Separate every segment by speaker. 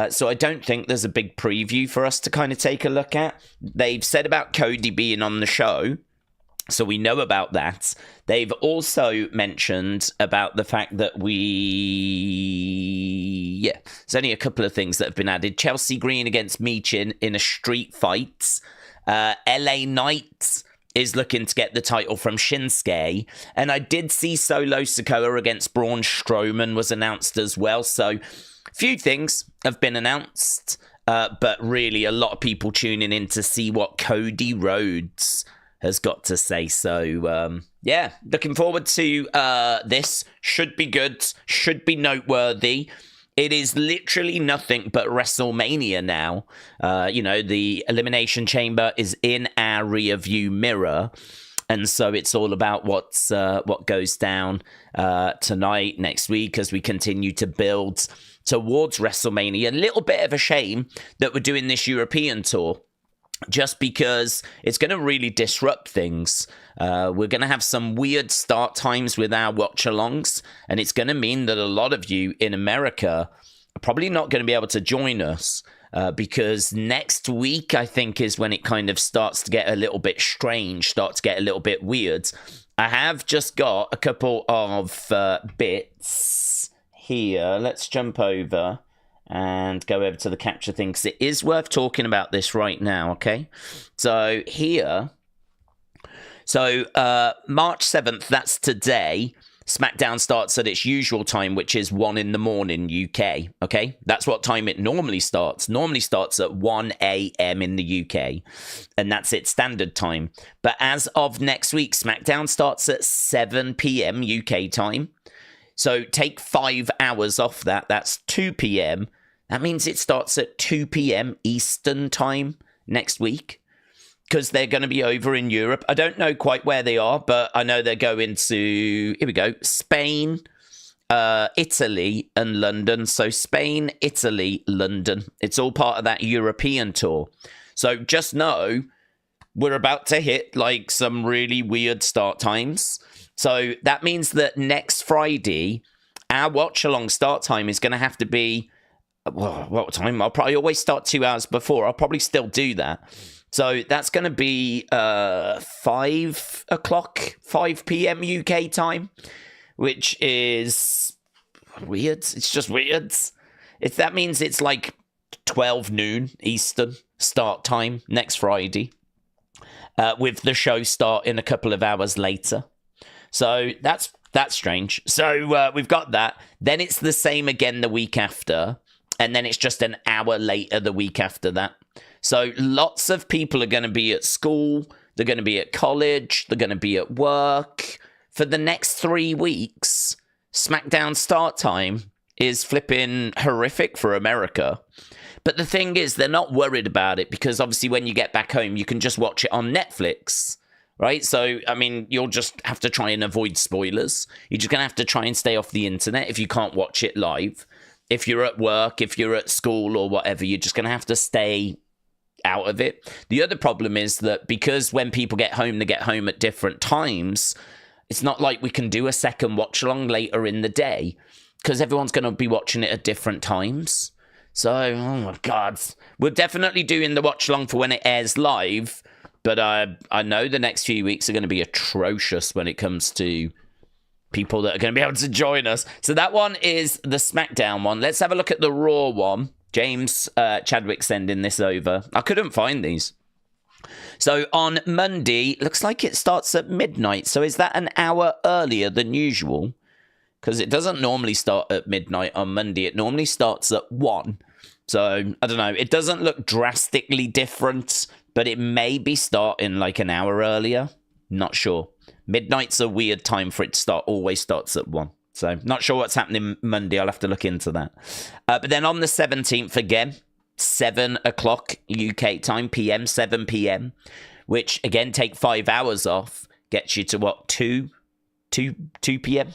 Speaker 1: So I don't think there's a big preview for us to kind of take a look at. They've said about Cody being on the show, so we know about that. They've also mentioned about the fact that there's only a couple of things that have been added. Chelsea Green against Michin in a street fight. LA Knight is looking to get the title from Shinsuke. And I did see Solo Sikoa against Braun Strowman was announced as well. So few things have been announced, but really a lot of people tuning in to see what Cody Rhodes has got to say. So, looking forward to this. Should be good, should be noteworthy. It is literally nothing but WrestleMania now. The Elimination Chamber is in our rear view mirror. And so it's all about what goes down tonight, next week, as we continue to build towards WrestleMania. A little bit of a shame that we're doing this European tour, just because it's going to really disrupt things. We're going to have some weird start times with our watch-alongs, and it's going to mean that a lot of you in America are probably not going to be able to join us, because next week, I think, is when it kind of starts to get a little bit strange, starts to get a little bit weird. I have just got a couple of bits here. Let's jump over and go over to the capture thing, because it is worth talking about this right now, okay? So here, March 7th, that's today, SmackDown starts at its usual time, which is 1 in the morning UK, okay? That's what time it normally starts. Normally starts at 1 a.m. in the UK, and that's its standard time. But as of next week, SmackDown starts at 7 p.m. UK time. So take 5 hours off that. That's 2 p.m. That means it starts at 2 p.m. Eastern time next week, because they're going to be over in Europe. I don't know quite where they are, but I know they're going to, here we go, Spain, Italy, and London. So Spain, Italy, London. It's all part of that European tour. So just know we're about to hit like some really weird start times. So that means that next Friday, our watch-along start time is going to have to be, well, what time? I'll probably always start 2 hours before. I'll probably still do that. So that's going to be 5 o'clock, 5 p.m. UK time, which is weird. It's just weird. That means it's like 12 noon Eastern start time next Friday, with the show starting a couple of hours later. So that's strange. So we've got that. Then it's the same again the week after, and then it's just an hour later the week after that. So lots of people are going to be at school, they're going to be at college, they're going to be at work. For the next 3 weeks, SmackDown start time is flipping horrific for America. But the thing is, they're not worried about it, because obviously when you get back home, you can just watch it on Netflix, right? So, I mean, you'll just have to try and avoid spoilers. You're just going to have to try and stay off the internet if you can't watch it live. If you're at work, if you're at school or whatever, you're just going to have to stay out of it. The other problem is that because when people get home, they get home at different times, it's not like we can do a second watch along later in the day, because everyone's going to be watching it at different times. So, oh my God, we're definitely doing the watch along for when it airs live, but I know the next few weeks are going to be atrocious when it comes to people that are going to be able to join us. So that one is the SmackDown one. Let's have a look at the Raw one. James Chadwick sending this over. I couldn't find these. So on Monday, looks like it starts at midnight. So is that an hour earlier than usual? Because it doesn't normally start at midnight on Monday. It normally starts at 1. So, I don't know. It doesn't look drastically different, but it may be starting like an hour earlier. Not sure. Midnight's a weird time for it to start. Always starts at 1. So, not sure what's happening Monday. I'll have to look into that. But then on the 17th again, 7 o'clock UK time, PM, 7 p.m., which, again, take 5 hours off, gets you to, what, 2 p.m.?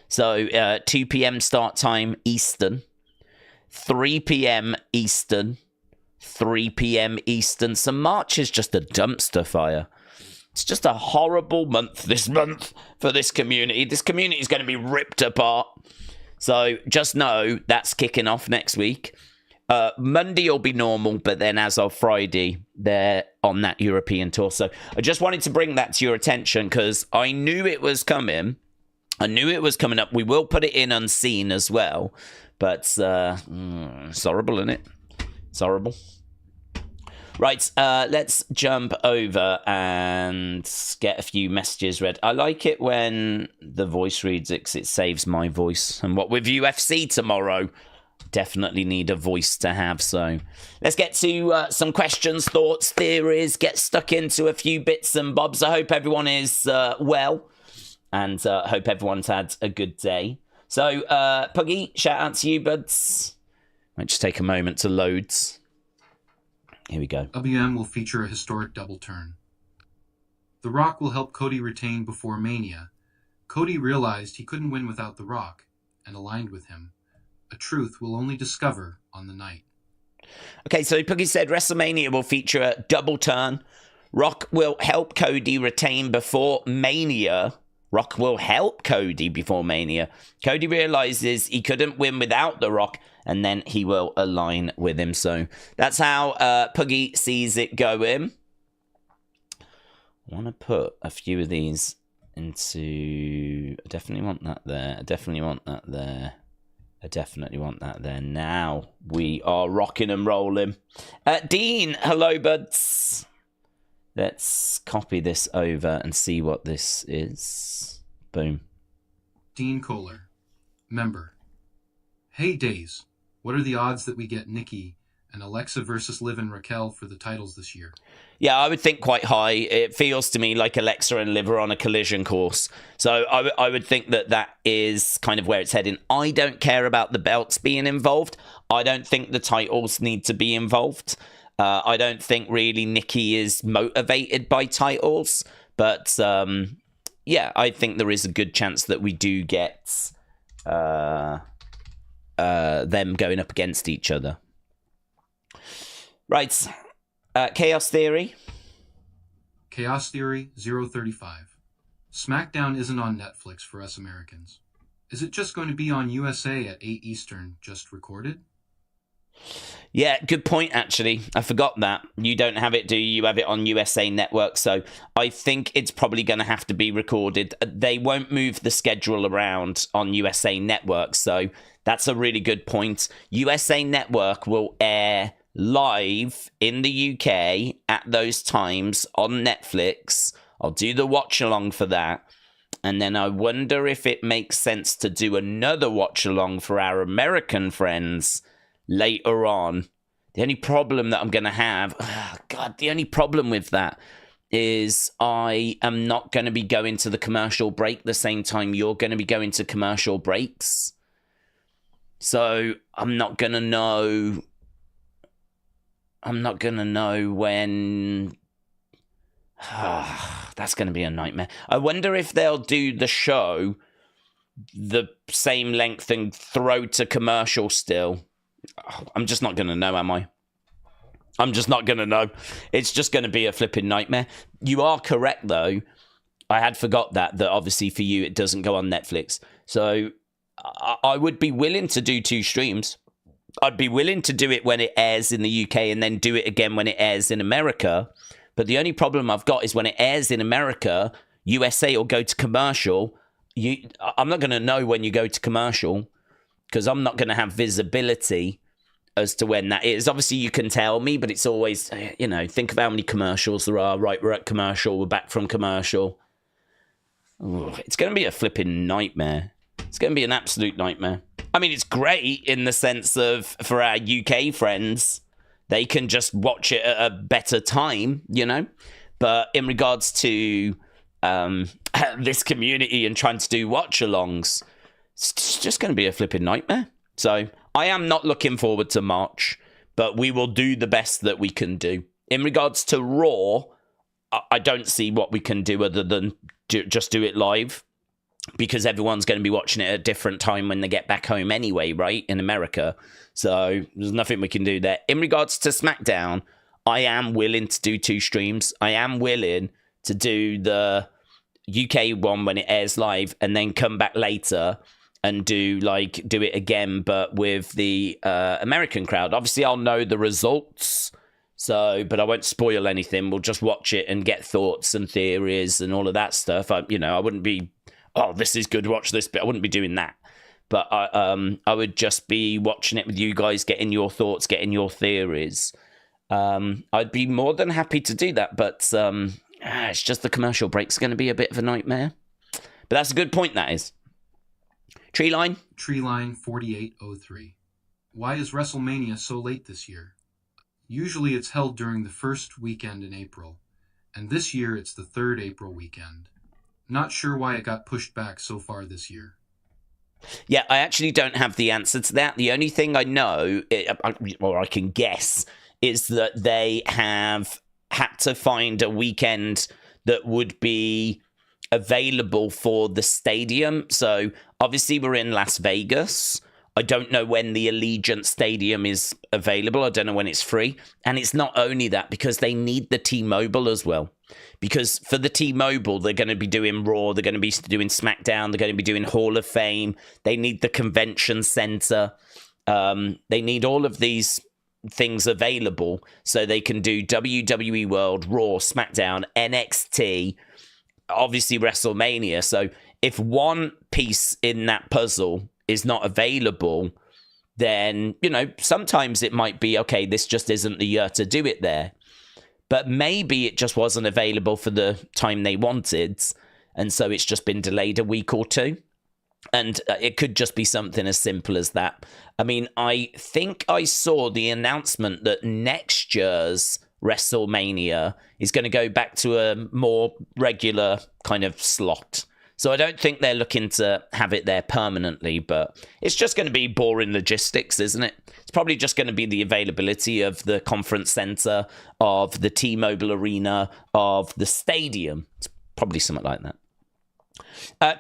Speaker 1: So, 2 p.m. start time Eastern, 3 p.m. Eastern, 3 p.m. Eastern. So, March is just a dumpster fire. It's just a horrible month this month for this community. This community is going to be ripped apart. So just know that's kicking off next week. Monday will be normal, but then as of Friday, they're on that European tour. So I just wanted to bring that to your attention because I knew it was coming. I knew it was coming up. We will put it in unseen as well. But it's horrible, isn't it? It's horrible. Right, let's jump over and get a few messages read. I like it when the voice reads it because it saves my voice. And what with UFC tomorrow, definitely need a voice to have. So let's get to some questions, thoughts, theories, get stuck into a few bits and bobs. I hope everyone is well and hope everyone's had a good day. So, Puggy, shout out to you, buds. Might just take a moment to load. Here we go.
Speaker 2: WM will feature a historic double turn. The Rock will help Cody retain before Mania. Cody realized he couldn't win without The Rock and aligned with him. A truth we'll only discover on the night.
Speaker 1: Okay, so Puggy said WrestleMania will feature a double turn. Rock will help Cody retain before Mania. Rock will help Cody before Mania. Cody realizes he couldn't win without The Rock, and then he will align with him. So that's how Puggy sees it going. I want to put a few of these into... I definitely want that there. I definitely want that there. I definitely want that there. Now we are rocking and rolling. Dean, hello, buds. Let's copy this over and see what this is. Boom.
Speaker 2: Dean Kohler, member. Hey, Days. What are the odds that we get Nikki and Alexa versus Liv and Raquel for the titles this year?
Speaker 1: Yeah, I would think quite high. It feels to me like Alexa and Liv are on a collision course. So I would think that that is kind of where it's heading. I don't care about the belts being involved. I don't think the titles need to be involved. I don't think really Nikki is motivated by titles. But yeah, I think there is a good chance that we do get them going up against each other. Right. Chaos Theory.
Speaker 2: Chaos Theory 035. Smackdown isn't on Netflix for us Americans. Is it just going to be on USA at 8 Eastern, just recorded?
Speaker 1: Yeah, good point, actually. I forgot that. You don't have it, do you? You have it on USA Network, so I think it's probably going to have to be recorded. They won't move the schedule around on USA Network, so that's a really good point. USA Network will air live in the UK at those times on Netflix. I'll do the watch-along for that. And then I wonder if it makes sense to do another watch-along for our American friends later on. The only problem that I'm going to have... the only problem with that is I am not going to be going to the commercial break the same time you're going to be going to commercial breaks. So I'm not going to know... when... that's going to be a nightmare. I wonder if they'll do the show the same length and throw to commercial still. I'm just not going to know, am I? I'm just not going to know. It's just going to be a flipping nightmare. You are correct, though. I had forgot that obviously for you it doesn't go on Netflix. So I would be willing to do 2 streams. I'd be willing to do it when it airs in the UK and then do it again when it airs in America. But the only problem I've got is when it airs in America, USA will go to commercial. I'm not going to know when you go to commercial because I'm not going to have visibility as to when that is. Obviously, you can tell me, but it's always, think of how many commercials there are. Right, we're at commercial. We're back from commercial. Ooh, it's going to be a flipping nightmare. It's going to be an absolute nightmare. I mean, it's great in the sense of, for our UK friends, they can just watch it at a better time, But in regards to this community and trying to do watch-alongs, it's just going to be a flipping nightmare. So I am not looking forward to March, but we will do the best that we can do. In regards to Raw, I don't see what we can do other than just do it live, because everyone's going to be watching it at a different time when they get back home anyway, right, in America. So there's nothing we can do there. In regards to SmackDown, I am willing to do 2 streams. I am willing to do the UK one when it airs live and then come back later and do it again, but with the American crowd. Obviously, I'll know the results, but I won't spoil anything. We'll just watch it and get thoughts and theories and all of that stuff. I wouldn't be, oh, this is good, watch this bit. I wouldn't be doing that. But I would just be watching it with you guys, getting your thoughts, getting your theories. I'd be more than happy to do that, but it's just the commercial break's going to be a bit of a nightmare. But that's a good point, that is. Treeline
Speaker 2: 4803. Why is WrestleMania so late this year? Usually it's held during the first weekend in April, and this year it's the third April weekend. Not sure why it got pushed back so far this year.
Speaker 1: Yeah, I actually don't have the answer to that. The only thing I know, or I can guess, is that they have had to find a weekend that would be available for the stadium. So obviously we're in Las Vegas. I don't know when the Allegiant Stadium is available. I don't know when it's free. And it's not only that, because they need the T-Mobile as well. Because for the T-Mobile, they're going to be doing Raw, they're going to be doing SmackDown, they're going to be doing Hall of Fame. They need the convention center. They need all of these things available so they can do WWE World, Raw, SmackDown, NXT, obviously WrestleMania. So if one piece in that puzzle is not available, then, sometimes it might be, okay, this just isn't the year to do it there. But maybe it just wasn't available for the time they wanted, and so it's just been delayed a week or two. And it could just be something as simple as that. I mean, I think I saw the announcement that next year's WrestleMania is going to go back to a more regular kind of slot. So I don't think they're looking to have it there permanently, but it's just going to be boring logistics, isn't it? It's probably just going to be the availability of the conference center, of the T-Mobile Arena, of the stadium. It's probably something like that.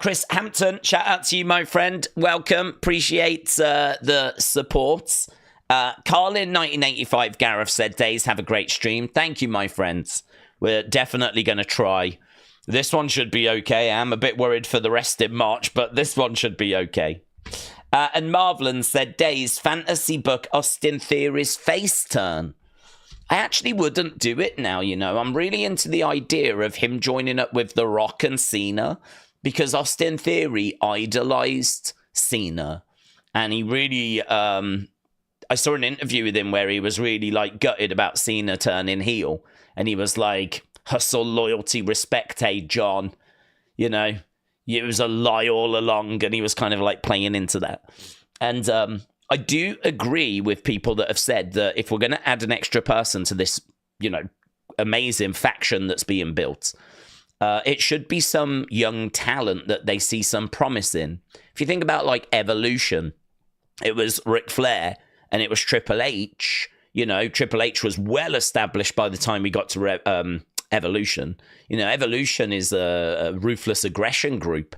Speaker 1: Chris Hampton, shout out to you, my friend. Welcome. Appreciate the support. Carlin 1985 Gareth said, Days, have a great stream. Thank you, my friends. We're definitely going to try. This one should be okay. I'm a bit worried for the rest in March, but this one should be okay. And Marvelin said, Days, fantasy book Austin Theory's face turn. I actually wouldn't do it now, I'm really into the idea of him joining up with The Rock and Cena, because Austin Theory idolized Cena. And he really, I saw an interview with him where he was really gutted about Cena turning heel. And he was like, hustle, loyalty, respect, hey, John. It was a lie all along. And he was kind of playing into that. And I do agree with people that have said that if we're going to add an extra person to this, amazing faction that's being built, it should be some young talent that they see some promise in. If you think about Evolution, it was Ric Flair and it was Triple H. Triple H was well established by the time we got to Evolution. Evolution is a ruthless aggression group.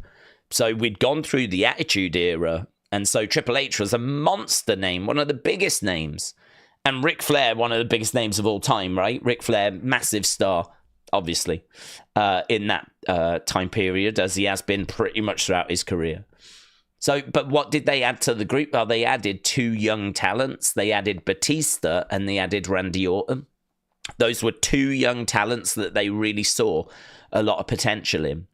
Speaker 1: So we'd gone through the Attitude Era. And so Triple H was a monster name, one of the biggest names. And Ric Flair, one of the biggest names of all time, right? Ric Flair, massive star, obviously, in that time period, as he has been pretty much throughout his career. So, but what did they add to the group? Well, they added two young talents. They added Batista and they added Randy Orton. Those were two young talents that they really saw a lot of potential in.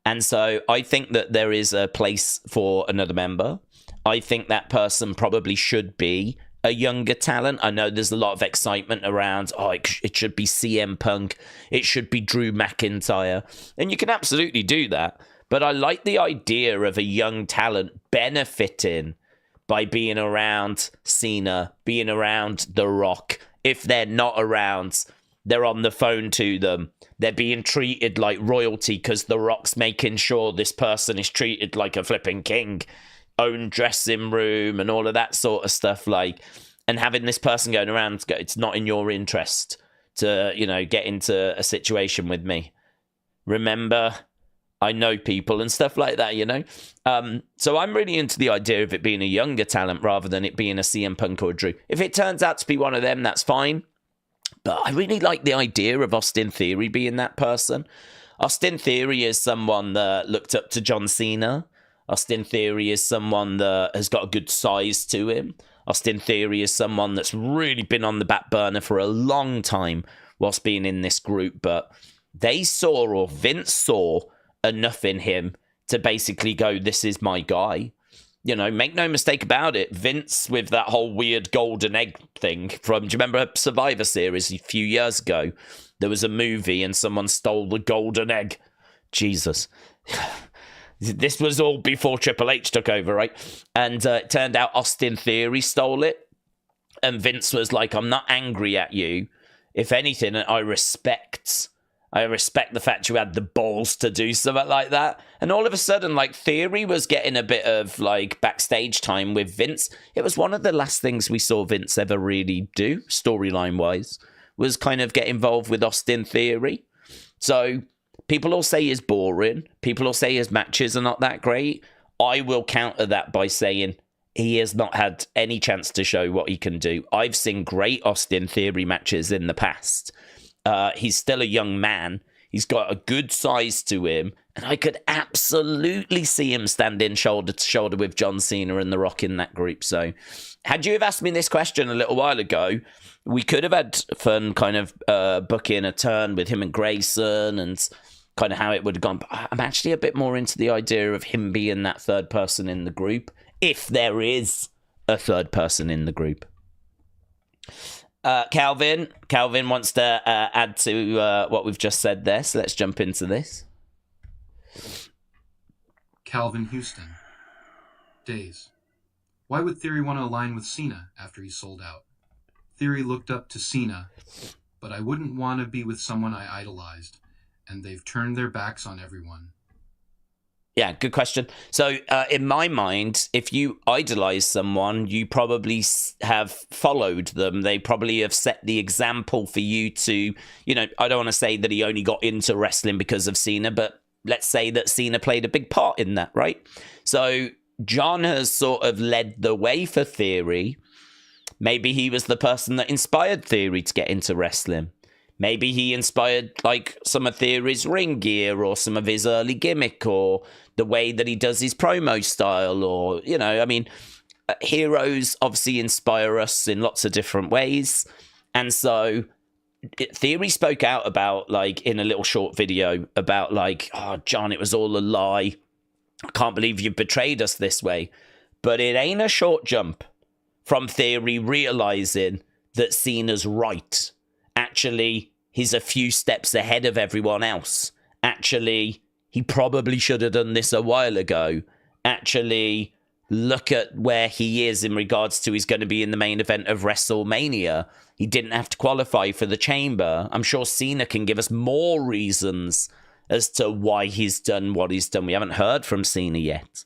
Speaker 1: And so I think that there is a place for another member. I think that person probably should be a younger talent. I know there's a lot of excitement around, it should be CM Punk, it should be Drew McIntyre. And you can absolutely do that. But I like the idea of a young talent benefiting by being around Cena, being around The Rock. If they're not around, they're on the phone to them. They're being treated like royalty because The Rock's making sure this person is treated like a flipping king. Own dressing room and all of that sort of stuff. And having this person going around, it's not in your interest to, get into a situation with me. Remember, I know people and stuff like that, So I'm really into the idea of it being a younger talent rather than it being a CM Punk or a Drew. If it turns out to be one of them, that's fine. But I really like the idea of Austin Theory being that person. Austin Theory is someone that looked up to John Cena. Austin Theory is someone that has got a good size to him. Austin Theory is someone that's really been on the back burner for a long time whilst being in this group, but they saw, or Vince saw, enough in him to basically go, this is my guy. You know, make no mistake about it, Vince, with that whole weird golden egg thing from, do you remember Survivor Series a few years ago? There was a movie and someone stole the golden egg. Jesus. This was all before Triple H took over, right? And it turned out Austin Theory stole it. And Vince was like, I'm not angry at you. If anything, I respect the fact you had the balls to do something like that. And all of a sudden, like, Theory was getting a bit of, like, backstage time with Vince. It was one of the last things we saw Vince ever really do, storyline-wise, was kind of get involved with Austin Theory. So people will say he's boring. People will say his matches are not that great. I will counter that by saying he has not had any chance to show what he can do. I've seen great Austin Theory matches in the past. He's still a young man. He's got a good size to him. And I could absolutely see him standing shoulder to shoulder with John Cena and The Rock in that group. So had you have asked me this question a little while ago, we could have had fun kind of booking a turn with him and Grayson and kind of how it would have gone. But I'm actually a bit more into the idea of him being that third person in the group, if there is a third person in the group. Calvin wants to add to what we've just said there, so let's jump into this.
Speaker 2: Calvin Houston. Days. Why would Theory want to align with Cena after he sold out? Theory looked up to Cena, but I wouldn't want to be with someone I idolized, and they've turned their backs on everyone.
Speaker 1: Yeah, good question. So in my mind, if you idolize someone, you probably have followed them. They probably have set the example for you to, you know, I don't want to say that he only got into wrestling because of Cena, but let's say that Cena played a big part in that, right? So John has sort of led the way for Theory. Maybe he was the person that inspired Theory to get into wrestling. Maybe he inspired, like, some of Theory's ring gear or some of his early gimmick or the way that he does his promo style or, you know, I mean, heroes obviously inspire us in lots of different ways. And so Theory spoke out about, like, in a little short video about, like, oh, John, it was all a lie. I can't believe you've betrayed us this way. But it ain't a short jump from Theory realizing that Cena's right. Actually, he's a few steps ahead of everyone else. Actually, he probably should have done this a while ago. Actually, look at where he is in regards to he's going to be in the main event of WrestleMania. He didn't have to qualify for the Chamber. I'm sure Cena can give us more reasons as to why he's done what he's done. We haven't heard from Cena yet.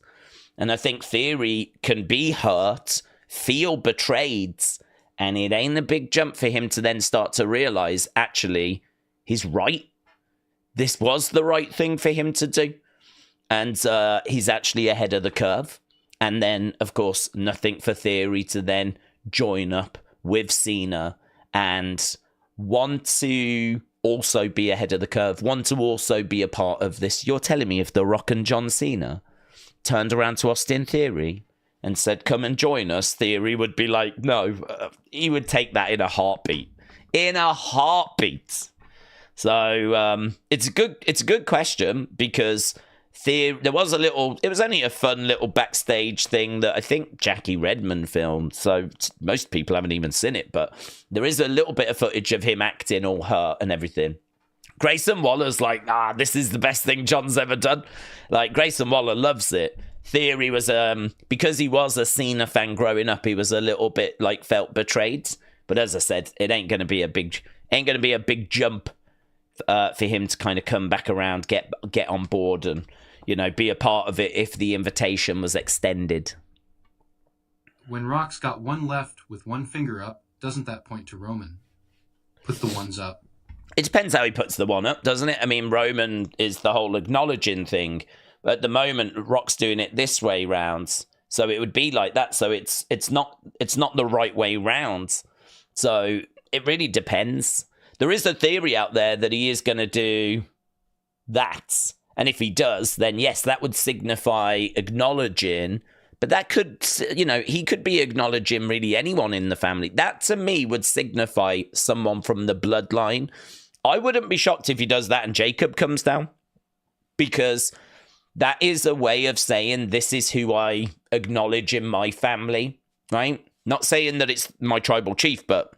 Speaker 1: And I think Theory can be hurt, feel betrayed, and it ain't a big jump for him to then start to realize, actually, he's right. This was the right thing for him to do. And he's actually ahead of the curve. And then, of course, nothing for Theory to then join up with Cena and want to also be ahead of the curve, want to also be a part of this. You're telling me if The Rock and John Cena turned around to Austin Theory and said, come and join us, Theory would be like, no, he would take that in a heartbeat. In a heartbeat. So it's a good question because there was it was only a fun little backstage thing that I think Jackie Redmond filmed. So most people haven't even seen it, but there is a little bit of footage of him acting all hurt and everything. Grayson Waller's like, this is the best thing John's ever done. Like, Grayson Waller loves it. Theory was, because he was a Cena fan growing up, he was a little bit, like, felt betrayed. But as I said, it ain't going to be a big jump for him to kind of come back around, get on board and, you know, be a part of it if the invitation was extended.
Speaker 2: When Rock's got one left with one finger up, doesn't that point to Roman? Put the ones up.
Speaker 1: It depends how he puts the one up, doesn't it? I mean, Roman is the whole acknowledging thing. But at the moment, Rock's doing it this way round. So it would be like that. So it's not the right way round. So it really depends. There is a theory out there that he is going to do that And if he does, then yes, that would signify acknowledging. But that could, he could be acknowledging really anyone in the family. That, to me, would signify someone from the bloodline. I wouldn't be shocked if he does that and Jacob comes down. Because that is a way of saying, this is who I acknowledge in my family, right? Not saying that it's my tribal chief, but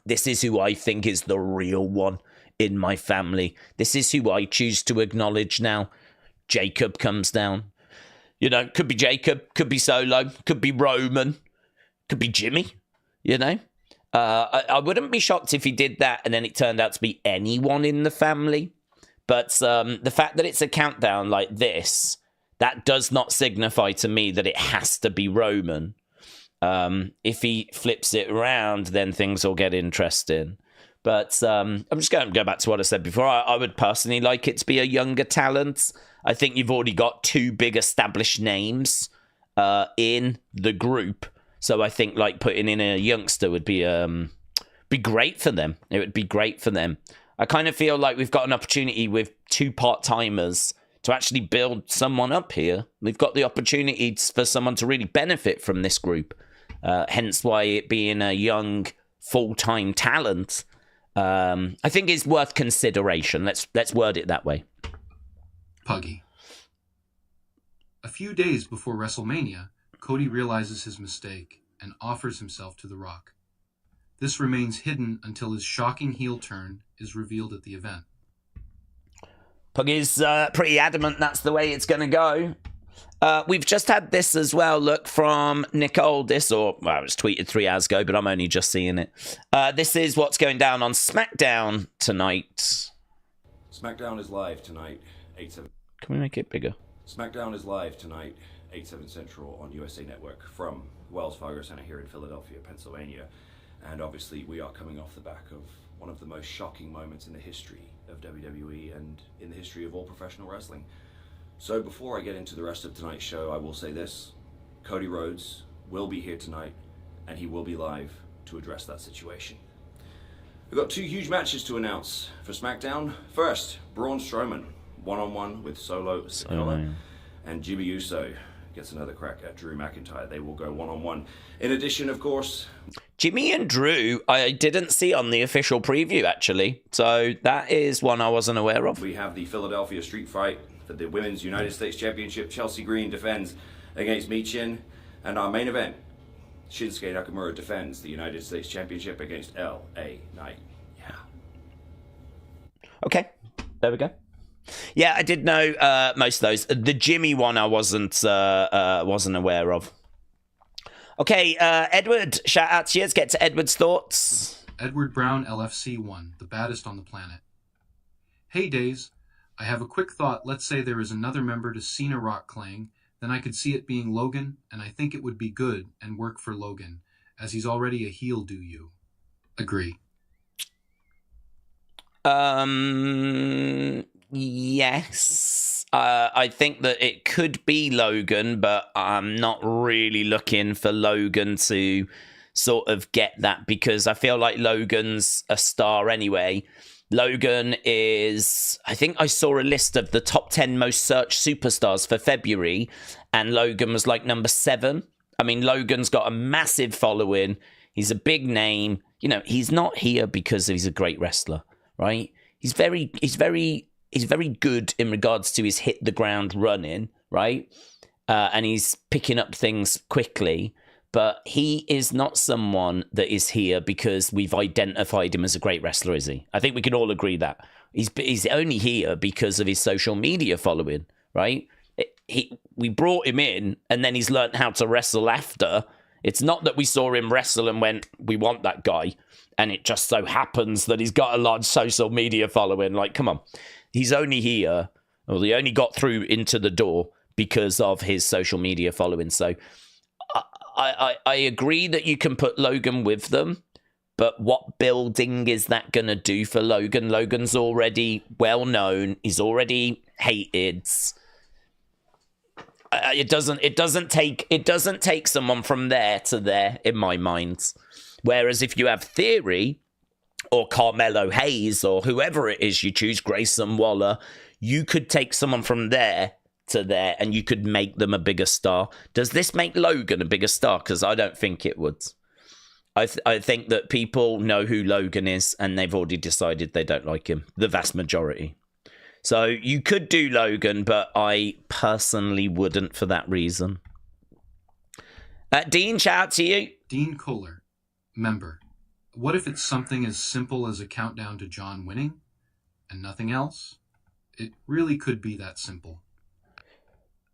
Speaker 1: this is who I think is the real one in my family. This is who I choose to acknowledge now. Jacob comes down. Could be Jacob, could be Solo, could be Roman, could be Jimmy, I wouldn't be shocked if he did that and then it turned out to be anyone in the family. But the fact that it's a countdown like this, that does not signify to me that it has to be Roman. If he flips it around, then things will get interesting. But I'm just going to go back to what I said before. I would personally like it to be a younger talent. I think you've already got two big established names in the group. So I think like putting in a youngster would be great for them. It would be great for them. I kind of feel like we've got an opportunity with two part-timers to actually build someone up here. We've got the opportunity for someone to really benefit from this group. Hence why it being a young full-time talent, I think is worth consideration. Let's word it that way.
Speaker 2: Puggy. A few days before WrestleMania, Cody realizes his mistake and offers himself to The Rock. This remains hidden until his shocking heel turn is revealed at the event.
Speaker 1: Puggy's pretty adamant that's the way it's going to go. We've just had this as well, look, from Nicole. It was tweeted 3 hours ago, but I'm only just seeing it. This is what's going down on Smackdown tonight.
Speaker 3: Smackdown is live tonight, 8/7.
Speaker 1: Can we make it bigger?
Speaker 3: Smackdown is live tonight, 8/7 Central on USA Network from Wells Fargo Center here in Philadelphia, Pennsylvania. And obviously we are coming off the back of one of the most shocking moments in the history of WWE and in the history of all professional wrestling. So before I get into the rest of tonight's show, I will say this. Cody Rhodes will be here tonight, and he will be live to address that situation. We've got two huge matches to announce for SmackDown. First, Braun Strowman, one-on-one with Solo Sikoa, and Jimmy Uso gets another crack at Drew McIntyre. They will go one-on-one. In addition, of course...
Speaker 1: Jimmy and Drew, I didn't see on the official preview, actually. So that is one I wasn't aware of.
Speaker 3: We have the Philadelphia Street Fight for the Women's United States Championship. Chelsea Green defends against Michin. And our main event, Shinsuke Nakamura defends the United States Championship against L.A. Knight. Yeah.
Speaker 1: Okay, there we go. Yeah, I did know most of those. The Jimmy one I wasn't aware of. Okay, Edward, shout out to you. Let's get to Edward's thoughts.
Speaker 2: Edward Brown, LFC 1, the baddest on the planet. Hey, Days. I have a quick thought. Let's say there is another member to Cena Rock Clang. Then I could see it being Logan, and I think it would be good and work for Logan, as he's already a heel, do you? Agree.
Speaker 1: Yes. I think that it could be Logan, but I'm not really looking for Logan to sort of get that because I feel like Logan's a star anyway. Logan is, I think I saw a list of the top 10 most searched superstars for February, and Logan was like number 7. I mean, Logan's got a massive following. He's a big name. He's not here because he's a great wrestler, right? He's very good in regards to his hit the ground running, right? And he's picking up things quickly. But he is not someone that is here because we've identified him as a great wrestler, is he? I think we can all agree that. He's only here because of his social media following, right? We brought him in, and then he's learned how to wrestle after. It's not that we saw him wrestle and went, we want that guy. And it just so happens that he's got a large social media following. Like, come on. He's only here, or he only got through into the door because of his social media following. So I agree that you can put Logan with them, but what building is that going to do for Logan? Logan's already well known. He's already hated. It doesn't take someone from there to there in my mind. Whereas if you have Theory, or Carmelo Hayes, or whoever it is you choose, Grayson Waller, you could take someone from there to there and you could make them a bigger star. Does this make Logan a bigger star? Because I don't think it would. I think that people know who Logan is and they've already decided they don't like him, the vast majority. So you could do Logan, but I personally wouldn't for that reason. Dean, shout out to you.
Speaker 2: Dean Kohler, member. What if it's something as simple as a countdown to John winning and nothing else? It really could be that simple.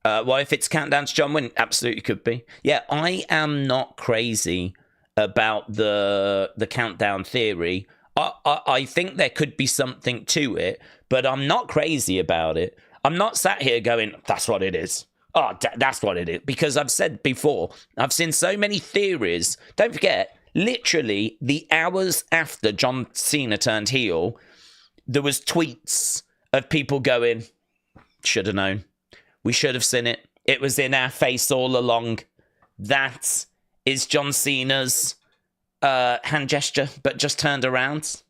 Speaker 1: What if it's countdown to John winning? Absolutely could be. Yeah, I am not crazy about the countdown theory. I think there could be something to it, but I'm not crazy about it. I'm not sat here going, that's what it is. Oh, that's what it is. Because I've said before, I've seen so many theories. Don't forget, literally the hours after John Cena turned heel, there was tweets of people going, should have known. We should have seen it. It was in our face all along. That is John Cena's hand gesture, but just turned around.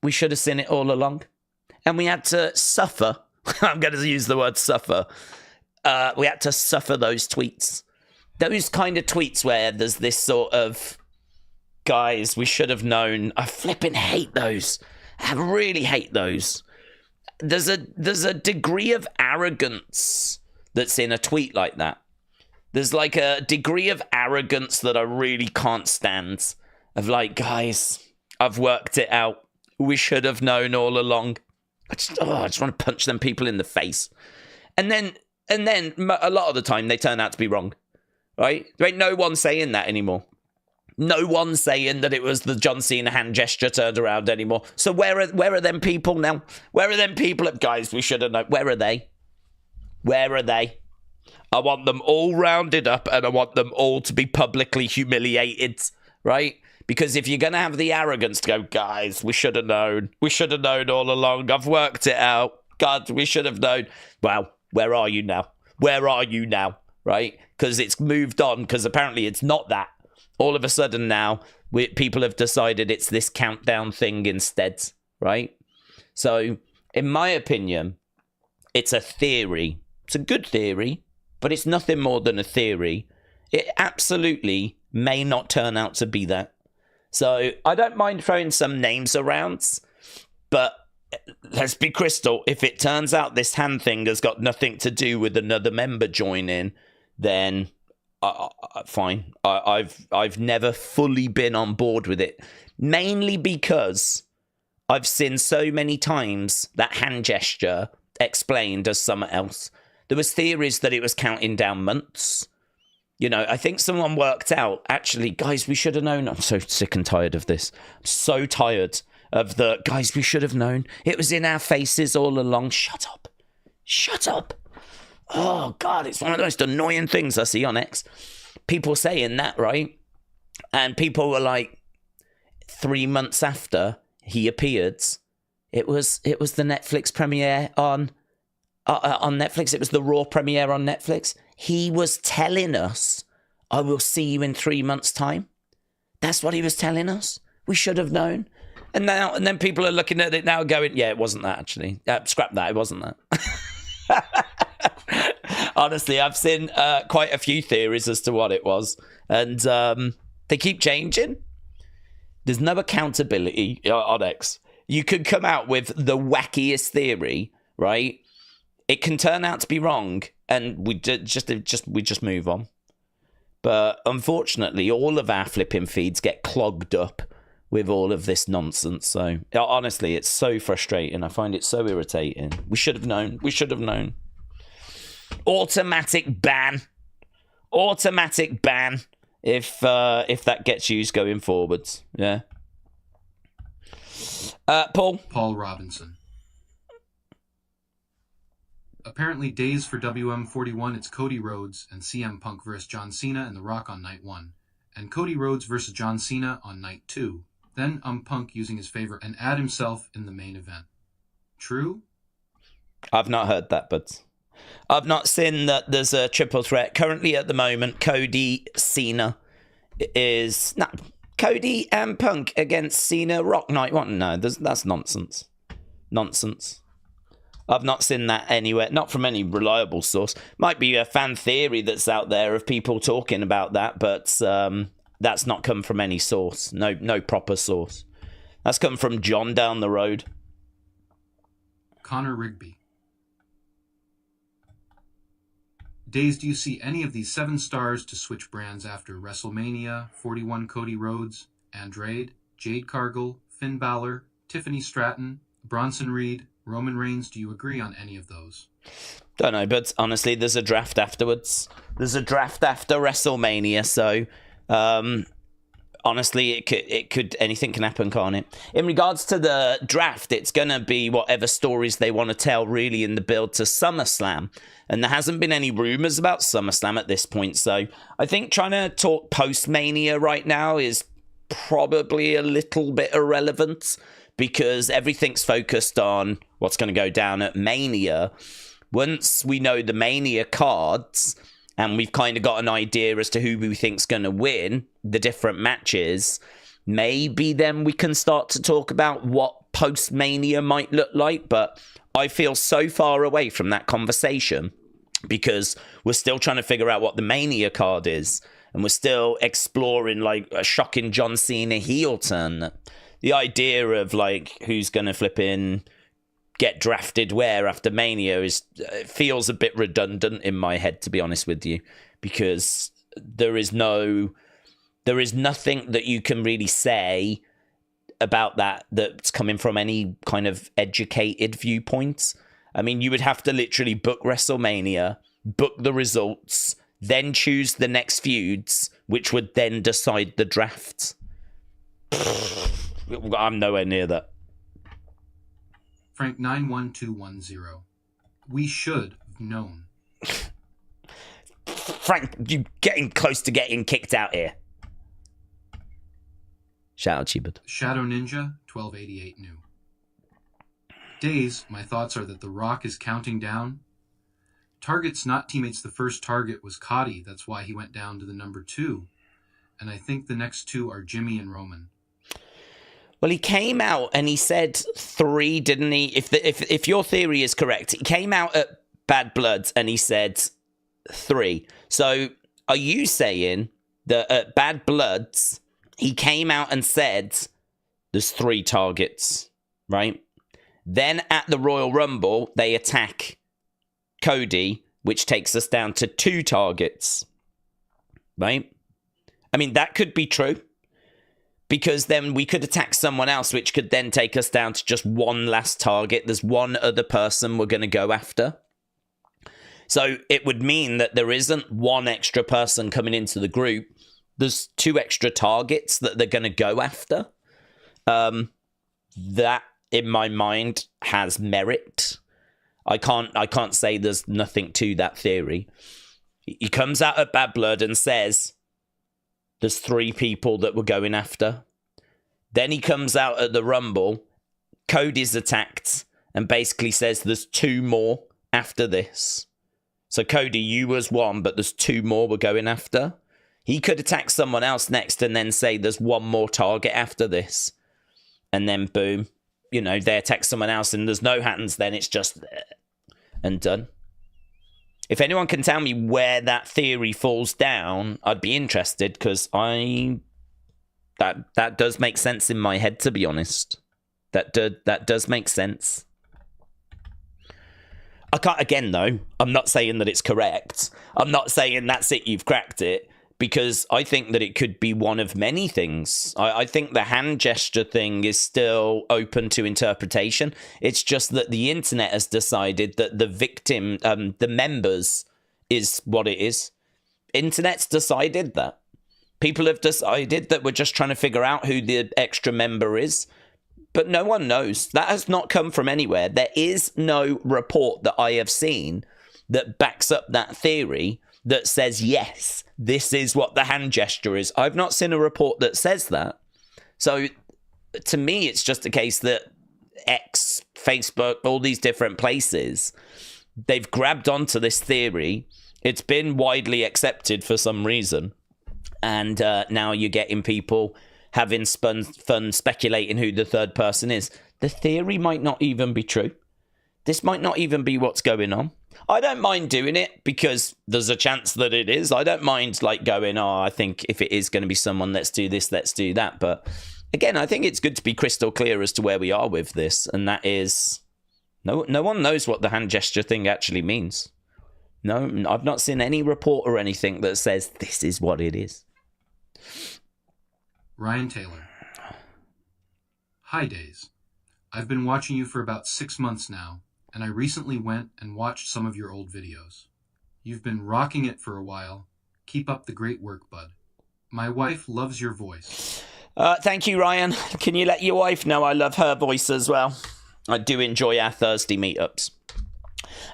Speaker 1: We should have seen it all along. And we had to suffer. I'm going to use the word suffer. We had to suffer those tweets. Those kind of tweets where there's this sort of, guys, we should have known. I flipping hate those. I really hate those. There's a degree of arrogance that's in a tweet like that. There's like a degree of arrogance that I really can't stand. Of like, guys, I've worked it out. We should have known all along. I just want to punch them people in the face. And then a lot of the time they turn out to be wrong, right? There ain't no one saying that anymore. No one saying that it was the John Cena hand gesture turned around anymore. So where are them people now? Where are them people? Guys, we should have known. Where are they? Where are they? I want them all rounded up and I want them all to be publicly humiliated, right? Because if you're going to have the arrogance to go, guys, we should have known. We should have known all along. I've worked it out. God, we should have known. Well, where are you now? Where are you now, right? Because it's moved on, because apparently it's not that. All of a sudden now, people have decided it's this countdown thing instead, right? So, in my opinion, it's a theory. It's a good theory, but it's nothing more than a theory. It absolutely may not turn out to be that. So, I don't mind throwing some names around, but let's be crystal. If it turns out this hand thing has got nothing to do with another member joining, then fine. I've never fully been on board with it, mainly because I've seen so many times that hand gesture explained as something else. There was theories that it was counting down months. You know, I think someone worked out, actually, guys, we should have known. I'm so sick and tired of this. I'm so tired of the, guys, we should have known. It was in our faces all along. Shut up. Shut up. Oh, God, it's one of the most annoying things I see on X. People saying that, right? And people were like, 3 months after he appeared, it was the Netflix premiere on Netflix. It was the Raw premiere on Netflix. He was telling us, I will see you in 3 months' time. That's what he was telling us. We should have known. And then people are looking at it now going, yeah, it wasn't that, actually. Scrap that, it wasn't that. Honestly, I've seen quite a few theories as to what it was. And they keep changing. There's no accountability on X. You could come out with the wackiest theory, right? It can turn out to be wrong, and we just move on. But unfortunately, all of our flipping feeds get clogged up with all of this nonsense. So honestly, it's so frustrating. I find it so irritating. We should have known. We should have known. Automatic ban. Automatic ban if that gets used going forwards. Yeah. Paul
Speaker 2: Robinson. Apparently, days for WM41, it's Cody Rhodes and CM Punk versus John Cena and The Rock on night 1, and Cody Rhodes versus John Cena on night 2. Then Punk using his favorite and add himself in the main event. True?
Speaker 1: I've not heard that, but I've not seen that there's a triple threat. Currently at the moment, Cody Cena is... Cody and Punk against Cena Rock Night 1. No, that's nonsense. Nonsense. I've not seen that anywhere, not from any reliable source. Might be a fan theory that's out there of people talking about that, but that's not come from any source. No proper source. That's come from John down the road.
Speaker 2: Connor Rigby. Days, do you see any of these 7 stars to switch brands after WrestleMania, 41 Cody Rhodes, Andrade, Jade Cargill, Finn Balor, Tiffany Stratton, Bronson Reed, Roman Reigns? Do you agree on any of those?
Speaker 1: Don't know, but honestly, there's a draft afterwards. There's a draft after WrestleMania, so honestly, it could anything can happen, can't it? In regards to the draft, it's gonna be whatever stories they want to tell, really, in the build to SummerSlam. And there hasn't been any rumors about SummerSlam at this point, so I think trying to talk post-Mania right now is probably a little bit irrelevant, because everything's focused on what's going to go down at Mania. Once we know the Mania cards, and we've kind of got an idea as to who we think's going to win the different matches, maybe then we can start to talk about what post-Mania might look like. But I feel so far away from that conversation because we're still trying to figure out what the Mania card is, and we're still exploring like a shocking John Cena heel turn. The idea of like who's going to flip in, get drafted where after Mania feels a bit redundant in my head, to be honest with you, because there is nothing that you can really say about that's coming from any kind of educated viewpoint. I mean, you would have to literally book WrestleMania, book the results, then choose the next feuds, which would then decide the draft. I'm nowhere near that.
Speaker 2: Frank 91210. We should have known.
Speaker 1: Frank, you getting close to getting kicked out here. Shout out, Chibud.
Speaker 2: Shadow Ninja 1288 new. Days, my thoughts are that The Rock is counting down. Targets, not teammates. The first target was Cody. That's why he went down to the number 2. And I think the next 2 are Jimmy and Roman.
Speaker 1: Well, he came out and he said 3, didn't he? If your theory is correct, he came out at Bad Bloods and he said 3. So are you saying that at Bad Bloods, he came out and said there's 3 targets, right? Then at the Royal Rumble, they attack Cody, which takes us down to 2 targets, right? I mean, that could be true, because then we could attack someone else, which could then take us down to just 1 last target. There's 1 other person we're going to go after. So it would mean that there isn't 1 extra person coming into the group. There's 2 extra targets that they're going to go after. That, in my mind, has merit. I can't say there's nothing to that theory. He comes out at Bad Blood and says there's 3 people that we're going after. Then he comes out at the Rumble, Cody's attacked, and basically says there's 2 more after this. So Cody, you was 1, but there's 2 more we're going after. He could attack someone else next and then say there's 1 more target after this. And then boom, they attack someone else and there's no hands, then it's just and done. If anyone can tell me where that theory falls down, I'd be interested, because that does make sense in my head, to be honest. That does make sense. I can't, again, though, I'm not saying that it's correct. I'm not saying that's it, you've cracked it, because I think that it could be one of many things. I think the hand gesture thing is still open to interpretation. It's just that the internet has decided that the victim, the members, is what it is. Internet's decided that. People have decided that we're just trying to figure out who the extra member is. But no one knows. That has not come from anywhere. There is no report that I have seen that backs up that theory that says, yes, this is what the hand gesture is. I've not seen a report that says that. So to me, it's just a case that X, Facebook, all these different places, they've grabbed onto this theory. It's been widely accepted for some reason. And now you're getting people having fun speculating who the third person is. The theory might not even be true. This might not even be what's going on. I don't mind doing it because there's a chance that it is. I don't mind like going, oh, I think if it is going to be someone, let's do this, let's do that. But again, I think it's good to be crystal clear as to where we are with this. And that is, no one knows what the hand gesture thing actually means. No, I've not seen any report or anything that says this is what it is.
Speaker 2: Ryan Taylor. Hi, Days. I've been watching you for about 6 months now, and I recently went and watched some of your old videos. You've been rocking it for a while. Keep up the great work, bud. My wife loves your voice.
Speaker 1: Thank you, Ryan. Can you let your wife know I love her voice as well? I do enjoy our Thursday meetups.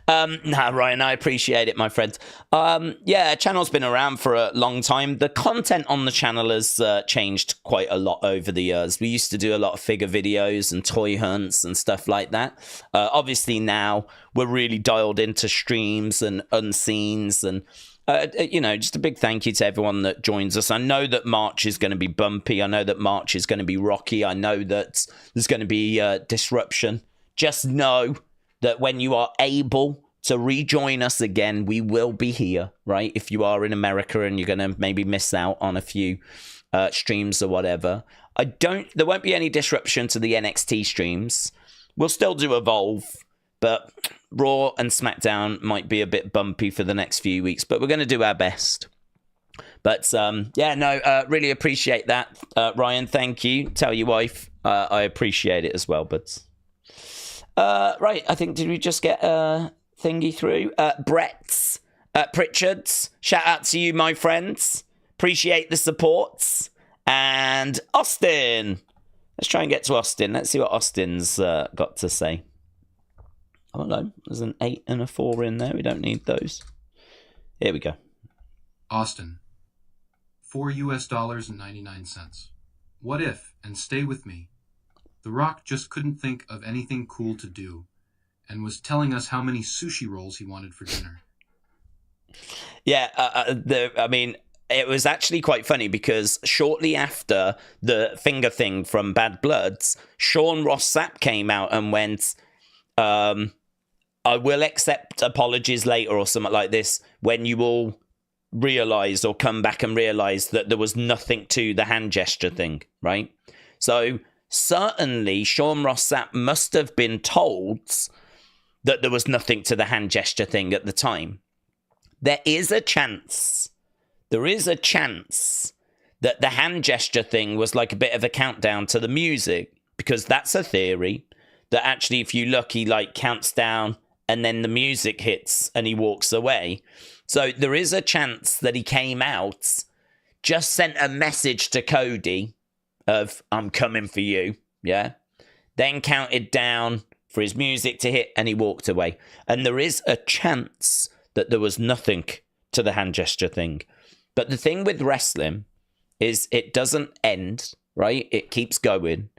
Speaker 1: Ryan, I appreciate it, my friend. Channel's been around for a long time. The content on the channel has changed quite a lot over the years. We used to do a lot of figure videos and toy hunts and stuff like that. Obviously now we're really dialed into streams and unseens and just a big thank you to everyone that joins us. I know that March is going to be bumpy. I know that March is going to be rocky. I know that there's going to be disruption. Just know that when you are able to rejoin us again, we will be here, right? If you are in America and you're going to maybe miss out on a few streams or whatever, there won't be any disruption to the NXT streams. We'll still do Evolve, but Raw and SmackDown might be a bit bumpy for the next few weeks, but we're going to do our best. But really appreciate that, Ryan. Thank you. Tell your wife I appreciate it as well, but... right, I think, did we just get a thingy through? Brett's, Pritchard's, shout out to you, my friends. Appreciate the supports. And Austin. Let's try and get to Austin. Let's see what Austin's got to say. Oh, no, there's an 8 and a 4 in there. We don't need those. Here we go.
Speaker 2: Austin. $4.99. What if, and stay with me, The Rock just couldn't think of anything cool to do, and was telling us how many sushi rolls he wanted for dinner.
Speaker 1: Yeah, it was actually quite funny because shortly after the finger thing from Bad Bloods, Sean Ross Sapp came out and went, I will accept apologies later or something like this when you all realise or come back and realise that there was nothing to the hand gesture thing, right? So... certainly, Sean Ross Sapp must have been told that there was nothing to the hand gesture thing at the time. There is a chance that the hand gesture thing was like a bit of a countdown to the music, because that's a theory that actually, if you look, he like counts down and then the music hits and he walks away. So there is a chance that he came out, just sent a message to Cody of I'm coming for you, yeah, then counted down for his music to hit and he walked away. And there is a chance that there was nothing to the hand gesture thing. But the thing with wrestling is it doesn't end, right? It keeps going.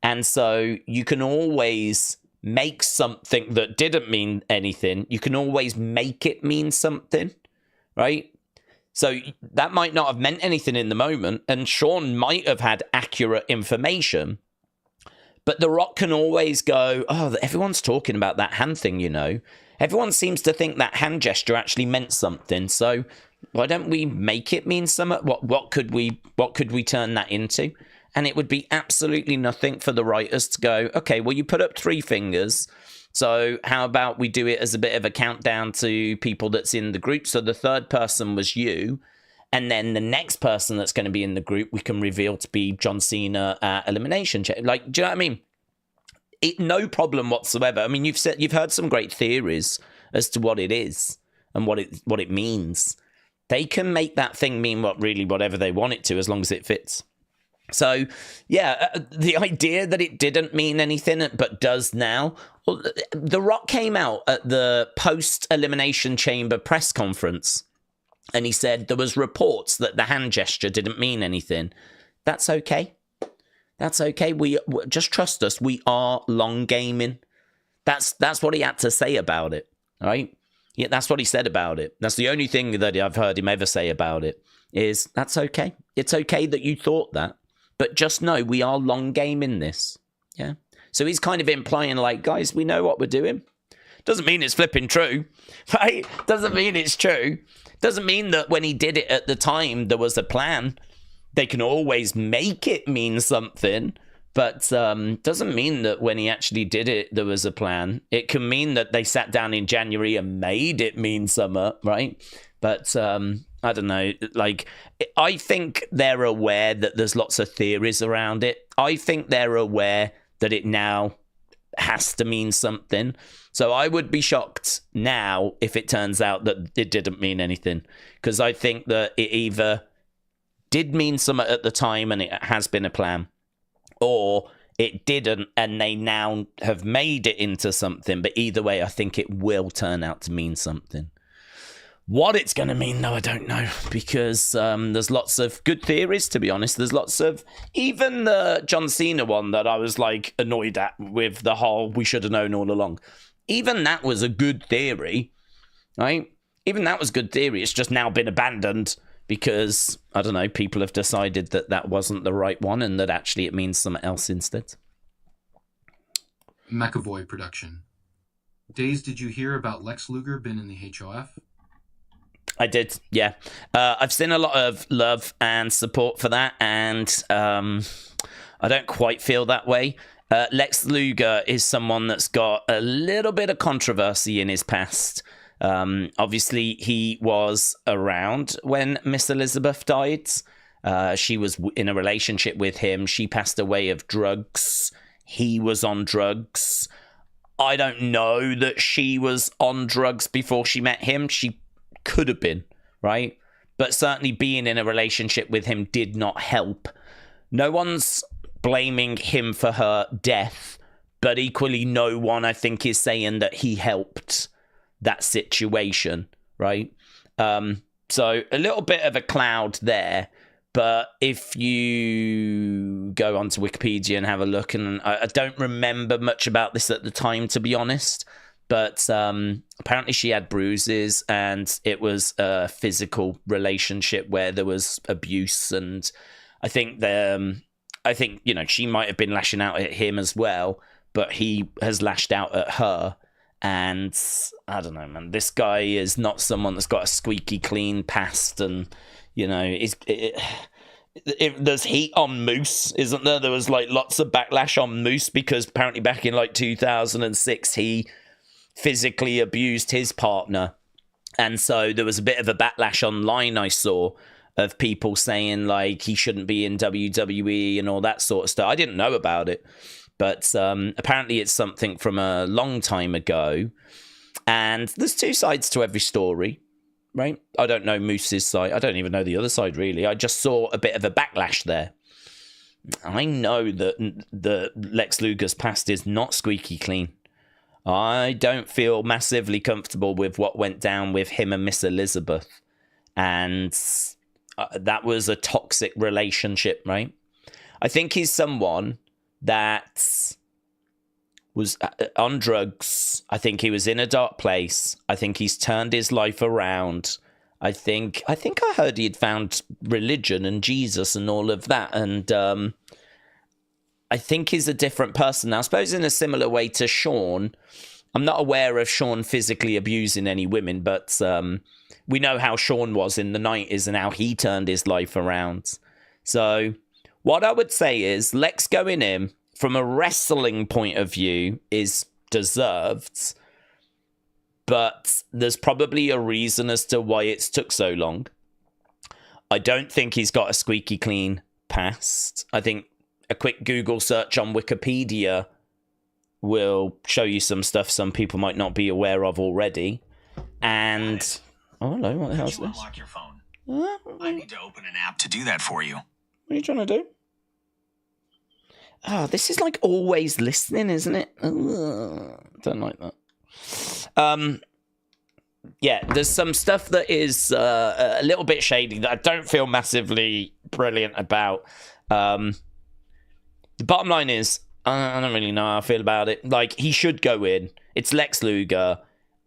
Speaker 1: And so you can always make something that didn't mean anything, you can always make it mean something, right? So that might not have meant anything in the moment, and Sean might have had accurate information, but The Rock can always go, oh, everyone's talking about that hand thing, you know. Everyone seems to think that hand gesture actually meant something, so why don't we make it mean something? What could we turn that into? And it would be absolutely nothing for the writers to go, okay, well, you put up 3 fingers, so how about we do it as a bit of a countdown to people that's in the group? So the third person was you, and then the next person that's going to be in the group we can reveal to be John Cena at Elimination Chamber. Like, do you know what I mean? No problem whatsoever. I mean, you've heard some great theories as to what it is and what it means. They can make that thing mean whatever they want it to, as long as it fits. So, yeah, the idea that it didn't mean anything, but does now. Well, The Rock came out at the post-Elimination Chamber press conference, and he said there was reports that the hand gesture didn't mean anything. That's okay. That's okay. We just trust us. We are long gaming. That's what he had to say about it, right? Yeah, that's what he said about it. That's the only thing that I've heard him ever say about it, is that's okay. It's okay that you thought that. but just know we are long gaming this. Yeah. So he's kind of implying like, guys, we know what we're doing. Doesn't mean it's flipping true, right? Doesn't mean it's true. Doesn't mean that when he did it at the time, there was a plan. They can always make it mean something, but doesn't mean that when he actually did it, there was a plan. It can mean that they sat down in January and made it mean summer, right? But I don't know. Like, I think they're aware that there's lots of theories around it. I think they're aware that it now has to mean something. So I would be shocked now if it turns out that it didn't mean anything, because I think that it either did mean something at the time and it has been a plan, or it didn't and they now have made it into something. But either way, I think it will turn out to mean something. What it's going to mean, though, I don't know, because there's lots of good theories, to be honest. There's lots of, even the John Cena one that I was, like, annoyed at with the whole, we should have known all along. Even that was a good theory, right? Even that was good theory. It's just now been abandoned because, I don't know, people have decided that that wasn't the right one and that actually it means something else instead.
Speaker 2: McAvoy production. Days, did you hear about Lex Luger been in the HOF?
Speaker 1: I did, yeah. I've seen a lot of love and support for that, and I don't quite feel that way. Lex Luger is someone that's got a little bit of controversy in his past. Obviously, he was around when Miss Elizabeth died. She was in a relationship with him. She passed away of drugs. He was on drugs. I don't know that she was on drugs before she met him. She could have been, right? But certainly being in a relationship with him did not help. No one's blaming him for her death, but equally no one, I think, is saying that he helped that situation, right? So a little bit of a cloud there, but if you go onto Wikipedia and have a look, and I don't remember much about this at the time, to be honest, but apparently she had bruises and it was a physical relationship where there was abuse, and I think you know, she might have been lashing out at him as well, but he has lashed out at her. And I don't know, man, this guy is not someone that's got a squeaky clean past, and you know, there's heat on Moose, isn't there? There was like lots of backlash on Moose because apparently back in like 2006 he physically abused his partner, and so there was a bit of a backlash online I saw of people saying like he shouldn't be in WWE and all that sort of stuff. I didn't know about it, but apparently it's something from a long time ago, and there's two sides to every story, right? I don't know Moose's side. I don't even know the other side, really. I just saw a bit of a backlash there. I know that the Lex Luger's past is not squeaky clean. I don't feel massively comfortable with what went down with him and Miss Elizabeth. And that was a toxic relationship, right? I think he's someone that was on drugs. I think he was in a dark place. I think he's turned his life around. I think I heard he had found religion and Jesus and all of that. And I think he's a different person. Now, I suppose in a similar way to Sean, I'm not aware of Sean physically abusing any women, but we know how Sean was in the 90s and how he turned his life around. So what I would say is Lex going in from a wrestling point of view is deserved, but there's probably a reason as to why it's took so long. I don't think he's got a squeaky clean past. I think a quick Google search on Wikipedia will show you some stuff some people might not be aware of already. And oh, hello, what the hell is this?
Speaker 4: Unlock your phone. I need to open an app to do that for you.
Speaker 1: What are you trying to do? Oh, this is like always listening, isn't it? Don't like that. Yeah, there's some stuff that is a little bit shady that I don't feel massively brilliant about. The bottom line is, I don't really know how I feel about it. Like, he should go in. It's Lex Luger.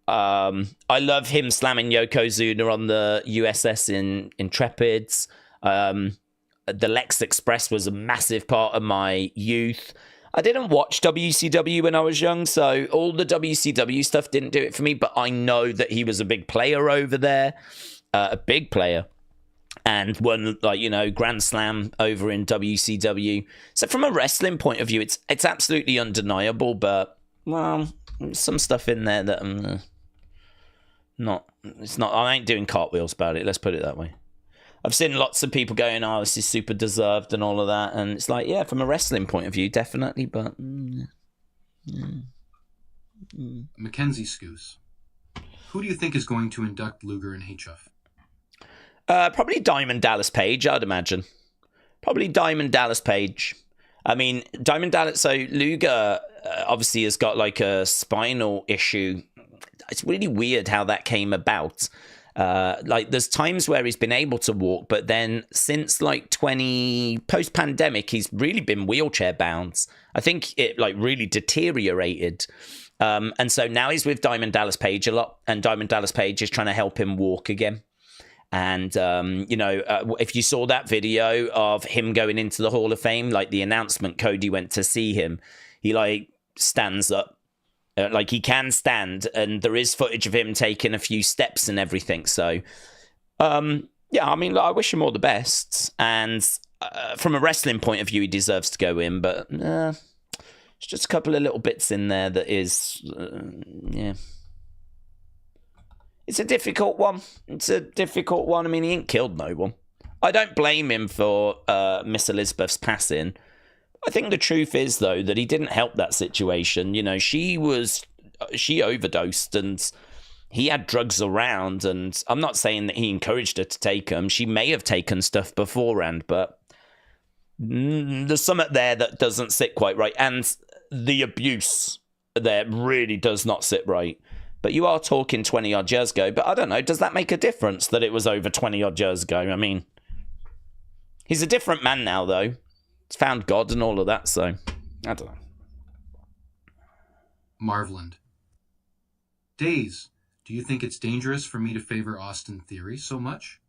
Speaker 1: I love him slamming Yokozuna on the USS in Intrepids. The Lex Express was a massive part of my youth. I didn't watch WCW when I was young, so all the WCW stuff didn't do it for me, but I know that he was a big player over there, a big player, and won, like, you know, Grand Slam over in WCW. So from a wrestling point of view, it's absolutely undeniable, but, well, some stuff in there that I'm I ain't doing cartwheels about it, let's put it that way. I've seen lots of people going, oh, this is super deserved and all of that. And it's like, yeah, from a wrestling point of view, definitely. But
Speaker 2: Mackenzie Scoos. Who do you think is going to induct Luger and HF?
Speaker 1: Probably Diamond Dallas Page, I'd imagine. Probably Diamond Dallas Page. I mean, Diamond Dallas... So Luger obviously has got like a spinal issue. It's really weird how that came about. Like there's times where he's been able to walk, but then since like post-pandemic, he's really been wheelchair bound. I think it like really deteriorated. And so now he's with Diamond Dallas Page a lot, and Diamond Dallas Page is trying to help him walk again. And, you know, if you saw that video of him going into the Hall of Fame, like the announcement, Cody went to see him, he like stands up. Like he can stand, and there is footage of him taking a few steps and everything. So, yeah, I mean, I wish him all the best. And from a wrestling point of view, he deserves to go in. But it's just a couple of little bits in there that is, yeah. It's a difficult one. I mean, he ain't killed no one. I don't blame him for Miss Elizabeth's passing. I think the truth is, though, that he didn't help that situation. You know, she overdosed and he had drugs around, and I'm not saying that he encouraged her to take them. She may have taken stuff beforehand, but there's something there that doesn't sit quite right. And the abuse there really does not sit right. But you are talking 20-odd years ago, but I don't know, does that make a difference that it was over 20-odd years ago? I mean, he's a different man now, though. Found God and all of that, so I don't know.
Speaker 2: Marvland. Days, do you think it's dangerous for me to favor Austin Theory so much?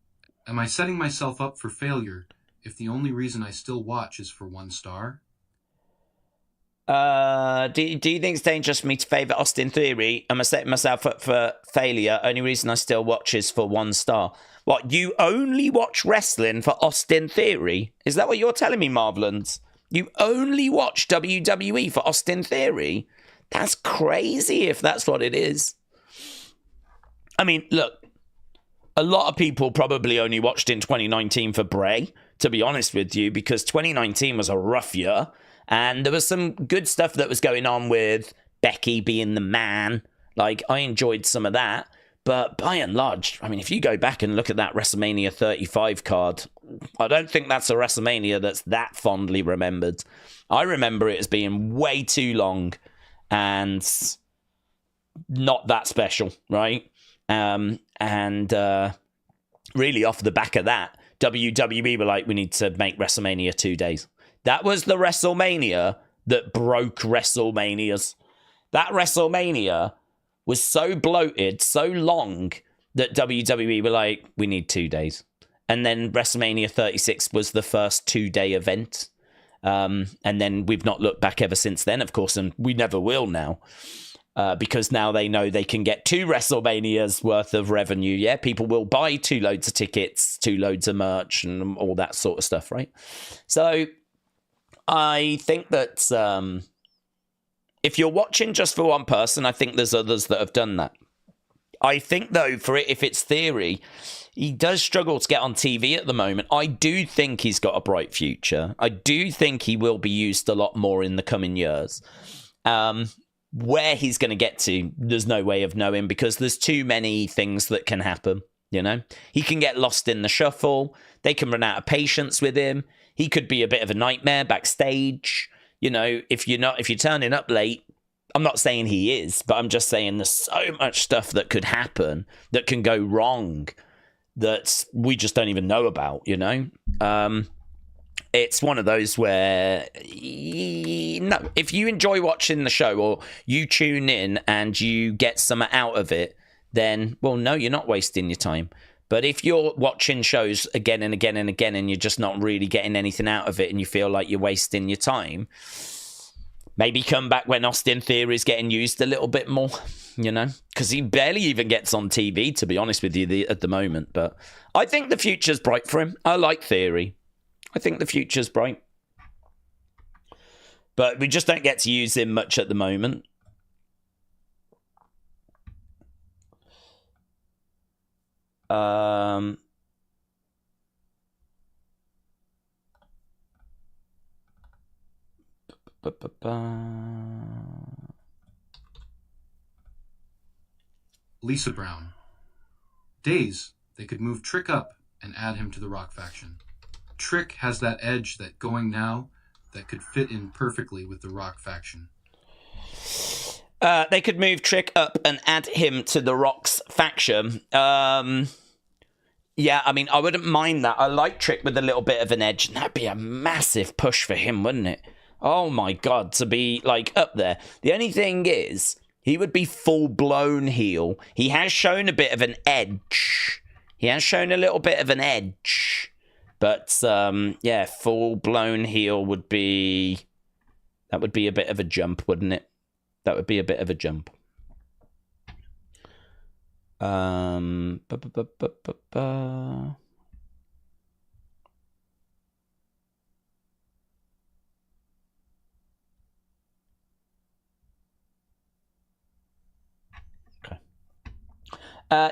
Speaker 2: Am I setting myself up for failure if the only reason I still watch is for 1 star?
Speaker 1: Do you think it's dangerous for me to favor Austin Theory? Am I setting myself up for failure? Only reason I still watch is for 1 star. What, you only watch wrestling for Austin Theory? Is that what you're telling me, Marvland? You only watch WWE for Austin Theory? That's crazy if that's what it is. I mean, look, a lot of people probably only watched in 2019 for Bray, to be honest with you, because 2019 was a rough year, and there was some good stuff that was going on with Becky being the man. Like, I enjoyed some of that. But by and large, I mean, if you go back and look at that WrestleMania 35 card, I don't think that's a WrestleMania that's that fondly remembered. I remember it as being way too long and not that special, right? And really off the back of that, WWE were like, we need to make WrestleMania 2 days. That was the WrestleMania that broke WrestleManias. That WrestleMania was so bloated, so long, that WWE were like, we need 2 days. And then WrestleMania 36 was the first 2-day event. And then we've not looked back ever since then, of course, and we never will now. Because now they know they can get 2 WrestleManias worth of revenue. Yeah, people will buy 2 loads of tickets, 2 loads of merch, and all that sort of stuff, right? So I think that if you're watching just for one person, I think there's others that have done that. I think, though, if it's Theory, he does struggle to get on TV at the moment. I do think he's got a bright future. I do think he will be used a lot more in the coming years. Where he's going to get to, there's no way of knowing, because there's too many things that can happen, you know? He can get lost in the shuffle. They can run out of patience with him. He could be a bit of a nightmare backstage. You know, if you're turning up late, I'm not saying he is, but I'm just saying there's so much stuff that could happen that can go wrong that we just don't even know about, you know? It's one of those where, no, if you enjoy watching the show or you tune in and you get something out of it, then, well, no, you're not wasting your time. But if you're watching shows again and again and again and you're just not really getting anything out of it and you feel like you're wasting your time, maybe come back when Austin Theory is getting used a little bit more, you know, because he barely even gets on TV, to be honest with you, at the moment. But I think the future's bright for him. I like Theory. I think the future's bright. But we just don't get to use him much at the moment.
Speaker 2: Lisa Brown. Days, they could move Trick up and add him to the Rock faction. Trick has that edge that going now that could fit in perfectly with the Rock faction.
Speaker 1: They could move Trick up and add him to the Rock's faction. Yeah, I mean, I wouldn't mind that. I like Trick with a little bit of an edge. And that'd be a massive push for him, wouldn't it? Oh my God, to be like up there. The only thing is, he would be full-blown heel. He has shown a bit of an edge. He has shown a little bit of an edge. But, yeah, full-blown heel would be... That would be a bit of a jump, wouldn't it? That would be a bit of a jump.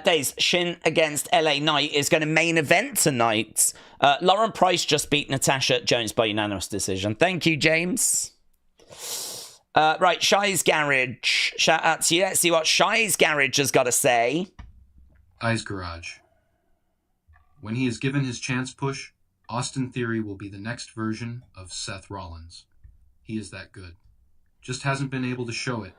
Speaker 1: Days, Shin against LA Knight is going to main event tonight. Lauren Price just beat Natasha Jones by unanimous decision. Thank you, James. Right, Shy's Garage. Shout out to you. Let's see what Shy's Garage has got to say.
Speaker 2: I's Garage. When he is given his chance push, Austin Theory will be the next version of Seth Rollins. He is that good. Just hasn't been able to show it.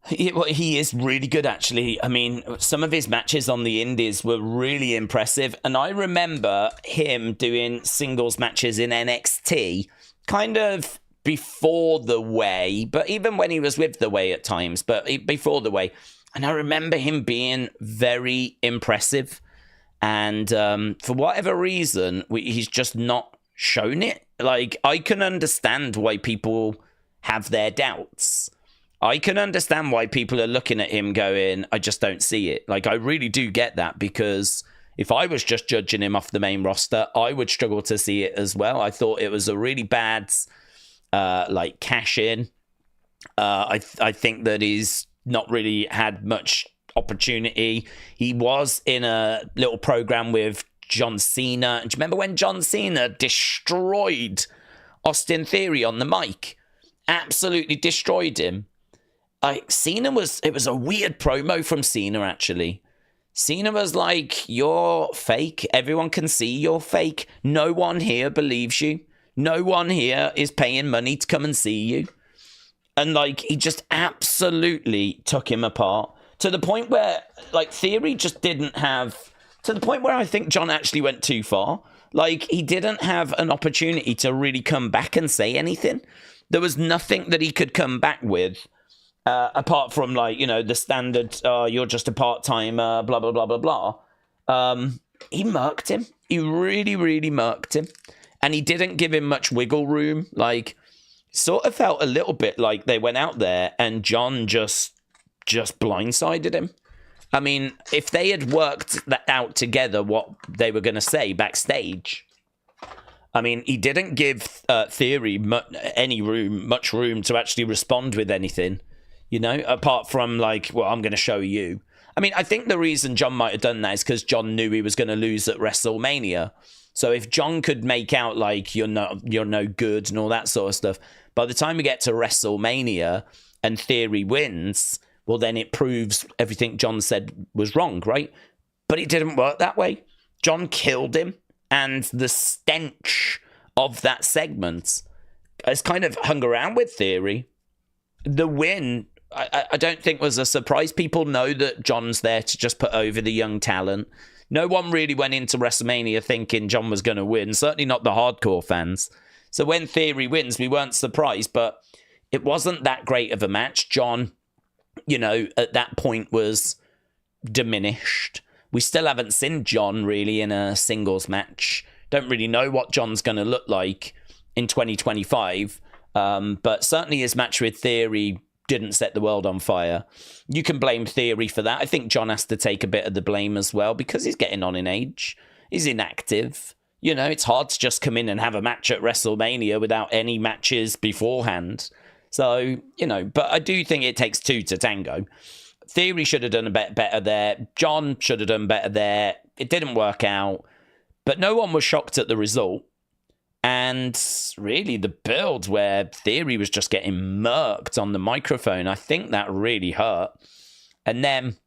Speaker 1: He is really good, actually. I mean, some of his matches on the Indies were really impressive. And I remember him doing singles matches in NXT, kind of before the Way, but even when he was with the Way at times, but before the Way. And I remember him being very impressive. And for whatever reason, he's just not shown it. Like, I can understand why people have their doubts. I can understand why people are looking at him going, I just don't see it. Like, I really do get that, because if I was just judging him off the main roster, I would struggle to see it as well. I thought it was a really bad, cash in. I think that he's not really had much opportunity. He was in a little program with John Cena. And do you remember when John Cena destroyed Austin Theory on the mic? Absolutely destroyed him. Cena it was a weird promo from Cena, actually. Cena was like, you're fake. Everyone can see you're fake. No one here believes you. No one here is paying money to come and see you. And, he just absolutely took him apart to the point where, Theory just didn't have... To the point where I think John actually went too far. He didn't have an opportunity to really come back and say anything. There was nothing that he could come back with. Apart from, the standard, you're just a part-timer, blah, blah, blah, blah, blah. He murked him. He really, really murked him. And he didn't give him much wiggle room. Sort of felt a little bit like they went out there and John just blindsided him. I mean, if they had worked that out together, what they were going to say backstage... I mean, he didn't give Theory much room to actually respond with anything. Apart from well, I'm going to show you. I mean, I think the reason John might have done that is because John knew he was going to lose at WrestleMania. So if John could make out you're no good and all that sort of stuff, by the time we get to WrestleMania and Theory wins, well, then it proves everything John said was wrong, right? But it didn't work that way. John killed him, and the stench of that segment has kind of hung around with Theory. The win, I don't think was a surprise. People know that John's there to just put over the young talent. No one really went into WrestleMania thinking John was going to win, certainly not the hardcore fans. So when Theory wins, we weren't surprised, but it wasn't that great of a match. John, at that point was diminished. We still haven't seen John really in a singles match. Don't really know what John's going to look like in 2025. But certainly his match with Theory didn't set the world on fire. You can blame Theory for that. I think John has to take a bit of the blame as well because he's getting on in age. He's inactive. You know, it's hard to just come in and have a match at WrestleMania without any matches beforehand. So, you know, but I do think it takes two to tango. Theory should have done a bit better there. John should have done better there. It didn't work out. But no one was shocked at the result. And really the build where Theory was just getting murked on the microphone, I think that really hurt. And then,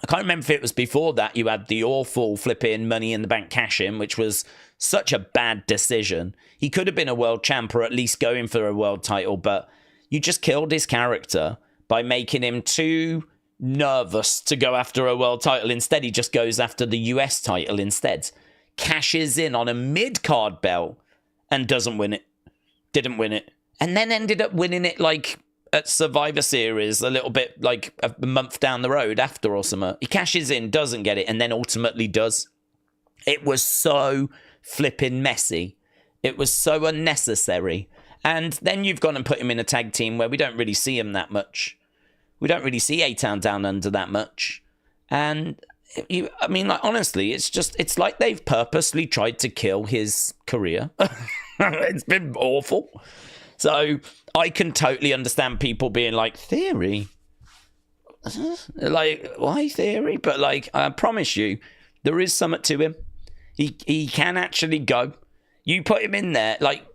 Speaker 1: I can't remember if it was before that, you had the awful flipping Money in the Bank cash-in, which was such a bad decision. He could have been a world champ or at least going for a world title, but you just killed his character by making him too nervous to go after a world title. Instead, he just goes after the US title instead. Cashes in on a mid-card belt and doesn't win it. Didn't win it. And then ended up winning it like at Survivor Series a little bit like a month down the road after or something. He cashes in, doesn't get it, and then ultimately does. It was so flipping messy. It was so unnecessary. And then you've gone and put him in a tag team where we don't really see him that much. We don't really see A-Town Down Under that much. And, I mean, like, honestly, it's like they've purposely tried to kill his career. It's been awful. So I can totally understand people being like, Theory? Like, why Theory? But, like, I promise you, there is something to him. He can actually go. You put him in there, like,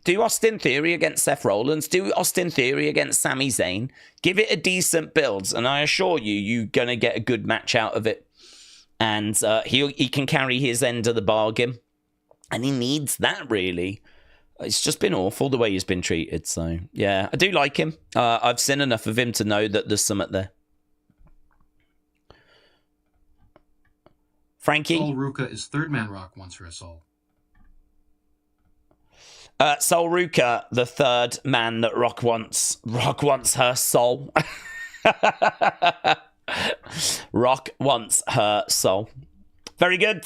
Speaker 1: do Austin Theory against Seth Rollins. Do Austin Theory against Sami Zayn. Give it a decent build, and I assure you, you're going to get a good match out of it. And he can carry his end of the bargain. And he needs that, really. It's just been awful the way he's been treated. So, yeah, I do like him. I've seen enough of him to know that there's something there. Frankie?
Speaker 2: Sol Ruka is Third Man Rock once for us all.
Speaker 1: Sol Ruka, the third man that Rock wants her soul. Rock wants her soul. Very good.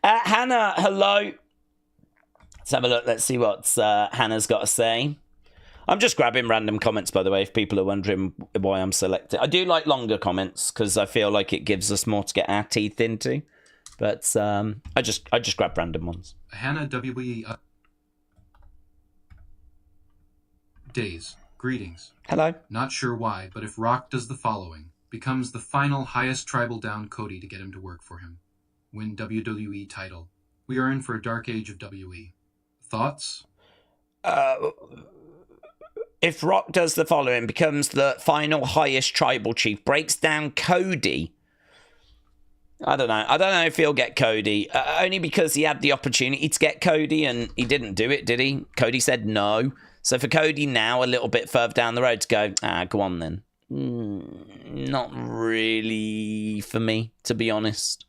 Speaker 1: Hannah, hello. Let's have a look. Let's see what Hannah's got to say. I'm just grabbing random comments, by the way, if people are wondering why I'm selected. I do like longer comments because I feel like it gives us more to get our teeth into. But I just grab random ones.
Speaker 2: Hannah WE Days. Greetings.
Speaker 1: Hello.
Speaker 2: Not sure why, but if Rock does the following, becomes the final highest tribal down Cody to get him to work for him, win WWE title, we are in for a dark age of WE. Thoughts?
Speaker 1: If Rock does the following, becomes the final highest tribal chief, breaks down Cody. I don't know if he'll get Cody, only because he had the opportunity to get Cody and he didn't do it, did he? Cody said no. So for Cody now, a little bit further down the road to go on then. Not really for me, to be honest.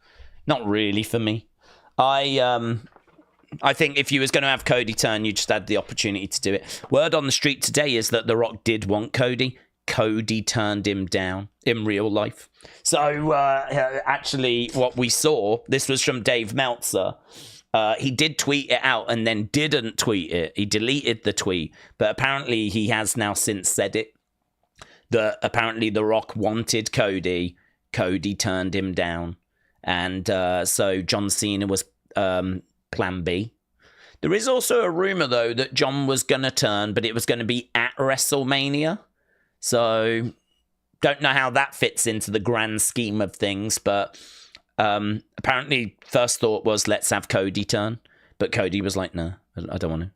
Speaker 1: Not really for me. I think if you was going to have Cody turn, you just had the opportunity to do it. Word on the street today is that The Rock did want Cody. Cody turned him down in real life. So actually what we saw, this was from Dave Meltzer. He did tweet it out and then didn't tweet it. He deleted the tweet. But apparently he has now since said it. That apparently The Rock wanted Cody. Cody turned him down. And so John Cena was plan B. There is also a rumor, though, that John was going to turn, but it was going to be at WrestleMania. So don't know how that fits into the grand scheme of things, but apparently first thought was let's have Cody turn, but Cody was like, no, I don't want to.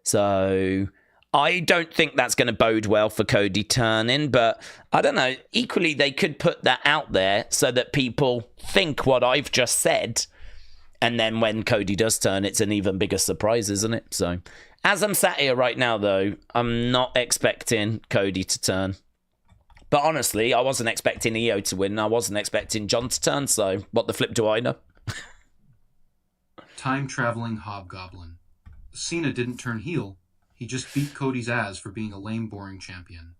Speaker 1: So I don't think that's going to bode well for Cody turning, but I don't know. Equally, they could put that out there so that people think what I've just said, and then when Cody does turn, it's an even bigger surprise, isn't it? So as I'm sat here right now, though, I'm not expecting Cody to turn. But honestly, I wasn't expecting EO to win. I wasn't expecting John to turn, so what the flip do I know?
Speaker 2: Time-traveling hobgoblin. Cena didn't turn heel. He just beat Cody's ass for being a lame, boring champion.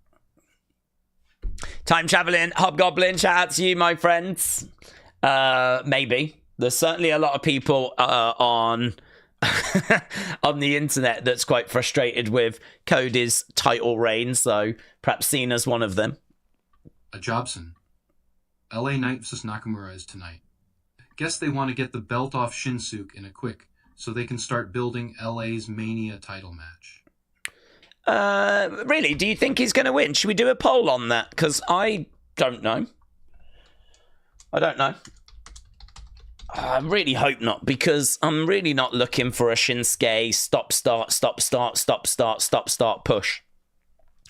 Speaker 1: Time-traveling hobgoblin, shout out to you, my friends. Maybe. There's certainly a lot of people on on the internet that's quite frustrated with Cody's title reign, so perhaps Cena's one of them.
Speaker 2: A Jobson. LA Knight vs. Nakamura is tonight. Guess they want to get the belt off Shinsuke in a quick, so they can start building LA's Mania title match.
Speaker 1: Really? Do you think he's going to win? Should we do a poll on that? Because I don't know. I really hope not, because I'm really not looking for a Shinsuke stop-start push.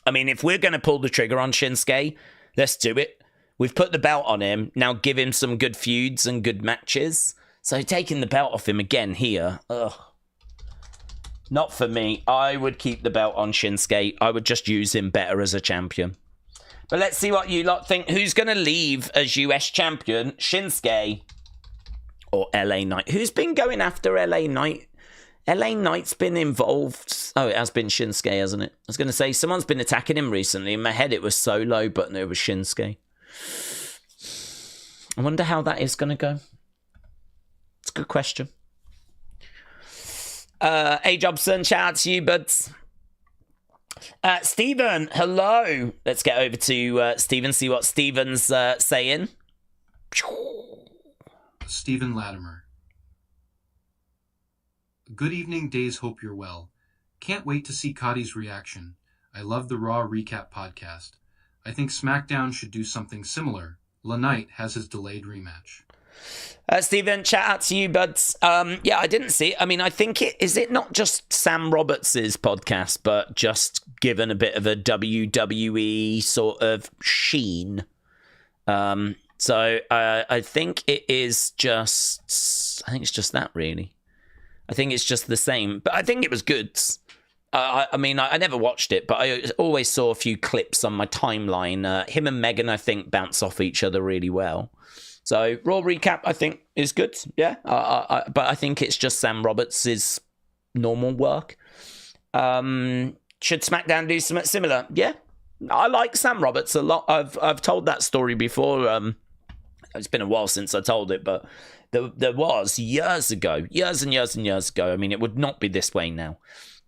Speaker 1: I mean, if we're going to pull the trigger on Shinsuke, let's do it. We've put the belt on him. Now give him some good feuds and good matches. So taking the belt off him again here, not for me. I would keep the belt on Shinsuke. I would just use him better as a champion. But let's see what you lot think. Who's going to leave as US champion? Shinsuke or LA Knight? Who's been going after LA Knight? LA Knight's been involved. Oh, it has been Shinsuke, hasn't it? I was going to say, someone's been attacking him recently. In my head, it was Solo, but no, it was Shinsuke. I wonder how that is going to go. It's a good question. A Jobson, shout out to you, buds. Stephen, hello. Let's get over to Stephen, see what Stephen's saying.
Speaker 2: Stephen Latimer. Good evening, Days. Hope you're well. Can't wait to see Cody's reaction. I love the Raw Recap podcast. I think SmackDown should do something similar. La Knight has his delayed rematch.
Speaker 1: Stephen, chat out to you, buds. Yeah, I didn't see it. I mean, I think is it not just Sam Roberts' podcast, but just given a bit of a WWE sort of sheen. So I think it is just, I think it's just that, really. I think it's just the same, but I think it was good. I mean, I never watched it, but I always saw a few clips on my timeline. Him and Megan, I think, bounce off each other really well. So, Raw Recap, I think, is good, yeah. But I think it's just Sam Roberts' normal work. Should SmackDown do something similar? Yeah. I like Sam Roberts a lot. I've told that story before. It's been a while since I told it, but there was years and years ago. I mean, it would not be this way now.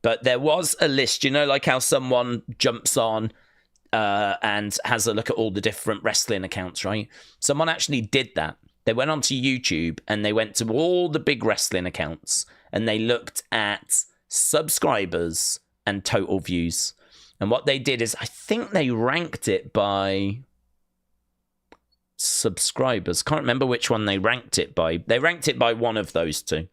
Speaker 1: But there was a list, you know, like how someone jumps on and has a look at all the different wrestling accounts, right? Someone actually did that. They went onto YouTube and they went to all the big wrestling accounts and they looked at subscribers and total views. And what they did is, I think they ranked it by subscribers. Can't remember which one they ranked it by. They ranked it by one of those two.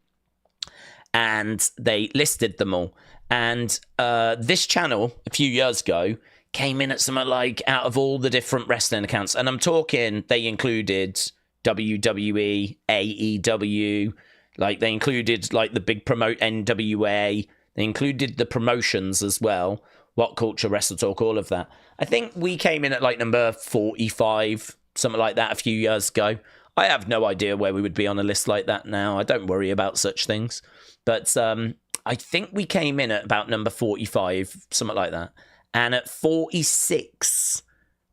Speaker 1: And they listed them all. And this channel, a few years ago, came in at something like, out of all the different wrestling accounts, and I'm talking, they included WWE, AEW, like they included like the big promote NWA, they included the promotions as well, What Culture, Wrestle Talk, all of that. I think we came in at like number 45, something like that a few years ago. I have no idea where we would be on a list like that now. I don't worry about such things. But I think we came in at about number 45, something like that. And at 46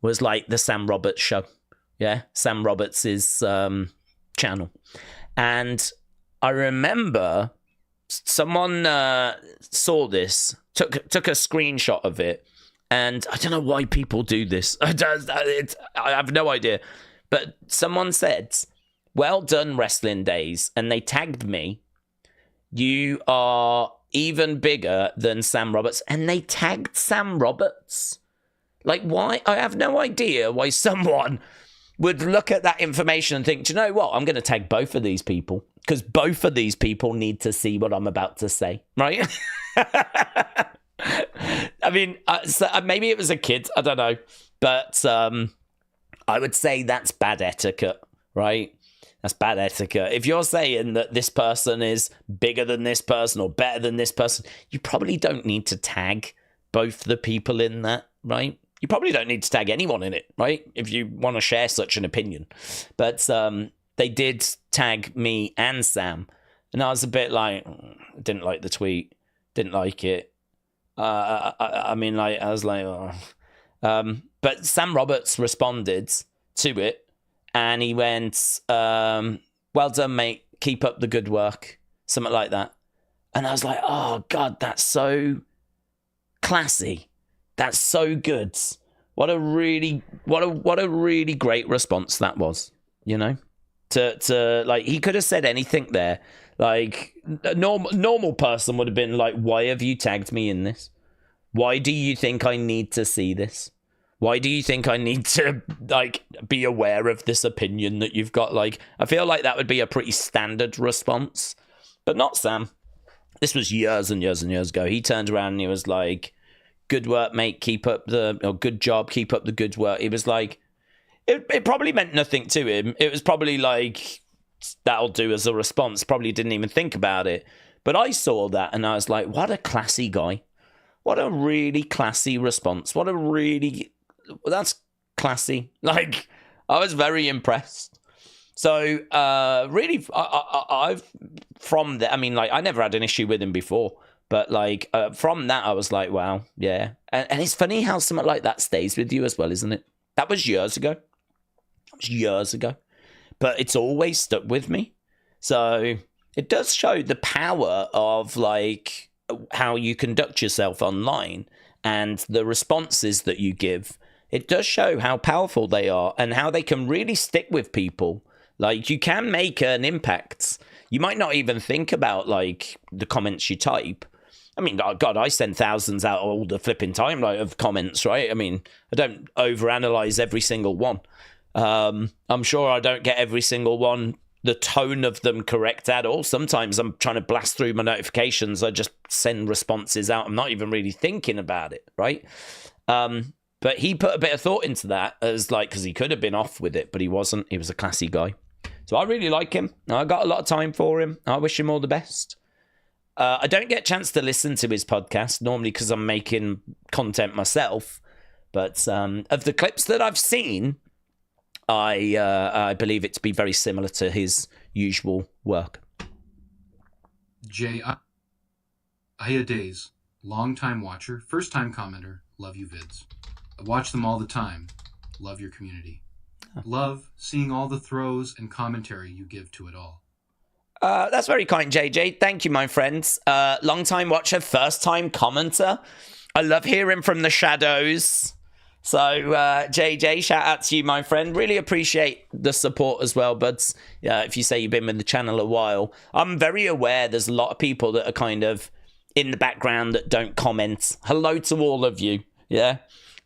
Speaker 1: was like the Sam Roberts show. Yeah, Sam Roberts' channel. And I remember someone saw this, took a screenshot of it. And I don't know why people do this. I have no idea. But someone said, well done, Wrestling Days. And they tagged me. You are even bigger than Sam Roberts. And they tagged Sam Roberts. Like, why? I have no idea why someone would look at that information and think, do you know what? I'm going to tag both of these people. Because both of these people need to see what I'm about to say. Right? I mean, maybe it was a kid. I don't know. But I would say that's bad etiquette, right? That's bad etiquette. If you're saying that this person is bigger than this person or better than this person, you probably don't need to tag both the people in that, right? You probably don't need to tag anyone in it, right? If you want to share such an opinion. But they did tag me and Sam. And I was a bit like, didn't like the tweet. Didn't like it. I mean, like, I was like, oh. But Sam Roberts responded to it. and he went, well done, mate. Keep up the good work. Something like that. And I was like, oh, God, that's so classy. That's so good. What a really great response that was, you know? To like, he could have said anything there. Like, a normal person would have been like, why have you tagged me in this? Why do you think I need to see this? Why do you think I need to, like, be aware of this opinion that you've got? Like, I feel like that would be a pretty standard response. But not Sam. This was years and years and years ago. He turned around and he was like, good work, mate. Keep up good job. Keep up the good work. He was like, it probably meant nothing to him. It was probably like, that'll do as a response. Probably didn't even think about it. But I saw that and I was like, what a classy guy. What a really classy response. That's classy. Like, I was very impressed. So, really, I've from that, I mean, like, I never had an issue with him before, but like, from that, I was like, wow, yeah. And it's funny how something like that stays with you as well, isn't it? That was years ago. But it's always stuck with me. So it does show the power of like how you conduct yourself online and the responses that you give. It does show how powerful they are and how they can really stick with people. Like, you can make an impact. You might not even think about like the comments you type. I mean, God, I send thousands out all the flipping time, like, of comments, right? I mean, I don't overanalyze every single one. I'm sure I don't get every single one, the tone of them correct at all. Sometimes I'm trying to blast through my notifications. I just send responses out. I'm not even really thinking about it, right? But he put a bit of thought into that as like, because he could have been off with it, but he wasn't. He was a classy guy. So I really like him. I got a lot of time for him. I wish him all the best. I don't get a chance to listen to his podcast normally because I'm making content myself. But of the clips that I've seen, I believe it to be very similar to his usual work.
Speaker 2: Jay, Aya Days, long-time watcher, first-time commenter, love you vids. I watch them all the time. Love your community. Love seeing all the throws and commentary you give to it all.
Speaker 1: That's very kind, JJ. Thank you, my friends. Long-time watcher, first-time commenter. I love hearing from the shadows. So, JJ, shout out to you, my friend. Really appreciate the support as well, buds. If you say you've been with the channel a while. I'm very aware there's a lot of people that are kind of in the background that don't comment. Hello to all of you, yeah?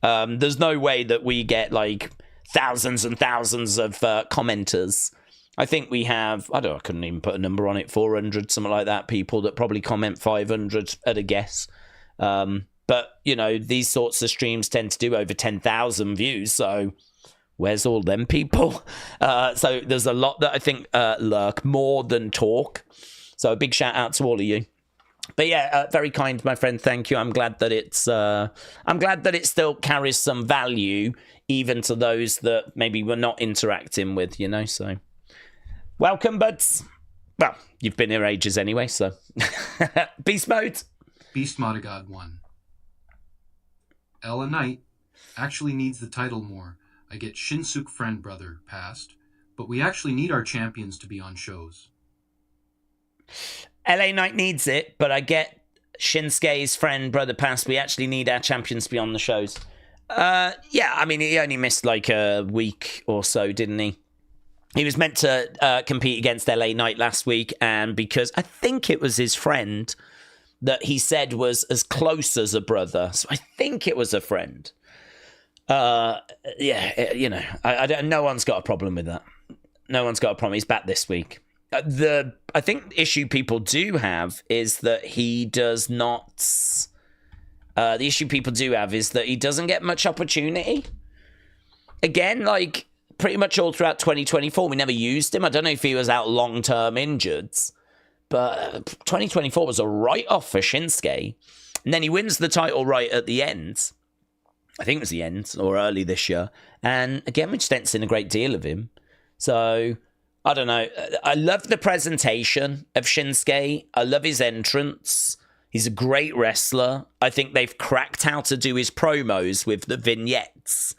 Speaker 1: There's no way that we get, like, thousands and thousands of commenters. I think we have, I couldn't even put a number on it, 400, something like that, people that probably comment 500 at a guess. But, you know, these sorts of streams tend to do over 10,000 views, so where's all them people? So there's a lot that I think lurk more than talk. So a big shout out to all of you. But yeah, very kind, my friend. Thank you. I'm glad that it still carries some value, even to those that maybe we're not interacting with, you know. So welcome, buds. Well, you've been here ages anyway, so beast mode.
Speaker 2: Beast Mode God 1. Ella Knight actually needs the title more. I get Shinsuke friend brother passed, but we actually need our champions to be on shows.
Speaker 1: LA Knight needs it, but I get Shinsuke's friend brother passed. We actually need our champions to be on the shows. Yeah, I mean, he only missed like a week or so, didn't he? He was meant to compete against LA Knight last week, and because I think it was his friend that he said was as close as a brother, so I think it was a friend. Yeah, you know, I don't. No one's got a problem with that. No one's got a problem. He's back this week. I think the issue people do have is that he does not. The issue people do have is that he doesn't get much opportunity. Again, like pretty much all throughout 2024, we never used him. I don't know if he was out long-term injured, but 2024 was a write-off for Shinsuke. And then he wins the title right at the end. I think it was the end or early this year. And again, we just ain't seen a great deal of him. So, I don't know. I love the presentation of Shinsuke. I love his entrance. He's a great wrestler. I think they've cracked how to do his promos with the vignettes.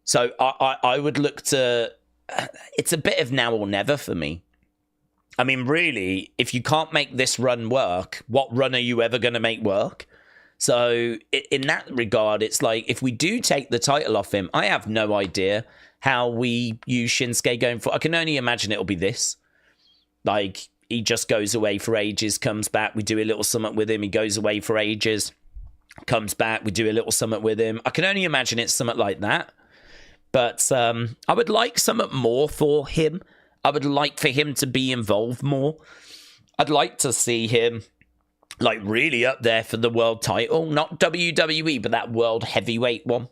Speaker 1: So I would look to... It's a bit of now or never for me. I mean, really, if you can't make this run work, what run are you ever going to make work? So in that regard, it's like, if we do take the title off him, I have no idea how we use Shinsuke going forward. I can only imagine it'll be this. Like, he just goes away for ages, comes back, we do a little something with him, he goes away for ages, comes back, we do a little something with him. I can only imagine it's something like that. But I would like something more for him. I would like for him to be involved more. I'd like to see him, like, really up there for the world title. Not WWE, but that world heavyweight one.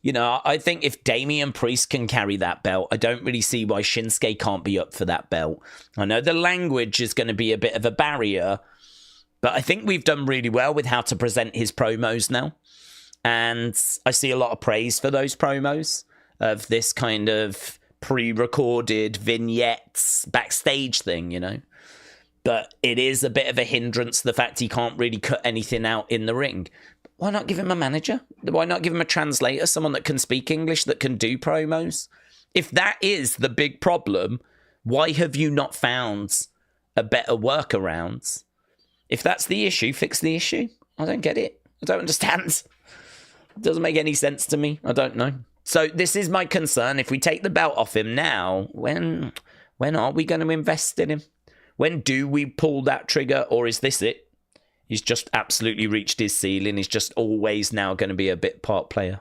Speaker 1: You know, I think if Damian Priest can carry that belt, I don't really see why Shinsuke can't be up for that belt. I know the language is going to be a bit of a barrier, but I think we've done really well with how to present his promos now. And I see a lot of praise for those promos of this kind of pre-recorded vignettes backstage thing, you know. But it is a bit of a hindrance, the fact he can't really cut anything out in the ring. Why not give him a manager? Why not give him a translator, someone that can speak English, that can do promos? If that is the big problem, why have you not found a better workaround? If that's the issue, fix the issue. I don't get it. I don't understand. It doesn't make any sense to me. I don't know. So this is my concern. If we take the belt off him now, when are we going to invest in him? When do we pull that trigger, or is this it? He's just absolutely reached his ceiling. He's just always now going to be a bit part player.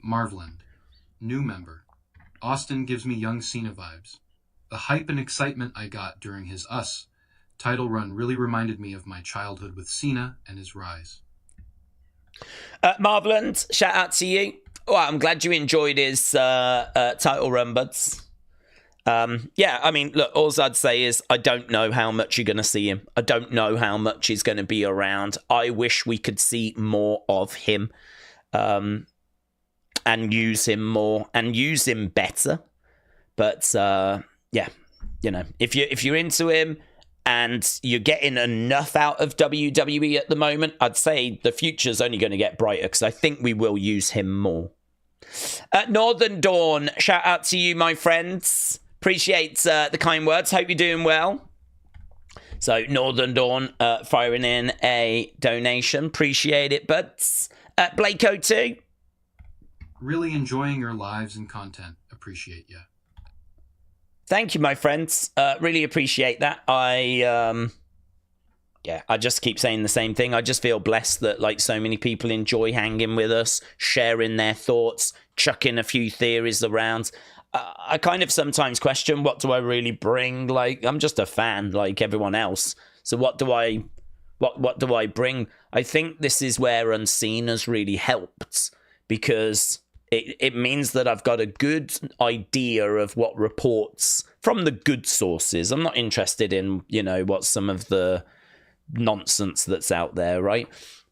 Speaker 2: Marvland, new member. Austin gives me young Cena vibes. The hype and excitement I got during his Us title run really reminded me of my childhood with Cena and his rise.
Speaker 1: Marvland, shout out to you. Oh, I'm glad you enjoyed his title run, buds. Yeah, I mean, look, all I'd say is I don't know how much you're going to see him. I don't know how much he's going to be around. I wish we could see more of him and use him more and use him better. But, yeah, you know, if you're into him and you're getting enough out of WWE at the moment, I'd say the future's only going to get brighter because I think we will use him more. Northern Dawn, shout out to you, my friends. Appreciate the kind words. Hope you're doing well. So, Northern Dawn firing in a donation. Appreciate it, buds. Blakeo too.
Speaker 2: Really enjoying your lives and content. Appreciate you.
Speaker 1: Thank you, my friends. Really appreciate that. I just keep saying the same thing. I just feel blessed that, like, so many people enjoy hanging with us, sharing their thoughts, chucking a few theories around. I kind of sometimes question, what do I really bring? Like, I'm just a fan like everyone else. So what do I bring? I think this is where Unseen has really helped, because it means that I've got a good idea of what reports from the good sources. I'm not interested in, you know, what some of the nonsense that's out there, right?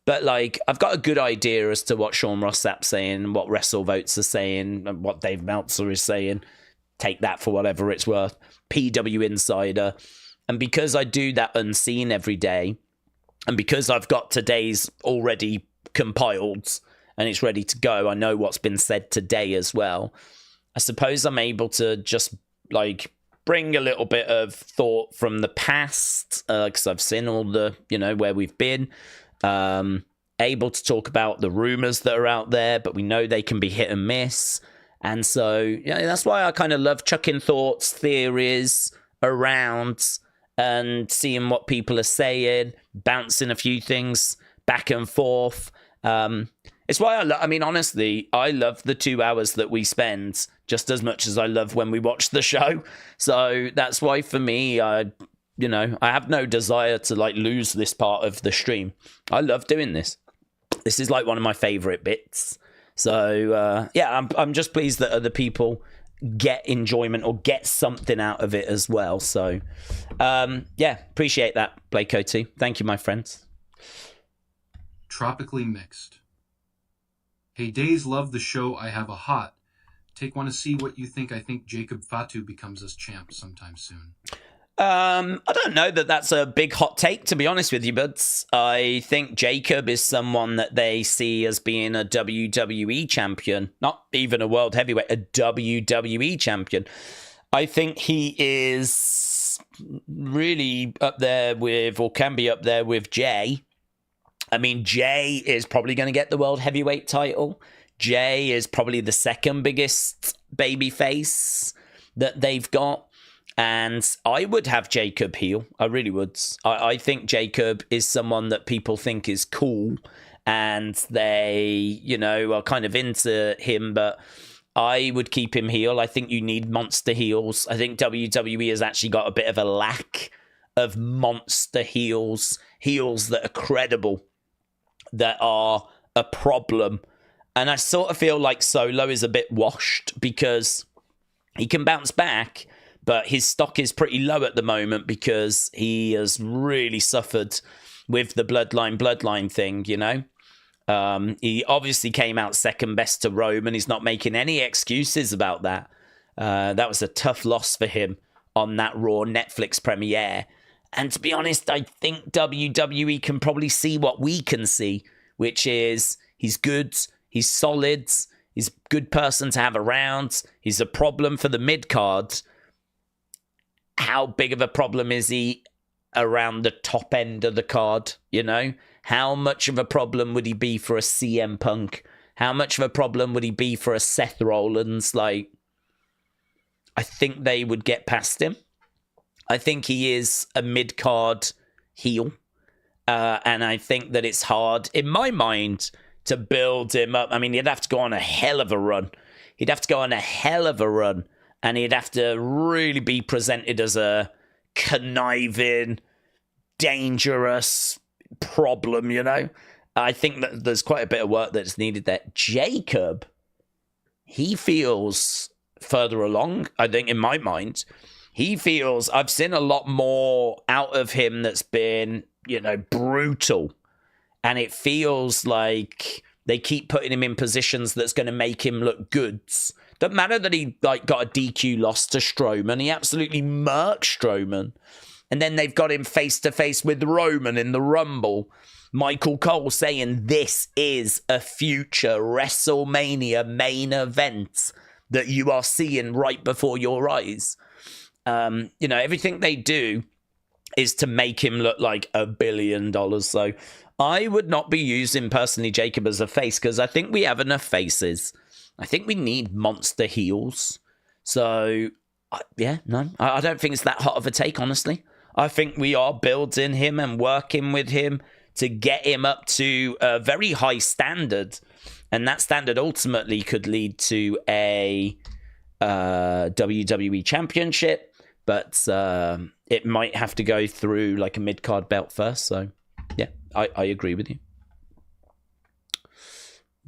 Speaker 1: But, like, I've got a good idea as to what Sean Ross Sapp's saying, what WrestleVotes are saying, and what Dave Meltzer is saying. Take that for whatever it's worth. PW Insider. And because I do that Unseen every day, and because I've got today's already compiled and it's ready to go, I know what's been said today as well. I suppose I'm able to just, like, bring a little bit of thought from the past, because I've seen all the, you know, where we've been. Able to talk about the rumors that are out there, but we know they can be hit and miss. And so, you know, that's why I kind of love chucking thoughts, theories around and seeing what people are saying, bouncing a few things back and forth. It's why I mean, honestly, I love the 2 hours that we spend just as much as I love when we watch the show. So that's why, for me, I have no desire to, like, lose this part of the stream. I love doing this. This is, like, one of my favorite bits. So, yeah, I'm just pleased that other people get enjoyment or get something out of it as well. So, yeah, appreciate that, Blakeo too. Thank you, my friends.
Speaker 2: Tropically mixed. Hey, Days, love the show. I have a hot take. Want to see what you think. I think Jacob Fatu becomes us champ sometime soon.
Speaker 1: I don't know that that's a big hot take, to be honest with you, but I think Jacob is someone that they see as being a WWE champion, not even a world heavyweight, a WWE champion. I think he is really up there with, or can be up there with Jay. I mean, Jay is probably going to get the world heavyweight title. Jay is probably the second biggest babyface that they've got. And I would have Jacob heel. I really would. I think Jacob is someone that people think is cool and they, are kind of into him, but I would keep him heel. I think you need monster heels. I think WWE has actually got a bit of a lack of monster heels that are credible, that are a problem. And I sort of feel like Solo is a bit washed because he can bounce back, but his stock is pretty low at the moment because he has really suffered with the bloodline thing, He obviously came out second best to Roman. He's not making any excuses about that. That was a tough loss for him on that Raw Netflix premiere. And to be honest, I think WWE can probably see what we can see, which is he's good, he's solid, he's a good person to have around, he's a problem for the mid-card. How big of a problem is he around the top end of the card, How much of a problem would he be for a CM Punk? How much of a problem would he be for a Seth Rollins? I think they would get past him. I think he is a mid-card heel. And I think that it's hard, in my mind, to build him up. I mean, he'd have to go on a hell of a run. And he'd have to really be presented as a conniving, dangerous problem, I think that there's quite a bit of work that's needed there. Jacob, he feels further along, I think, in my mind. I've seen a lot more out of him that's been, brutal. And it feels like they keep putting him in positions that's going to make him look good. Doesn't matter that he got a DQ loss to Strowman. He absolutely murked Strowman. And then they've got him face-to-face with Roman in the Rumble. Michael Cole saying this is a future WrestleMania main event that you are seeing right before your eyes. Everything they do is to make him look like $1 billion. So I would not be using, personally, Jacob as a face because I think we have enough faces. I think we need monster heels. So, I don't think it's that hot of a take, honestly. I think we are building him and working with him to get him up to a very high standard. And that standard ultimately could lead to a WWE championship. But it might have to go through like a mid-card belt first. So, yeah, I agree with you.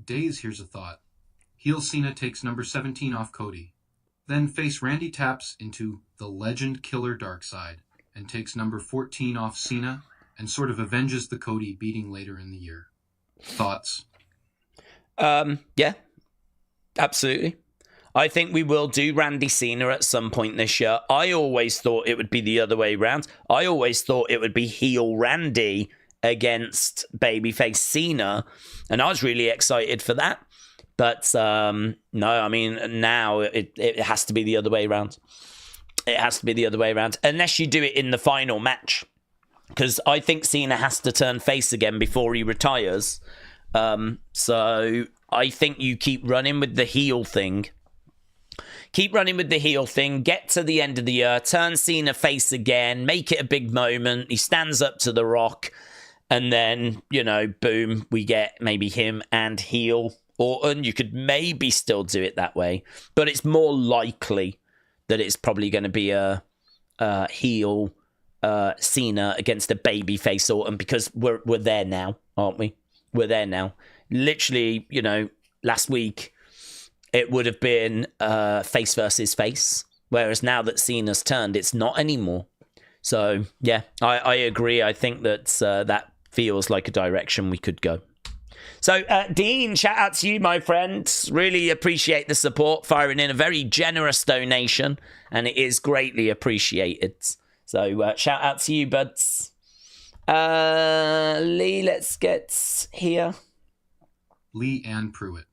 Speaker 2: Days, here's a thought. Heel Cena takes number 17 off Cody. Then face Randy taps into the Legend Killer Darkseid and takes number 14 off Cena and sort of avenges the Cody beating later in the year. Thoughts?
Speaker 1: Yeah, absolutely. I think we will do Randy Cena at some point this year. I always thought it would be the other way around. I always thought it would be heel Randy against babyface Cena, and I was really excited for that. But no, I mean, now it has to be the other way around. It has to be the other way around, unless you do it in the final match. Because I think Cena has to turn face again before he retires. So I think you keep running with the heel thing. Keep running with the heel thing. Get to the end of the year. Turn Cena face again. Make it a big moment. He stands up to The Rock. And then, boom, we get maybe him and heel Orton. You could maybe still do it that way. But it's more likely that it's probably going to be a heel Cena against a babyface Orton, because we're there now, aren't we? We're there now. Literally, last week it would have been face versus face, whereas now that Cena's turned, it's not anymore. So yeah, I agree. I think that that feels like a direction we could go. So, Dean, shout out to you, my friend. Really appreciate the support, firing in a very generous donation, and it is greatly appreciated. So shout out to you, buds. Lee, let's get here.
Speaker 2: Lee Ann Pruitt.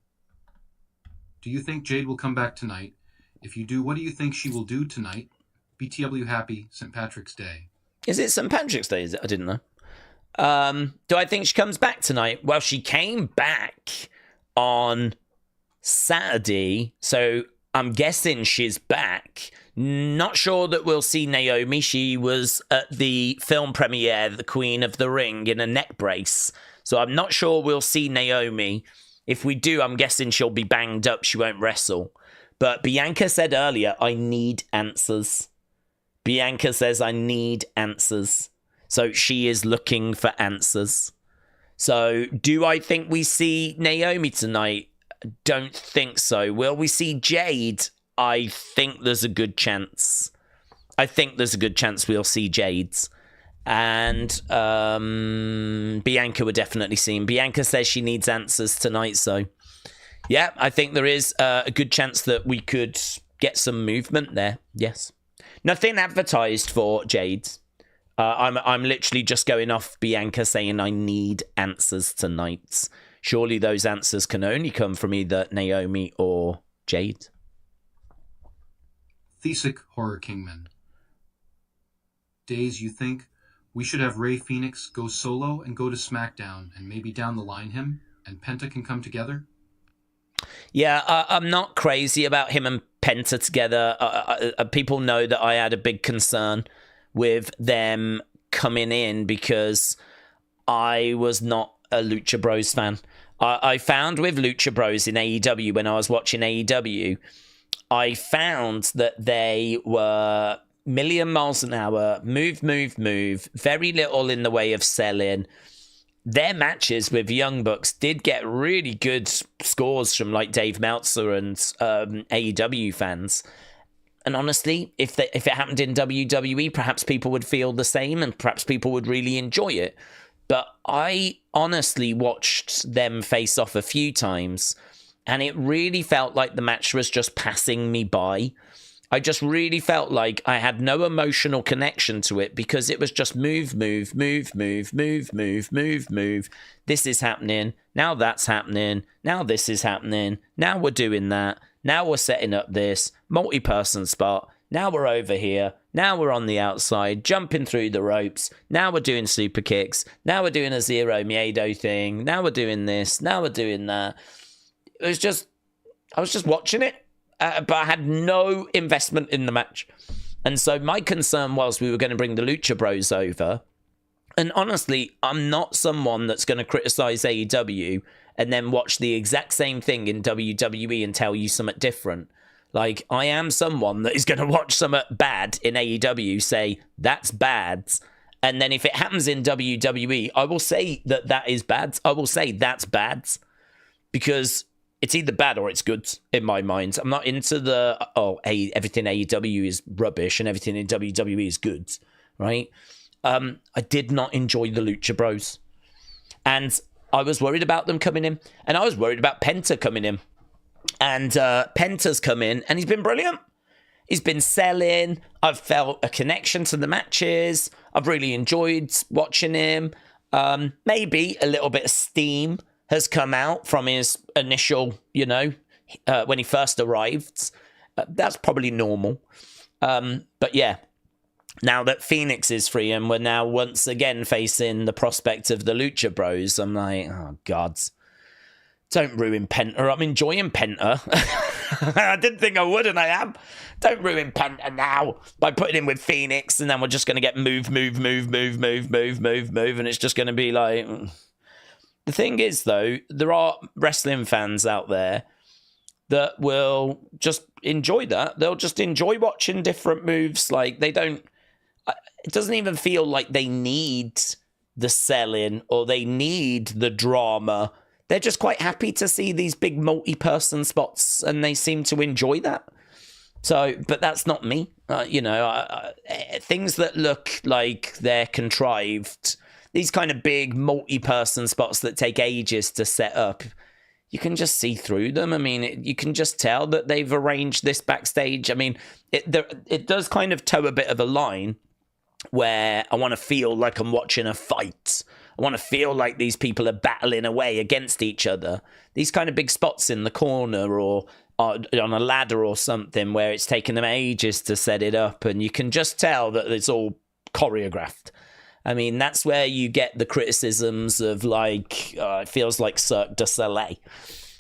Speaker 2: Do you think Jade will come back tonight? If you do, what do you think she will do tonight? BTW happy St. Patrick's Day.
Speaker 1: Is it St. Patrick's Day? Is it? I didn't know. Do I think she comes back tonight? Well, she came back on Saturday, so I'm guessing she's back. Not sure that we'll see Naomi. She was at the film premiere, The Queen of the Ring, in a neck brace. So I'm not sure we'll see Naomi. If we do, I'm guessing she'll be banged up. She won't wrestle. But Bianca said earlier, I need answers. Bianca says, I need answers. So she is looking for answers. So do I think we see Naomi tonight? Don't think so. Will we see Jade? I think there's a good chance. I think there's a good chance we'll see Jade's. And Bianca we're definitely seeing. Bianca says she needs answers tonight. So, yeah, I think there is a good chance that we could get some movement there. Yes. Nothing advertised for Jade's. I'm literally just going off Bianca saying I need answers tonight. Surely those answers can only come from either Naomi or Jade.
Speaker 2: Thesic Horror Kingman. Days, you think we should have Rey Fenix go solo and go to SmackDown and maybe down the line him and Penta can come together?
Speaker 1: Yeah, I'm not crazy about him and Penta together. People know that I had a big concern with them coming in because I was not a Lucha Bros fan. I found with Lucha Bros in AEW, when I was watching AEW, I found that they were million miles an hour, move, very little in the way of selling. Their matches with Young Bucks did get really good scores from like Dave Meltzer and AEW fans. And honestly, if it happened in WWE, perhaps people would feel the same and perhaps people would really enjoy it. But I honestly watched them face off a few times and it really felt like the match was just passing me by. I just really felt like I had no emotional connection to it because it was just move. This is happening. Now that's happening. Now this is happening. Now we're doing that. Now we're setting up this multi-person spot. Now we're over here. Now we're on the outside, jumping through the ropes. Now we're doing super kicks. Now we're doing a zero miedo thing. Now we're doing this. Now we're doing that. I was just watching it. But I had no investment in the match. And so my concern was we were going to bring the Lucha Bros over. And honestly, I'm not someone that's going to criticize AEW and then watch the exact same thing in WWE and tell you something different. Like, I am someone that is going to watch something bad in AEW, say, that's bad. And then if it happens in WWE, I will say that is bad. I will say that's bad. Because it's either bad or it's good in my mind. I'm not into everything AEW is rubbish and everything in WWE is good, right? I did not enjoy the Lucha Bros. And I was worried about them coming in. And I was worried about Penta coming in. And Penta's come in and he's been brilliant. He's been selling. I've felt a connection to the matches. I've really enjoyed watching him. Maybe a little bit of steam has come out from his initial, when he first arrived. That's probably normal. But yeah, now that Phoenix is free and we're now once again facing the prospect of the Lucha Bros, I'm like, oh, God. Don't ruin Penta. I'm enjoying Penta. I didn't think I would, and I am. Don't ruin Penta now by putting him with Phoenix, and then we're just going to get move, and it's just going to be like... The thing is, though, there are wrestling fans out there that will just enjoy that. They'll just enjoy watching different moves. Like, they don't... It doesn't even feel like they need the selling or they need the drama. They're just quite happy to see these big multi-person spots, and they seem to enjoy that. So, but that's not me. Things that look like they're contrived... These kind of big multi-person spots that take ages to set up, you can just see through them. I mean, you can just tell that they've arranged this backstage. I mean, it does kind of toe a bit of a line where I want to feel like I'm watching a fight. I want to feel like these people are battling away against each other. These kind of big spots in the corner or on a ladder or something where it's taken them ages to set it up, and you can just tell that it's all choreographed. I mean, that's where you get the criticisms of, like, it feels like Cirque du Soleil.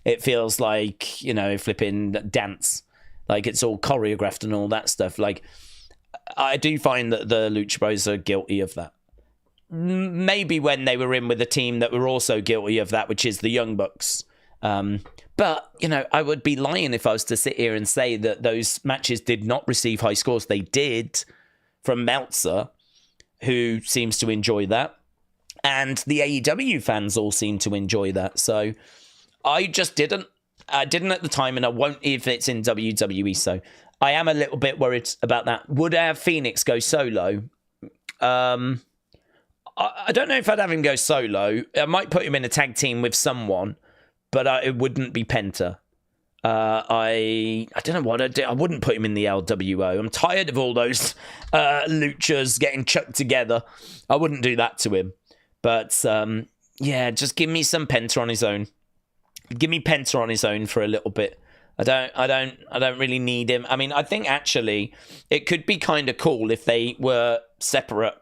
Speaker 1: It feels like, you know, flipping dance. Like, it's all choreographed and all that stuff. Like, I do find that the Lucha Bros are guilty of that. Maybe when they were in with a team that were also guilty of that, which is the Young Bucks. But, you know, I would be lying if I was to sit here and say that those matches did not receive high scores. They did, from Meltzer, who seems to enjoy that. And the AEW fans all seem to enjoy that. So I just didn't. I didn't at the time, and I won't if it's in WWE. So I am a little bit worried about that. Would I have Phoenix go solo? I don't know if I'd have him go solo. I might put him in a tag team with someone, but it wouldn't be Penta. I don't know what I'd do. I wouldn't put him in the LWO. I'm tired of all those luchas getting chucked together. I wouldn't do that to him. But yeah, just give me some Penta on his own. Give me Penta on his own for a little bit. I don't really need him. I mean, I think actually it could be kind of cool if they were separate.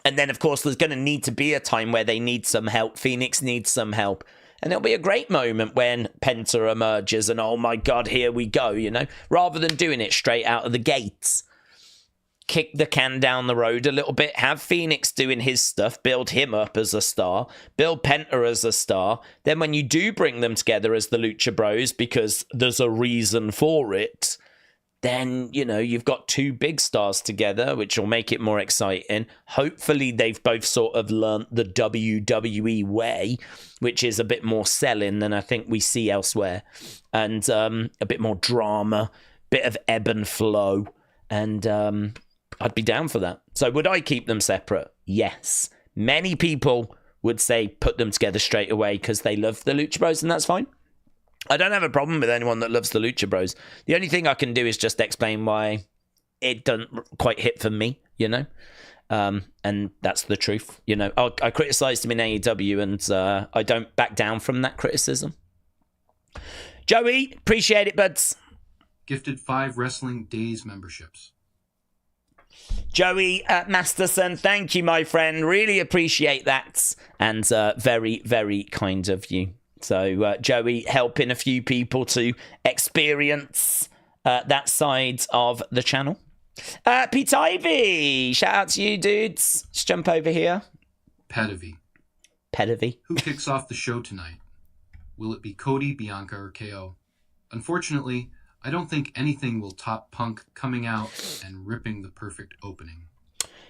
Speaker 1: And then, of course, there's going to need to be a time where they need some help. Phoenix needs some help. And it'll be a great moment when Penta emerges and, oh my God, here we go, you know? Rather than doing it straight out of the gates. Kick the can down the road a little bit. Have Phoenix doing his stuff. Build him up as a star. Build Penta as a star. Then when you do bring them together as the Lucha Bros, because there's a reason for it, then, you know, you've got two big stars together, which will make it more exciting. Hopefully they've both sort of learnt the WWE way, which is a bit more selling than I think we see elsewhere. And a bit more drama, bit of ebb and flow. And I'd be down for that. So would I keep them separate? Yes. Many people would say put them together straight away because they love the Lucha Bros, and that's fine. I don't have a problem with anyone that loves the Lucha Bros. The only thing I can do is just explain why it doesn't quite hit for me, you know? And that's the truth, you know? I criticised him in AEW, and I don't back down from that criticism. Joey, appreciate it, buds.
Speaker 2: Gifted 5 Wrestling Days memberships.
Speaker 1: Joey Masterson, thank you, my friend. Really appreciate that. And very, very kind of you. So, Joey, helping a few people to experience that side of the channel. Pete Ivy, shout out to you, dudes. Just jump over here. Pedivi.
Speaker 2: Who kicks off the show tonight? Will it be Cody, Bianca, or KO? Unfortunately, I don't think anything will top Punk coming out and ripping the perfect opening.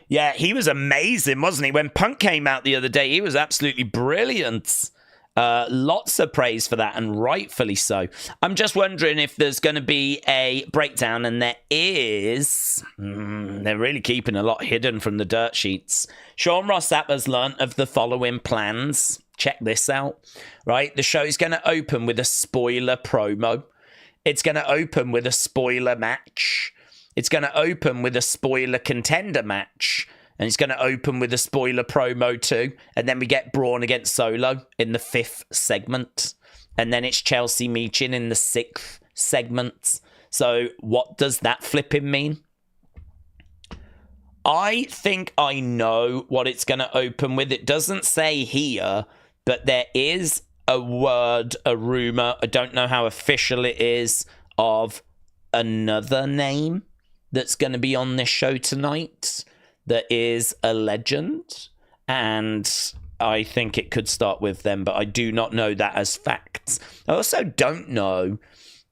Speaker 1: Yeah, he was amazing, wasn't he? When Punk came out the other day, he was absolutely brilliant. Lots of praise for that, and rightfully so. I'm just wondering if there's going to be a breakdown, and there is. They're really keeping a lot hidden from the dirt sheets. Sean Ross Sapp has learnt of the following plans. Check this out, right? The show's going to open with a spoiler promo. It's going to open with a spoiler match. It's going to open with a spoiler contender match. And it's going to open with a spoiler promo too. And then we get Braun against Solo in the 5th segment. And then it's Chelsea Michin in the 6th segment. So what does that flipping mean? I think I know what it's going to open with. It doesn't say here, but there is a word, a rumor, I don't know how official it is, of another name that's going to be on this show tonight that is a legend, and I think it could start with them, but I do not know that as facts. I also don't know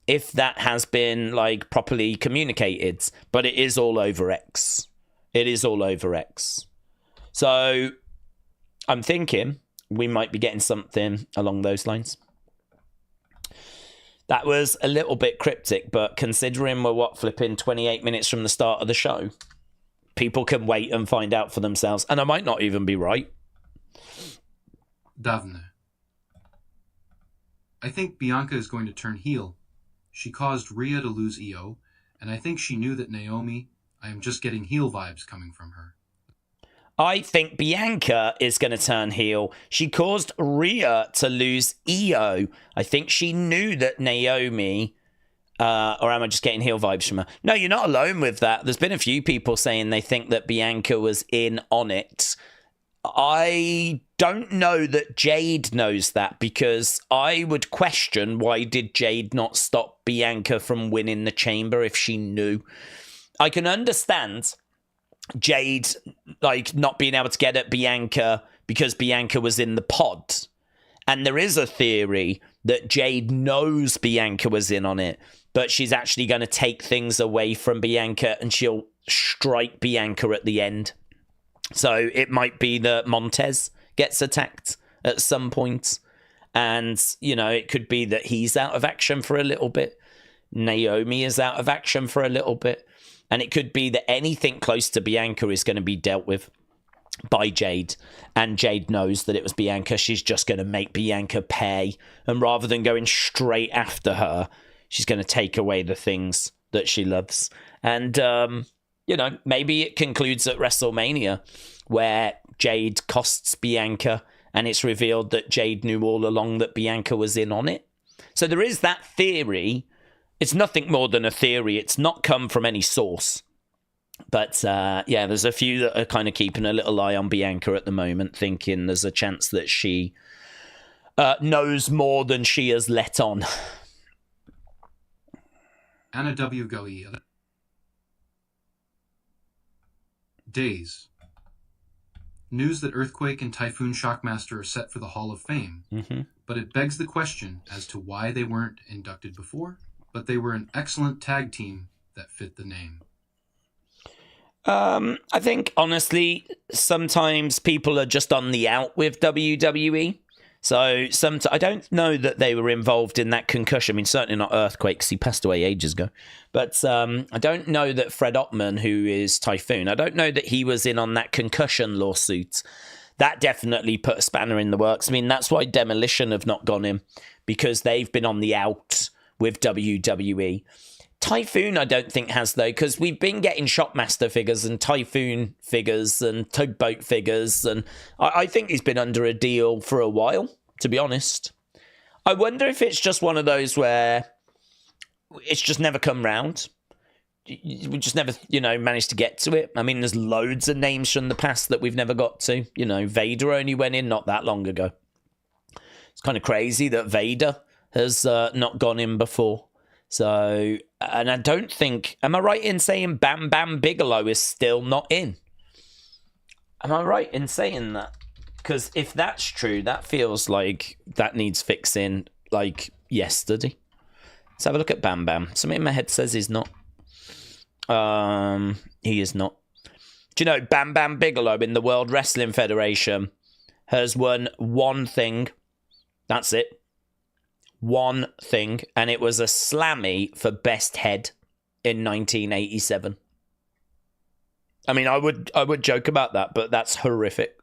Speaker 1: if that has been like properly communicated, but it is all over X. It is all over X. So I'm thinking we might be getting something along those lines. That was a little bit cryptic, but considering we're flipping 28 minutes from the start of the show, people can wait and find out for themselves, and I might not even be right.
Speaker 2: Davne. I think Bianca is going to turn heel. She caused Rhea to lose EO, and I think she knew that Naomi, I am just getting heel vibes coming from her.
Speaker 1: I think Bianca is going to turn heel. She caused Rhea to lose Io. I think she knew that Naomi, or am I just getting heel vibes from her? No, you're not alone with that. There's been a few people saying they think that Bianca was in on it. I don't know that Jade knows that, because I would question, why did Jade not stop Bianca from winning the chamber if she knew? I can understand Jade not being able to get at Bianca because Bianca was in the pod. And there is a theory that Jade knows Bianca was in on it, but she's actually going to take things away from Bianca and she'll strike Bianca at the end. So it might be that Montez gets attacked at some point. And, it could be that he's out of action for a little bit. Naomi is out of action for a little bit. And it could be that anything close to Bianca is going to be dealt with by Jade. And Jade knows that it was Bianca. She's just going to make Bianca pay. And rather than going straight after her, she's going to take away the things that she loves. And, maybe it concludes at WrestleMania, where Jade costs Bianca. And it's revealed that Jade knew all along that Bianca was in on it. So there is that theory. It's nothing more than a theory. It's not come from any source. But, there's a few that are kind of keeping a little eye on Bianca at the moment, thinking there's a chance that she knows more than she has let on.
Speaker 2: Anna W. Goey. Days. News that Earthquake and Typhoon Shockmaster are set for the Hall of Fame.
Speaker 1: Mm-hmm.
Speaker 2: But it begs the question as to why they weren't inducted before. But they were an excellent tag team that fit the name.
Speaker 1: I think, honestly, sometimes people are just on the out with WWE. So I don't know that they were involved in that concussion. I mean, certainly not Earthquake, because he passed away ages ago. But I don't know that Fred Ottman, who is Typhoon, I don't know that he was in on that concussion lawsuit. That definitely put a spanner in the works. I mean, that's why Demolition have not gone in, because they've been on the out with WWE. Typhoon, I don't think has, though, because we've been getting Shockmaster figures and Typhoon figures and Tugboat figures, and I think he's been under a deal for a while, to be honest. I wonder if it's just one of those where it's just never come round. We just never, managed to get to it. I mean, there's loads of names from the past that we've never got to. Vader only went in not that long ago. It's kind of crazy that Vader has not gone in before. So, and I don't think, am I right in saying Bam Bam Bigelow is still not in? Am I right in saying that? Because if that's true, that feels like that needs fixing like yesterday. Let's have a look at Bam Bam. Something in my head says he's not. He is not. Do you know Bam Bam Bigelow in the World Wrestling Federation has won one thing. That's it. One thing, and it was a Slammy for best head in 1987. I mean, I would joke about that, but that's horrific.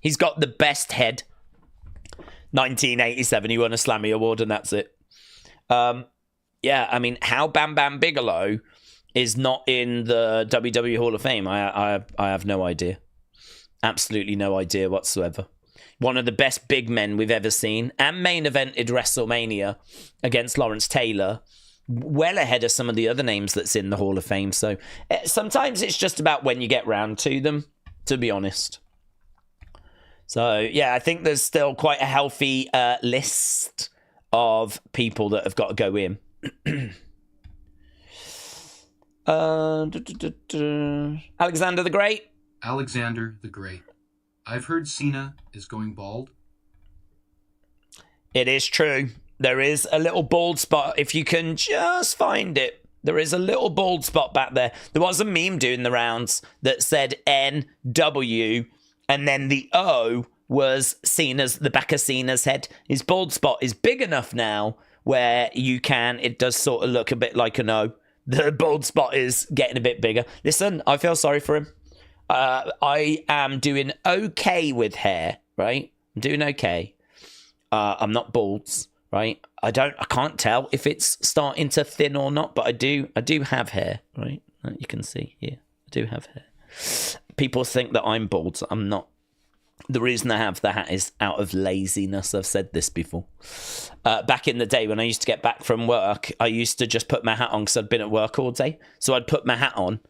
Speaker 1: He's got the best head. 1987, he won a Slammy award, and that's it. Yeah, I mean, how Bam Bam Bigelow is not in the WWE Hall of Fame, I have no idea. Absolutely no idea whatsoever. One of the best big men we've ever seen, and main evented WrestleMania against Lawrence Taylor, well ahead of some of the other names that's in the Hall of Fame. So sometimes it's just about when you get round to them, to be honest. So, yeah, I think there's still quite a healthy list of people that have got to go in. Alexander the Great.
Speaker 2: Alexander the Great. I've heard Cena is going bald.
Speaker 1: It is true. There is a little bald spot. If you can just find it, there is a little bald spot back there. There was a meme doing the rounds that said NW, and then the O was the back of Cena's head. His bald spot is big enough now where it does sort of look a bit like an O. The bald spot is getting a bit bigger. Listen, I feel sorry for him. I am doing okay with hair, right? I'm doing okay. I'm not bald, right? I can't tell if it's starting to thin or not, but I do have hair, right? You can see here. I do have hair. people think that I'm bald. I'm not. The reason I have the hat is out of laziness. I've said this before. Back in the day when I used to get back from work, I used to just put my hat on because I'd been at work all day. So I'd put my hat on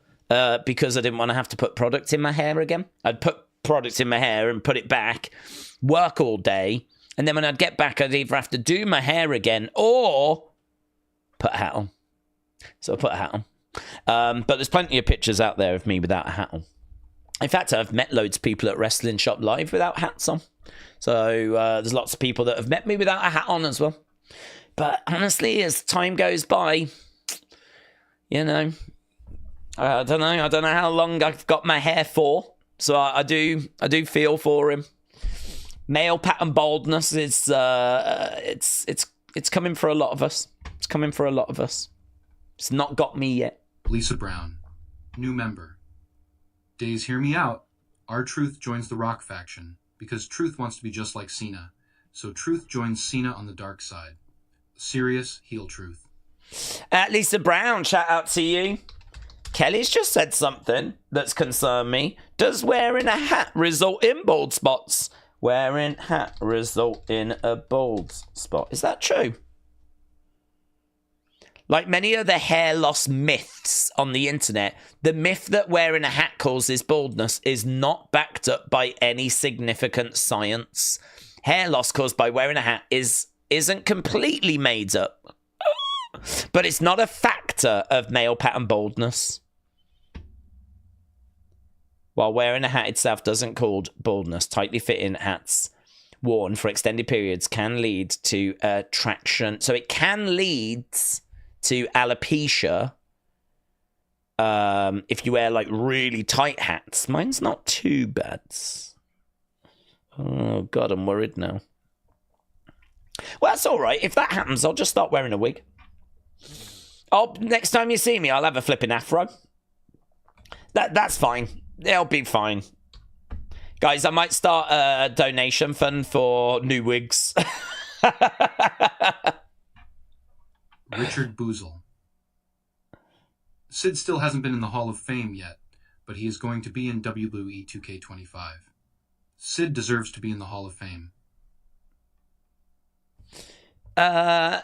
Speaker 1: because I didn't want to have to put product in my hair again. I'd put product in my hair and put it back, work all day, and then when I'd get back, I'd either have to do my hair again or put a hat on. So I put a hat on. But there's plenty of pictures out there of me without a hat on. In fact, I've met loads of people at Wrestling Shop Live without hats on. So there's lots of people that have met me without a hat on as well. But honestly, as time goes by, you know, I don't know how long I've got my hair for. So I do feel for him. Male pattern baldness is it's coming for a lot of us. It's coming for a lot of us. It's not got me yet.
Speaker 2: Lisa Brown, new member. Days, hear me out. R-Truth joins the Rock faction because Truth wants to be just like Cena. So Truth joins Cena on the dark side. Serious heel Truth.
Speaker 1: Lisa Brown, shout out to you. Kelly's just said something that's concerned me. Does wearing a hat result in bald spots? Wearing hat result in a bald spot. Is that true? Like many of the hair loss myths on the internet, the myth that wearing a hat causes baldness is not backed up by any significant science. Hair loss caused by wearing a hat isn't completely made up, but it's not a factor of male pattern baldness. While wearing a hat itself doesn't cause baldness, tightly fitting hats worn for extended periods can lead to traction. So it can lead to alopecia if you wear like really tight hats. Mine's not too bad. Oh god, I'm worried now. Well, that's all right. If that happens, I'll just start wearing a wig. Next time you see me, I'll have a flipping afro. That's fine. It'll be fine. Guys, I might start a donation fund for new wigs.
Speaker 2: Richard Boozle. Sid still hasn't been in the Hall of Fame yet, but he is going to be in WWE 2K25. Sid deserves to be in the Hall of Fame.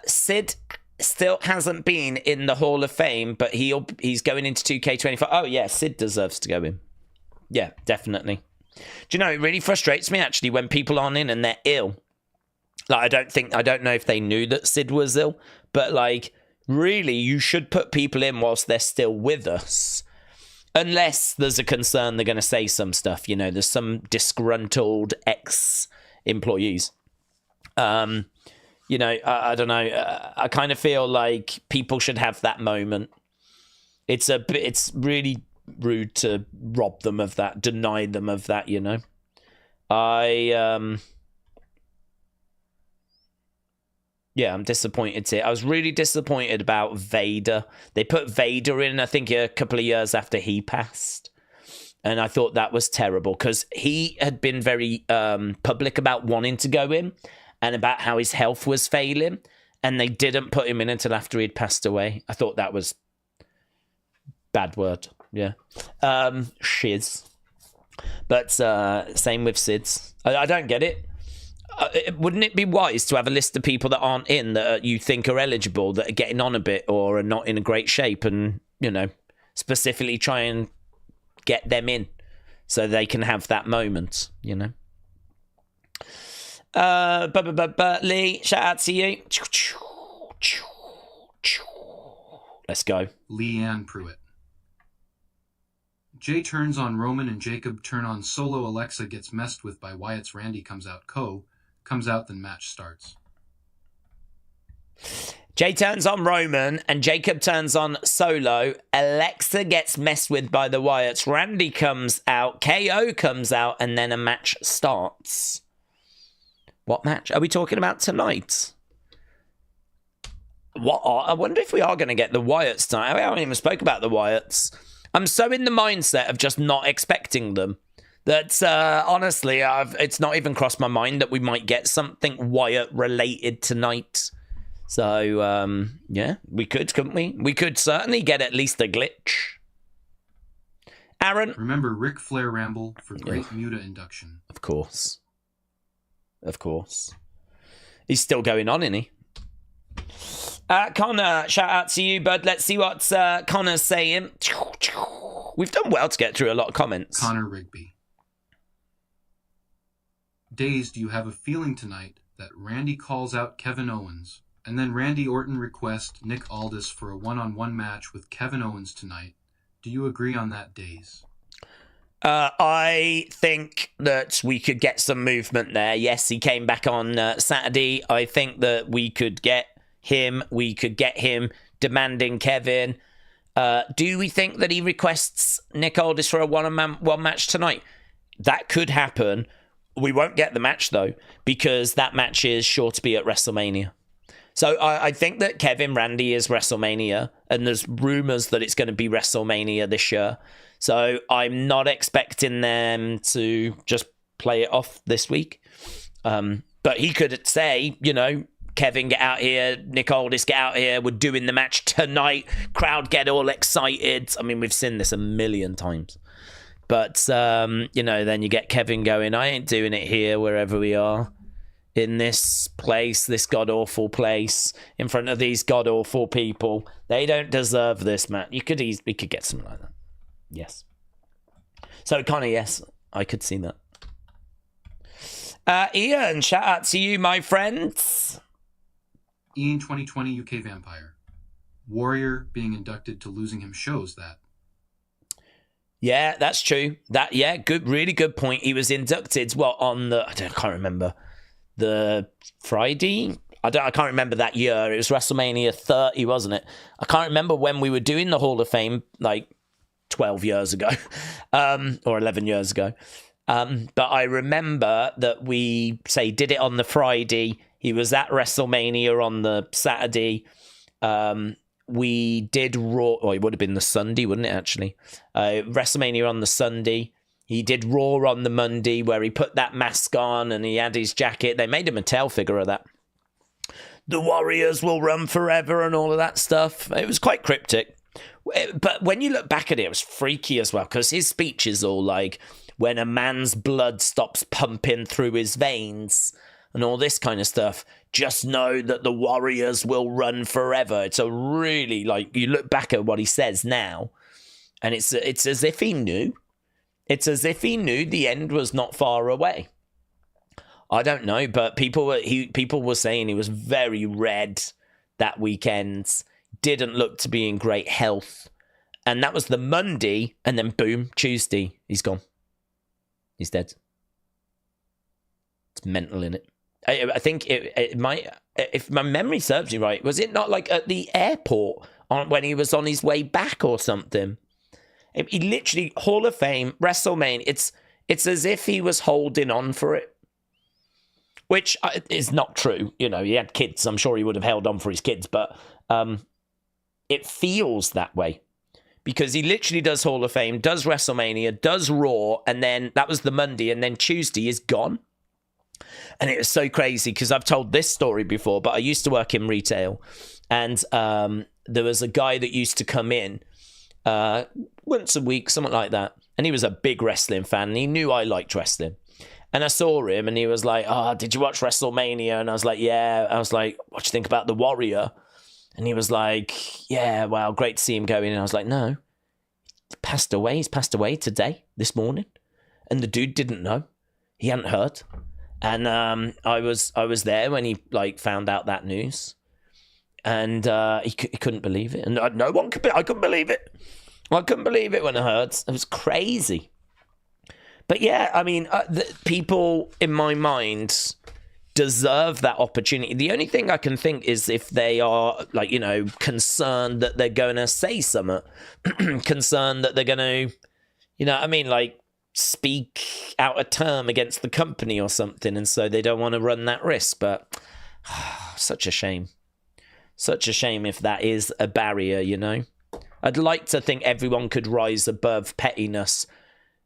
Speaker 1: Sid still hasn't been in the Hall of Fame, but he's going into 2K25. Oh yeah, Sid deserves to go in. Yeah, definitely. Do you know, it really frustrates me actually when people aren't in and they're ill. Like, I don't know if they knew that Sid was ill, but like, really, you should put people in whilst they're still with us. Unless there's a concern they're going to say some stuff, you know, there's some disgruntled ex-employees. You know, I don't know. I kind of feel like people should have that moment. It's really rude to rob them of that, deny them of that, you know. Yeah, I'm disappointed here. I was really disappointed about Vader. They put Vader in, I think, a couple of years after he passed. And I thought that was terrible because he had been very public about wanting to go in and about how his health was failing. And they didn't put him in until after he'd passed away. I thought that was bad word. Yeah. Shiz. But same with Sid's. I don't get it. Wouldn't it be wise to have a list of people that aren't in that you think are eligible, that are getting on a bit or are not in a great shape, and, you know, specifically try and get them in so they can have that moment, you know? Lee, shout out to you. Let's go.
Speaker 2: Leanne Pruitt. Jay turns on Roman and Jacob turn on Solo. Alexa gets messed with by Wyatt's Randy comes out. Comes out, then match starts.
Speaker 1: Jay turns on Roman and Jacob turns on Solo. Alexa gets messed with by the Wyatts. Randy comes out. KO comes out, and then a match starts. What match are we talking about tonight? I wonder if we are going to get the Wyatts tonight. I haven't even spoke about the Wyatts. I'm so in the mindset of just not expecting them that honestly, it's not even crossed my mind that we might get something Wyatt related tonight. So yeah, we could, couldn't we? We could certainly get at least a glitch. Aaron?
Speaker 2: Remember Ric Flair Ramble for great Muta induction.
Speaker 1: Of course. Of course. He's still going on, isn't he? Connor, shout out to you, bud. Let's see what Connor's saying. We've done well to get through a lot of comments.
Speaker 2: Connor Rigby. Days, do you have a feeling tonight that Randy calls out Kevin Owens, and then Randy Orton requests Nick Aldis for a one-on-one match with Kevin Owens tonight? Do you agree on that, Days?
Speaker 1: I think that we could get some movement there. Yes, he came back on Saturday. I think that we could get him. We could get him demanding Kevin. Do we think that he requests Nick Aldis for a one match tonight? That could happen. We won't get the match, though, because that match is sure to be at WrestleMania. So I think that Kevin Randy is WrestleMania, and there's rumors that it's going to be WrestleMania this year. So I'm not expecting them to just play it off this week. But he could say, you know, Kevin, get out here. Nick Aldis, get out here. We're doing the match tonight. Crowd get all excited. I mean, we've seen this a million times. But, you know, then you get Kevin going, I ain't doing it here, wherever we are. In this place, this god-awful place, in front of these god-awful people. They don't deserve this, Matt. We could get something like that. Yes. So, Connor, yes, I could see that. Ian, shout out to you, my friends.
Speaker 2: Ian 2020 UK Vampire. Warrior being inducted to losing him shows that.
Speaker 1: Yeah, that's true. Really good point. He was inducted, on the, I can't remember. The Friday? I can't remember that year. It was WrestleMania 30, wasn't it? I can't remember when we were doing the Hall of Fame, like 12 years ago, or 11 years ago. But I remember that we did it on the Friday. He was at WrestleMania on the Saturday. We did Raw. Oh, it would have been the Sunday, wouldn't it, actually? WrestleMania on the Sunday. He did Raw on the Monday, where he put that mask on and he had his jacket. They made a Mattel figure of that. The Warriors will run forever and all of that stuff. It was quite cryptic. But when you look back at it, it was freaky as well, because his speech is all like, when a man's blood stops pumping through his veins and all this kind of stuff, just know that the Warriors will run forever. It's a really, like, you look back at what he says now, and it's as if he knew. It's as if he knew the end was not far away. I don't know, but people were saying he was very red that weekend, didn't look to be in great health. And that was the Monday, and then boom, Tuesday, he's gone. He's dead. It's mental, innit? I think it might, if my memory serves me right, was it not like at the airport when he was on his way back or something? He literally, Hall of Fame, WrestleMania, it's as if he was holding on for it. Which is not true. You know, he had kids. I'm sure he would have held on for his kids. But it feels that way. Because he literally does Hall of Fame, does WrestleMania, does Raw, and then that was the Monday, and then Tuesday is gone. And it was so crazy, because I've told this story before, but I used to work in retail. And there was a guy that used to come in once a week, something like that. And he was a big wrestling fan, and he knew I liked wrestling. And I saw him, and he was like, did you watch WrestleMania? And I was like, yeah. I was like, what do you think about the Warrior? And he was like, yeah, well, great to see him going. And I was like, no, he passed away. He's passed away today, this morning. And the dude didn't know. He hadn't heard. And I was there when he found out that news. And he couldn't believe it. And no one could. I couldn't believe it. I couldn't believe it when I heard. It was crazy. But yeah, I mean, the people in my mind deserve that opportunity. The only thing I can think is if they are, concerned that they're going to say something, concerned that they're going to, speak out a term against the company or something, and so they don't want to run that risk. But such a shame. Such a shame if that is a barrier, I'd like to think everyone could rise above pettiness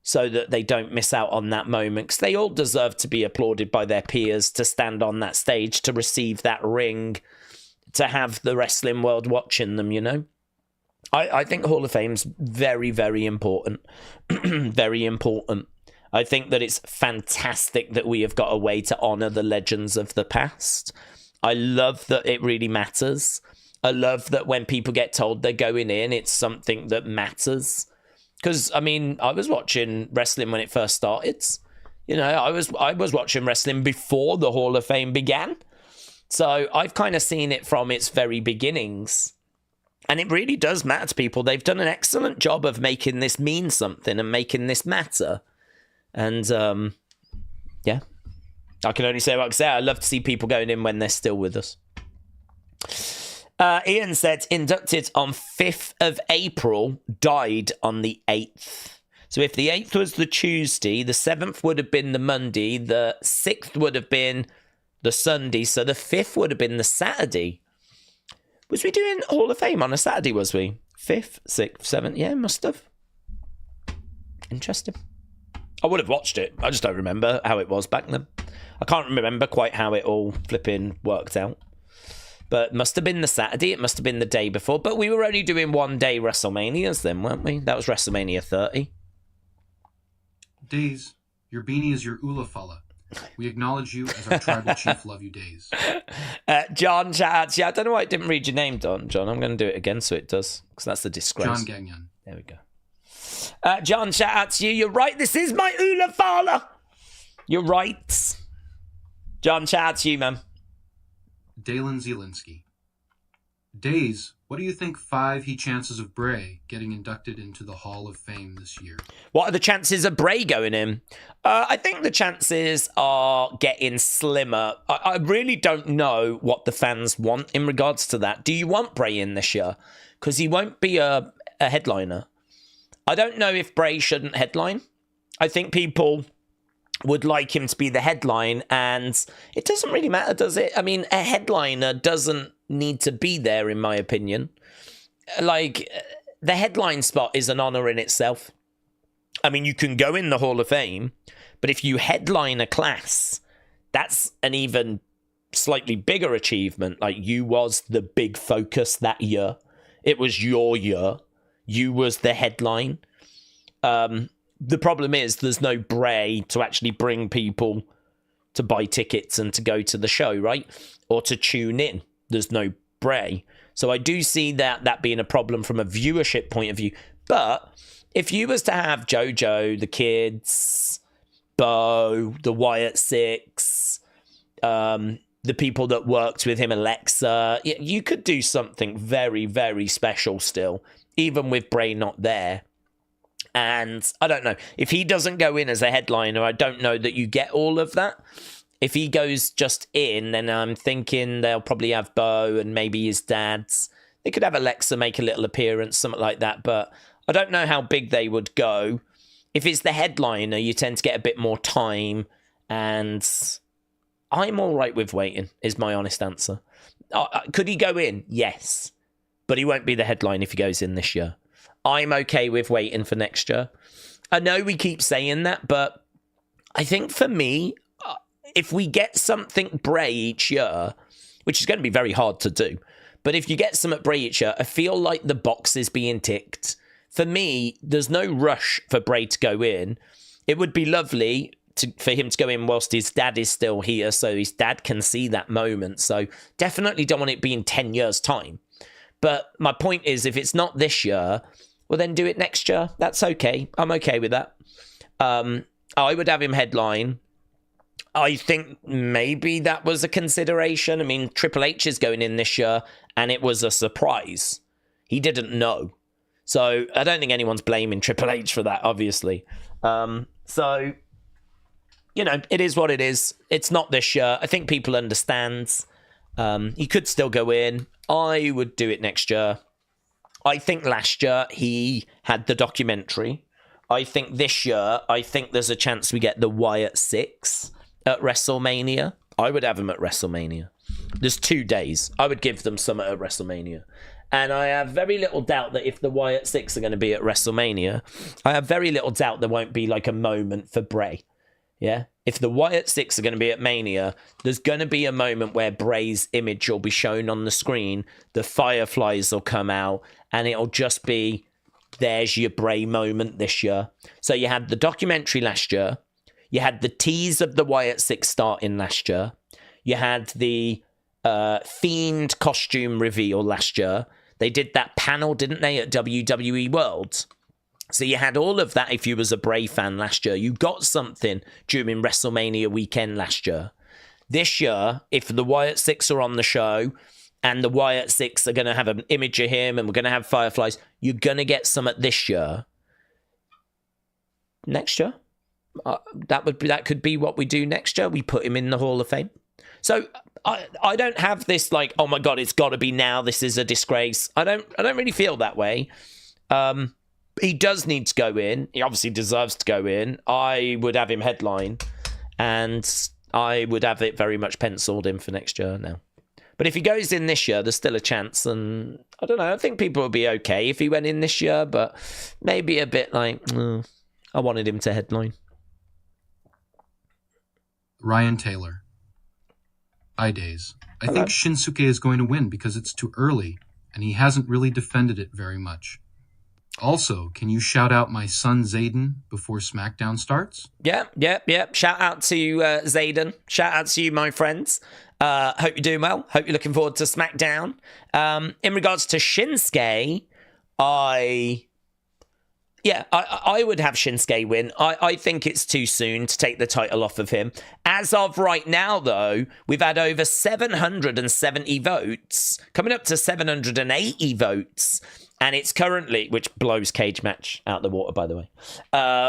Speaker 1: so that they don't miss out on that moment, because they all deserve to be applauded by their peers, to stand on that stage, to receive that ring, to have the wrestling world watching them, I think Hall of Fame's very, very important. Very important. I think that it's fantastic that we have got a way to honour the legends of the past. I love that it really matters. I love that when people get told they're going in, it's something that matters. Because, I mean, I was watching wrestling when it first started. You know, I was watching wrestling before the Hall of Fame began. So I've kind of seen it from its very beginnings. And it really does matter to people. They've done an excellent job of making this mean something and making this matter. And, yeah. I can only say what I can say. I love to see people going in when they're still with us. Ian said, inducted on 5th of April, died on the 8th. So if the 8th was the Tuesday, the 7th would have been the Monday, the 6th would have been the Sunday, so the 5th would have been the Saturday. Was we doing Hall of Fame on a Saturday, was we? 5th, 6th, 7th? Yeah, must have. Interesting. I would have watched it. I just don't remember how it was back then. I can't remember quite how it all flipping worked out. But it must have been the Saturday. It must have been the day before. But we were only doing one-day WrestleManias then, weren't we? That was WrestleMania 30.
Speaker 2: Days, your beanie is your Ulafala. We acknowledge you as our tribal chief. Love you, Days.
Speaker 1: John chats. Yeah, I don't know why it didn't read your name, John. I'm going to do it again so it does. Because that's the disgrace.
Speaker 2: John Gagnon.
Speaker 1: There we go. John, shout out to you. You're right. This is my Ulafala. You're right. John, shout out to you, man.
Speaker 2: Dalen Zielinski. Days, what do you think 5 chances of Bray getting inducted into the Hall of Fame this year?
Speaker 1: What are the chances of Bray going in? I think the chances are getting slimmer. I really don't know what the fans want in regards to that. Do you want Bray in this year? Because he won't be a headliner. I don't know if Bray shouldn't headline. I think people would like him to be the headline, and it doesn't really matter, does it? I mean, a headliner doesn't need to be there, in my opinion. Like, the headline spot is an honor in itself. I mean, you can go in the Hall of Fame, but if you headline a class, that's an even slightly bigger achievement. Like, you was the big focus that year. It was your year. You was the headline. The problem is there's no Bray to actually bring people to buy tickets and to go to the show, right? Or to tune in. There's no Bray. So I do see that being a problem from a viewership point of view. But if you was to have JoJo, the kids, Bo, the Wyatt Six, the people that worked with him, Alexa, you could do something very, very special still, even with Bray not there. And I don't know, if he doesn't go in as a headliner, I don't know that you get all of that. If he goes just in, then I'm thinking they'll probably have Bo and maybe his dad's. They could have Alexa make a little appearance, something like that. But I don't know how big they would go. If it's the headliner, you tend to get a bit more time. And I'm all right with waiting, is my honest answer. Could he go in? Yes. But he won't be the headline if he goes in this year. I'm okay with waiting for next year. I know we keep saying that, but I think for me, if we get something Bray each year, which is going to be very hard to do, but if you get some at Bray each year, I feel like the box is being ticked. For me, there's no rush for Bray to go in. It would be lovely for him to go in whilst his dad is still here, so his dad can see that moment. So definitely don't want it being 10 years' time. But my point is, if it's not this year, well, then do it next year. That's okay. I'm okay with that. I would have him headline. I think maybe that was a consideration. I mean, Triple H is going in this year, and it was a surprise. He didn't know. So I don't think anyone's blaming Triple H for that, obviously. So, you know, it is what it is. It's not this year. I think people understand. He could still go in. I would do it next year. I think last year he had the documentary. I think this year, I think there's a chance we get the Wyatt Six at WrestleMania. I would have him at WrestleMania. There's 2 days. I would give them some at WrestleMania. And I have very little doubt that if the Wyatt Six are going to be at WrestleMania, I have very little doubt there won't be like a moment for Bray. Yeah? If the Wyatt Six are going to be at Mania, there's going to be a moment where Bray's image will be shown on the screen, the fireflies will come out, and it'll just be, there's your Bray moment this year. So you had the documentary last year. You had the tease of the Wyatt Six starting last year. You had the Fiend costume reveal last year. They did that panel, didn't they, at WWE World? So you had all of that if you was a Bray fan last year. You got something during WrestleMania weekend last year. This year, if the Wyatt Six are on the show and the Wyatt Six are going to have an image of him and we're going to have Fireflies, you're going to get some at this year. Next year? That could be what we do next year. We put him in the Hall of Fame. So I don't have this like, oh my God, it's got to be now. This is a disgrace. I don't really feel that way. He does need to go in. He obviously deserves to go in. I would have him headline, and I would have it very much penciled in for next year now. But if he goes in this year, there's still a chance. And I don't know. I think people will be okay if he went in this year, but maybe a bit like, I wanted him to headline.
Speaker 2: Ryan Taylor. Days. I think Shinsuke is going to win because it's too early, and he hasn't really defended it very much. Also, can you shout out my son Zayden before SmackDown starts?
Speaker 1: Yeah. Shout out to Zayden. Shout out to you, my friends. Hope you're doing well. Hope you're looking forward to SmackDown. In regards to Shinsuke, I would have Shinsuke win. I think it's too soon to take the title off of him. As of right now, though, we've had over 770 votes, coming up to 780 votes. And it's currently, which blows cage match out the water, by the way,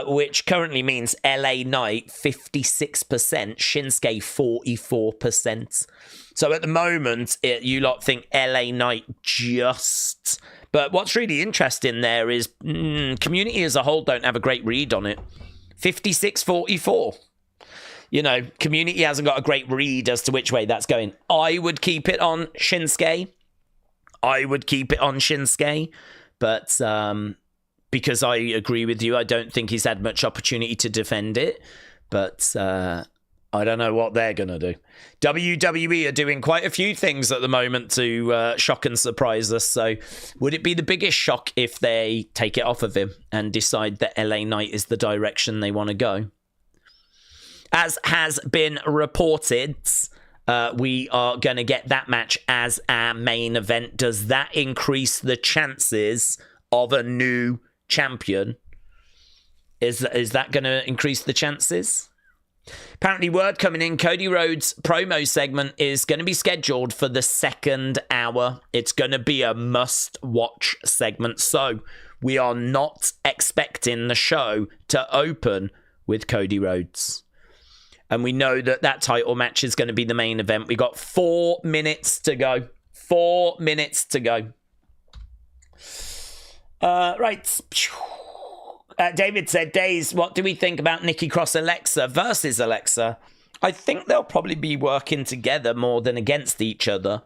Speaker 1: which currently means LA Knight 56%, Shinsuke 44%. So at the moment, you lot think LA Knight just... But what's really interesting there is community as a whole don't have a great read on it. 56-44. You know, community hasn't got a great read as to which way that's going. I would keep it on Shinsuke. But because I agree with you, I don't think he's had much opportunity to defend it. But I don't know what they're going to do. WWE are doing quite a few things at the moment to shock and surprise us. So would it be the biggest shock if they take it off of him and decide that LA Knight is the direction they want to go? As has been reported... we are going to get that match as our main event. Does that increase the chances of a new champion? Is that going to increase the chances? Apparently, word coming in, Cody Rhodes' promo segment is going to be scheduled for the second hour. It's going to be a must-watch segment. So we are not expecting the show to open with Cody Rhodes. And we know that title match is going to be the main event. We got 4 minutes to go. 4 minutes to go. Right. David said, Days, what do we think about Nikki Cross Alexa versus Alexa? I think they'll probably be working together more than against each other.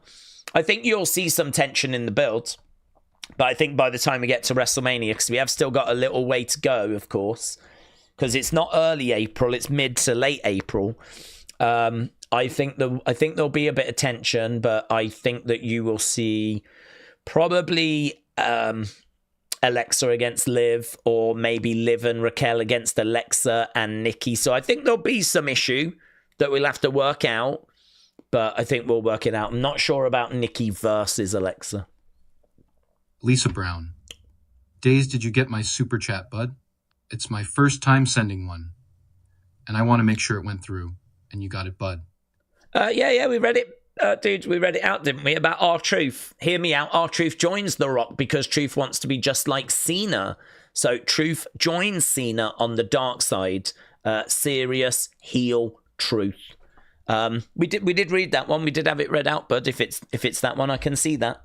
Speaker 1: I think you'll see some tension in the build. But I think by the time we get to WrestleMania, because we have still got a little way to go, of course, because it's not early April, it's mid to late April. I think there'll be a bit of tension, but I think that you will see probably Alexa against Liv, or maybe Liv and Raquel against Alexa and Nikki. So I think there'll be some issue that we'll have to work out, but I think we'll work it out. I'm not sure about Nikki versus Alexa.
Speaker 2: Lisa Brown. Days, did you get my super chat, bud? It's my first time sending one, and I want to make sure it went through, and you got it, bud.
Speaker 1: Yeah, we read it. Dude, we read it out, didn't we? About R-Truth. Hear me out. R-Truth joins The Rock because Truth wants to be just like Cena. So Truth joins Cena on the dark side. Serious heel Truth. We did read that one. We did have it read out, bud. If it's that one, I can see that.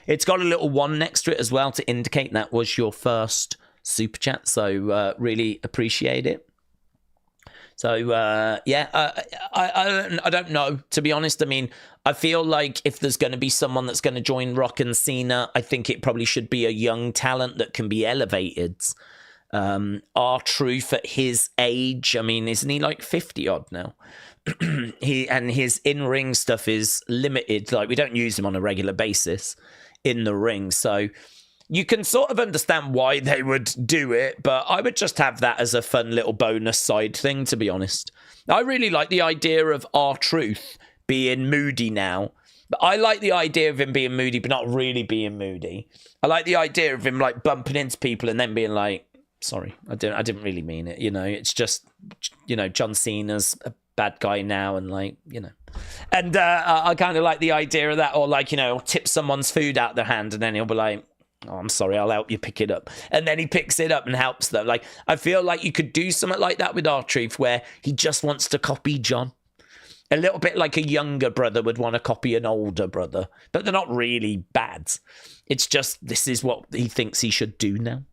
Speaker 1: It's got a little 1 next to it as well to indicate that was your first super chat, so really appreciate it. So I don't know, to be honest. I mean, I feel like if there's going to be someone that's going to join Rock and Cena, I think it probably should be a young talent that can be elevated. R-Truth at his age, I mean, isn't he like 50 odd now? His in-ring stuff is limited. Like, we don't use him on a regular basis in the ring, so you can sort of understand why they would do it, but I would just have that as a fun little bonus side thing, to be honest. I really like the idea of R-Truth being moody now. But I like the idea of him being moody, but not really being moody. I like the idea of him like bumping into people and then being like, sorry, I didn't really mean it. You know, it's just, you know, John Cena's a bad guy now, and like, you know. And I kind of like the idea of that, or like, you know, tip someone's food out their hand and then he'll be like, oh, I'm sorry, I'll help you pick it up. And then he picks it up and helps them. Like, I feel like you could do something like that with R-Truth, where he just wants to copy John. A little bit like a younger brother would want to copy an older brother, but they're not really bad. It's just, this is what he thinks he should do now.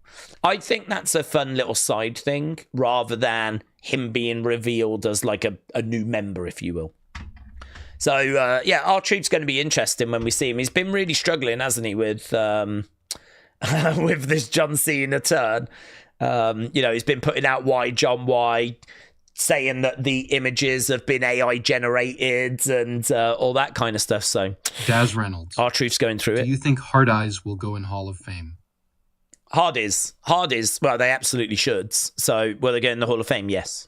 Speaker 1: I think that's a fun little side thing, rather than him being revealed as like a new member, if you will. So, yeah, R-Truth's going to be interesting when we see him. He's been really struggling, hasn't he, with with this John Cena turn. You know, he's been putting out why John, why, saying that the images have been AI generated and all that kind of stuff. So,
Speaker 2: Daz Reynolds,
Speaker 1: R-Truth's going through it.
Speaker 2: Do you think Hard Eyes will go in Hall of Fame?
Speaker 1: Hard is. Well, they absolutely should. So, will they go in the Hall of Fame? Yes.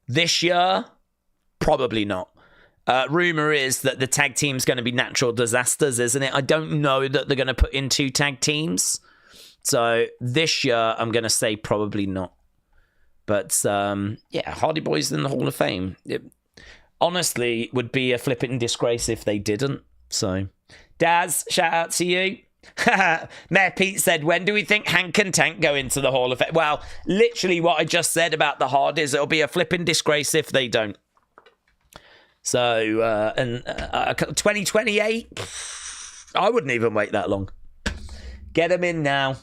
Speaker 1: This year, probably not. Rumor is that the tag team's going to be natural disasters, isn't it? I don't know that they're going to put in 2 tag teams. So, this year, I'm going to say probably not. But, yeah, Hardy Boys in the Hall of Fame. It honestly would be a flipping disgrace if they didn't. So, Daz, shout out to you. Mayor Pete said, when do we think Hank and Tank go into the Hall of Fame? Well, literally what I just said about the Hardys, it'll be a flipping disgrace if they don't. So, 2028, I wouldn't even wait that long. Get them in now.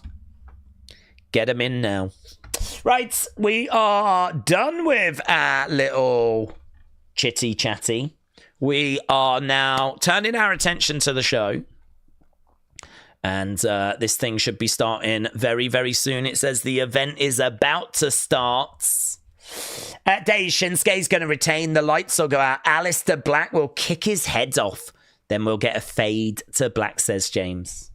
Speaker 1: Get them in now. Right, we are done with our little chitty chatty. We are now turning our attention to the show. And this thing should be starting very, very soon. It says the event is about to start. Dave Shinsuke's going to retain. The lights will go out. Aleister Black will kick his head off. Then we'll get a fade to black, says James.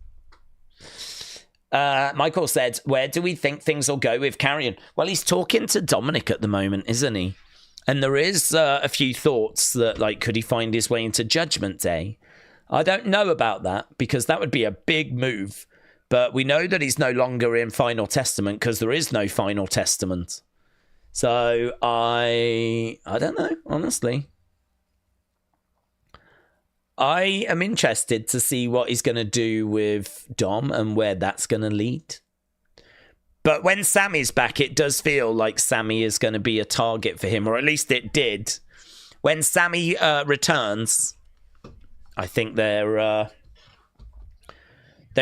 Speaker 1: Michael said, where do we think things will go with Karrion? Well, he's talking to Dominic at the moment, isn't he? And there is a few thoughts that, like, could he find his way into Judgment Day? I don't know about that, because that would be a big move. But we know that he's no longer in Final Testament, because there is no Final Testament. So I don't know, honestly. I am interested to see what he's going to do with Dom and where that's going to lead. But when Sammy's back, it does feel like Sammy is going to be a target for him, or at least it did. When Sammy returns, I think there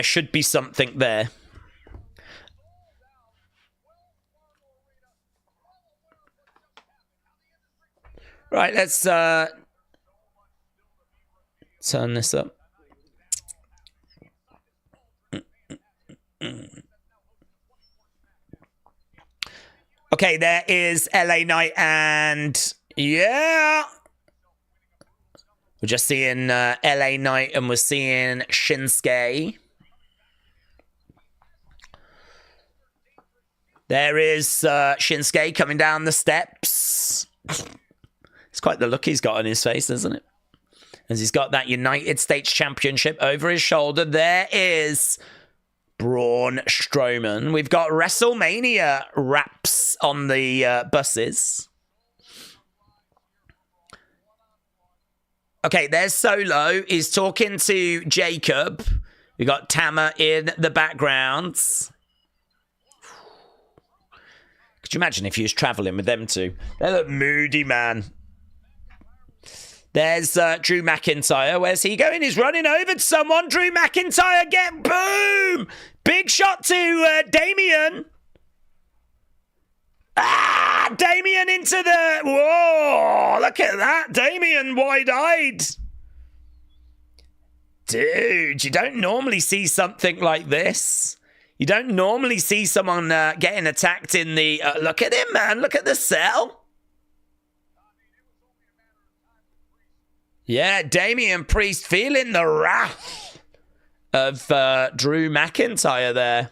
Speaker 1: should be something there. Right, let's turn this up. Okay, there is LA Knight, and yeah, we're just seeing LA Knight, and we're seeing Shinsuke. There is Shinsuke coming down the steps. It's quite the look he's got on his face, isn't it? As he's got that United States Championship over his shoulder. There is Braun Strowman. We've got WrestleMania wraps on the buses. Okay, there's Solo. He's talking to Jacob. We got Tama in the background. Could you imagine if he was traveling with them two? They look moody, man. There's Drew McIntyre. Where's he going? He's running over to someone. Drew McIntyre, get boom! Big shot to Damien. Damien into the... Whoa, look at that. Damien wide-eyed. Dude, you don't normally see something like this. You don't normally see someone getting attacked in the... look at him, man. Look at the cell. Yeah, Damian Priest feeling the wrath. of Drew McIntyre there.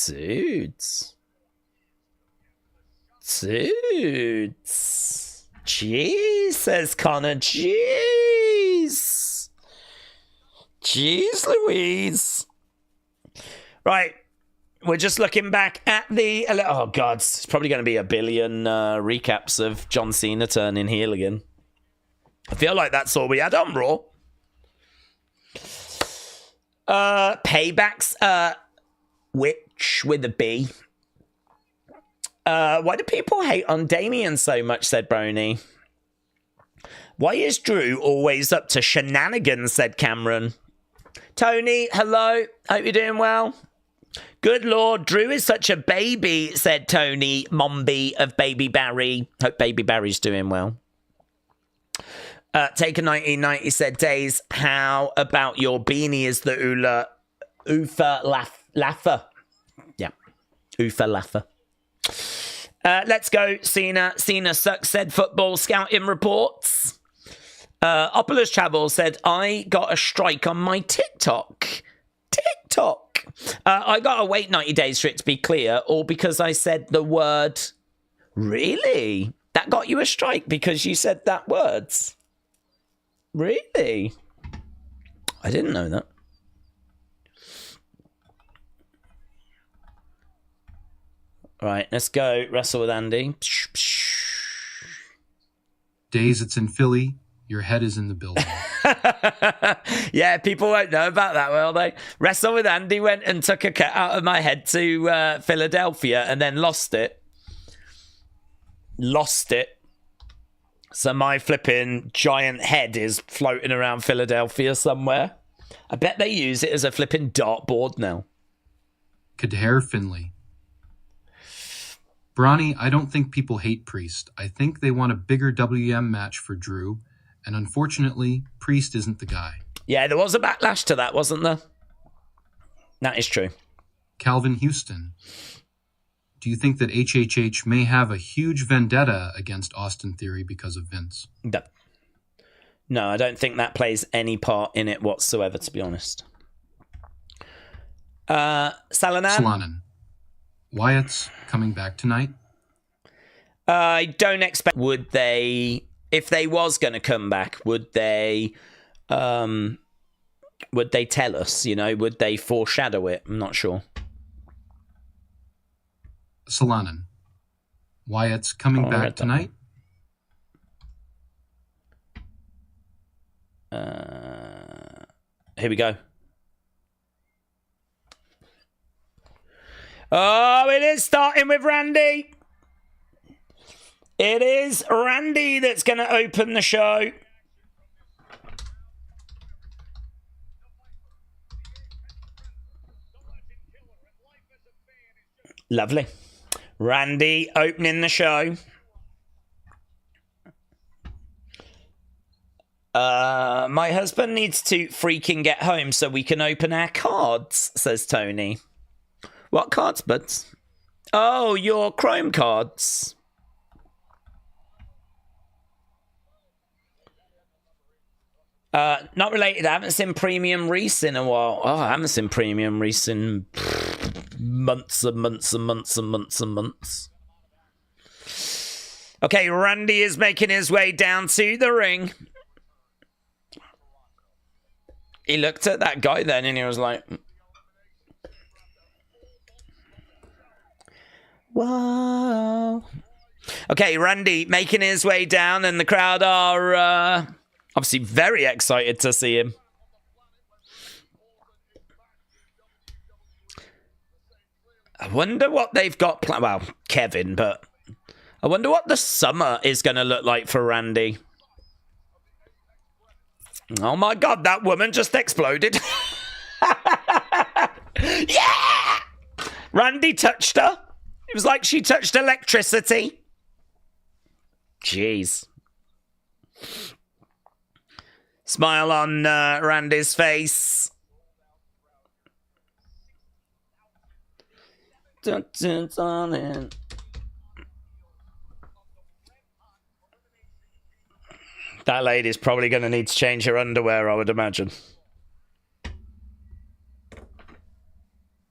Speaker 1: Dudes. Jeez, says Connor. Jeez. Jeez Louise. Right. We're just looking back at the... Oh, God. It's probably going to be a billion recaps of John Cena turning heel again. I feel like that's all we had on Raw. Paybacks. Which with a B. Why do people hate on Damien so much, said Brony. Why is Drew always up to shenanigans, said Cameron. Tony, hello. Hope you're doing well. Good Lord, Drew is such a baby, said Tony Mombi of Baby Barry. Hope Baby Barry's doing well. Taker 1990 said, Days, how about your beanie is the Ufa Laffer? Yeah, Ufa Laffer. Let's go, Cena. Cena sucks, said Football Scouting Reports. Opulus Travel said, I got a strike on my TikTok. I gotta wait 90 days for it to be clear, all because I said the word. Really? That got you a strike because you said that words? Really? I didn't know that. Right, let's go wrestle with Andy.
Speaker 2: Days it's in Philly, your head is in the building.
Speaker 1: Yeah, people won't know about that, will they? Wrestle with Andy went and took a cut out of my head to Philadelphia and then lost it. So my flipping giant head is floating around Philadelphia somewhere. I bet they use it as a flipping dartboard now.
Speaker 2: Kader Finley. Brawny, I don't think people hate Priest. I think they want a bigger WM match for Drew, and unfortunately, Priest isn't the guy.
Speaker 1: Yeah, there was a backlash to that, wasn't there? That is true.
Speaker 2: Calvin Houston. Do you think that HHH may have a huge vendetta against Austin Theory because of Vince?
Speaker 1: No, I don't think that plays any part in it whatsoever, to be honest. Salanan.
Speaker 2: Wyatt's coming back tonight?
Speaker 1: I don't expect... Would they... If they was going to come back, would they tell us, you know? Would they foreshadow it? I'm not sure.
Speaker 2: Solanan. Wyatt's coming back tonight?
Speaker 1: Here we go. Oh, it is starting with Randy. It is Randy that's going to open the show. Lovely. Randy opening the show. My husband needs to freaking get home so we can open our cards, says Tony. What cards, buds? Oh, your Chrome cards. Not related. I haven't seen Premium Reese in a while. Oh, I haven't seen Premium Reese in months and months and months and months and months. Okay, Randy is making his way down to the ring. He looked at that guy then and he was like... Whoa. Okay, Randy making his way down and the crowd are obviously very excited to see him. I wonder what they've got planned. Well, Kevin, but I wonder what the summer is going to look like for Randy. Oh my God, that woman just exploded. Yeah! Randy touched her. It was like she touched electricity. Jeez. Smile on Randy's face. On it. That lady's probably going to need to change her underwear, I would imagine.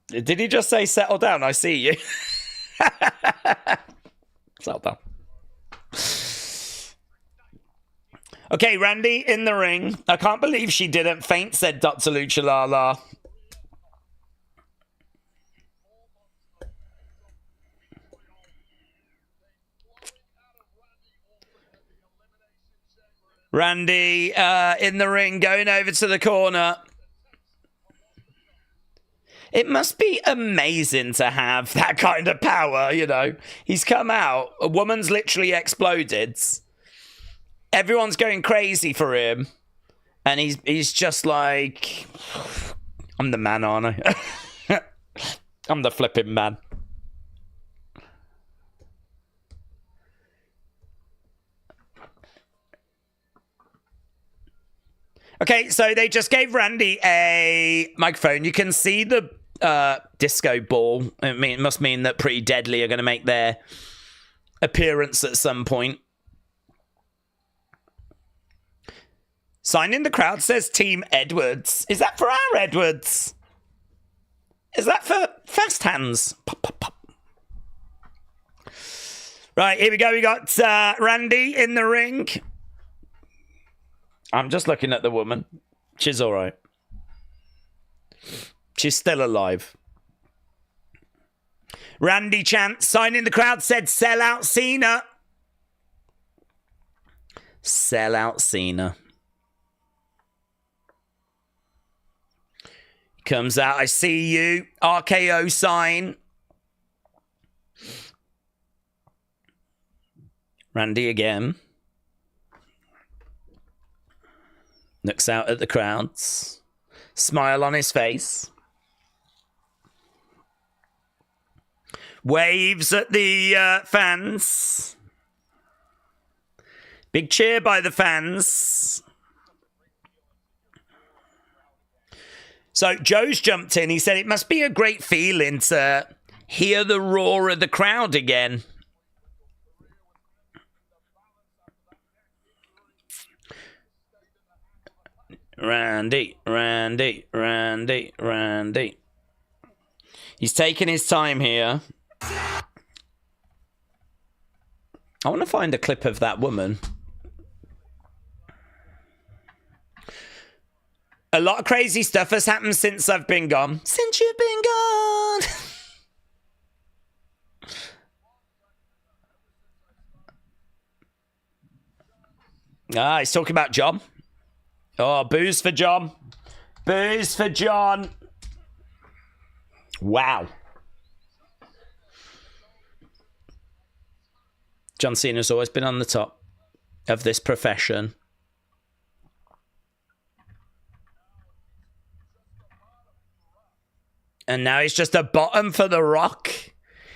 Speaker 1: Did he just say settle down? I see you. Settle down. Okay, Randy in the ring. I can't believe she didn't faint, said Dr. Lucha Lala. Randy in the ring, going over to the corner. It must be amazing to have that kind of power, you know. He's come out, a woman's literally exploded. Everyone's going crazy for him. And he's just like, I'm the man, aren't I? I'm the flipping man. Okay, so they just gave Randy a microphone. You can see the disco ball. I mean, it must mean that Pretty Deadly are going to make their appearance at some point. Sign in the crowd says Team Edwards. Is that for our Edwards? Is that for Fast Hands? Pop, pop, pop. Right, here we go. We got Randy in the ring. I'm just looking at the woman. She's all right. She's still alive. Randy chants. Sign in the crowd said sell out Cena. Sell out Cena. Comes out. I see you. RKO sign. Randy again. Looks out at the crowds. Smile on his face. Waves at the fans. Big cheer by the fans. So Joe's jumped in. He said it must be a great feeling to hear the roar of the crowd again. Randy. He's taking his time here. I want to find a clip of that woman. A lot of crazy stuff has happened since I've been gone. Since you've been gone. He's talking about John. Oh, booze for John. Booze for John. Wow. John Cena's always been on the top of this profession. And now he's just a bottom for The Rock.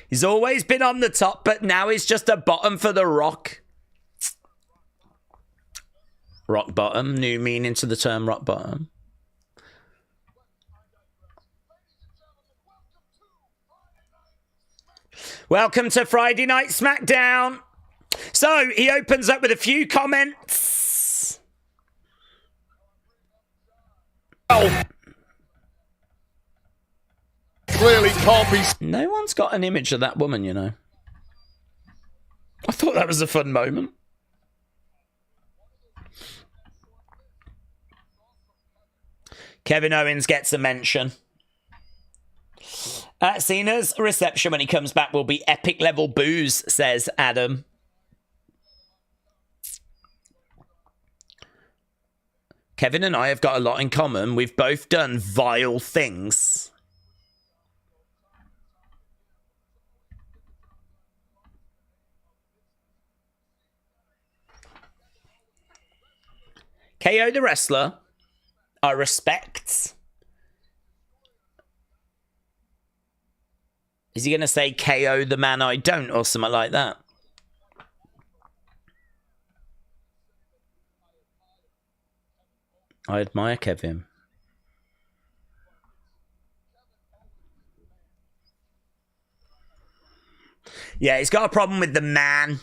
Speaker 1: He's always been on the top, but now he's just a bottom for The Rock. Rock bottom, new meaning to the term rock bottom. Welcome to Friday Night Smackdown. So he opens up with a few comments. Oh. Clearly can't be. No one's got an image of that woman, you know. I thought that was a fun moment. Kevin Owens gets a mention. Cena's reception when he comes back will be epic level booze, says Adam. Kevin and I have got a lot in common. We've both done vile things. KO the wrestler, I respect. Is he going to say KO the man I don't or something like that? I admire Kevin. Yeah, he's got a problem with the man.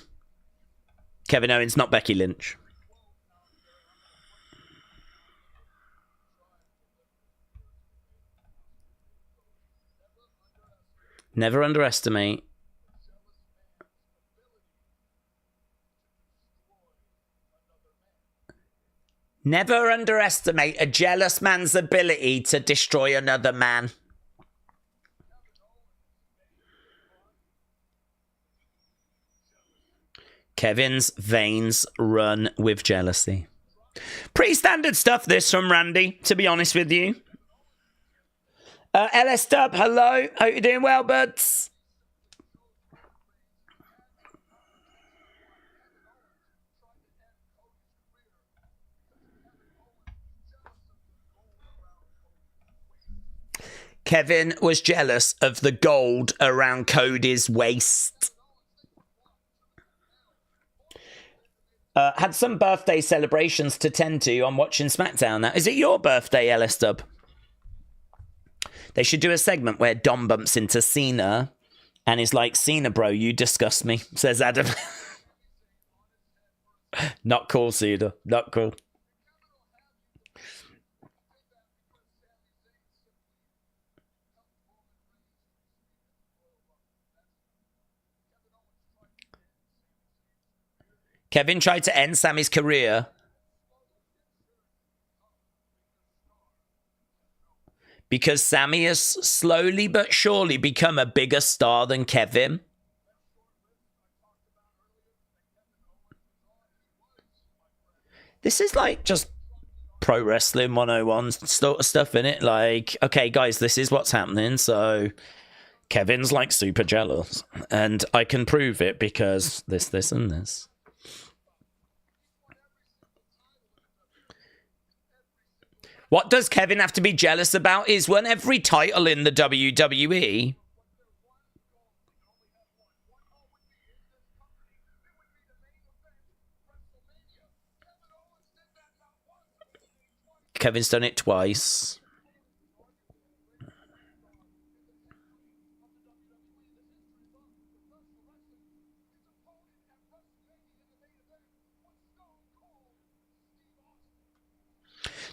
Speaker 1: Kevin Owens, not Becky Lynch. Never underestimate. Never underestimate a jealous man's ability to destroy another man. Kevin's veins run with jealousy. Pretty standard stuff, this, from Randy, to be honest with you. LS Dub, hello. Hope you're doing well, buds. Kevin was jealous of the gold around Cody's waist. Had some birthday celebrations to tend to on watching SmackDown. Now, is it your birthday, LS Dub? They should do a segment where Dom bumps into Cena and is like, Cena, bro, you disgust me, says Adam. Not cool, Cena. Not cool. Kevin tried to end Sammy's career because Sammy has slowly but surely become a bigger star than Kevin. This is like just pro wrestling 101 sort of stuff, innit? Like, okay, guys, this is what's happening. So Kevin's like super jealous. And I can prove it because this, and this. What does Kevin have to be jealous about is won every title in the WWE. Kevin's done it twice.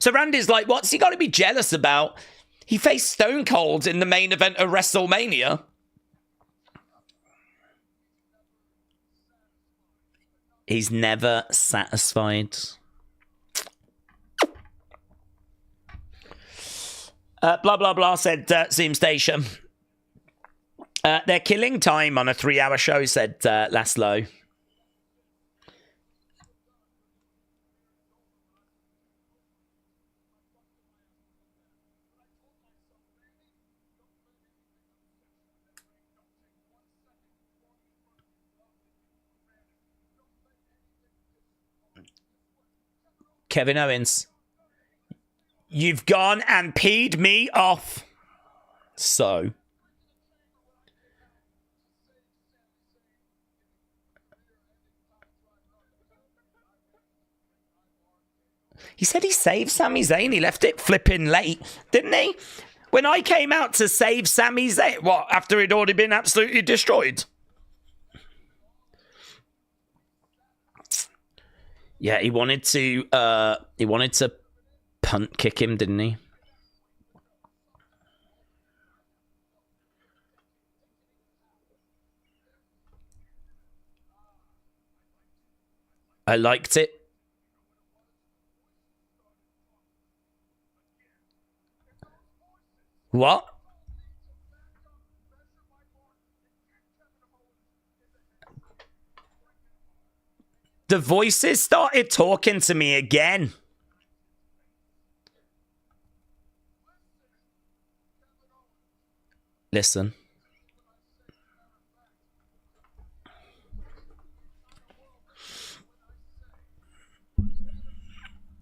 Speaker 1: So Randy's like, what's he got to be jealous about? He faced Stone Cold in the main event of WrestleMania. He's never satisfied. Blah, blah, blah, said Zoom Station. They're killing time on a 3-hour show, said Laszlo. Kevin Owens, you've gone and peed me off. So. He said he saved Sami Zayn. He left it flipping late, didn't he? When I came out to save Sami Zayn, what, after he'd already been absolutely destroyed? Yeah, he wanted to punt kick him, didn't he? I liked it. What? The voices started talking to me again. Listen.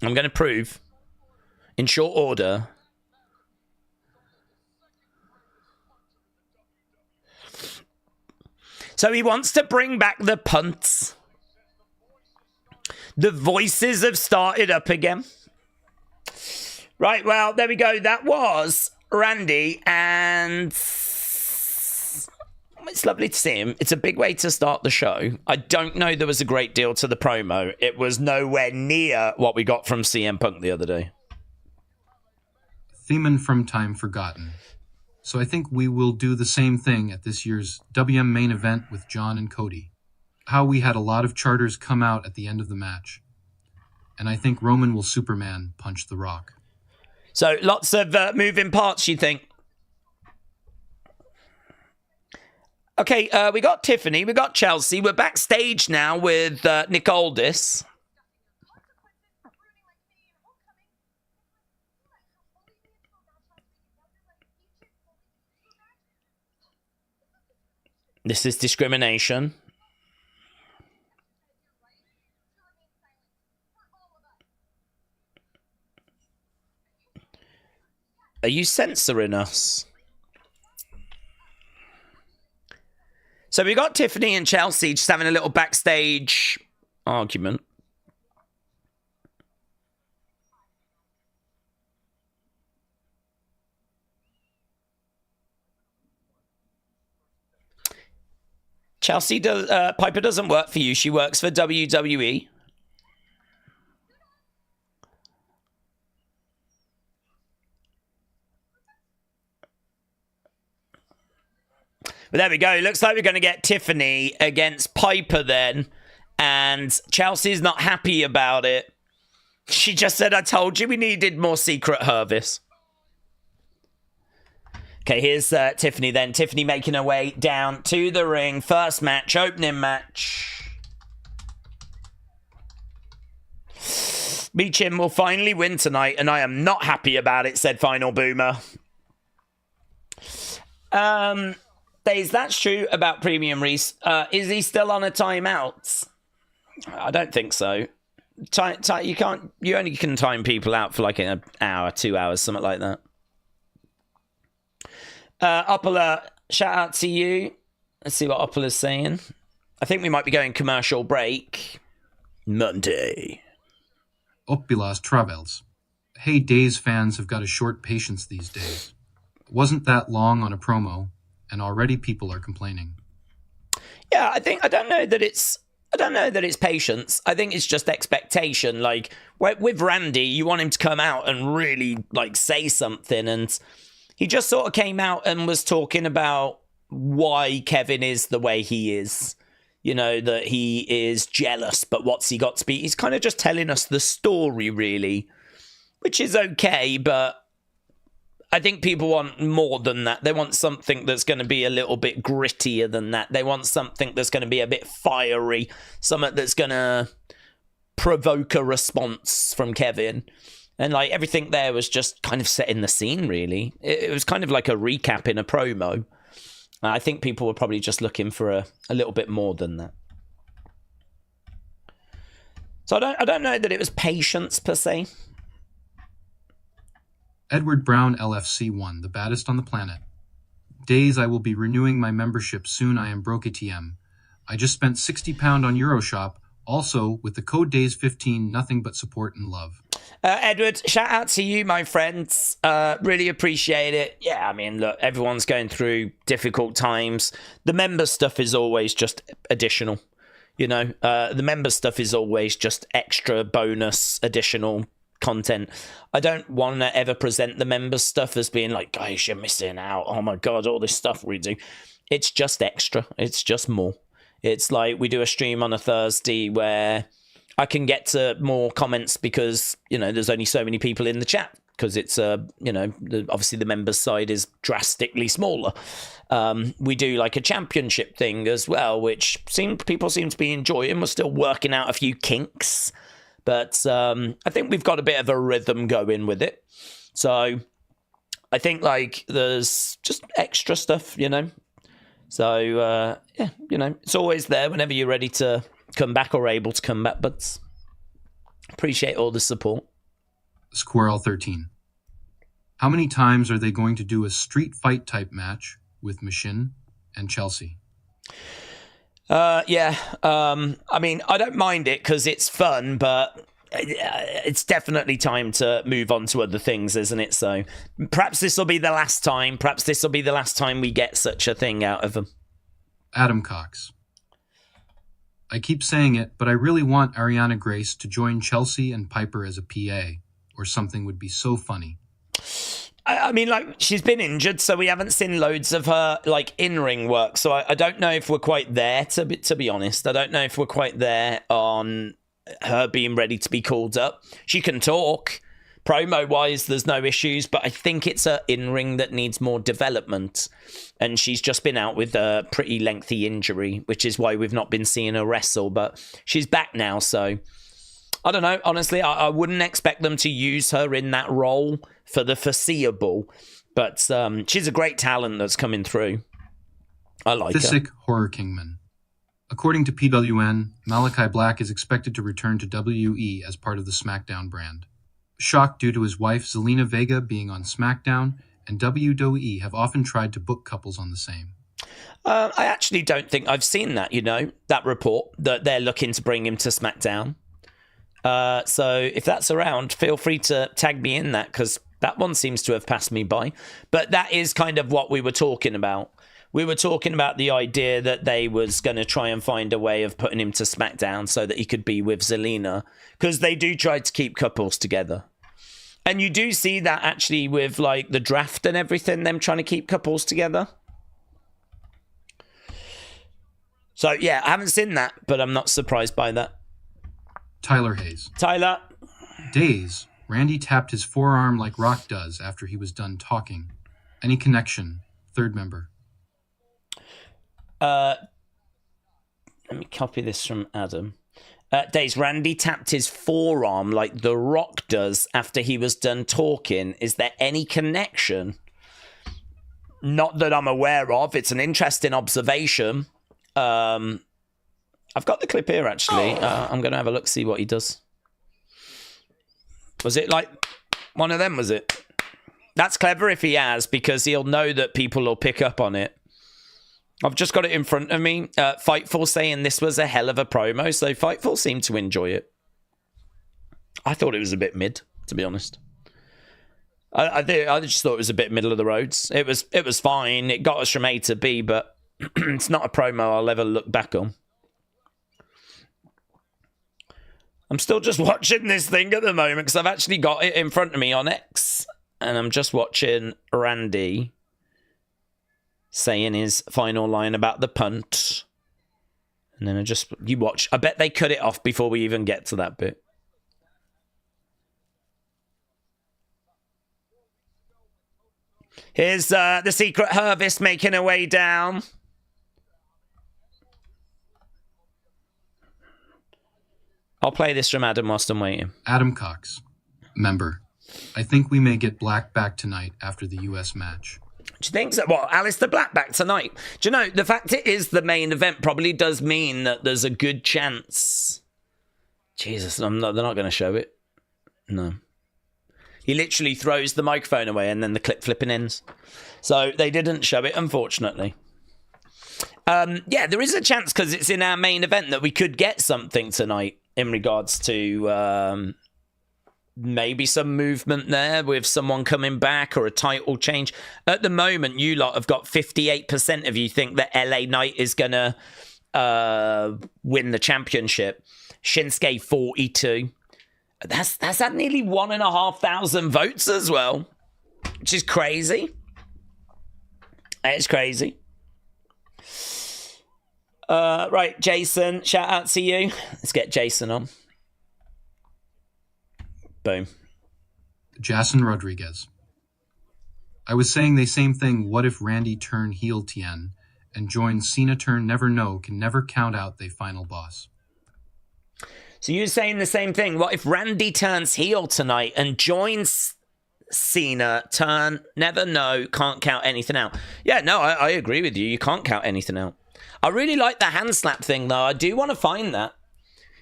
Speaker 1: I'm going to prove, in short order, so he wants to bring back the punts. The voices have started up again. Right, well, there we go. That was Randy, and it's lovely to see him. It's a big way to start the show. I don't know there was a great deal to the promo. It was nowhere near what we got from CM Punk the other day.
Speaker 2: Themen from Time Forgotten. So I think we will do the same thing at this year's WM main event with John and Cody. How we had a lot of charters come out at the end of the match. And I think Roman will Superman punch The Rock.
Speaker 1: So lots of moving parts, you think? Okay, we got Tiffany, we got Chelsea. We're backstage now with Nick Aldis. This is discrimination. Are you censoring us? So we got Tiffany and Chelsea just having a little backstage argument. Chelsea Piper doesn't work for you. She works for WWE. But there we go. It looks like we're going to get Tiffany against Piper then. And Chelsea's not happy about it. She just said, I told you we needed more Secret Hervis. Okay, here's Tiffany then. Tiffany making her way down to the ring. First match, opening match. Michin will finally win tonight, and I am not happy about it, said Final Boomer. Days, that's true about Premium Reese. Is he still on a timeout? I don't think so. You only can time people out for like an hour, 2 hours, something like that. Opala, shout out to you. Let's see what Opala's saying. I think we might be going commercial break. Monday.
Speaker 2: Opilas Travels. Hey, Days fans have got a short patience these days. It wasn't that long on a promo, and already people are complaining.
Speaker 1: Yeah, I don't know that it's patience. I think it's just expectation. Like with Randy, you want him to come out and really like say something, and he just sort of came out and was talking about why Kevin is the way he is. You know, that he is jealous, but what's he got to be? He's kind of just telling us the story, really, which is okay, but I think people want more than that. They want something that's going to be a little bit grittier than that. They want something that's going to be a bit fiery, something that's going to provoke a response from Kevin. And like everything there was just kind of setting the scene, really. It was kind of like a recap in a promo. I think people were probably just looking for a little bit more than that. So I don't know that it was patience per se.
Speaker 2: Edward Brown LFC1, the baddest on the planet. Days, I will be renewing my membership soon. I am broke ATM. I just spent £60 on Euroshop. Also, with the code DAYS15, nothing but support and love.
Speaker 1: Edward, shout out to you, my friends. Really appreciate it. Yeah, I mean, look, everyone's going through difficult times. The member stuff is always just additional. You know, the member stuff is always just extra bonus, additional content. I don't want to ever present the member stuff as being like, guys, you're missing out. Oh my God, all this stuff we do. It's just extra. It's just more. It's like we do a stream on a Thursday where I can get to more comments because, you know, there's only so many people in the chat because it's, you know, obviously the members side is drastically smaller. We do like a championship thing as well, which people seem to be enjoying. We're still working out a few kinks, but I think we've got a bit of a rhythm going with it. So I think like there's just extra stuff, you know. So, yeah, you know, it's always there whenever you're ready to come back or able to come back, but appreciate all the support.
Speaker 2: Squirrel 13. How many times are they going to do a street fight type match with Michin and Chelsea?
Speaker 1: Yeah, I mean, I don't mind it because it's fun, but it's definitely time to move on to other things, isn't it? So perhaps this will be the last time. Perhaps this will be the last time we get such a thing out of them.
Speaker 2: Adam Cox. I keep saying it, but I really want Ariana Grace to join Chelsea and Piper as a PA, or something would be so funny.
Speaker 1: I mean, like, she's been injured, so we haven't seen loads of her, like, in-ring work. So I don't know if we're quite there, to be honest. I don't know if we're quite there on her being ready to be called up. She can talk. Promo-wise, there's no issues, but I think it's her in-ring that needs more development. And she's just been out with a pretty lengthy injury, which is why we've not been seeing her wrestle. But she's back now, so I don't know. Honestly, I wouldn't expect them to use her in that role for the foreseeable. But she's a great talent that's coming through. I like her.
Speaker 2: Physic Horror Kingman. According to PWN, Malachi Black is expected to return to WE as part of the SmackDown brand. Shocked due to his wife Zelina Vega being on SmackDown, and WWE have often tried to book couples on the same.
Speaker 1: I actually don't think I've seen that, that report that they're looking to bring him to SmackDown. So if that's around, feel free to tag me in that, because that one seems to have passed me by. But that is kind of what we were talking about. We were talking about the idea that they was going to try and find a way of putting him to SmackDown so that he could be with Zelina, because they do try to keep couples together. And you do see that actually with like the draft and everything, them trying to keep couples together. So yeah, I haven't seen that, but I'm not surprised by that.
Speaker 2: Tyler Hayes.
Speaker 1: Tyler.
Speaker 2: Days. Randy tapped his forearm like Rock does after he was done talking. Any connection? Third member.
Speaker 1: Let me copy this from Adam. Days, Randy tapped his forearm like The Rock does after he was done talking. Is there any connection? Not that I'm aware of. It's an interesting observation. I've got the clip here, actually. I'm going to have a look, see what he does. Was it like one of them, was it? That's clever if he has, because he'll know that people will pick up on it. I've just got it in front of me. Fightful saying this was a hell of a promo, so Fightful seemed to enjoy it. I thought it was a bit mid, to be honest. I just thought it was a bit middle of the roads. It was fine. It got us from A to B, but it's not a promo I'll ever look back on. I'm still just watching this thing at the moment because I've actually got it in front of me on X, and I'm just watching Randy saying his final line about the punt. And then you watch. I bet they cut it off before we even get to that bit. Here's the Secret Harvest making her way down. I'll play this from Adam whilst I'm waiting.
Speaker 2: Adam Cox. Member. I think we may get Black back tonight after the US match.
Speaker 1: Do you think so? What, Alistair Black back tonight? Do you know, the fact it is the main event probably does mean that there's a good chance. Jesus, they're not going to show it. No. He literally throws the microphone away and then the clip flipping ends. So they didn't show it, unfortunately. Yeah, there is a chance because it's in our main event that we could get something tonight in regards to maybe some movement there with someone coming back or a title change. At the moment, you lot have got 58% of you think that LA Knight is going to win the championship. Shinsuke 42. That's had nearly 1,500 votes as well, which is crazy. It's crazy. Right, Jason, shout out to you. Let's get Jason on. Boom.
Speaker 2: Jason Rodriguez. I was saying the same thing. What if Randy turn heel Tien and join Cena turn Never Know can never count out the final boss?
Speaker 1: So you're saying the same thing. What if Randy turns heel tonight and joins Cena turn Never Know can't count anything out? Yeah, no, I agree with you. You can't count anything out. I really like the hand slap thing, though. I do want to find that.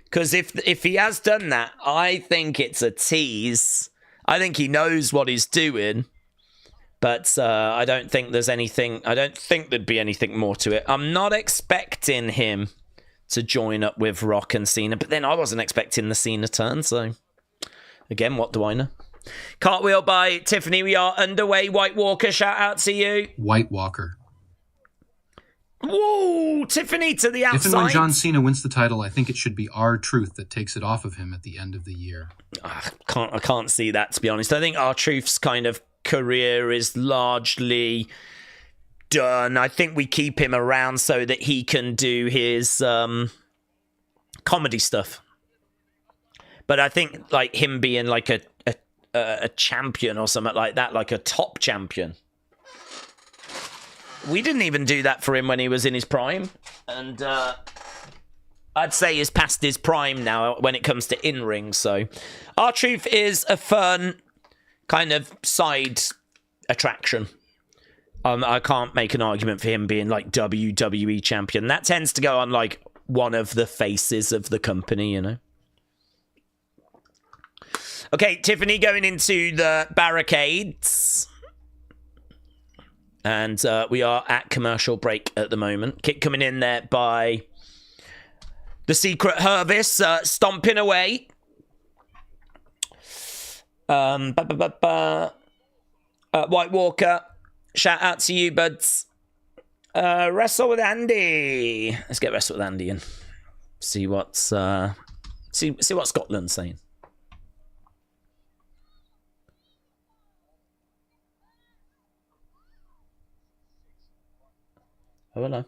Speaker 1: Because if he has done that, I think it's a tease. I think he knows what he's doing. But I don't think there's anything... I don't think there'd be anything more to it. I'm not expecting him to join up with Rock and Cena. But then I wasn't expecting the Cena turn. So, again, what do I know? Cartwheel by Tiffany. We are underway. White Walker, shout out to you.
Speaker 2: White Walker.
Speaker 1: Whoa, Tiffany to the outside.
Speaker 2: If and when John Cena wins the title, I think it should be R-Truth that takes it off of him at the end of the year.
Speaker 1: I can't see that, to be honest. I think R-Truth's kind of career is largely done. I think we keep him around so that he can do his comedy stuff. But I think like him being like a champion or something like that, like a top champion. We didn't even do that for him when he was in his prime. And I'd say he's past his prime now when it comes to in-ring. So R-Truth is a fun kind of side attraction. I can't make an argument for him being like WWE champion. That tends to go on like one of the faces of the company, you know. Okay, Tiffany going into the barricades. And we are at commercial break at the moment. Kick coming in there by the Secret Hervis, stomping away. White Walker, shout out to you, buds. Wrestle with Andy. Let's get Wrestle with Andy in. See what's see what Scotland's saying. Oh, hello.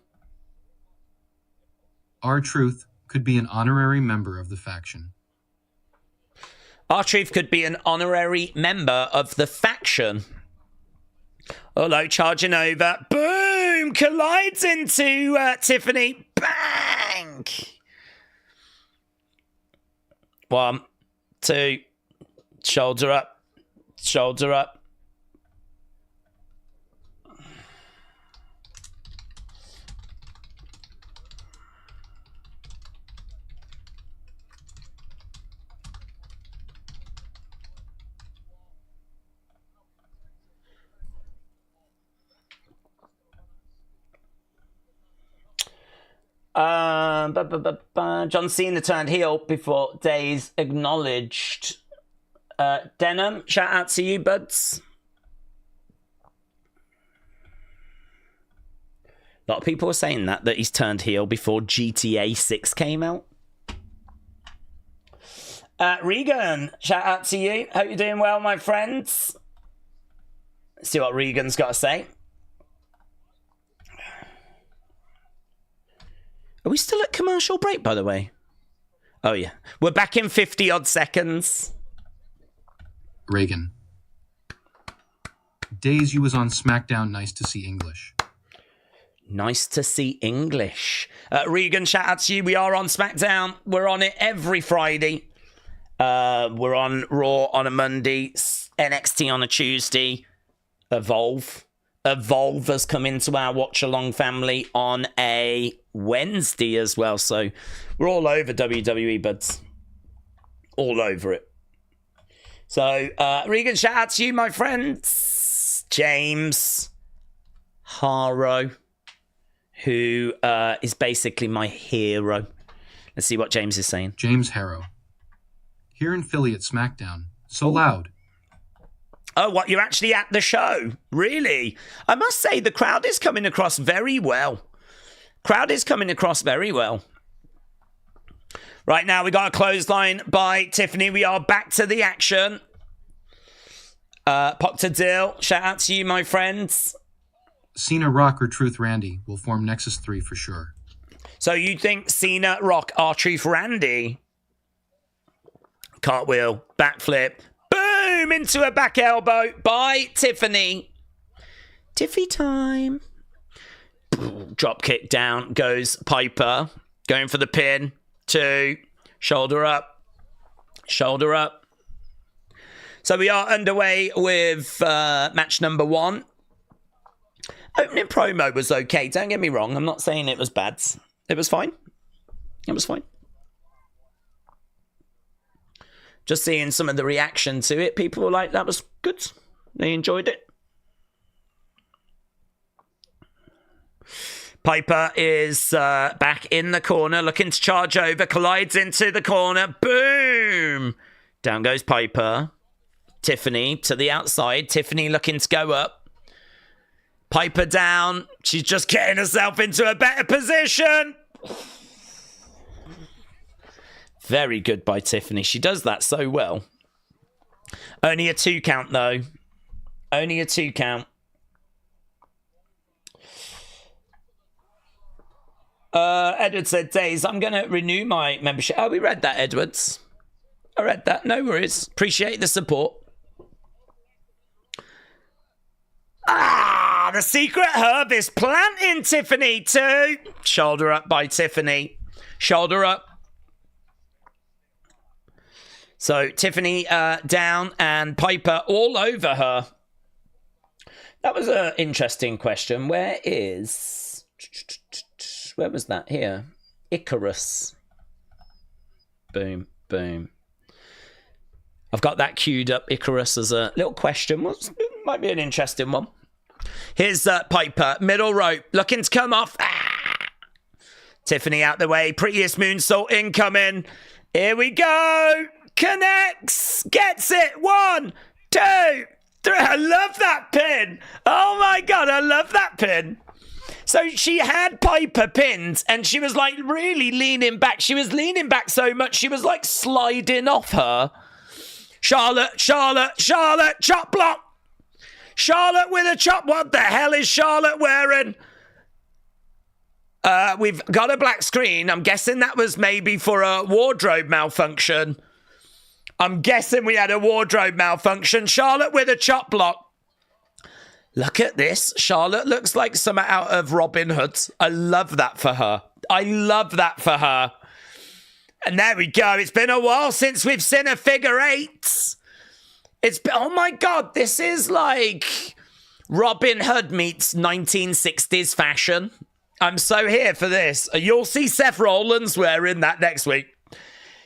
Speaker 2: R-Truth could be an honorary member of the faction.
Speaker 1: R-Truth could be an honorary member of the faction. Hello, charging over. Boom! Collides into Tiffany. Bang! 1, 2. Shoulder up. Shoulder up. John Cena turned heel before Days acknowledged. Denim, shout out to you, buds. A lot of people were saying that he's turned heel before GTA 6 came out. Regan, shout out to you. Hope you're doing well, my friends. Let's see what Regan's got to say. Are we still at commercial break, by the way? Oh, yeah. We're back in 50-odd seconds.
Speaker 2: Reagan. Days you was on Smackdown, nice to see English.
Speaker 1: Nice to see English. Regan, shout out to you. We are on Smackdown. We're on it every Friday. We're on Raw on a Monday, NXT on a Tuesday. Evolve has come into our watch-along family on a Wednesday as well. So we're all over WWE, buds. All over it. So, Regan, shout out to you, my friends. James Haro, who is basically my hero. Let's see what James is saying.
Speaker 2: James Harrow. Here in Philly at Smackdown. So loud.
Speaker 1: Oh, what? You're actually at the show? Really? I must say, the crowd is coming across very well. Crowd is coming across very well. Right now, we got a clothesline by Tiffany. We are back to the action. Pop to Dill. Shout out to you, my friends.
Speaker 2: Cena, Rock, or Truth Randy will form Nexus 3 for sure.
Speaker 1: So you think Cena, Rock, R-Truth, Randy? Cartwheel, backflip. Boom! Into a back elbow by Tiffany. Tiffy time. Drop kick down goes Piper. Going for the pin. 2. Shoulder up. Shoulder up. So we are underway with match number 1. Opening promo was okay. Don't get me wrong. I'm not saying it was bad. It was fine. It was fine. Just seeing some of the reaction to it. People were like, that was good. They enjoyed it. Piper is back in the corner, looking to charge over. Collides into the corner. Boom! Down goes Piper. Tiffany to the outside. Tiffany looking to go up. Piper down. She's just getting herself into a better position. Very good by Tiffany. She does that so well. Only a 2 count, though. Only a 2 count. Edward said, Days, I'm going to renew my membership. Oh, we read that, Edwards. I read that. No worries. Appreciate the support. Ah, the secret herb is planting, Tiffany, too. Shoulder up by Tiffany. Shoulder up. So, Tiffany down and Piper all over her. That was an interesting question. Where was that? Here. Icarus. Boom, boom. I've got that queued up, Icarus, as a little question. Might be an interesting one. Here's Piper, middle rope, looking to come off. Ah! Tiffany out the way, prettiest moonsault incoming. Here we go. Connects, gets it. 1, 2, 3. I love that pin. Oh my God, I love that pin. So she had Piper pinned and she was like really leaning back. She was leaning back so much, she was like sliding off her. Charlotte, chop block. Charlotte with a chop. What the hell is Charlotte wearing? We've got a black screen. I'm guessing that was maybe for a wardrobe malfunction. I'm guessing we had a wardrobe malfunction. Charlotte with a chop block. Look at this. Charlotte looks like something out of Robin Hood. I love that for her. I love that for her. And there we go. It's been a while since we've seen a figure 8. It's been, oh my God, this is like Robin Hood meets 1960s fashion. I'm so here for this. You'll see Seth Rollins wearing that next week.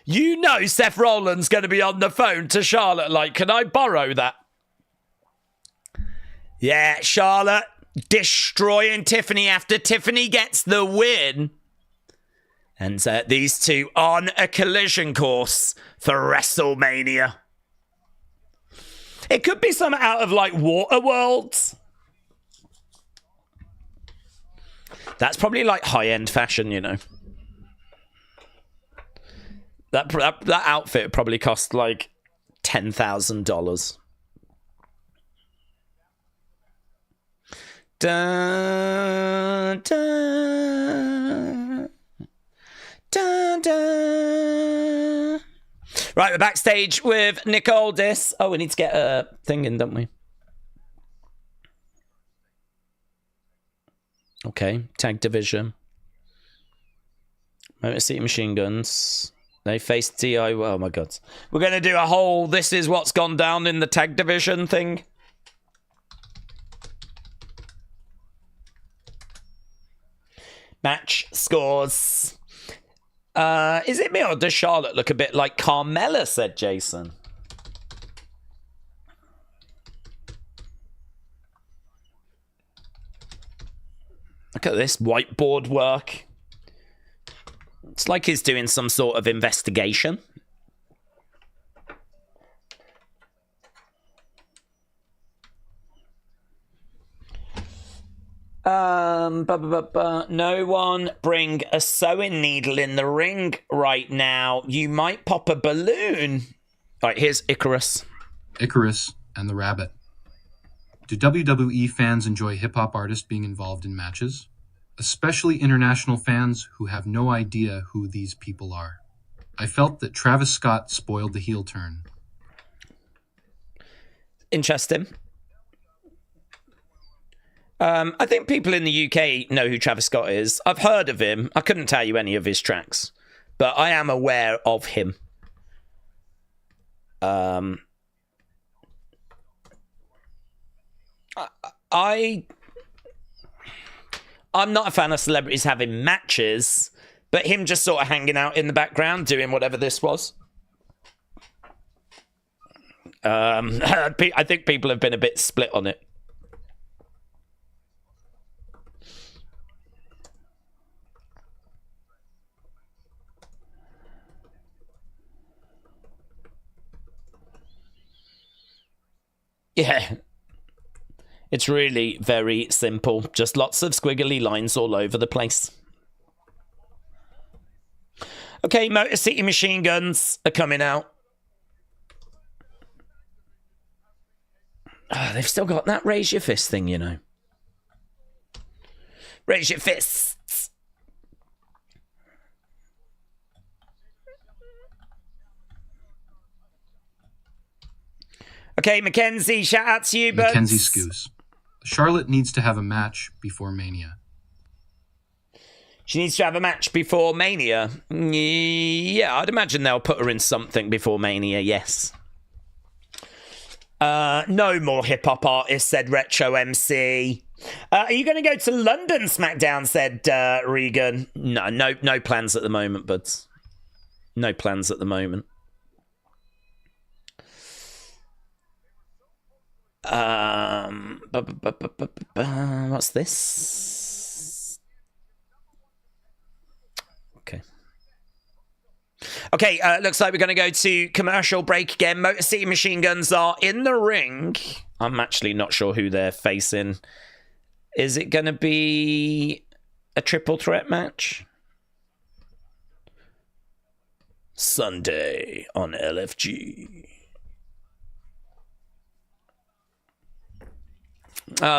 Speaker 1: You know Seth Rollins going to be on the phone to Charlotte like, can I borrow that? Yeah, Charlotte destroying Tiffany after Tiffany gets the win. And these two on a collision course for WrestleMania. It could be something out of like Waterworld. That's probably like high-end fashion, you know. That outfit probably cost like $10,000. Dun, dun, dun, dun. Right, we're backstage with Nick Aldis. Oh, we need to get a thing in, don't we? Okay, tag division. Motor City Machine Guns. They face DI. Oh my God. We're going to do a whole this is what's gone down in the tag division thing. Match scores. Is it me or does Charlotte look a bit like Carmella, said Jason? Look at this whiteboard work. It's like he's doing some sort of investigation. No one bring a sewing needle in the ring right now. You might pop a balloon. All right, here's Icarus.
Speaker 2: Icarus and the Rabbit. Do WWE fans enjoy hip-hop artists being involved in matches? Especially international fans who have no idea who these people are. I felt that Travis Scott spoiled the heel turn.
Speaker 1: Interesting. I think people in the UK know who Travis Scott is. I've heard of him. I couldn't tell you any of his tracks, but I am aware of him. I'm not a fan of celebrities having matches, but him just sort of hanging out in the background doing whatever this was. I think people have been a bit split on it. Yeah. It's really very simple. Just lots of squiggly lines all over the place. Okay, Motor City Machine Guns are coming out. They've still got that raise your fist thing, you know. Raise your fists. Okay, Mackenzie, shout out to you, but
Speaker 2: Mackenzie Scoos. Charlotte needs to have a match before Mania.
Speaker 1: She needs to have a match before Mania. Yeah, I'd imagine they'll put her in something before Mania, yes. No more hip-hop artists, said Retro MC. Are you going to go to London SmackDown, said Regan. No plans at the moment, buds. No plans at the moment. What's this? Okay, looks like we're going to go to commercial break again. Motor City Machine Guns are in the ring. I'm actually not sure who they're facing. Is it going to be a triple threat match? Sunday on LFG.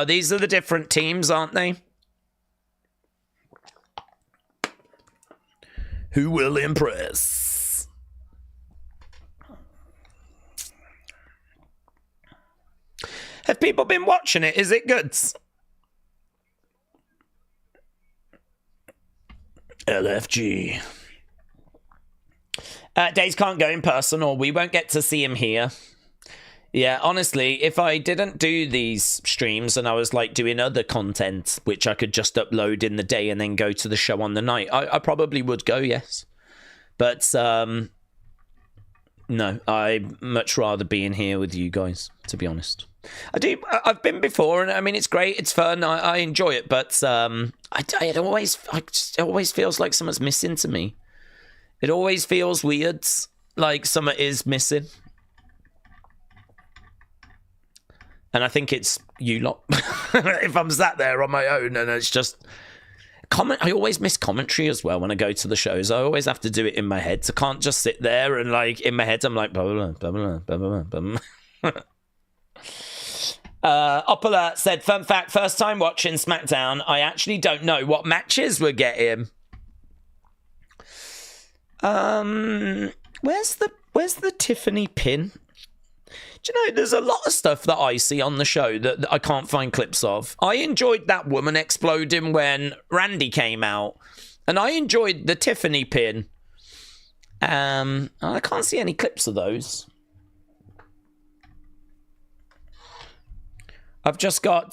Speaker 1: These are the different teams, aren't they? Who will impress? Have people been watching it? Is it good? LFG. Days can't go in person, or we won't get to see him here. Yeah, honestly, if I didn't do these streams and I was like doing other content, which I could just upload in the day and then go to the show on the night, I probably would go, yes. But, no, I'd much rather be in here with you guys, to be honest. I've been before, and I mean, it's great, it's fun, I enjoy it, but it always feels like something's missing to me. It always feels weird, like something is missing. And I think it's you lot. If I'm sat there on my own and it's just... I always miss commentary as well when I go to the shows. I always have to do it in my head. So I can't just sit there and, like, in my head, I'm like... Blah, blah, blah, blah, blah, blah, blah. Up Alert said, fun fact, first time watching SmackDown, I actually don't know what matches we're getting. Where's the Tiffany pin? Do you know, there's a lot of stuff that I see on the show that I can't find clips of. I enjoyed that woman exploding when Randy came out. And I enjoyed the Tiffany pin. I can't see any clips of those. I've just got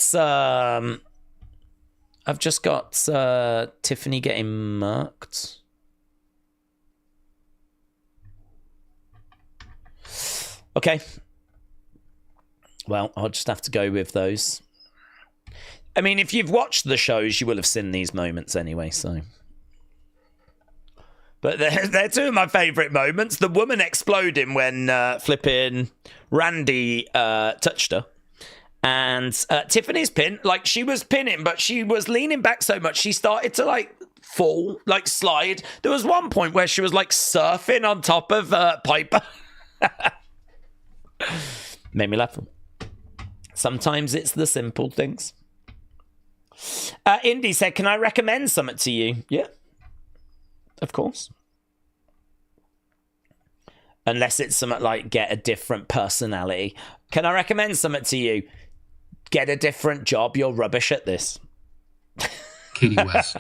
Speaker 1: Tiffany getting murked. Okay. Well, I'll just have to go with those. I mean, if you've watched the shows, you will have seen these moments anyway, so... But they're two of my favourite moments. The woman exploding when flipping Randy touched her. And Tiffany's pin, like, she was pinning, but she was leaning back so much, she started to, like, fall, like, slide. There was one point where she was, like, surfing on top of Piper. Made me laugh. Sometimes it's the simple things. Indy said, can I recommend something to you? Yeah. Of course. Unless it's something like get a different personality. Can I recommend something to you? Get a different job. You're rubbish at this.
Speaker 2: Katie West.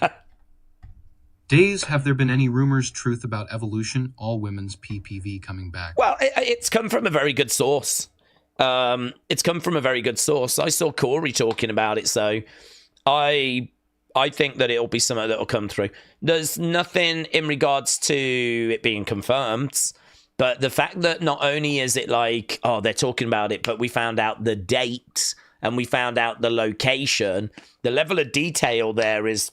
Speaker 2: Days, have there been any rumors, truth about Evolution, all women's PPV coming back?
Speaker 1: Well, it's come from a very good source. I saw Corey talking about it, so I think that it'll be something that'll come through. There's nothing in regards to it being confirmed, but the fact that not only is it like, oh, they're talking about it, but we found out the date and we found out the location, the level of detail there is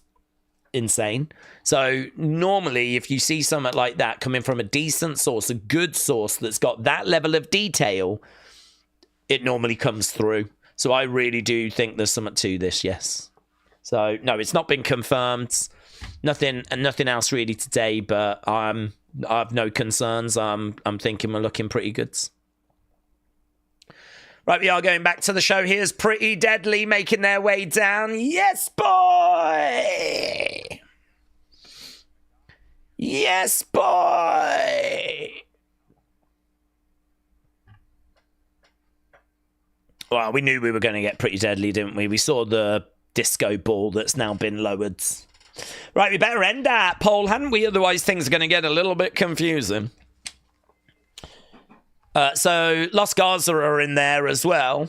Speaker 1: insane. So normally if you see something like that coming from a decent source, a good source that's got that level of detail, it normally comes through. So I really do think there's something to this, yes. So no, it's not been confirmed. Nothing else really today, but I have no concerns. I'm thinking we're looking pretty good. Right, we are going back to the show. Here's Pretty Deadly making their way down. Yes, boy! Yes, boy! Well, we knew we were going to get Pretty Deadly, didn't we? We saw the disco ball that's now been lowered. Right, we better end that poll, hadn't we? Otherwise, things are going to get a little bit confusing. So, Los Garza are in there as well.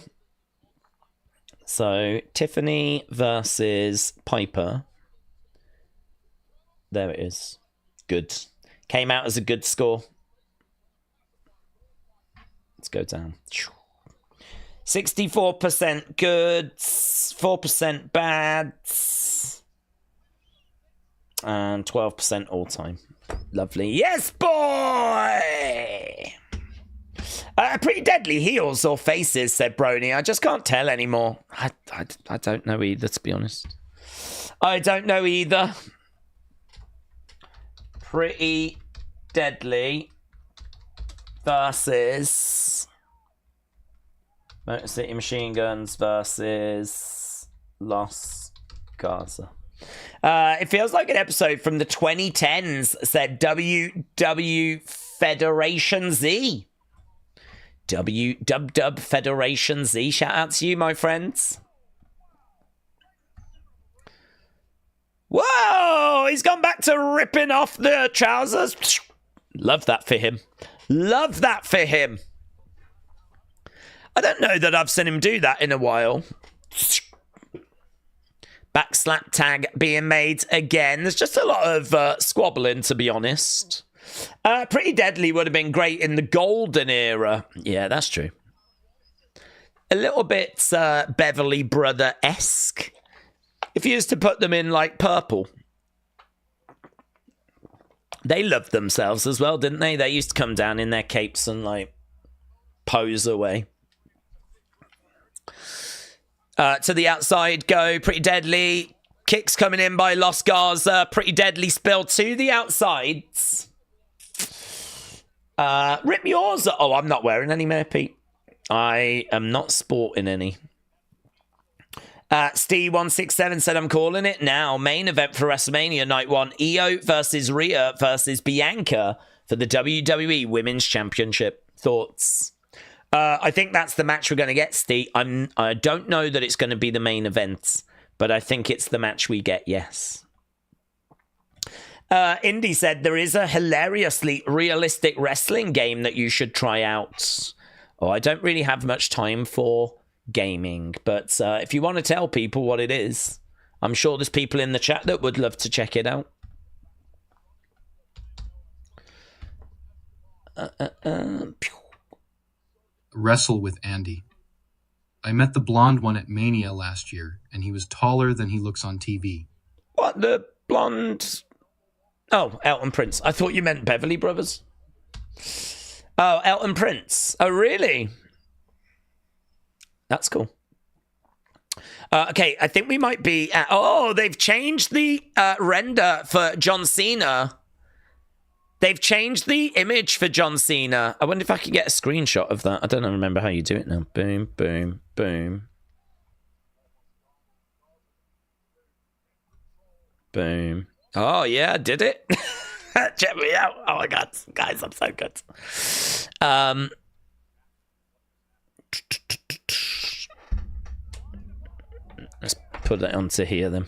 Speaker 1: So, Tiffany versus Piper. There it is. Good. Came out as a good score. Let's go down. 64% good, 4% bad, and 12% all-time. Lovely. Yes, boy! Pretty Deadly heels or faces, said Brony. I just can't tell anymore. I don't know either, to be honest. I don't know either. Pretty Deadly versus Motor City Machine Guns versus Los Garza. It feels like an episode from the 2010s, said WW Federation Z. WW Federation Z. Shout out to you, my friends. Whoa! He's gone back to ripping off the trousers. Love that for him. Love that for him. I don't know that I've seen him do that in a while. Back slap tag being made again. There's just a lot of squabbling, to be honest. Pretty Deadly would have been great in the golden era. Yeah, that's true. A little bit Beverly Brother-esque. If you used to put them in, like, purple. They loved themselves as well, didn't they? They used to come down in their capes and, like, pose away. To the outside go, Pretty Deadly. Kicks coming in by Los Garza. Pretty Deadly spill to the outsides. Rip yours. Oh, I'm not wearing any more, Pete. I am not sporting any. Steve167 said, I'm calling it now. Main event for WrestleMania Night 1. Io versus Rhea versus Bianca for the WWE Women's Championship. Thoughts? I think that's the match we're going to get, Steve. I don't know that it's going to be the main event, but I think it's the match we get, yes. Indy said, there is a hilariously realistic wrestling game that you should try out. Oh, I don't really have much time for gaming, but if you want to tell people what it is, I'm sure there's people in the chat that would love to check it out.
Speaker 2: Wrestle with Andy. I met the blonde one at Mania last year, and he was taller than he looks on TV.
Speaker 1: What, the blonde? Oh, Elton Prince. I thought you meant Beverly Brothers. Oh, Elton Prince. Oh, really? That's cool. Okay, I think we might be at... Oh, they've changed the render for John Cena. They've changed the image for John Cena. I wonder if I can get a screenshot of that. I don't remember how you do it now. Boom, boom, boom. Boom. Oh, yeah, I did it. Check me out. Oh, my God. Guys, I'm so good. Let's put it onto here, then.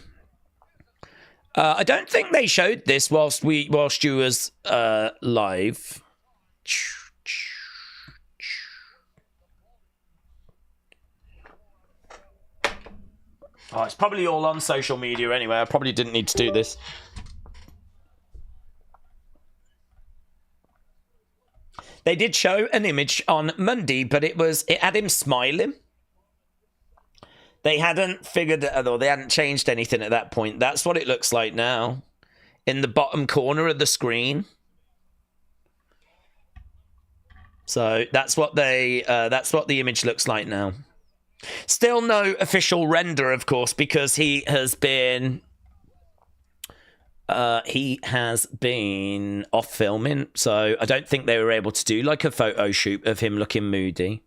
Speaker 1: I don't think they showed this whilst you was live. Oh, it's probably all on social media anyway. I probably didn't need to do this. They did show an image on Monday, but it had him smiling. They hadn't figured it, or they hadn't changed anything at that point. That's what it looks like now. In the bottom corner of the screen. So that's what the image looks like now. Still no official render, of course, because he has been off filming. So I don't think they were able to do like a photo shoot of him looking moody.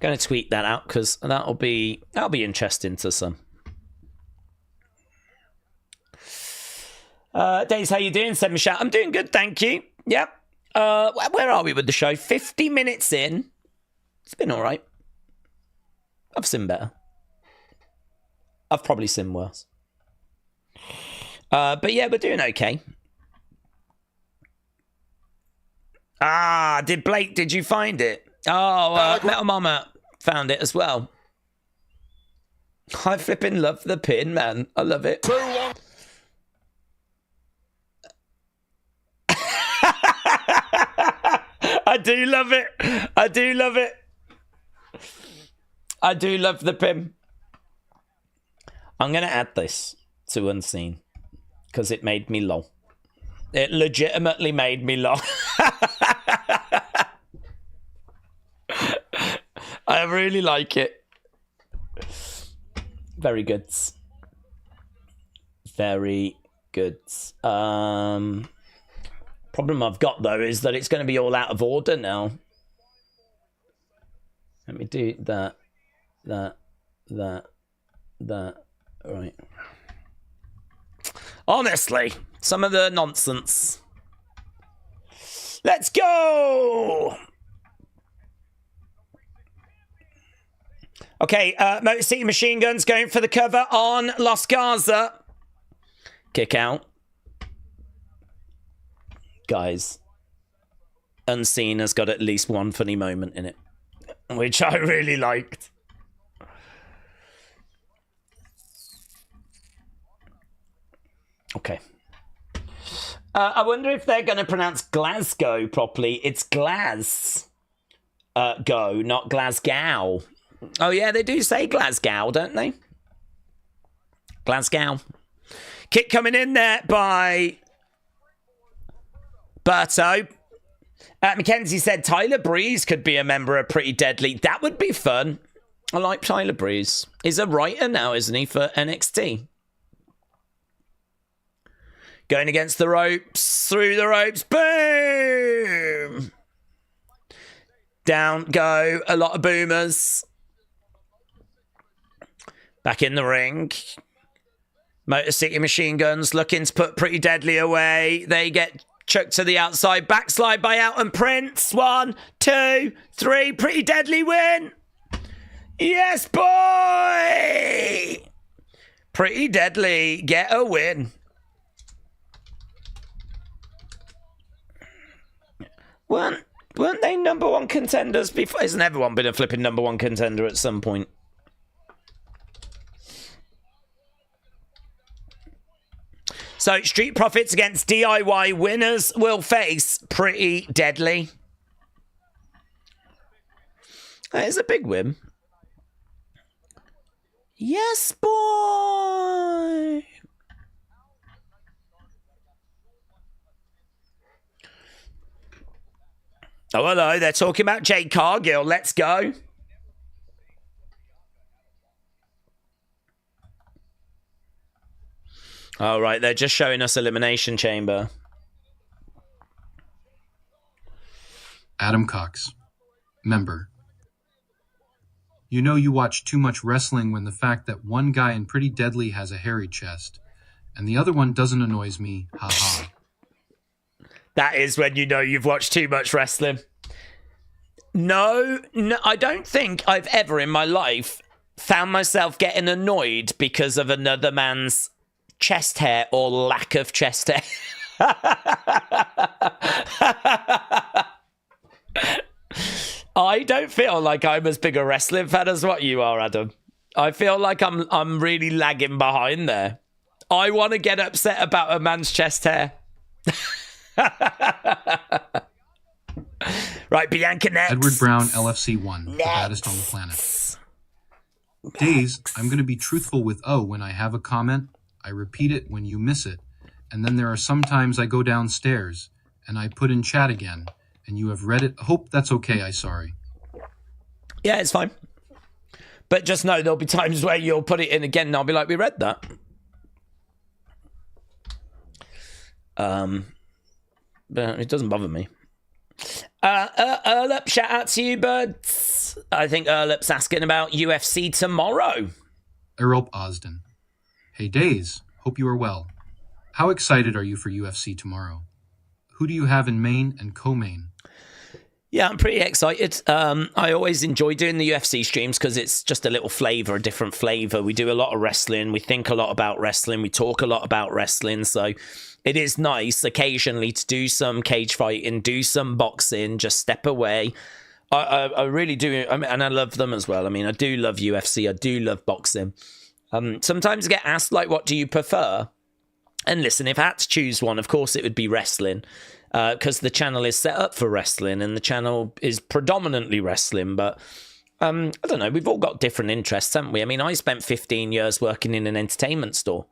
Speaker 1: Going to tweet that out because that'll be interesting to some. Days, how you doing? Send me a shout. I'm doing good, thank you. Yep. Where are we with the show? 50 minutes in. It's been all right. I've seen better. I've probably seen worse. But yeah, we're doing okay. Did you find it? Oh, Metal Mama found it as well. I flipping love the pin, man. I love it. I do love it. I do love it. I do love the pin. I'm going to add this to Unseen because it made me lol. It legitimately made me lol. I really like it. Very good. Very good. Problem I've got, though, is that it's going to be all out of order now. Let me do that. Right. Honestly, some of the nonsense. Let's go! Okay, Motor City Machine Guns going for the cover on Los Garza. Kick out. Guys, Unseen has got at least one funny moment in it, which I really liked. Okay. I wonder if they're going to pronounce Glasgow properly. It's Glasgow, not Glasgow. Oh, yeah, they do say Glasgow, don't they? Glasgow. Kick coming in there by Berto. Mackenzie said Tyler Breeze could be a member of Pretty Deadly. That would be fun. I like Tyler Breeze. He's a writer now, isn't he, for NXT? Going against the ropes, through the ropes, boom! Down go, a lot of boomers. Back in the ring. Motor City Machine Guns looking to put Pretty Deadly away. They get chucked to the outside. Backslide by Elton Prince. 1, 2, 3. Pretty Deadly win. Yes, boy! Pretty Deadly get a win. Weren't they number one contenders before? Hasn't everyone been a flipping number one contender at some point? So, Street Profits against DIY winners will face Pretty Deadly. That is a big win. Yes, boy! Oh, hello. They're talking about Jade Cargill. Let's go. All right, they're just showing us Elimination Chamber.
Speaker 2: Adam Cox, member. You know you watch too much wrestling when the fact that one guy in Pretty Deadly has a hairy chest, and the other one doesn't annoys me, haha.
Speaker 1: That is when you know you've watched too much wrestling. No, I don't think I've ever in my life found myself getting annoyed because of another man's chest hair or lack of chest hair. I don't feel like I'm as big a wrestling fan as what you are, Adam. I feel like I'm really lagging behind there. I want to get upset about a man's chest hair. Right, Bianca next.
Speaker 2: Edward Brown, LFC 1, the baddest on the planet. Days, I'm going to be truthful with O when I have a comment. I repeat it when you miss it. And then there are some times I go downstairs and I put in chat again. And you have read it. Hope that's okay. I'm sorry.
Speaker 1: Yeah, it's fine. But just know there'll be times where you'll put it in again and I'll be like, we read that. But it doesn't bother me. Erlup, shout out to you, bud. I think Erlup's asking about UFC tomorrow.
Speaker 2: Errol Osden. Hey, Days. Hope you are well. How excited are you for UFC tomorrow? Who do you have in main and co-main?
Speaker 1: Yeah, I'm pretty excited. I always enjoy doing the UFC streams because it's just a little flavour, a different flavour. We do a lot of wrestling. We think a lot about wrestling. We talk a lot about wrestling. So it is nice occasionally to do some cage fighting, do some boxing, just step away. I really do. I mean, and I love them as well. I mean, I do love UFC. I do love boxing. Sometimes I get asked, like, what do you prefer? And listen, if I had to choose one, of course it would be wrestling. Because the channel is set up for wrestling and the channel is predominantly wrestling. But I don't know, we've all got different interests, haven't we? I mean, I spent 15 years working in an entertainment store,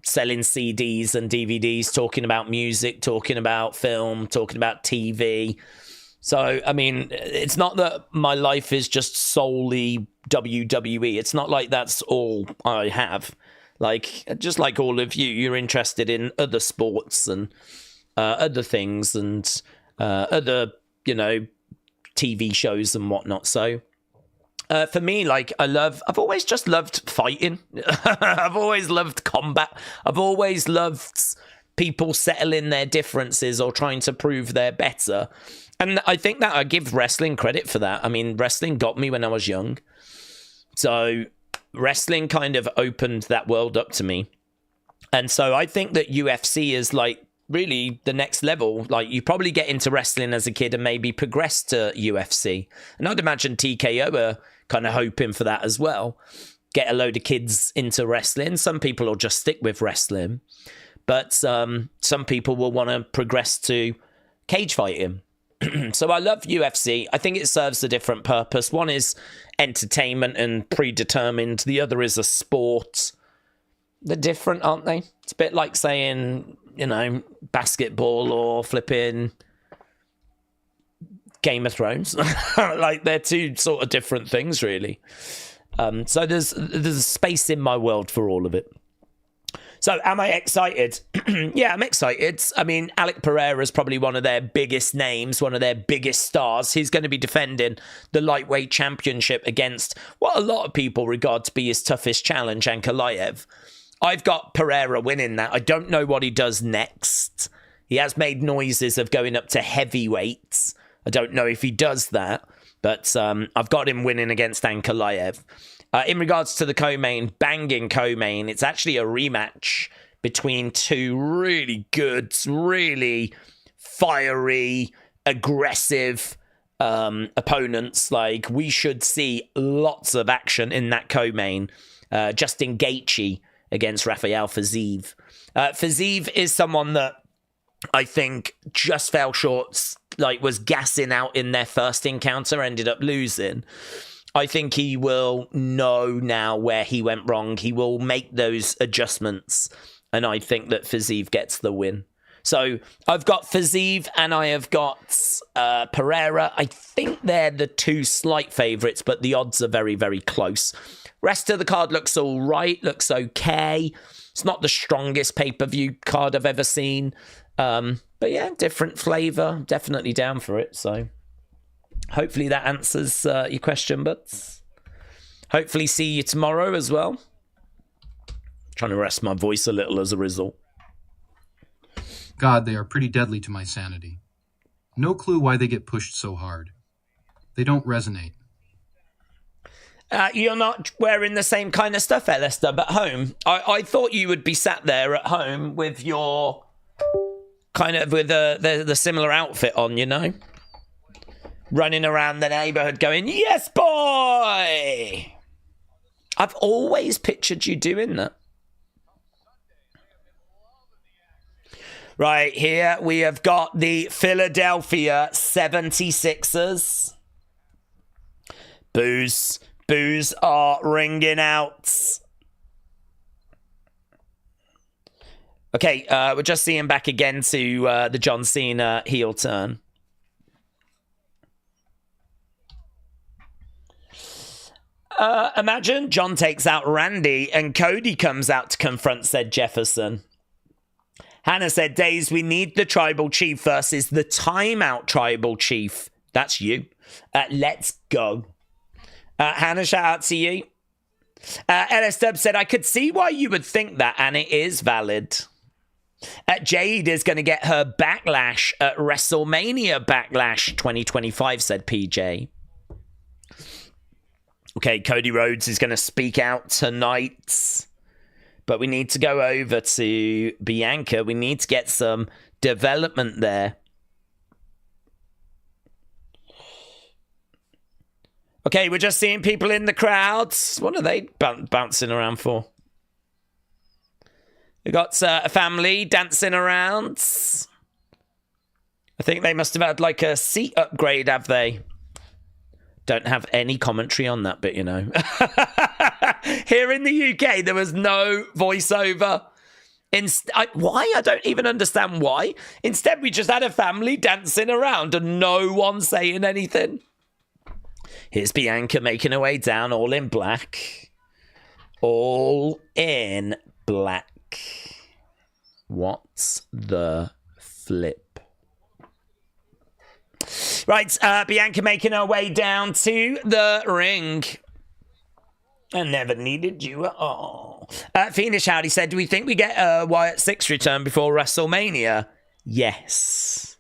Speaker 1: selling CDs and DVDs, talking about music, talking about film, talking about TV. So, I mean, it's not that my life is just solely WWE. It's not like that's all I have. Like, just like all of you, you're interested in other sports and other things and other, TV shows and whatnot. So for me, like, I've always just loved fighting. I've always loved combat. I've always loved people settling their differences or trying to prove they're better. And I think that I give wrestling credit for that. I mean, wrestling got me when I was young. So wrestling kind of opened that world up to me. And so I think that UFC is like really the next level. Like, you probably get into wrestling as a kid and maybe progress to UFC. And I'd imagine TKO are kind of hoping for that as well. Get a load of kids into wrestling. Some people will just stick with wrestling. But some people will want to progress to cage fighting. So I love UFC. I think it serves a different purpose. One is entertainment and predetermined. The other is a sport. They're different, aren't they? It's a bit like saying, basketball or flipping Game of Thrones. Like, they're two sort of different things, really. So there's a space in my world for all of it. So am I excited? Yeah, I'm excited. I mean, Alec Pereira is probably one of their biggest names, one of their biggest stars. He's going to be defending the lightweight championship against what a lot of people regard to be his toughest challenge, Ankalaev. I've got Pereira winning that. I don't know what he does next. He has made noises of going up to heavyweights. I don't know if he does that, but I've got him winning against Ankalaev. In regards to the co-main, banging co-main, it's actually a rematch between two really good, really fiery, aggressive opponents. Like, we should see lots of action in that co-main. Justin Gaethje against Rafael Fiziev. Fiziev is someone that I think just fell short, like was gassing out in their first encounter, ended up losing. I think he will know now where he went wrong. He will make those adjustments. And I think that Fiziev gets the win. So I've got Fiziev and I have got Pereira. I think they're the two slight favourites, but the odds are very, very close. Rest of the card looks all right, looks okay. It's not the strongest pay-per-view card I've ever seen. But yeah, different flavour. Definitely down for it, so... Hopefully that answers your question, but hopefully see you tomorrow as well. Trying to rest my voice a little as a result.
Speaker 2: God, they are pretty deadly to my sanity. No clue why they get pushed so hard. They don't resonate.
Speaker 1: You're not wearing the same kind of stuff, Alistair, at home. I thought you would be sat there at home with your kind of with the similar outfit on, running around the neighborhood going, yes, boy! I've always pictured you doing that. Right, here we have got the Philadelphia 76ers. Boos are ringing out. Okay, we're just seeing back again to the John Cena heel turn. Imagine John takes out Randy and Cody comes out to confront said Jefferson. Hannah said, Days, we need the tribal chief versus the timeout tribal chief. That's you. Let's go. Hannah, shout out to you. LS Dub said, I could see why you would think that, and it is valid. Jade is going to get her backlash at WrestleMania Backlash 2025, said PJ. Okay, Cody Rhodes is going to speak out tonight. But we need to go over to Bianca. We need to get some development there. Okay, we're just seeing people in the crowds. What are they bouncing around for? We got a family dancing around. I think they must have had like a seat upgrade, have they? Don't have any commentary on that bit, you know. Here in the UK, there was no voiceover. Why? I don't even understand why. Instead, we just had a family dancing around and no one saying anything. Here's Bianca making her way down, all in black. All in black. What's the flip? Right, Bianca making her way down to the ring. I never needed you at all. Fiendish Howdy said, do we think we get a Wyatt 6 return before WrestleMania? Yes.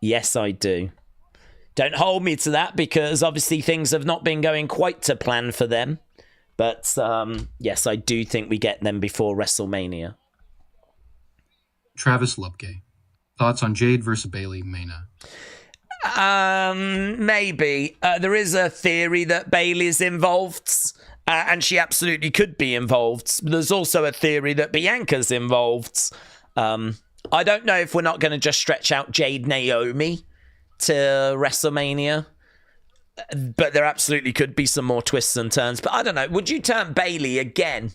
Speaker 1: Yes, I do. Don't hold me to that because obviously things have not been going quite to plan for them. But yes, I do think we get them before WrestleMania.
Speaker 2: Travis Lupke. Thoughts on Jade versus Bailey Mania?
Speaker 1: Maybe. There is a theory that Bailey's involved, and she absolutely could be involved. There's also a theory that Bianca's involved. I don't know if we're not going to just stretch out Jade Naomi to WrestleMania, but there absolutely could be some more twists and turns. But I don't know. Would you turn Bailey again?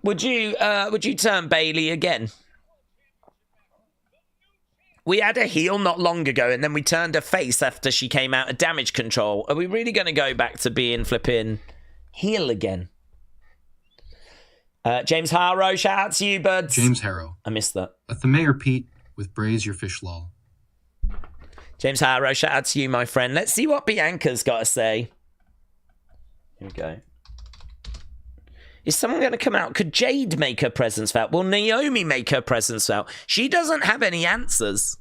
Speaker 1: Would you turn Bailey again? We had a heel not long ago, and then we turned a face after she came out of Damage Control. Are we really going to go back to being flipping heel again? James Harrow, shout out to you, buds.
Speaker 2: James Harrow.
Speaker 1: I missed that.
Speaker 2: Let the mayor Pete with Braise Your Fish Lol.
Speaker 1: James Harrow, shout out to you, my friend. Let's see what Bianca's got to say. Here we go. Is someone going to come out? Could Jade make her presence felt? Will Naomi make her presence felt? She doesn't have any answers.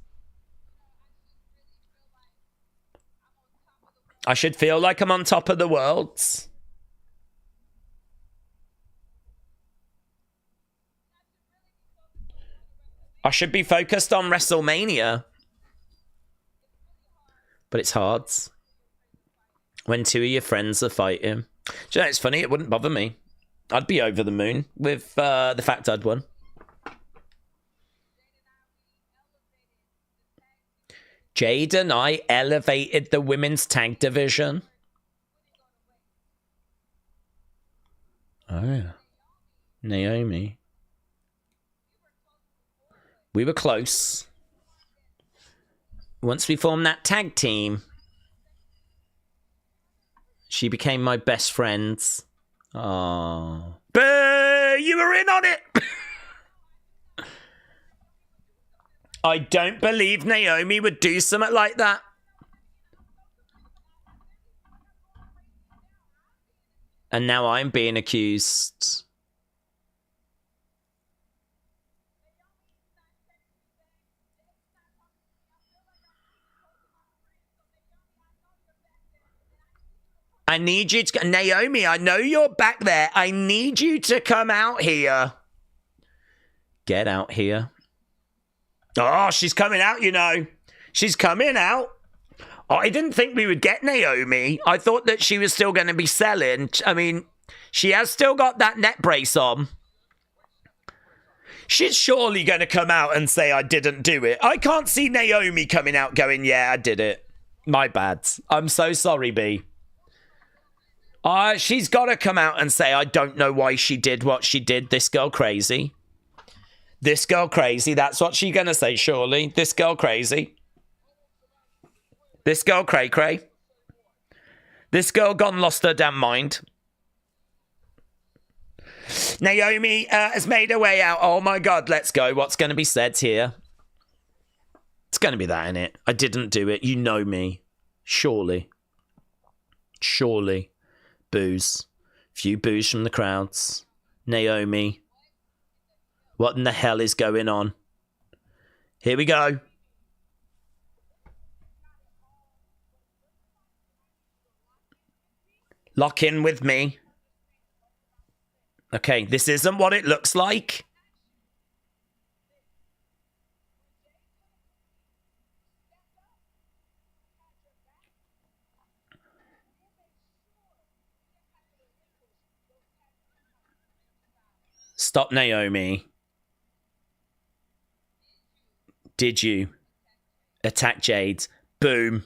Speaker 1: I should feel like I'm on top of the world. I should be focused on WrestleMania. But it's hard. When two of your friends are fighting. Do you know, it's funny, it wouldn't bother me. I'd be over the moon with the fact I'd won. Jade and I elevated the women's tag division. Oh, yeah. Naomi. We were close. Once we formed that tag team, she became my best friend. Oh. Boo! You were in on it! I don't believe Naomi would do something like that. And now I'm being accused. I need you to... Naomi, I know you're back there. I need you to come out here. Get out here. Oh, she's coming out, you know. She's coming out. Oh, I didn't think we would get Naomi. I thought that she was still going to be selling. I mean, she has still got that neck brace on. She's surely going to come out and say, I didn't do it. I can't see Naomi coming out going, yeah, I did it. My bad. I'm so sorry, B. She's got to come out and say, I don't know why she did what she did. This girl crazy. This girl crazy. That's what she's going to say, surely. This girl crazy. This girl cray-cray. This girl gone lost her damn mind. Naomi has made her way out. Oh my God, let's go. What's going to be said here? It's going to be that, innit? I didn't do it. You know me. Surely. Surely. Boos. Few boos from the crowds. Naomi. What in the hell is going on? Here we go. Lock in with me. Okay, this isn't what it looks like. Stop, Naomi. Did you attack Jade? Boom.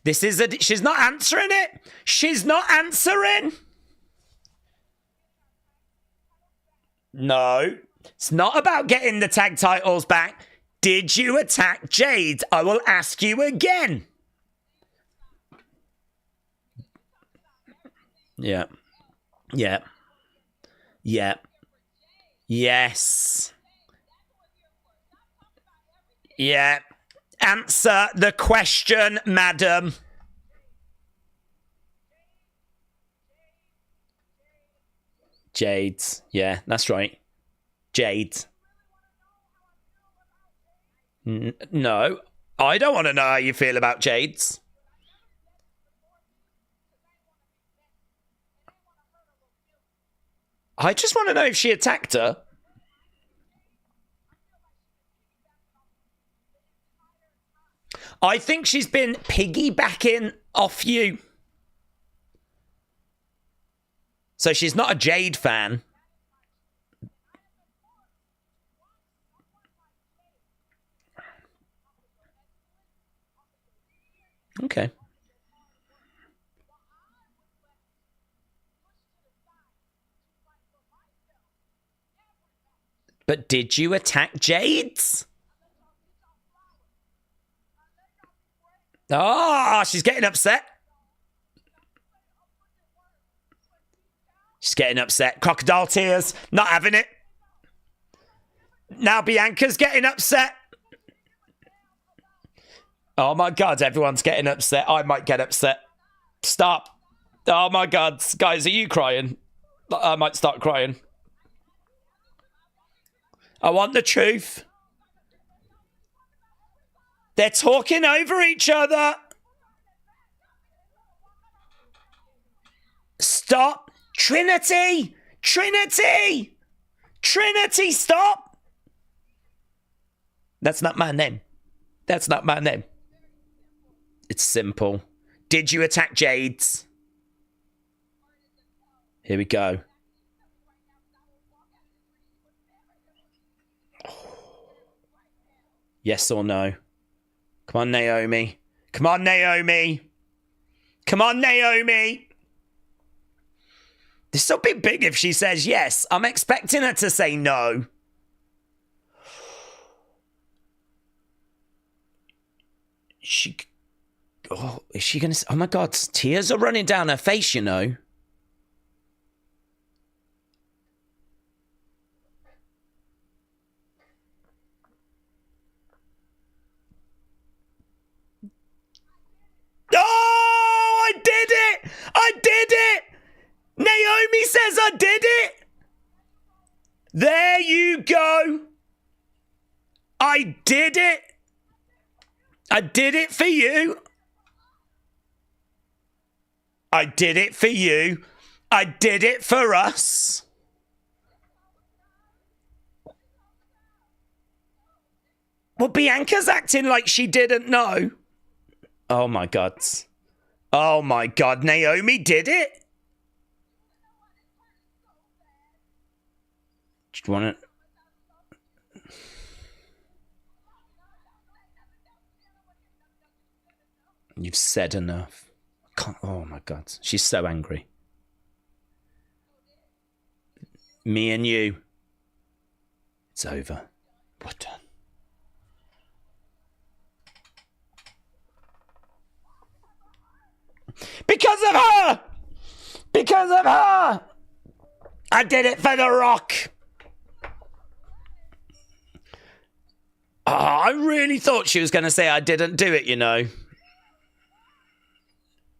Speaker 1: This is she's not answering it. She's not answering. No, it's not about getting the tag titles back. Did you attack Jade? I will ask you again. Yeah. Yeah. Yeah. Yes. Yeah. Answer the question, madam. Jade. Yeah, that's right. Jade. No, I don't want to know how you feel about Jade's. I just want to know if she attacked her. I think she's been piggybacking off you. So she's not a Jade fan. Okay. But did you attack Jade's? Oh, she's getting upset. She's getting upset. Crocodile tears. Not having it. Now Bianca's getting upset. Oh my God, everyone's getting upset. I might get upset. Stop. Oh my God. Guys, are you crying? I might start crying. I want the truth. They're talking over each other. Stop. Trinity. Trinity. Trinity, stop. That's not my name. That's not my name. It's simple. Did you attack Jade's? Here we go. Yes or no? Come on, Naomi. Come on, Naomi. Come on, Naomi. This will be big if she says yes. I'm expecting her to say no. Oh, is she going to... Oh, my God. Tears are running down her face, you know. Oh, I did it! I did it! Naomi says I did it! There you go. I did it. I did it for you. I did it for you. I did it for us. Well, Bianca's acting like she didn't know. Oh, my God. Oh, my God. Naomi did it. Do you want it? You've said enough. Oh, my God. She's so angry. Me and you. It's over. We're done. Because of her! Because of her! I did it for The Rock. Oh, I really thought she was going to say I didn't do it, you know.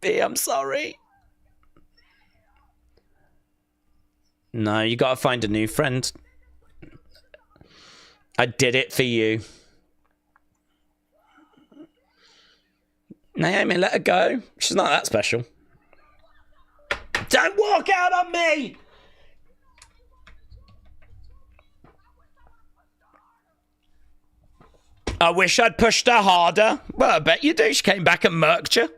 Speaker 1: B, I'm sorry. No, you got to find a new friend. I did it for you. Naomi, let her go. She's not that special. Don't walk out on me! I wish I'd pushed her harder. Well, I bet you do. She came back and murked you.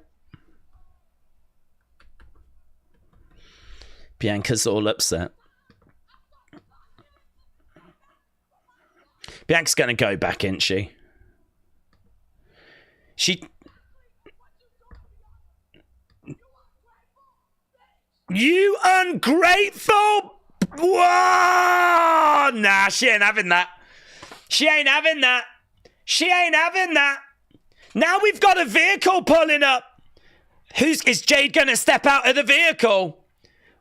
Speaker 1: Bianca's all upset. Bianca's going to go back, isn't she? You ungrateful... Whoa! Nah, she ain't having that. She ain't having that. She ain't having that. Now we've got a vehicle pulling up. Is Jade going to step out of the vehicle?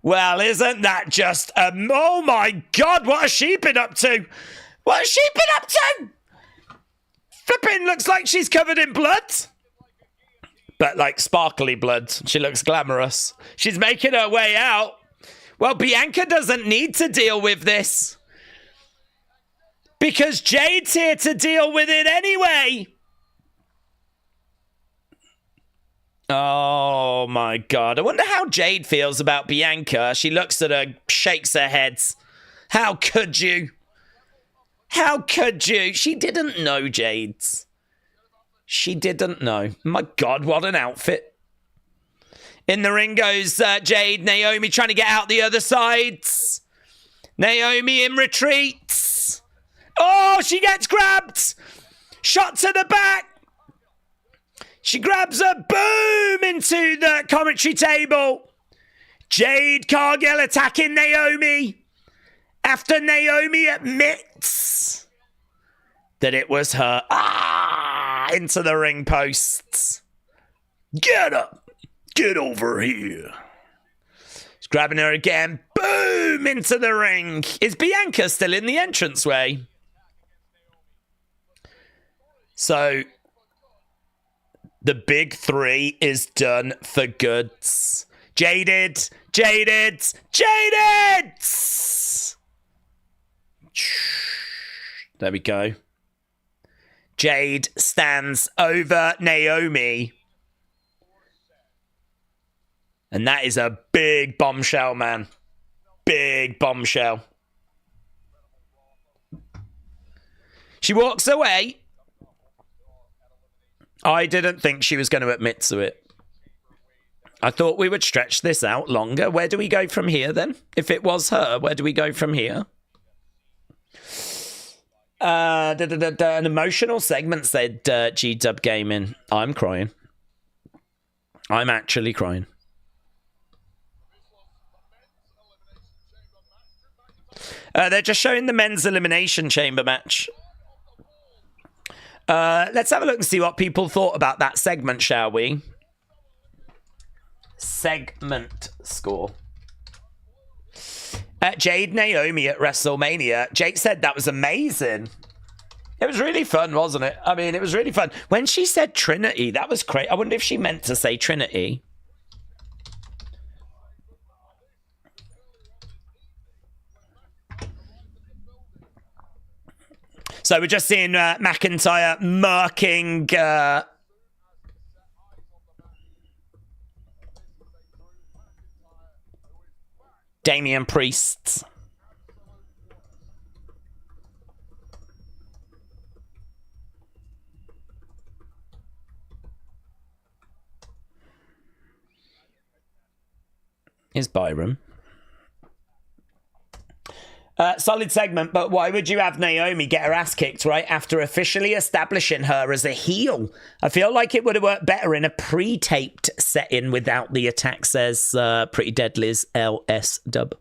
Speaker 1: Well, isn't that just... oh, my God, what has she been up to? What has she been up to? Flipping looks like she's covered in blood. But, like, sparkly blood. She looks glamorous. She's making her way out. Well, Bianca doesn't need to deal with this. Because Jade's here to deal with it anyway. Oh, my God. I wonder how Jade feels about Bianca. She looks at her, shakes her head. How could you? How could you? She didn't know, Jade's. She didn't know. My God, what an outfit. In the ring goes Jade. Naomi trying to get out the other side. Naomi in retreat. Oh, she gets grabbed. Shot to the back. She grabs her. Boom into the commentary table. Jade Cargill attacking Naomi. After Naomi admits that it was her. Into the ring posts. Get up. Get over here. She's grabbing her again. Boom! Into the ring. Is Bianca still in the entranceway? So, the big three is done for goods. Jaded. Jaded. Jaded! There we go. Jade stands over Naomi. And that is a big bombshell, man. Big bombshell. She walks away. I didn't think she was going to admit to it. I thought we would stretch this out longer. Where do we go from here, then? If it was her, where do we go from here? An emotional segment, said G-Dub Gaming. I'm crying. I'm actually crying. They're just showing the men's elimination chamber match. Let's have a look and see what people thought about that segment, shall we? Segment score. Jade Naomi at WrestleMania. Jake said that was amazing. It was really fun, wasn't it? I mean, it was really fun. When she said Trinity, that was great. I wonder if she meant to say Trinity. So we're just seeing McIntyre murking Damian Priest. Is Byram. Solid segment, but why would you have Naomi get her ass kicked right after officially establishing her as a heel? I feel like it would have worked better in a pre-taped setting without the attack, says Pretty Deadly's LS Dub.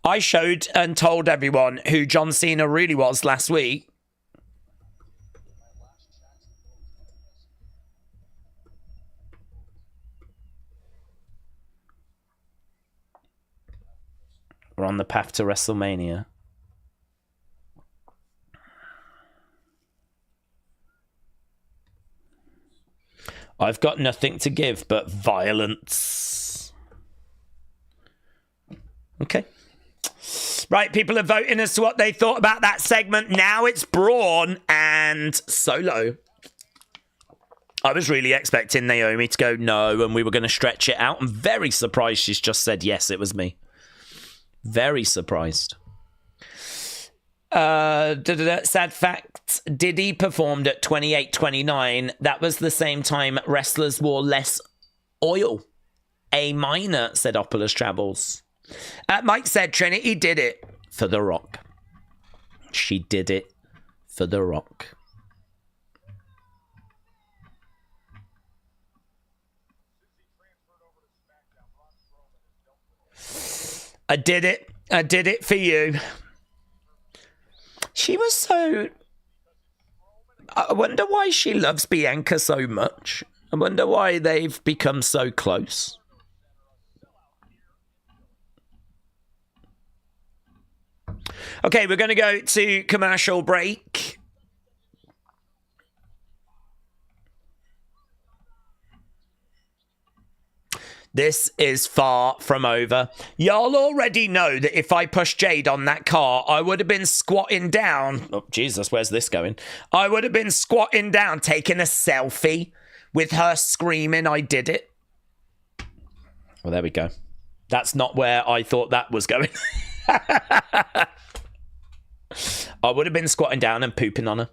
Speaker 1: I showed and told everyone who John Cena really was last week. We're on the path to WrestleMania. I've got nothing to give but violence. Okay. Right, people are voting as to what they thought about that segment. Now it's Braun and Solo. I was really expecting Naomi to go no, and we were going to stretch it out. I'm very surprised she's just said yes, it was me. Very surprised. Sad fact, Diddy performed at 28-29. That was the same time wrestlers wore less oil. A minor, said Opulus Travels. Mike said Trinity did it for The Rock. She did it for The Rock. I did it. I did it for you. She was so... I wonder why she loves Bianca so much. I wonder why they've become so close. Okay, we're going to go to commercial break. This is far from over. Y'all already know that if I pushed Jade on that car, I would have been squatting down. Oh, Jesus, where's this going? I would have been squatting down, taking a selfie with her screaming, I did it. Well, there we go. That's not where I thought that was going. I would have been squatting down and pooping on her.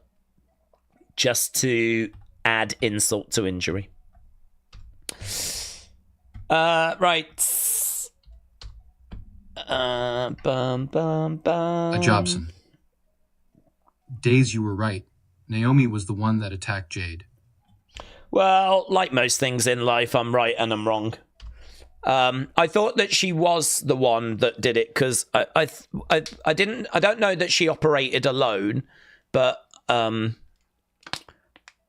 Speaker 1: Just to add insult to injury. Right.
Speaker 2: Jobson. Days, you were right. Naomi was the one that attacked Jade.
Speaker 1: Well, like most things in life, I'm right and I'm wrong. I thought that she was the one that did it because I don't know that she operated alone, but I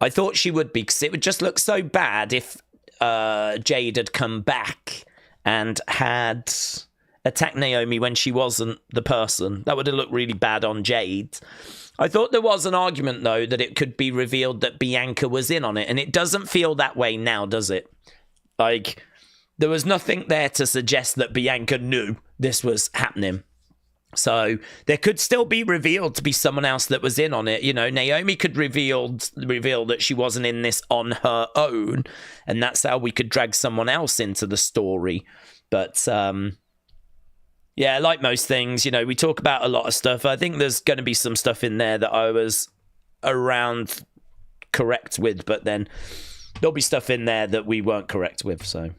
Speaker 1: thought she would be because it would just look so bad if Jade had come back and had attacked Naomi when she wasn't the person. That would have looked really bad on Jade. I thought there was an argument, though, that it could be revealed that Bianca was in on it, and it doesn't feel that way now, does it? Like, there was nothing there to suggest that Bianca knew this was happening. So there could still be revealed to be someone else that was in on it. You know, Naomi could reveal that she wasn't in this on her own, and that's how we could drag someone else into the story. But yeah, like most things, you know, we talk about a lot of stuff. I think there's going to be some stuff in there that I was around correct with, but then there'll be stuff in there that we weren't correct with. So,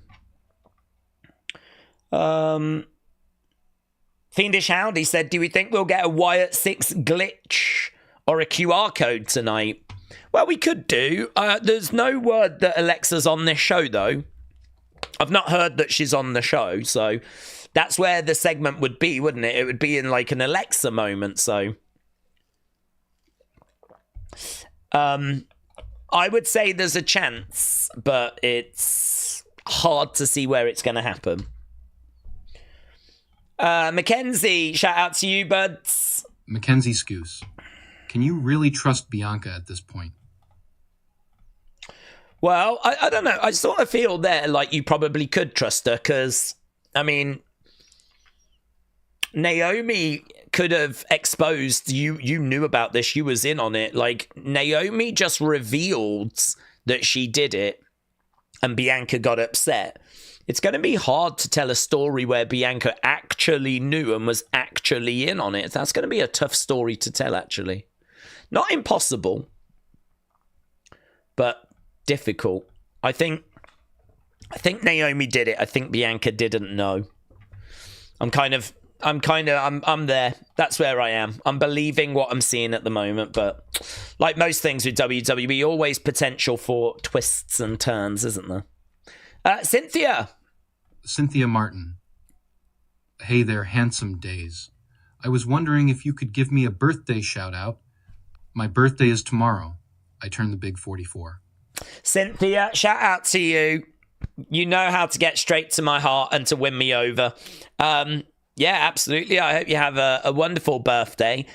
Speaker 1: Fiendish Howdy said, do we think we'll get a Wyatt 6 glitch or a QR code tonight? Well, we could do. There's no word that Alexa's on this show, though. I've not heard that she's on the show, so that's where the segment would be, wouldn't it? It would be in like an Alexa moment, so. I would say there's a chance, but it's hard to see where it's going to happen. Mackenzie, shout out to you, buds.
Speaker 2: Mackenzie Scoose. Can you really trust Bianca at this point?
Speaker 1: Well, I don't know. I sort of feel there like you probably could trust her because, I mean, Naomi could have exposed you. You knew about this. You was in on it. Like, Naomi just revealed that she did it and Bianca got upset. It's going to be hard to tell a story where Bianca actually knew and was actually in on it. That's going to be a tough story to tell, actually. Not impossible, but difficult. I think Naomi did it. I think Bianca didn't know. I'm there. That's where I am. I'm believing what I'm seeing at the moment, but like most things with WWE, always potential for twists and turns, isn't there? Cynthia
Speaker 2: Martin. Hey there, handsome days. I was wondering if you could give me a birthday shout-out. My birthday is tomorrow. I turn the big 44.
Speaker 1: Cynthia, shout out to you. You know how to get straight to my heart and to win me over. Yeah, absolutely. I hope you have a wonderful birthday.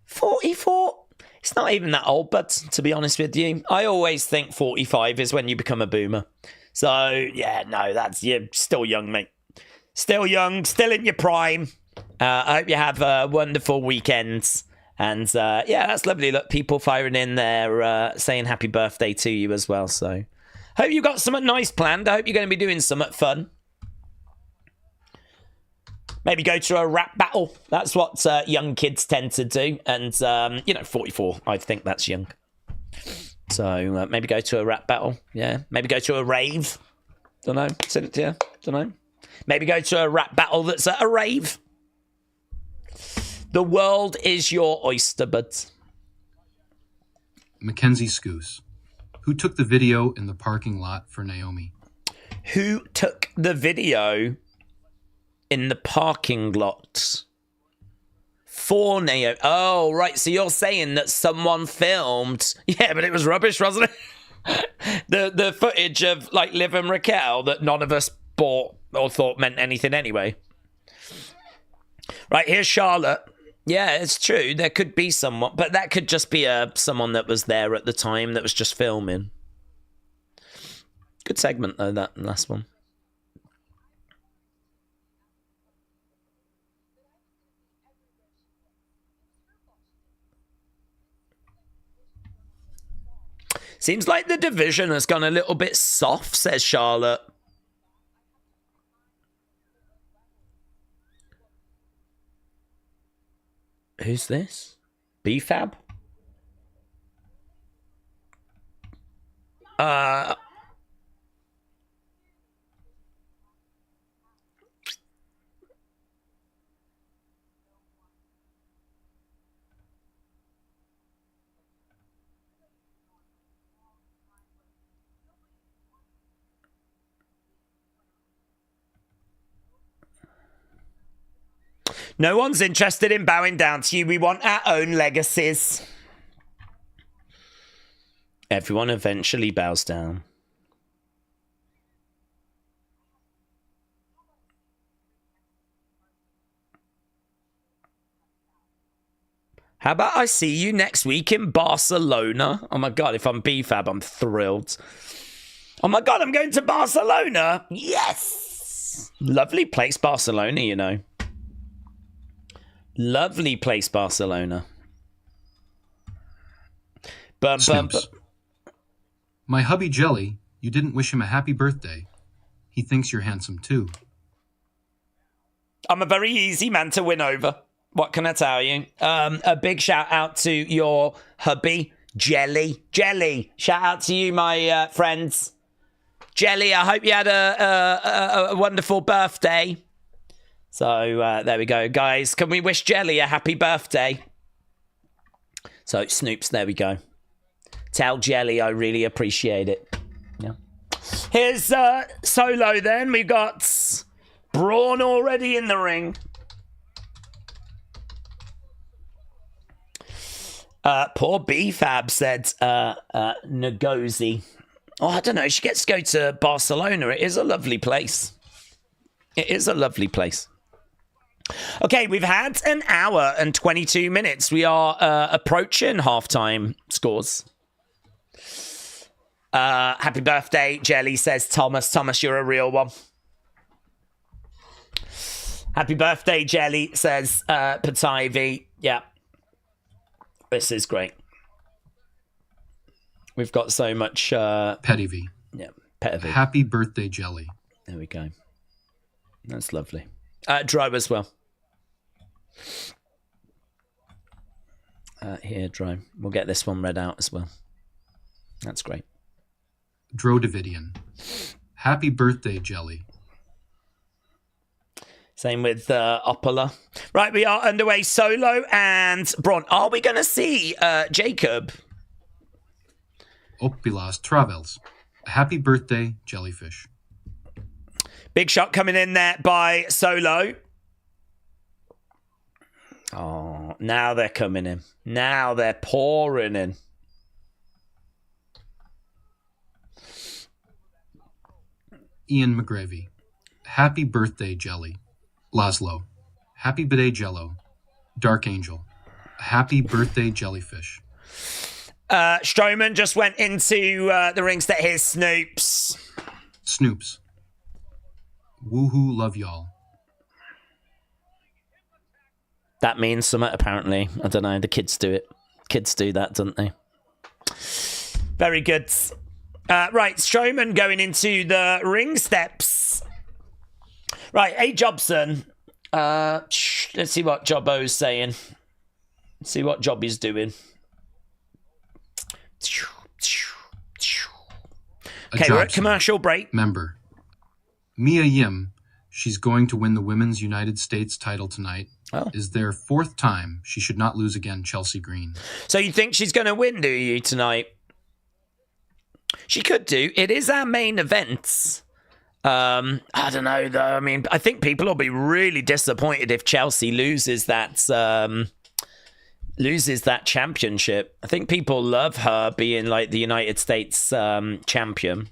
Speaker 1: 44. It's not even that old, but to be honest with you, I always think 45 is when you become a boomer. So, yeah, no, you're still young, mate. Still young, still in your prime. I hope you have wonderful weekends. And, yeah, that's lovely. Look, people firing in there saying happy birthday to you as well. So, hope you got something nice planned. I hope you're going to be doing something fun. Maybe go to a rap battle. That's what young kids tend to do. And, 44, I think that's young. So, maybe go to a rap battle. Yeah. Maybe go to a rave. Don't know. Cynthia? Don't know. Maybe go to a rap battle that's at a rave. The world is your oyster, bud.
Speaker 2: Mackenzie Scoos. Who took the video in the parking lot for Naomi?
Speaker 1: Who took the video in the parking lot for Naomi? Oh, right. So you're saying that someone filmed. Yeah, but it was rubbish, wasn't it? the footage of like Liv and Raquel that none of us bought or thought meant anything anyway. Right, here's Charlotte. Yeah, it's true. There could be someone, but that could just be someone that was there at the time that was just filming. Good segment, though, that last one. Seems like the division has gone a little bit soft, says Charlotte. Who's this? BFAB? No one's interested in bowing down to you. We want our own legacies. Everyone eventually bows down. How about I see you next week in Barcelona? Oh my God, if I'm BFAB, I'm thrilled. Oh my God, I'm going to Barcelona. Yes. Lovely place, Barcelona, you know. Lovely place, Barcelona.
Speaker 2: My hubby Jelly, you didn't wish him a happy birthday. He thinks you're handsome too.
Speaker 1: I'm a very easy man to win over. What can I tell you? A big shout out to your hubby, Jelly. Jelly, shout out to you, my friends. Jelly, I hope you had a wonderful birthday. So there we go, guys. Can we wish Jelly a happy birthday? So Snoops, there we go. Tell Jelly I really appreciate it. Yeah. Here's Solo then. We got Braun already in the ring. Poor BFAB said Ngozi. Oh, I don't know. She gets to go to Barcelona. It is a lovely place. It is a lovely place. Okay, we've had an hour and 22 minutes. We are approaching halftime scores. Happy birthday, Jelly, says Thomas. Thomas, you're a real one. Happy birthday, Jelly, says Pataivi. Yeah. This is great. We've got so much...
Speaker 2: Pettivy.
Speaker 1: Yeah, Pettivy.
Speaker 2: Happy birthday, Jelly.
Speaker 1: There we go. That's lovely. Dro as well. Here, Dro. We'll get this one read out as well. That's great.
Speaker 2: Dro Davidian. Happy birthday, Jelly.
Speaker 1: Same with Opala. Right, we are underway. Solo and Braun. Are we going to see Jacob?
Speaker 2: Opilas Travels. Happy birthday, Jellyfish.
Speaker 1: Big shot coming in there by Solo. Oh, now they're coming in. Now they're pouring in.
Speaker 2: Ian McGravy. Happy birthday, Jelly. Laszlo. Happy bidet Jello. Dark Angel. Happy birthday, Jellyfish.
Speaker 1: Strowman just went into the ring step. Here's Snoops.
Speaker 2: Snoops. Woohoo, love y'all.
Speaker 1: That means something, apparently. I don't know. The kids do it. Kids do that, don't they? Very good. Right, Strowman going into the ring steps. Right, A. Jobson. Let's see what Jobbo's saying. See what Jobby's doing. Okay, we're at commercial break.
Speaker 2: Member. Mia Yim, she's going to win the Women's United States title tonight.
Speaker 1: Oh.
Speaker 2: Is their 4th time. She should not lose again, Chelsea Green.
Speaker 1: So you think she's going to win, do you, tonight? She could do. It is our main event. I don't know, though. I mean, I think people will be really disappointed if Chelsea loses that championship. I think people love her being like the United States champion.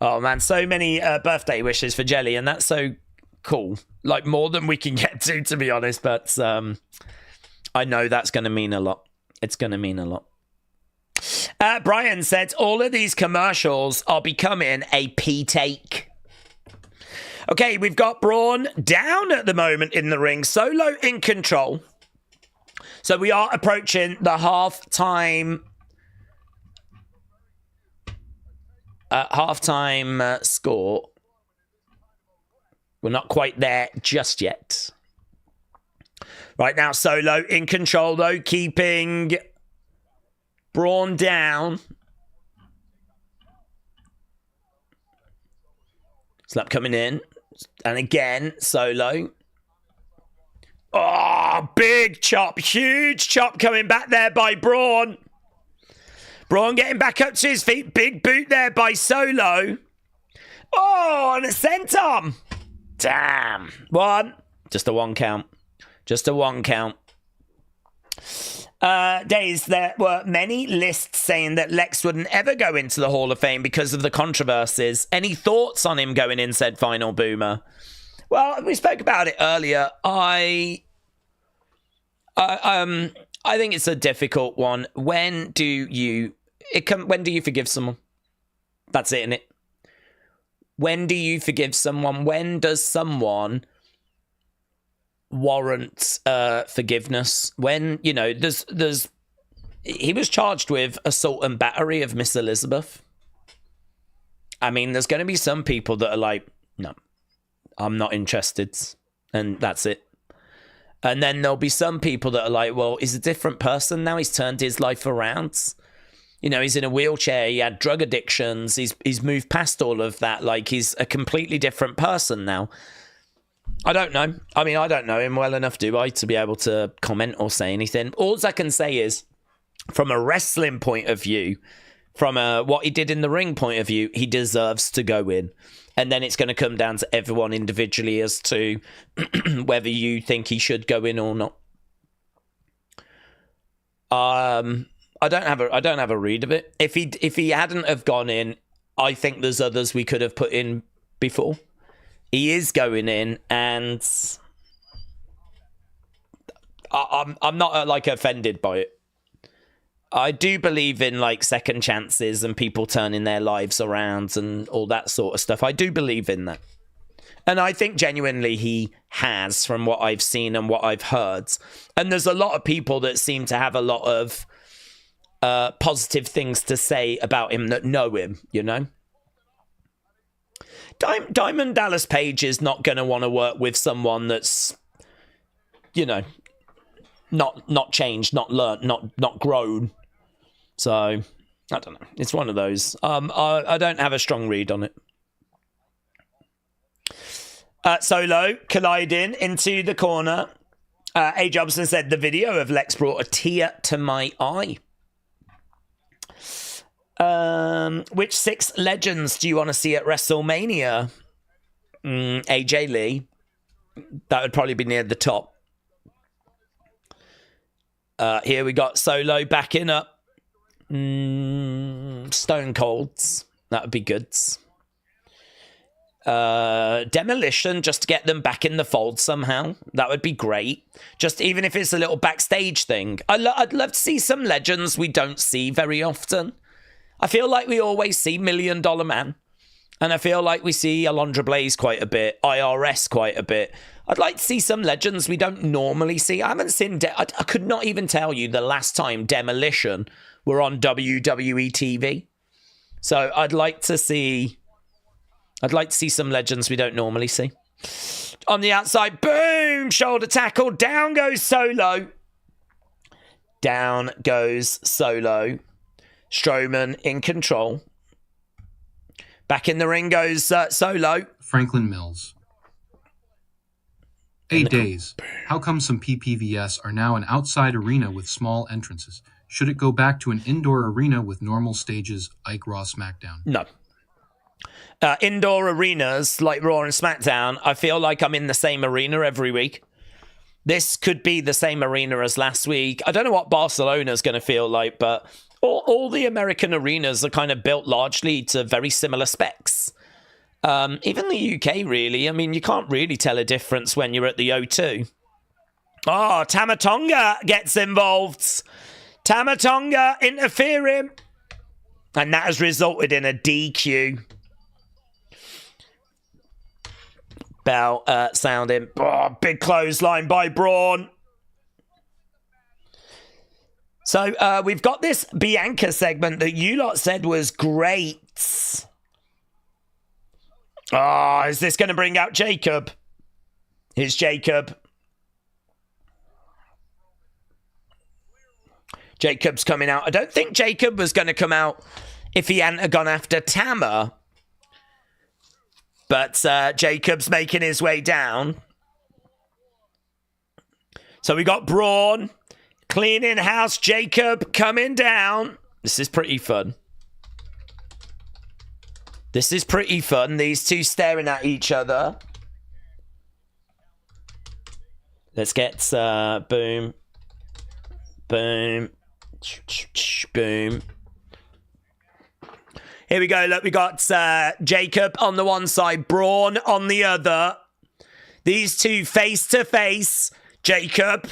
Speaker 1: Oh, man, so many birthday wishes for Jelly, and that's so cool. Like, more than we can get to be honest, but I know that's going to mean a lot. It's going to mean a lot. Brian said, all of these commercials are becoming a P-take. Okay, we've got Braun down at the moment in the ring. Solo in control. So we are approaching the halftime score. We're not quite there just yet. Right now, Solo in control, though, keeping Braun down. Slap coming in. And again, Solo. Oh, big chop. Huge chop coming back there by Braun. Braun getting back up to his feet. Big boot there by Solo. Oh, and a senton. Damn. One. Just a one count. Just a one count. Days, there were many lists saying that Lex wouldn't ever go into the Hall of Fame because of the controversies. Any thoughts on him going in, said Final Boomer? Well, we spoke about it earlier. I think it's a difficult one. When do you forgive someone? That's it, innit? When do you forgive someone? When does someone warrant forgiveness? When, you know, he was charged with assault and battery of Miss Elizabeth. I mean, there's going to be some people that are like, no, I'm not interested, and that's it. And then there'll be some people that are like, well, he's a different person now. He's turned his life around. You know, he's in a wheelchair. He had drug addictions. He's moved past all of that. Like, he's a completely different person now. I don't know. I mean, I don't know him well enough, do I, to be able to comment or say anything. All I can say is, from a wrestling point of view, from a what he did in the ring point of view, he deserves to go in. And then it's going to come down to everyone individually as to whether you think he should go in or not. I don't have a read of it. If he hadn't have gone in, I think there's others we could have put in before. He is going in, and I'm not like offended by it. I do believe in like second chances and people turning their lives around and all that sort of stuff. I do believe in that. And I think genuinely he has, from what I've seen and what I've heard. And there's a lot of people that seem to have a lot of positive things to say about him that know him, you know? Diamond Dallas Page is not going to want to work with someone that's, you know, not changed, not learnt, not grown. So, I don't know. It's one of those. I don't have a strong read on it. Solo colliding into the corner. A. Jobson said, the video of Lex brought a tear to my eye. Which 6 legends do you want to see at WrestleMania? AJ Lee. That would probably be near the top. Here we got Solo backing up Stone Colds. That would be good. Demolition, just to get them back in the fold somehow. That would be great. Just even if it's a little backstage thing. I'd love to see some legends we don't see very often. I feel like we always see $1 Million Man. And I feel like we see Alundra Blaze quite a bit. IRS quite a bit. I'd like to see some legends we don't normally see. I haven't seen... I could not even tell you the last time Demolition were on WWE TV. So I'd like to see some legends we don't normally see. On the outside, boom! Shoulder tackle. Down goes Solo. Down goes Solo. Strowman in control. Back in the ring goes Solo.
Speaker 2: Franklin Mills. 8 days. How come some PPVS are now an outside arena with small entrances? Should it go back to an indoor arena with normal stages like Raw SmackDown?
Speaker 1: No. Indoor arenas like Raw and SmackDown, I feel like I'm in the same arena every week. This could be the same arena as last week. I don't know what Barcelona's going to feel like, but all the American arenas are kind of built largely to very similar specs. Even the UK, really. I mean, you can't really tell a difference when you're at the O2. Oh, Tamatonga gets involved. Tamatonga interfering. And that has resulted in a DQ. Bell sounding. Oh, big clothesline by Braun. So we've got this Bianca segment that you lot said was great. Oh, is this going to bring out Jacob? Here's Jacob. Jacob's coming out. I don't think Jacob was going to come out if he hadn't gone after Tama. But Jacob's making his way down. So we got Braun. Cleaning house. Jacob coming down. This is pretty fun. This is pretty fun. These two staring at each other. Let's get boom. Boom. Boom. Here we go. Look, we got Jacob on the one side, Braun on the other. These two face to face. Jacob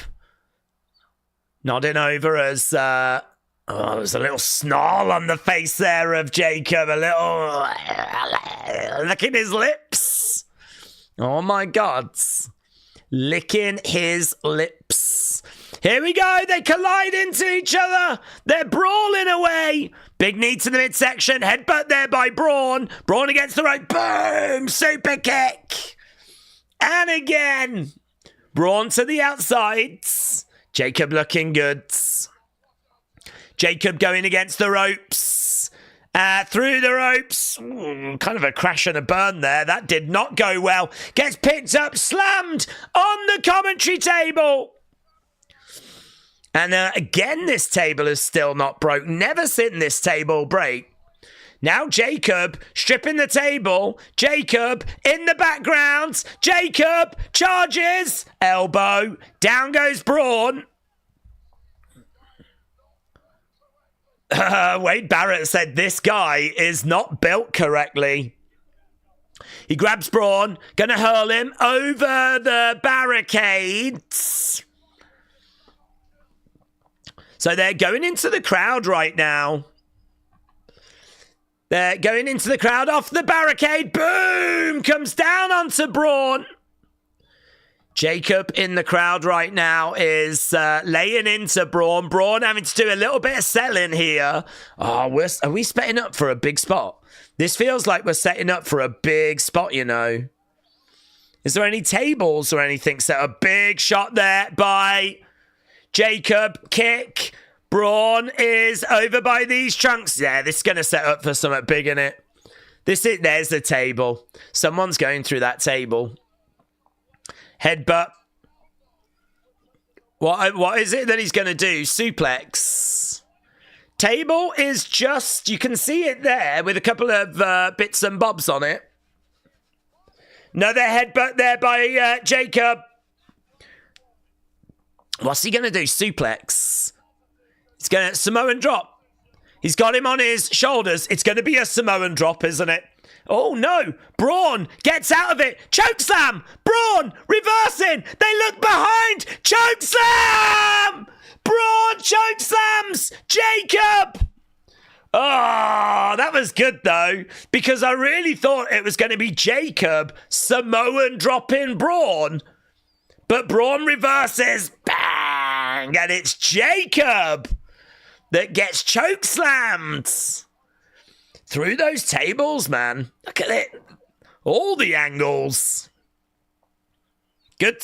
Speaker 1: nodding over as there's a little snarl on the face there of Jacob. A little licking his lips. Oh my God. Licking his lips. Here we go. They collide into each other. They're brawling away. Big knee to the midsection. Headbutt there by Braun. Braun against the rope. Boom. Super kick. And again. Braun to the outsides. Jacob looking good. Jacob going against the ropes. Through the ropes. Ooh, kind of a crash and a burn there. That did not go well. Gets picked up. Slammed on the commentary table. And again, this table is still not broke. Never seen this table break. Now Jacob stripping the table. Jacob in the background. Jacob charges. Elbow. Down goes Braun. Wade Barrett said this guy is not built correctly. He grabs Braun. Gonna hurl him over the barricades. So they're going into the crowd right now. They're going into the crowd off the barricade. Boom! Comes down onto Braun. Jacob in the crowd right now is laying into Braun. Braun having to do a little bit of selling here. Oh, are we setting up for a big spot? This feels like we're setting up for a big spot, you know. Is there any tables or anything set up? Big shot there by Jacob. Kick. Braun is over by these trunks. Yeah, this is going to set up for something big, innit? There's the table. Someone's going through that table. Headbutt. What is it that he's going to do? Suplex. Table is just, you can see it there with a couple of bits and bobs on it. Another headbutt there by Jacob. What's he going to do? Suplex. He's going to Samoan drop. He's got him on his shoulders. It's going to be a Samoan drop, isn't it? Oh, no. Braun gets out of it. Chokeslam. Braun reversing. They look behind. Chokeslam. Braun chokeslams Jacob. Oh, that was good, though, because I really thought it was going to be Jacob Samoan dropping Braun. But Braun reverses. Bang. And it's Jacob that gets chokeslammed. Through those tables, man. Look at it. All the angles. Good.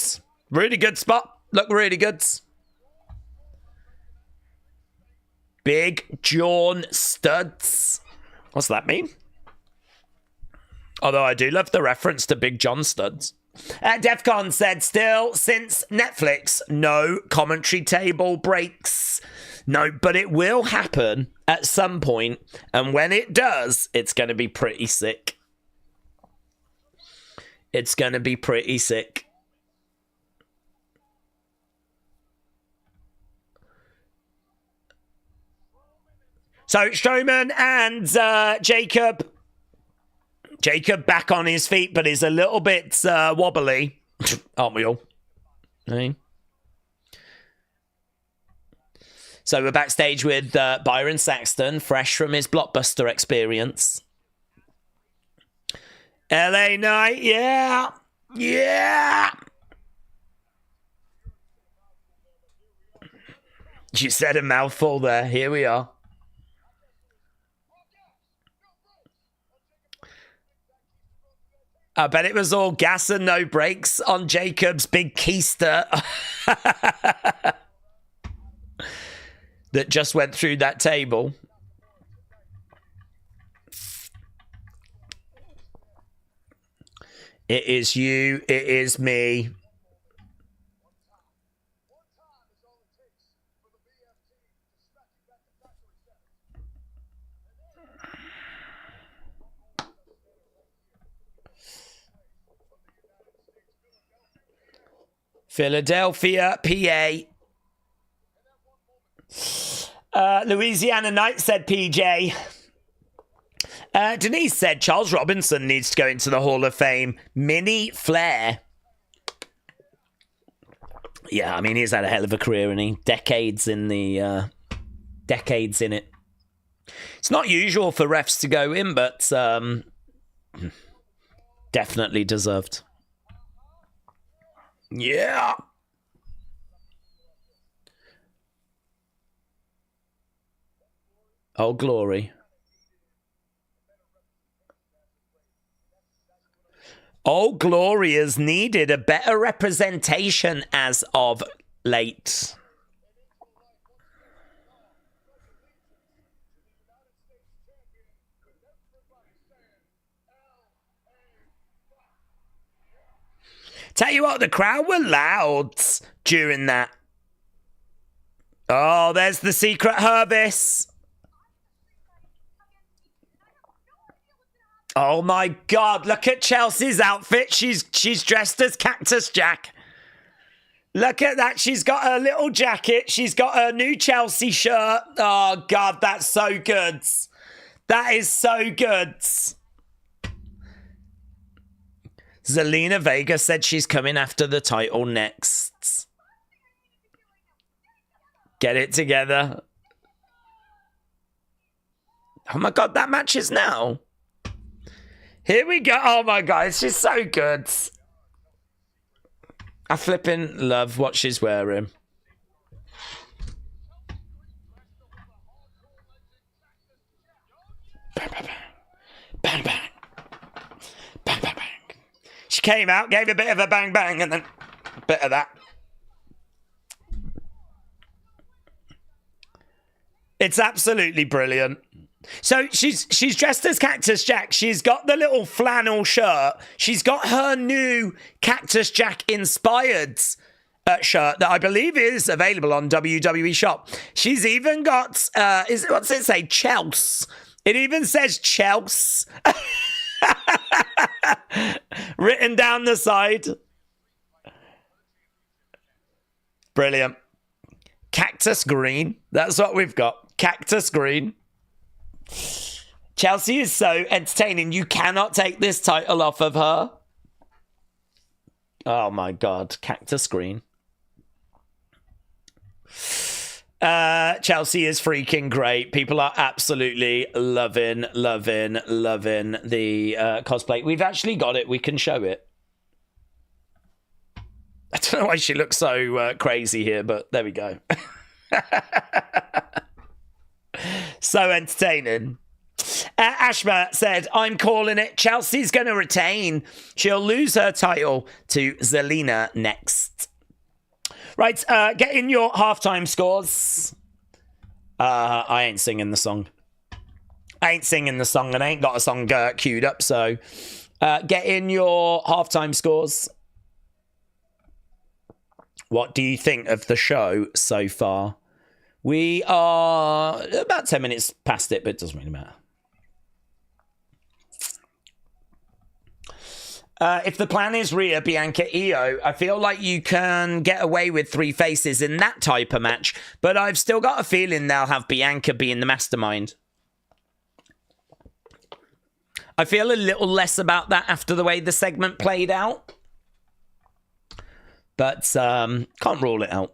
Speaker 1: Really good spot. Look really good. Big John studs. What's that mean? Although I do love the reference to Big John studs. Defcon said, still, since Netflix, no commentary table breaks. No, but it will happen at some point, and when it does, it's going to be pretty sick. It's going to be pretty sick. So, Strowman and Jacob. Jacob back on his feet, but he's a little bit wobbly. Aren't we all? Hey. So we're backstage with Byron Saxton, fresh from his Blockbuster experience. LA Knight, yeah. Yeah. You said a mouthful there. Here we are. I bet it was all gas and no brakes on Jacob's big keister that just went through that table. It is you. It is me. Philadelphia, PA. Louisiana Knight said PJ. Denise said Charles Robinson needs to go into the Hall of Fame. Mini Flair. Yeah, I mean, he's had a hell of a career, and he decades in the decades in it. It's not usual for refs to go in, but definitely deserved. Yeah. Oh, glory. Oh, Glory has needed a better representation as of late. Tell you what, the crowd were loud during that. Oh, there's the secret Hervis. Oh my God, look at Chelsea's outfit. She's dressed as Cactus Jack. Look at that. She's got her little jacket. She's got her new Chelsea shirt. Oh God, that's so good. That is so good. Zelina Vega said she's coming after the title next. Get it together. Oh my God, that match is now. Here we go. Oh my God, she's so good. I flipping love what she's wearing. Bang, bang, bang. Bang, bang. Bang, bang, bang. She came out, gave a bit of a bang, bang, and then a bit of that. It's absolutely brilliant. So she's dressed as Cactus Jack. She's got the little flannel shirt. She's got her new Cactus Jack inspired shirt that I believe is available on WWE Shop. She's even got what's it say? Chels. It even says Chels written down the side. Brilliant. Cactus green. That's what we've got. Cactus green. Chelsea is so entertaining. You cannot take this title off of her. Oh my God. Cactus green. Chelsea is freaking great. People are absolutely loving the cosplay. We've actually got it. We can show it. I don't know why she looks so crazy here, but there we go. So entertaining. Ashma said, I'm calling it. Chelsea's going to retain. She'll lose her title to Zelina next. Right, get in your halftime scores. I ain't singing the song. And I ain't got a song queued up, so get in your halftime scores. What do you think of the show so far? We are about 10 minutes past it, but it doesn't really matter. If the plan is Rhea, Bianca, Io, I feel like you can get away with three faces in that type of match, but I've still got a feeling they'll have Bianca being the mastermind. I feel a little less about that after the way the segment played out, but can't rule it out.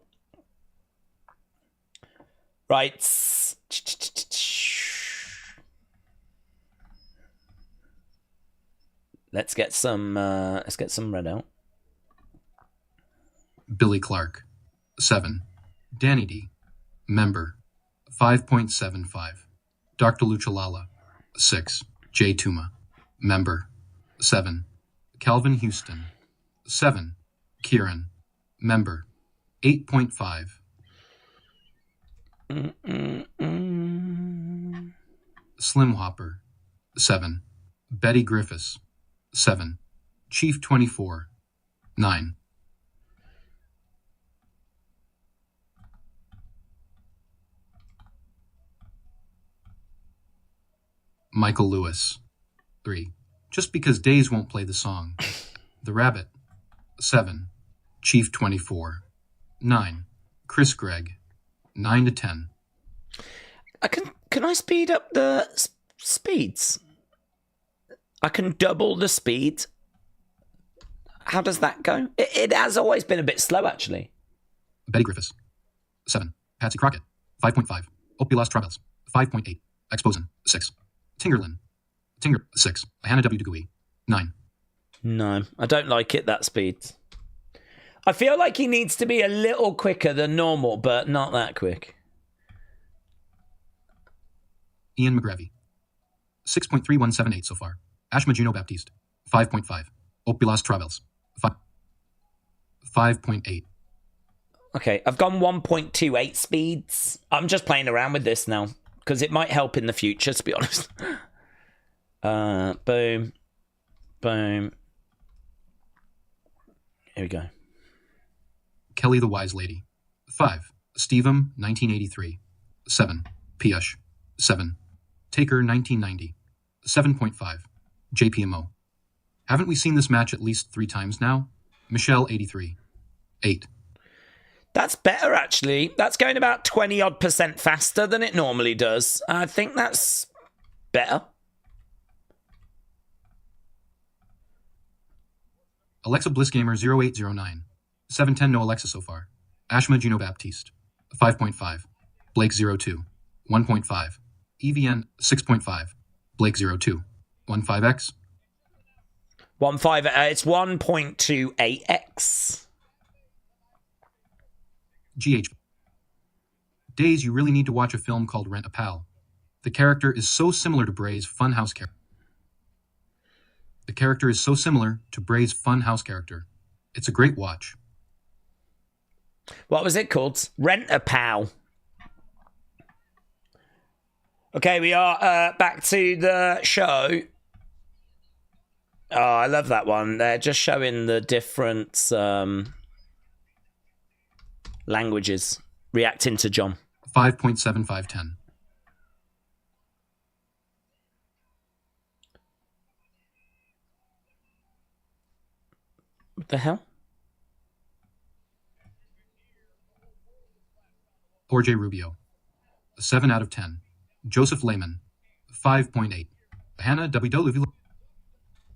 Speaker 1: Right. Let's get some red out.
Speaker 2: Billy Clark, 7. Danny D, member, 5.75. Dr. Luchalala, 6. Jay Tuma, member, 7. Calvin Houston, 7. Kieran, member, 8.5. Slim Hopper, 7. Betty Griffiths, 7. Chief 24, 9. Michael Lewis, 3. Just because Days won't play the song. The Rabbit, 7. Chief 24, 9. Chris Gregg, 9 to 10.
Speaker 1: Can I speed up the speeds? I can double the speed. How does that go? It has always been a bit slow, actually.
Speaker 2: Betty Griffiths, 7. Patsy Crockett, 5.5. Opie Lost Troubles, 5.8. Exposin, 6. Tinger, 6. Hannah W. Dugui, 9.
Speaker 1: No, I don't like it, that speed. I feel like he needs to be a little quicker than normal, but not that quick.
Speaker 2: Ian McGravy, 6.3178 so far. Ashma Juno Baptiste, 5.5. Opie Lost Troubles, 5.8.
Speaker 1: Okay, I've gone 1.28 speeds. I'm just playing around with this now, because it might help in the future, to be honest. Boom. Boom. Here we go.
Speaker 2: Kelly the Wise Lady, 5. Stevem, 1983, 7. Piyush, 7. Taker, 1990, 7.5. JPMO. Haven't we seen this match at least 3 times now? Michelle, 83, 8.
Speaker 1: That's better, actually. That's going about 20-odd% faster than it normally does. I think that's better.
Speaker 2: Alexa Blissgamer, 0809, 710 no Alexa so far. Ashma Gino Baptiste, 5.5. Blake, 02, 1.5. EVN, 6.5. Blake, 02, 15X.
Speaker 1: 1.5. It's 1.28x.
Speaker 2: GH. Days, you really need to watch a film called Rent a Pal. The character is so similar to Bray's Funhouse character. It's a great watch.
Speaker 1: What was it called? Rent a Pal. Okay, we are back to the show. Oh, I love that one. They're just showing the different languages reacting to John.
Speaker 2: 5.7510.
Speaker 1: What the hell?
Speaker 2: Jorge Rubio, a 7 out of 10. Joseph Lehman, 5.8. Hannah WWE.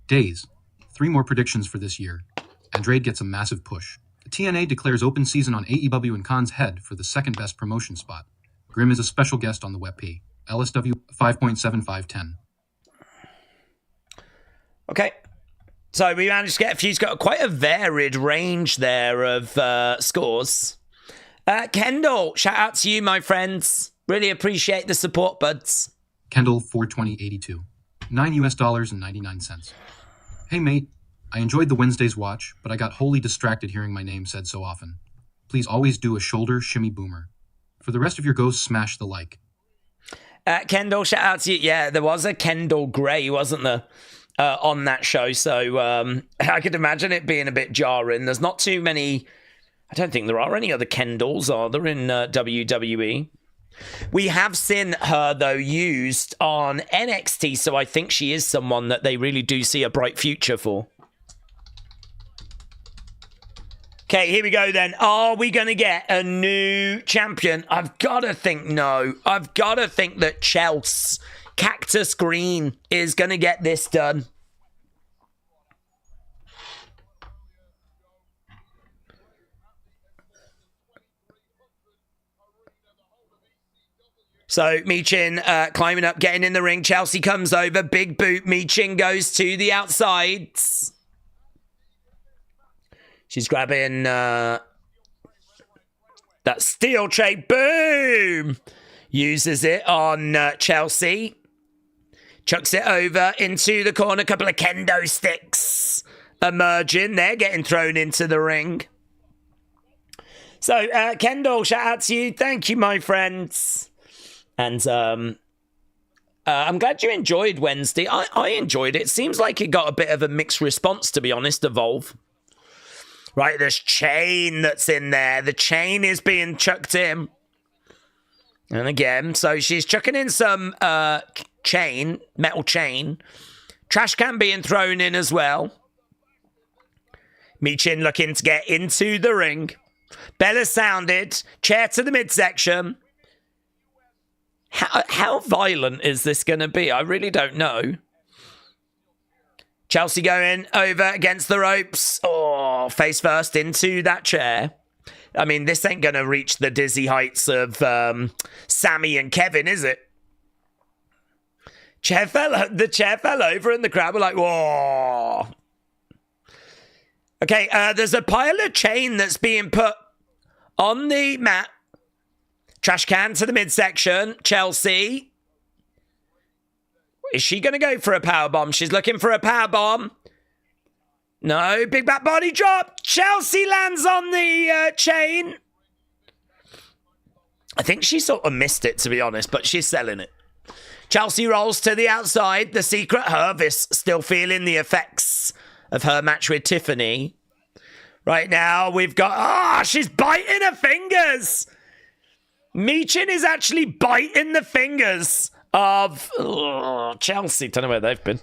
Speaker 2: Days, 3 more predictions for this year. Andrade gets a massive push. TNA declares open season on AEW and Khan's head for the second best promotion spot. Grimm is a special guest on the WebP. LSW 5.7510.
Speaker 1: Okay. So we managed to get a few. He's got quite a varied range there of scores. Kendall, shout out to you, my friends. Really appreciate the support, buds.
Speaker 2: Kendall 42082. $9 and 99 cents. Hey mate, I enjoyed the Wednesday's watch, but I got wholly distracted hearing my name said so often. Please always do a shoulder shimmy boomer. For the rest of your goes, smash the like.
Speaker 1: Kendall, shout out to you. Yeah, there was a Kendall Gray, wasn't there, on that show? So I could imagine it being a bit jarring. There's not too many. I don't think there are any other Kendalls, are there, in WWE? We have seen her, though, used on NXT, so I think she is someone that they really do see a bright future for. Okay, here we go then. Are we going to get a new champion? I've got to think no. I've got to think that Chelsea Cactus Green is going to get this done. So Michin climbing up, getting in the ring. Chelsea comes over. Big boot. Michin goes to the outside. She's grabbing that steel tray. Boom! Uses it on Chelsea. Chucks it over into the corner. Couple of kendo sticks emerging. They're getting thrown into the ring. So, Kendall, shout out to you. Thank you, my friends. And I'm glad you enjoyed Wednesday. I enjoyed it. Seems like it got a bit of a mixed response, to be honest, Evolve. Right, there's chain that's in there. The chain is being chucked in. And again, so she's chucking in some chain, metal chain. Trash can being thrown in as well. Michin looking to get into the ring. Bella sounded. Chair to the midsection. How violent is this going to be? I really don't know. Chelsea going over against the ropes. Oh, face first into that chair. I mean, this ain't going to reach the dizzy heights of Sammy and Kevin, is it? The chair fell over and the crowd were like, whoa. Okay, there's a pile of chain that's being put on the mat. Trash can to the midsection. Chelsea. Is she going to go for a powerbomb? She's looking for a powerbomb. No, big back body drop. Chelsea lands on the chain. I think she sort of missed it, to be honest, but she's selling it. Chelsea rolls to the outside. The Secret Hervis still feeling the effects of her match with Tiffany. Right now, we've got... she's biting her fingers. Michin is actually biting the fingers of Chelsea. Don't know where they've been.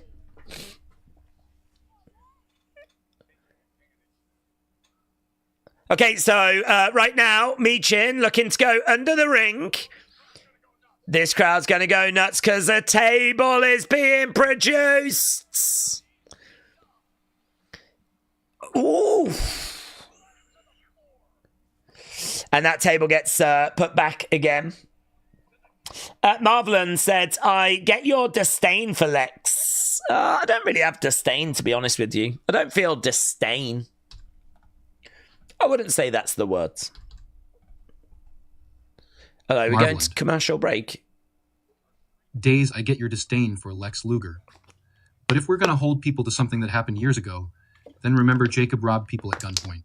Speaker 1: Okay, so right now, Michin looking to go under the ring. This crowd's going to go nuts because a table is being produced. Ooh. And that table gets put back again. Marvelin said, I get your disdain for Lex. I don't really have disdain, to be honest with you. I don't feel disdain. I wouldn't say that's the words. Hello, we're going to commercial break.
Speaker 2: Days, I get your disdain for Lex Luger. But if we're going to hold people to something that happened years ago, then remember Jacob robbed people at gunpoint.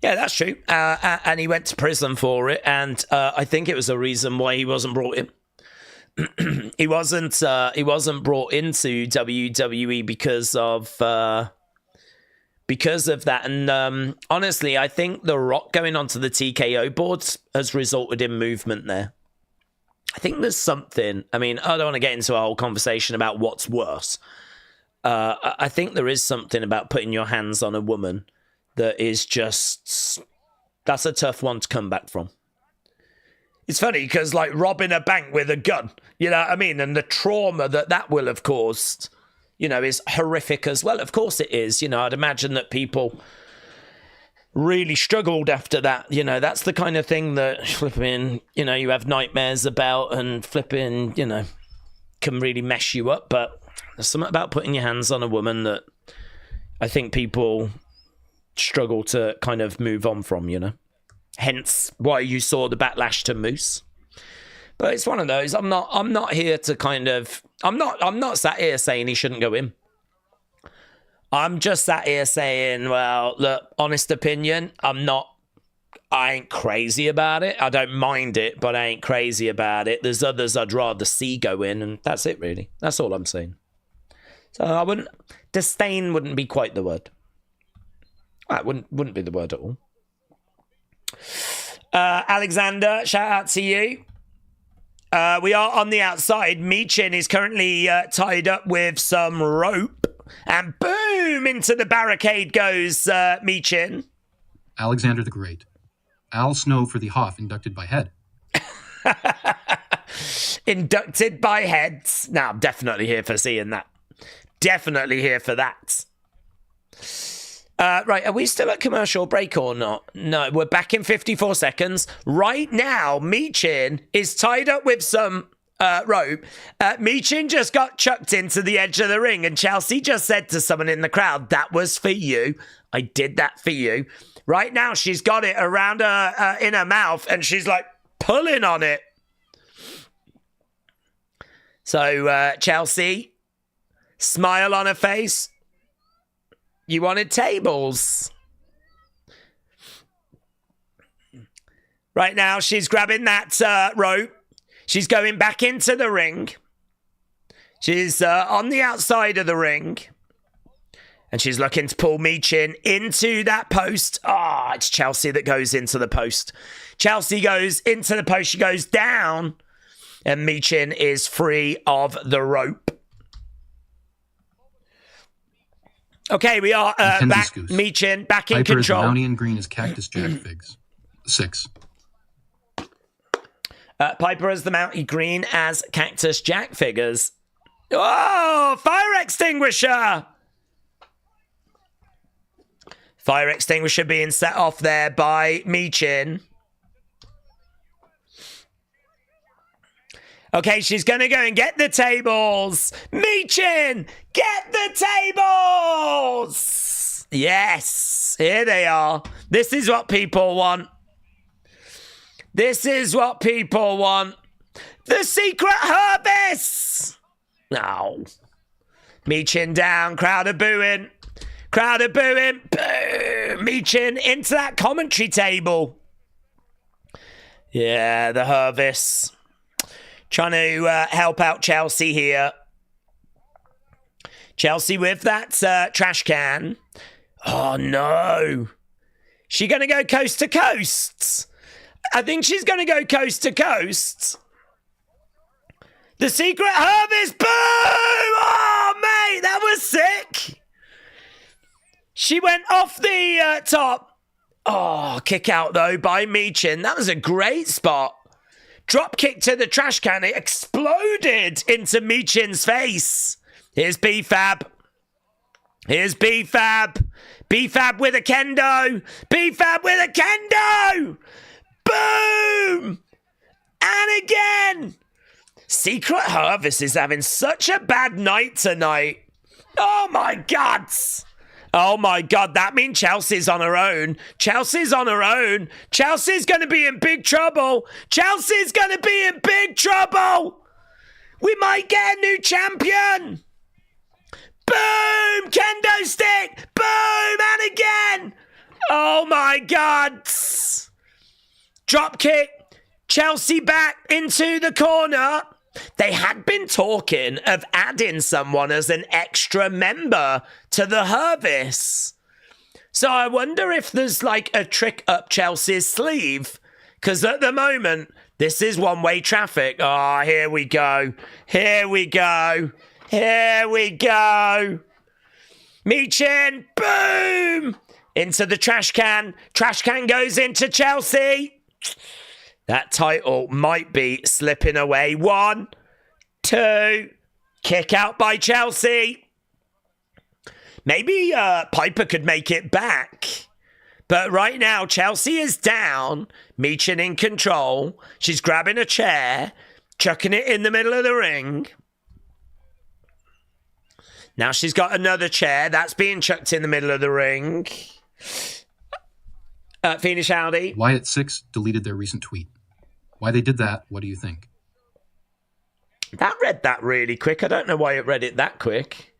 Speaker 1: Yeah, that's true. And he went to prison for it, and I think it was a reason why he wasn't brought in. He wasn't brought into WWE because of that. And honestly, I think The Rock going onto the TKO boards has resulted in movement there. I think there's something. I mean, I don't want to get into a whole conversation about what's worse. I think there is something about putting your hands on a woman that is just, that's a tough one to come back from. It's funny because, like, robbing a bank with a gun, you know what I mean? And the trauma that will have caused, you know, is horrific as well. Of course it is. You know, I'd imagine that people really struggled after that. You know, that's the kind of thing that flipping, you know, you have nightmares about and flipping, you know, can really mess you up. But there's something about putting your hands on a woman that I think people struggle to kind of move on from, you know. Hence why you saw the backlash to Moose. But it's one of those. I'm not here to kind of I'm not sat here saying he shouldn't go in. I'm just sat here saying, well, look, honest opinion, I ain't crazy about it. I don't mind it, but I ain't crazy about it. There's others I'd rather see go in, and that's it really. That's all I'm saying. So disdain wouldn't be quite the word. That wouldn't be the word at all. Alexander, shout out to you. We are on the outside. Michin is currently tied up with some rope. And boom! Into the barricade goes Michin.
Speaker 2: Alexander the Great. Al Snow for the Hoff, inducted by head.
Speaker 1: Inducted by heads. Now, I'm definitely here for seeing that. Definitely here for that. Right, are we still at commercial break or not? No, we're back in 54 seconds. Right now, Michin is tied up with some rope. Michin just got chucked into the edge of the ring, and Chelsea just said to someone in the crowd, that was for you. I did that for you. Right now, she's got it around her in her mouth, and she's like pulling on it. So, Chelsea, smile on her face. You wanted tables. Right now, she's grabbing that rope. She's going back into the ring. She's on the outside of the ring. And she's looking to pull Michin into that post. Ah, it's Chelsea that goes into the post. Chelsea goes into the post. She goes down. And Michin is free of the rope. Okay, we are back. Michin, back in
Speaker 2: Piper
Speaker 1: control.
Speaker 2: Is brownie and green as Cactus Jack Figs. 6.
Speaker 1: Piper as the Mountie green as Cactus Jack figures. Oh, fire extinguisher! Fire extinguisher being set off there by Michin. Okay, she's going to go and get the tables. Michin, get the tables! Yes, here they are. This is what people want. This is what people want. The secret harvest! No. Michin down, crowd are booing. Crowd are booing. Boo! Michin into that commentary table. Yeah, the harvest. Trying to help out Chelsea here. Chelsea with that trash can. Oh, no. She going to go coast to coast? I think she's going to go coast to coast. The secret harvest. Boom! Oh, mate, that was sick. She went off the top. Oh, kick out, though, by Michin. That was a great spot. Drop kick to the trash can. It exploded into Michin's face. Here's B-Fab. Here's B-Fab. B-Fab with a kendo. B-Fab with a kendo. Boom! And again. Secret Harvest is having such a bad night tonight. Oh, my God. Oh, my God. That means Chelsea's on her own. Chelsea's on her own. Chelsea's going to be in big trouble. Chelsea's going to be in big trouble. We might get a new champion. Boom! Kendo stick. Boom! And again. Oh, my God. Drop kick. Chelsea back into the corner. They had been talking of adding someone as an extra member to the Harvest. So I wonder if there's like a trick up Chelsea's sleeve. Because at the moment, this is one-way traffic. Oh, here we go. Here we go. Here we go. Michin, boom! Into the trash can. Trash can goes into Chelsea. That title might be slipping away. 1, 2, kick out by Chelsea. Maybe Piper could make it back. But right now, Chelsea is down. Michin in control. She's grabbing a chair, chucking it in the middle of the ring. Now she's got another chair. That's being chucked in the middle of the ring. Phoenix Howdy.
Speaker 2: Wyatt 6 deleted their recent tweet. Why they did that, what do you think?
Speaker 1: That read that really quick. I don't know why it read it that quick.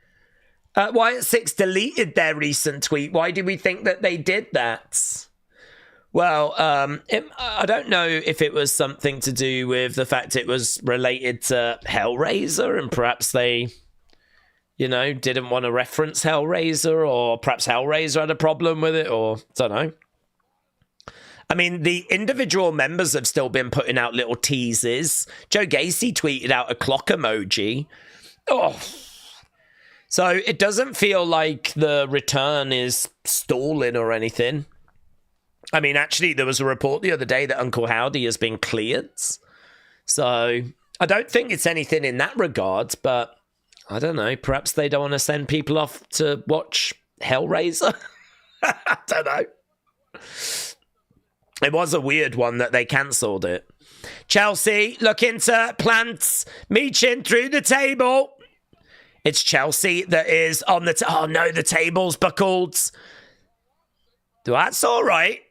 Speaker 1: Wyatt 6 deleted their recent tweet. Why do we think that they did that? Well, I don't know if it was something to do with the fact it was related to Hellraiser and perhaps they, didn't want to reference Hellraiser, or perhaps Hellraiser had a problem with it, or I don't know. I mean, the individual members have still been putting out little teases. Joe Gacy tweeted out a clock emoji. Oh, so it doesn't feel like the return is stalling or anything. I mean, actually, there was a report the other day that Uncle Howdy has been cleared. So I don't think it's anything in that regard, but I don't know. Perhaps they don't want to send people off to watch Hellraiser. I don't know. It was a weird one that they cancelled it. Chelsea looking to plant Michin through the table. It's Chelsea that is on the... oh, no, the table's buckled. That's all right.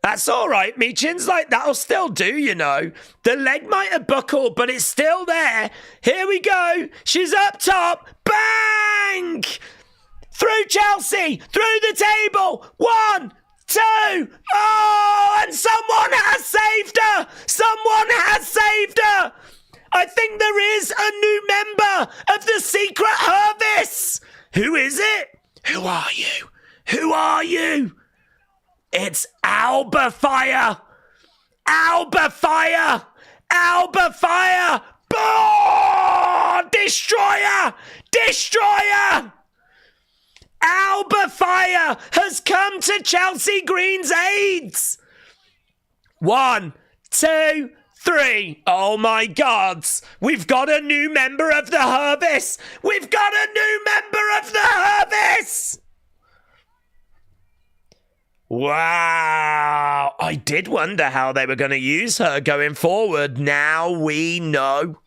Speaker 1: That's all right. Michin's like, that'll still do, The leg might have buckled, but it's still there. Here we go. She's up top. Bang! Through Chelsea. Through the table. 1, 2. Oh, and someone has saved her. Someone has saved her. I think there is a new member of the Secret Service. Who is it? Who are you? Who are you? It's Alba Fire. Alba Fire. Alba Fire. Oh, Destroyer. Destroyer. Alba Fire has come to Chelsea Green's aid. 1, 2, 3. Oh my God. We've got a new member of the Service. We've got a new member of the Service. Wow. I did wonder how they were going to use her going forward. Now we know.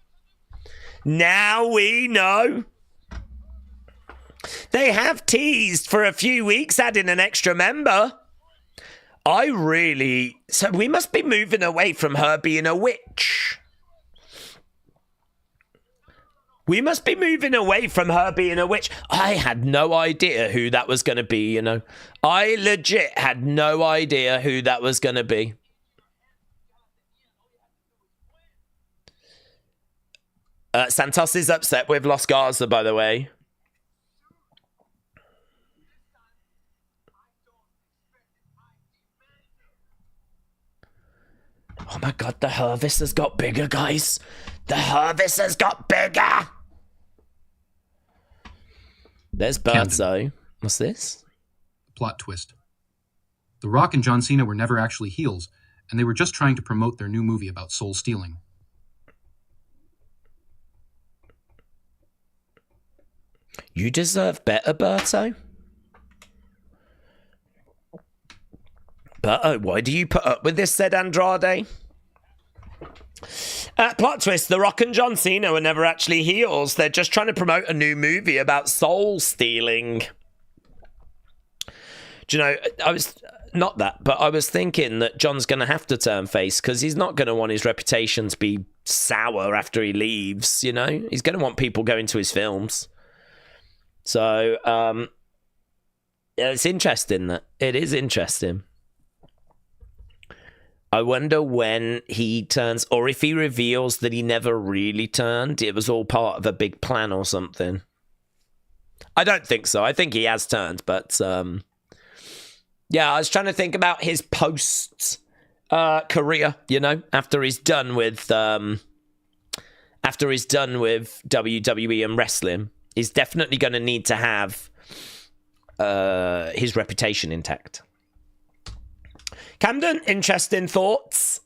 Speaker 1: Now we know. They have teased for a few weeks adding an extra member. So we must be moving away from her being a witch. We must be moving away from her being a witch. I had no idea who that was going to be, I legit had no idea who that was going to be. Santos is upset with Los Garza, by the way. Oh my God, the Hervis has got bigger, guys. The Hervis has got bigger. There's Birdzo. What's this?
Speaker 2: Plot twist. The Rock and John Cena were never actually heels, and they were just trying to promote their new movie about soul stealing.
Speaker 1: You deserve better, Berto. Berto, why do you put up with this, said Andrade. Plot twist, The Rock and John Cena were never actually heels. They're just trying to promote a new movie about soul stealing. Do you know, I was thinking that John's going to have to turn face because he's not going to want his reputation to be sour after he leaves, He's going to want people going to his films. So, it's interesting. It is interesting. I wonder when he turns, or if he reveals that he never really turned. It was all part of a big plan or something. I don't think so. I think he has turned, but yeah, I was trying to think about his post career. After he's done with WWE and wrestling, he's definitely going to need to have his reputation intact. Camden, interesting thoughts?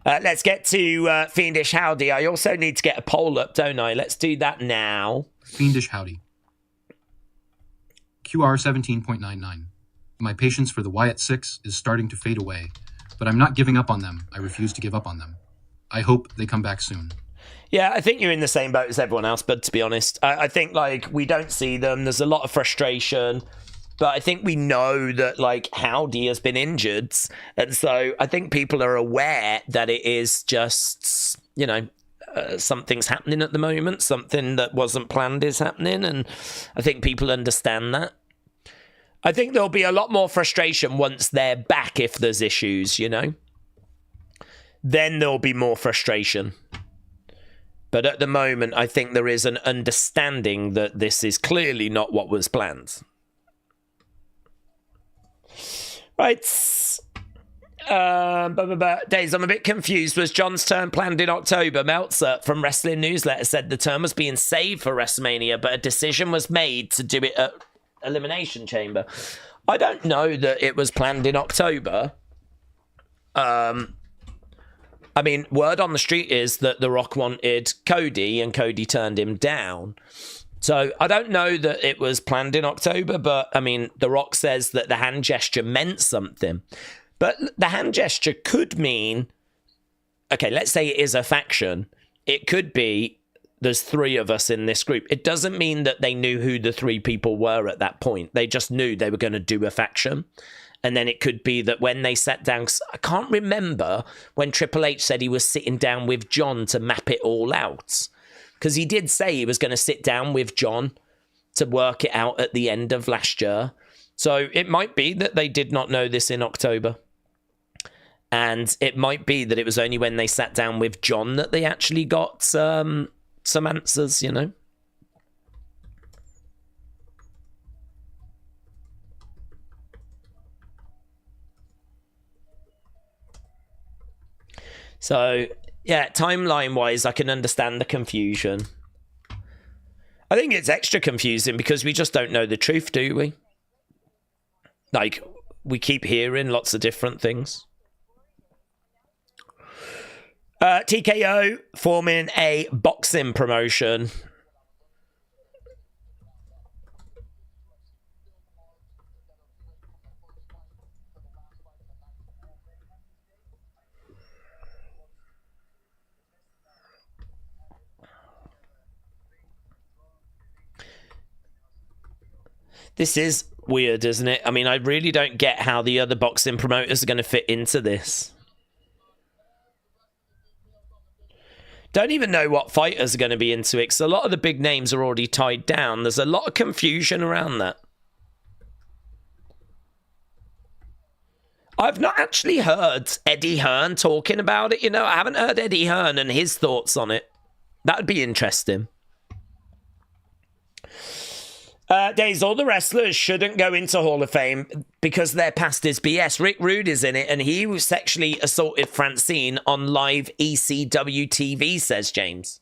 Speaker 1: Let's get to Fiendish Howdy. I also need to get a poll up, don't I? Let's do that now.
Speaker 2: Fiendish Howdy. QR 17.99. My patience for the Wyatt 6 is starting to fade away, but I'm not giving up on them. I refuse to give up on them. I hope they come back soon.
Speaker 1: Yeah, I think you're in the same boat as everyone else, but to be honest, I think, like, we don't see them. There's a lot of frustration, but I think we know that, like, Howdy has been injured, and so I think people are aware that it is just, you know, something's happening at the moment. Something that wasn't planned is happening, and I think people understand that. I think there'll be a lot more frustration once they're back if there's issues, you know? Then there'll be more frustration. But at the moment, I think there is an understanding that this is clearly not what was planned. Right. Days, I'm a bit confused. Was John's turn planned in October? Meltzer from Wrestling Newsletter said the turn was being saved for WrestleMania, but a decision was made to do it at Elimination Chamber. I don't know that it was planned in October. I mean, word on the street is that The Rock wanted Cody and Cody turned him down. So I don't know that it was planned in October, but I mean, The Rock says that the hand gesture meant something. But the hand gesture could mean, okay, let's say it is a faction. It could be there's three of us in this group. It doesn't mean that they knew who the three people were at that point. They just knew they were going to do a faction. And then it could be that when they sat down, I can't remember when Triple H said he was sitting down with John to map it all out. Because he did say he was going to sit down with John to work it out at the end of last year. So it might be that they did not know this in October. And it might be that it was only when they sat down with John that they actually got some answers, you know. So, yeah, timeline-wise, I can understand the confusion. I think it's extra confusing because we just don't know the truth, do we? Like, we keep hearing lots of different things. TKO forming a boxing promotion. This is weird, isn't it? I mean, I really don't get how the other boxing promoters are going to fit into this. Don't even know what fighters are going to be into it, because a lot of the big names are already tied down. There's a lot of confusion around that. I've not actually heard Eddie Hearn talking about it, you know. I haven't heard Eddie Hearn and his thoughts on it. That would be interesting. Days, all the wrestlers shouldn't go into Hall of Fame because their past is BS. Rick Rude is in it, and he sexually assaulted Francine on live ECW TV, says James.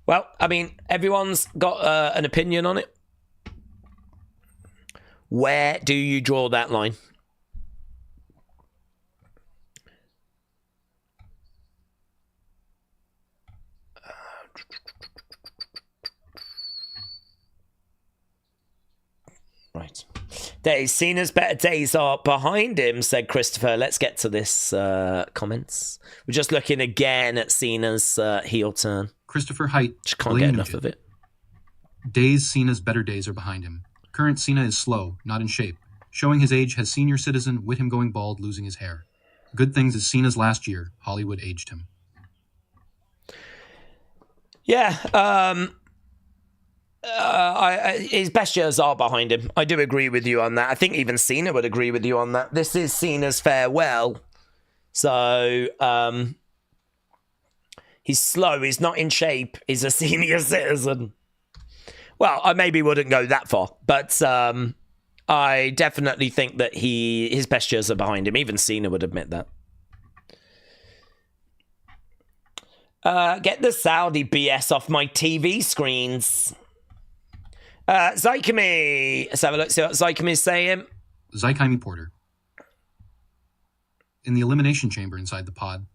Speaker 1: Well, I mean, everyone's got an opinion on it. Where do you draw that line? Right. Days, Cena's better days are behind him, said Christopher. Let's get to this comments. We're just looking again at Cena's heel turn.
Speaker 2: Christopher Height.
Speaker 1: Just can't get enough of it.
Speaker 2: Days, Cena's better days are behind him. Current Cena is slow, not in shape. Showing his age has senior citizen with him going bald, losing his hair. Good things is Cena's last year. Hollywood aged him.
Speaker 1: Yeah, his best years are behind him. I do agree with you on that. I think even Cena would agree with you on that. This is Cena's farewell. So, he's slow. He's not in shape. He's a senior citizen. Well, I maybe wouldn't go that far, but I definitely think that his best years are behind him. Even Cena would admit that. Get the Saudi BS off my TV screens. Zycamy. Let's have a look, see what Zycamy is saying.
Speaker 2: Zycamy Porter. In the Elimination Chamber inside the pod,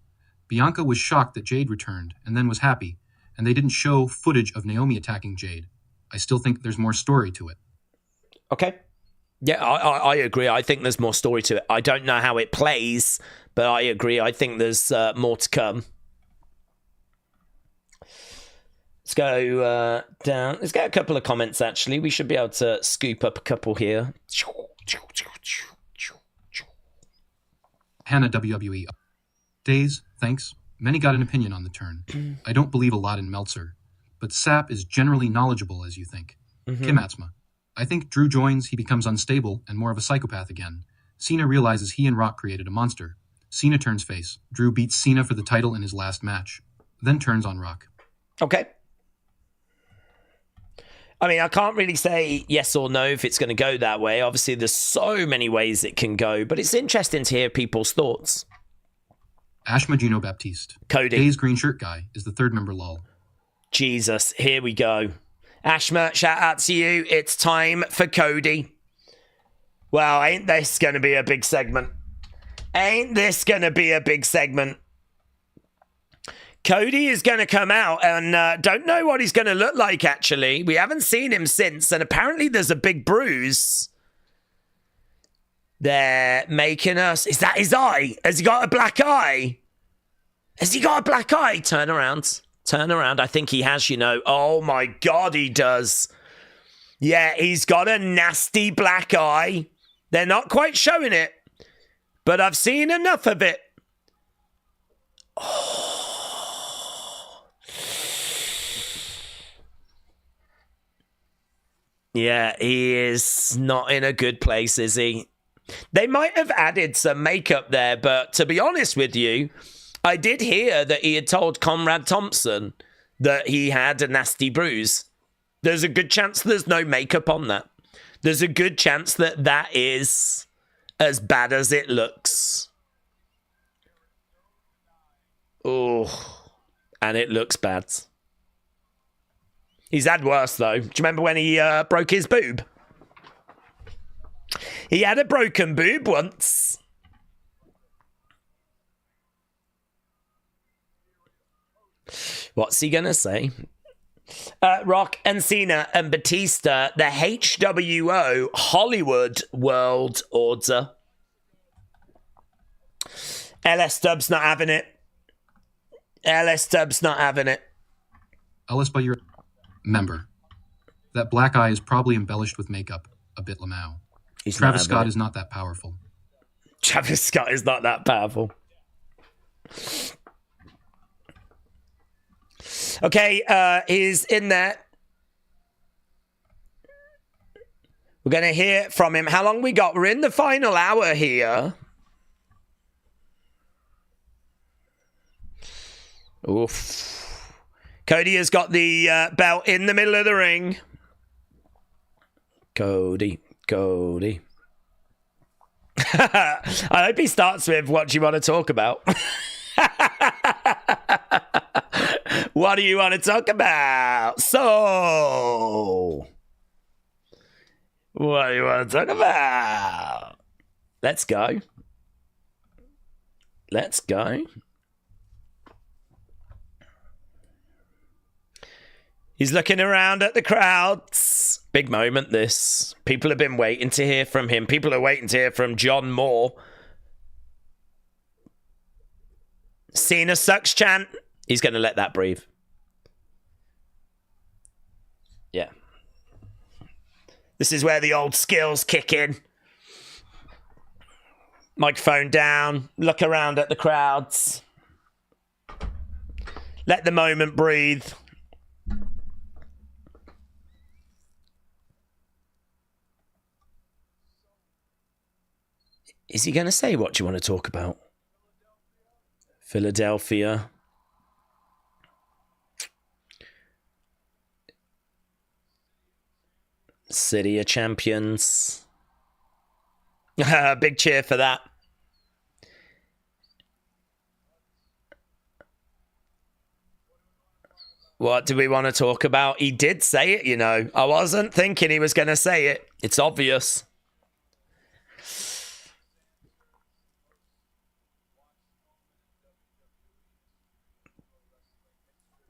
Speaker 2: Bianca was shocked that Jade returned and then was happy, and they didn't show footage of Naomi attacking Jade. I still think there's more story to it.
Speaker 1: Okay. Yeah, I agree. I think there's more story to it. I don't know how it plays, but I agree. I think there's more to come. Let's go down. Let's get a couple of comments, actually. We should be able to scoop up a couple here.
Speaker 2: Hannah WWE. Days, thanks. Many got an opinion on the turn. I don't believe a lot in Meltzer, but Sapp is generally knowledgeable as you think. Kim Atzma. I think Drew joins, he becomes unstable and more of a psychopath again. Cena realizes he and Rock created a monster. Cena turns face. Drew beats Cena for the title in his last match, then turns on Rock.
Speaker 1: Okay. I mean, I can't really say yes or no if it's going to go that way. Obviously, there's so many ways it can go, but it's interesting to hear people's thoughts.
Speaker 2: Ashma Gino Baptiste.
Speaker 1: Cody.
Speaker 2: Day's green shirt guy is the third member lol.
Speaker 1: Jesus, here we go. Ashma, shout out to you. It's time for Cody. Well, ain't this going to be a big segment? Ain't this going to be a big segment? Cody is going to come out and don't know what he's going to look like, actually. We haven't seen him since, and apparently there's a big bruise. They're making us... Is that his eye? Has he got a black eye? Has he got a black eye? Turn around. Turn around. I think he has, you know. Oh, my God, he does. Yeah, he's got a nasty black eye. They're not quite showing it, but I've seen enough of it. Oh. Yeah, he is not in a good place, is he? They might have added some makeup there, but to be honest with you, I did hear that he had told Conrad Thompson that he had a nasty bruise. There's a good chance there's no makeup on that. There's a good chance that that is as bad as it looks. Oh, and it looks bad. He's had worse, though. Do you remember when he broke his boob? He had a broken boob once. What's he going to say? Rock and Cena and Batista, the HWO Hollywood World Order. LS Dub's not having it. LS Dub's not having it.
Speaker 2: Ellis by your member. That black eye is probably embellished with makeup. A bit Lamau. Travis Scott is not that powerful.
Speaker 1: Travis Scott is not that powerful. Okay, he's in there. We're going to hear from him. How long we got? We're in the final hour here. Oof. Cody has got the belt in the middle of the ring. Cody. I hope he starts with, what do you want to talk about? What do you want to talk about? So, what do you want to talk about? Let's go. He's looking around at the crowds. Big moment, this. People have been waiting to hear from him. People are waiting to hear from John Moore. Cena sucks chant. He's going to let that breathe. Yeah. This is where the old skills kick in. Microphone down. Look around at the crowds. Let the moment breathe. Is he going to say, what do you want to talk about? Philadelphia. City of Champions. Big cheer for that. What do we want to talk about? He did say it, you know. I wasn't thinking he was going to say it. It's obvious.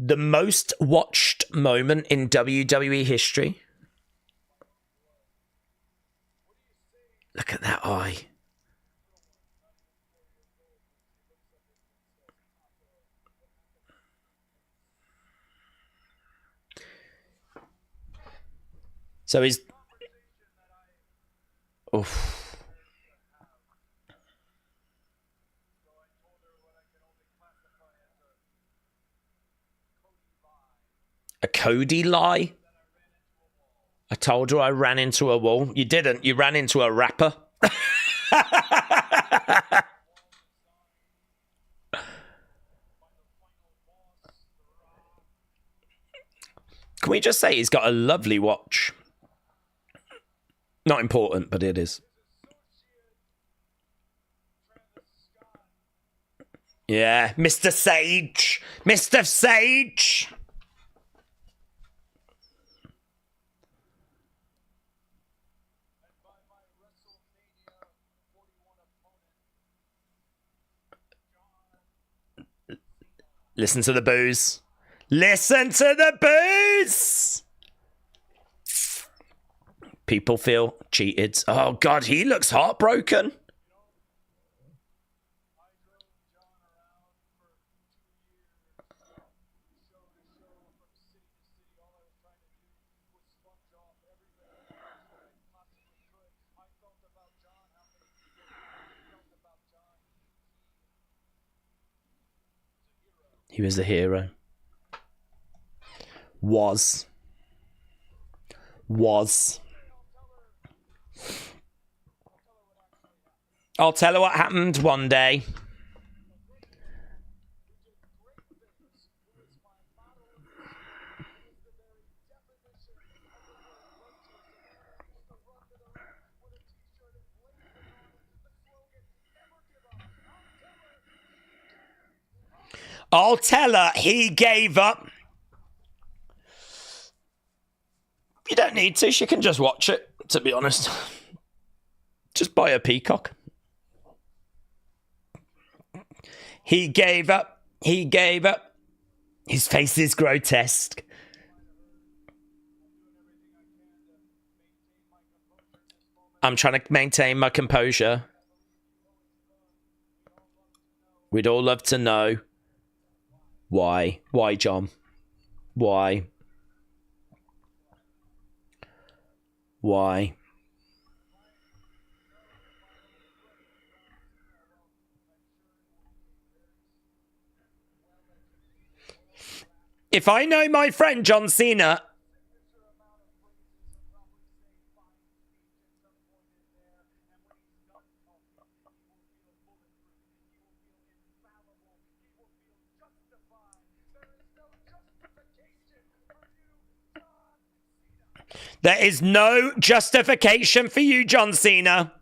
Speaker 1: The most watched moment in WWE history. Look at that eye. So he's... Oof. A Cody lie? I told her I ran into a wall. You didn't. You ran into a rapper. Can we just say he's got a lovely watch? Not important, but it is. Yeah, Mr. Sage. Mr. Sage. Listen to the booze. Listen to the booze. People feel cheated. Oh, God, he looks heartbroken. He was a hero. Was. I'll tell her what happened one day. I'll tell her he gave up. You don't need to. She can just watch it, to be honest. Just buy a peacock. He gave up. He gave up. His face is grotesque. I'm trying to maintain my composure. We'd all love to know. Why? Why, John? Why? Why? If I know my friend John Cena... There is no justification for you, John Cena.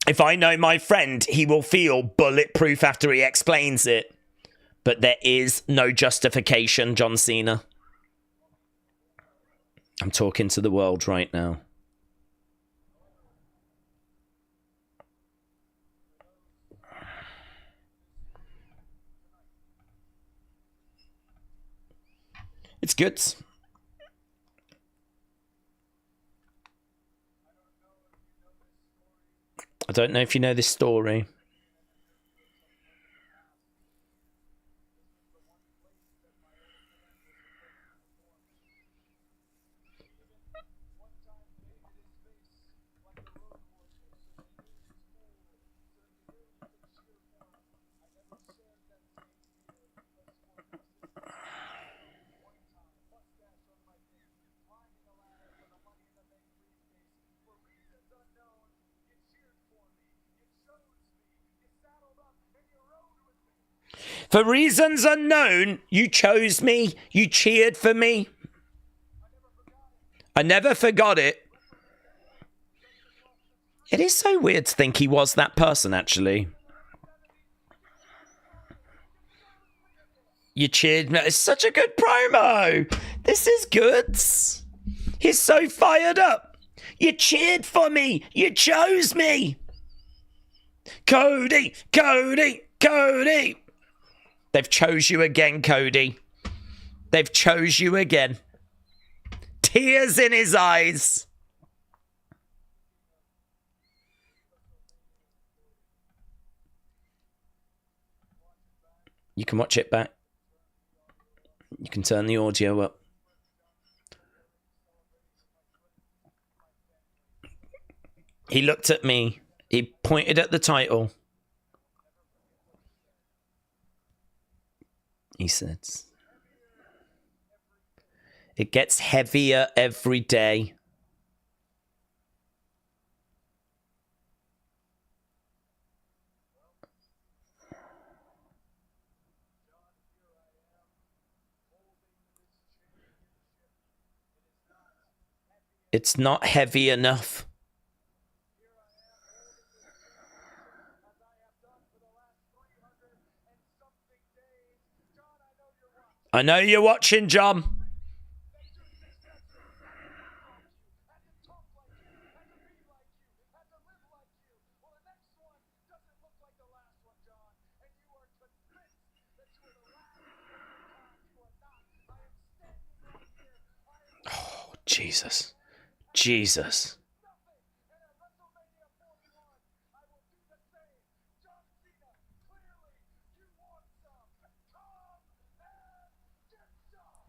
Speaker 1: If I know my friend, he will feel bulletproof after he explains it. But there is no justification, John Cena. I'm talking to the world right now. It's good. I don't know if you know this story. For reasons unknown, you chose me. You cheered for me. I never forgot it. It is so weird to think he was that person, actually. You cheered me. It's such a good promo. This is good. He's so fired up. You cheered for me. You chose me. Cody, Cody, Cody. They've chose you again, Cody. They've chose you again. Tears in his eyes. You can watch it back. You can turn the audio up. He looked at me. He pointed at the title. He said, "It gets heavier every day." It's not heavy enough. I know you're watching, John. Oh, Jesus. Jesus.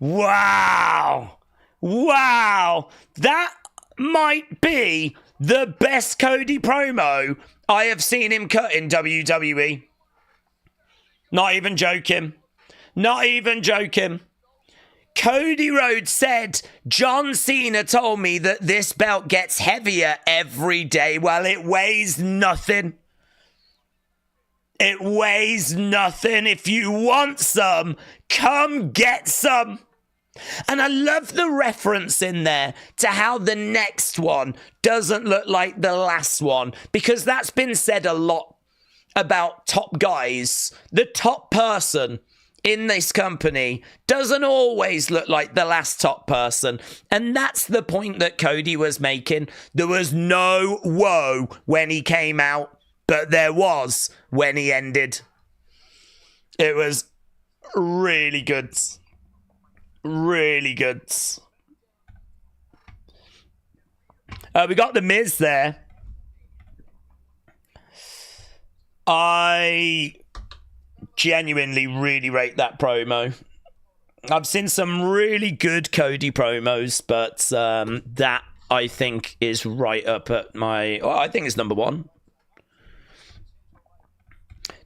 Speaker 1: Wow. Wow. That might be the best Cody promo I have seen him cut in WWE. Not even joking. Not even joking. Cody Rhodes said, John Cena told me that this belt gets heavier every day. Well, it weighs nothing. It weighs nothing. If you want some, come get some. And I love the reference in there to how the next one doesn't look like the last one, because that's been said a lot about top guys. The top person in this company doesn't always look like the last top person. And that's the point that Cody was making. There was no woe when he came out, but there was when he ended. It was really good. Really good. We got the Miz there. I genuinely really rate that promo. I've seen some really good Cody promos, but that I think is right up at my... I think it's number one.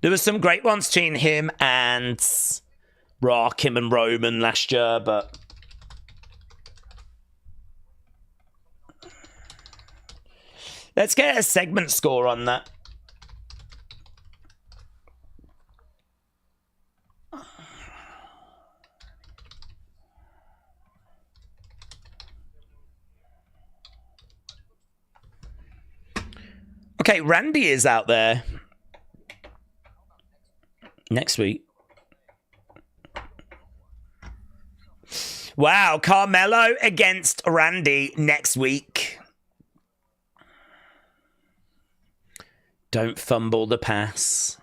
Speaker 1: There were some great ones between him and Rock, him and Roman last year, but... Let's get a segment score on that. Okay, Randy is out there next week. Wow, Carmelo against Randy next week. Don't fumble the pass.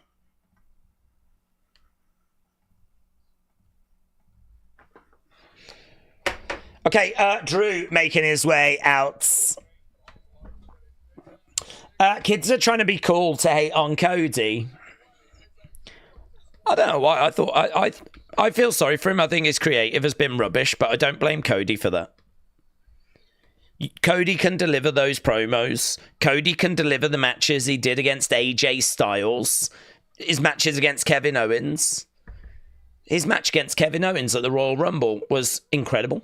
Speaker 1: Okay, Drew making his way out. Kids are trying to be cool to hate on Cody. I don't know why. I thought I feel sorry for him. I think his creative has been rubbish, but I don't blame Cody for that. Cody can deliver those promos. Cody can deliver the matches he did against AJ Styles. His matches against Kevin Owens. His match against Kevin Owens at the Royal Rumble was incredible.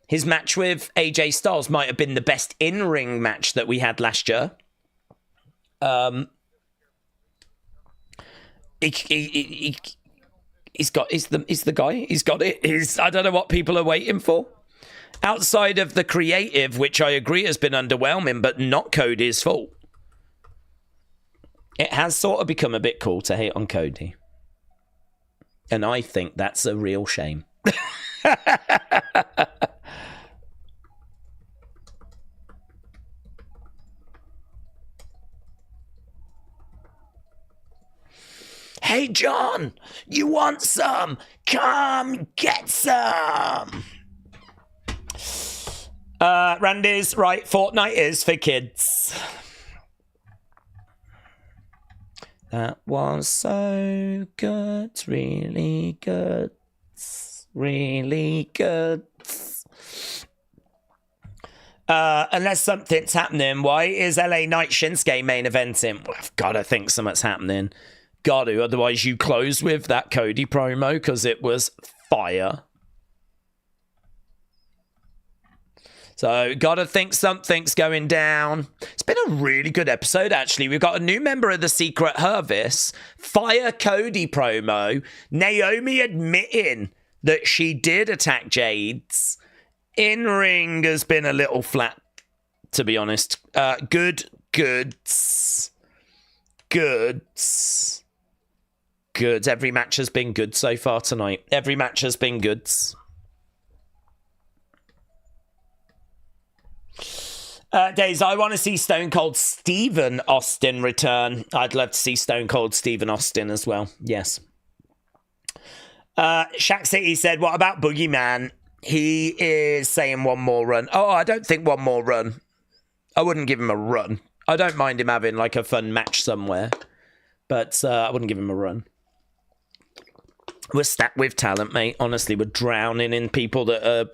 Speaker 1: His match with AJ Styles might have been the best in-ring match that we had last year. He's the guy. He's got it. I don't know what people are waiting for. Outside of the creative, which I agree has been underwhelming, but not Cody's fault. It has sort of become a bit cool to hate on Cody. And I think that's a real shame. Hey, John, you want some? Come get some. Randy's right. Fortnite is for kids. That was so good. Really good. Really good. Unless something's happening, why is LA Knight Shinsuke main eventing? Well, I've got to think something's happening. Got to, otherwise you close with that Cody promo because it was fire. So, gotta think something's going down. It's been a really good episode, actually. We've got a new member of the Secret Service, fire Cody promo, Naomi admitting that she did attack Jade's. In-ring has been a little flat, to be honest. Goods. Every match has been good so far tonight. Every match has been goods. Days, I want to see Stone Cold Stephen Austin return. I'd love to see Stone Cold Stephen Austin as well. Yes. Shaq City said, what about Boogeyman? He is saying one more run. Oh, I don't think one more run. I wouldn't give him a run. I don't mind him having like a fun match somewhere. But I wouldn't give him a run. We're stacked with talent, mate. Honestly, we're drowning in people that are,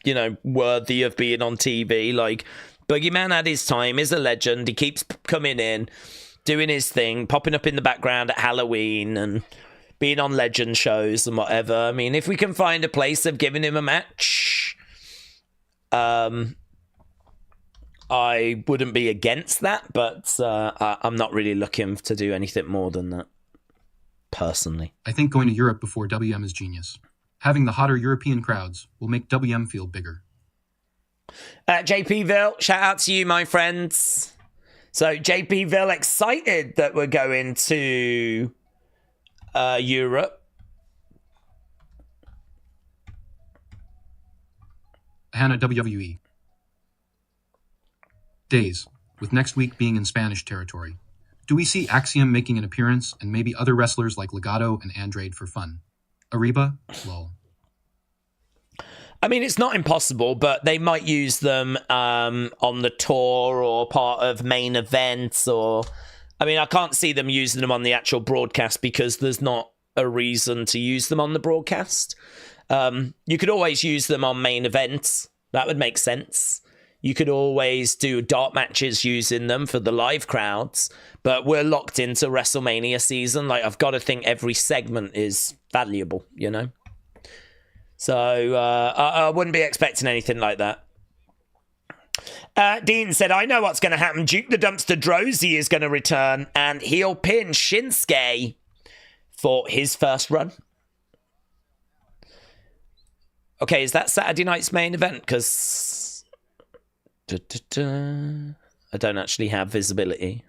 Speaker 1: you know, worthy of being on TV. Like, Boogeyman had his time, is a legend. He keeps coming in, doing his thing, popping up in the background at Halloween and being on legend shows and whatever. I mean, if we can find a place of giving him a match, I wouldn't be against that, but I'm not really looking to do anything more than that, personally.
Speaker 2: I think going to Europe before WM is genius. Having the hotter European crowds will make WM feel bigger.
Speaker 1: JPville, shout out to you, my friends. So, JPville excited that we're going to Europe.
Speaker 2: Hannah WWE. Days, with next week being in Spanish territory. Do we see Axiom making an appearance and maybe other wrestlers like Legado and Andrade for fun? Ariba? Lol.
Speaker 1: I mean, it's not impossible, but they might use them on the tour or part of main events or... I mean, I can't see them using them on the actual broadcast because there's not a reason to use them on the broadcast. You could always use them on main events. That would make sense. You could always do dark matches using them for the live crowds, but we're locked into WrestleMania season. Like, I've got to think every segment is valuable, you know? So I wouldn't be expecting anything like that. Dean said, I know what's going to happen. Duke the Dumpster Drozy is going to return and he'll pin Shinsuke for his first run. Okay, is that Saturday night's main event? Because I don't actually have visibility.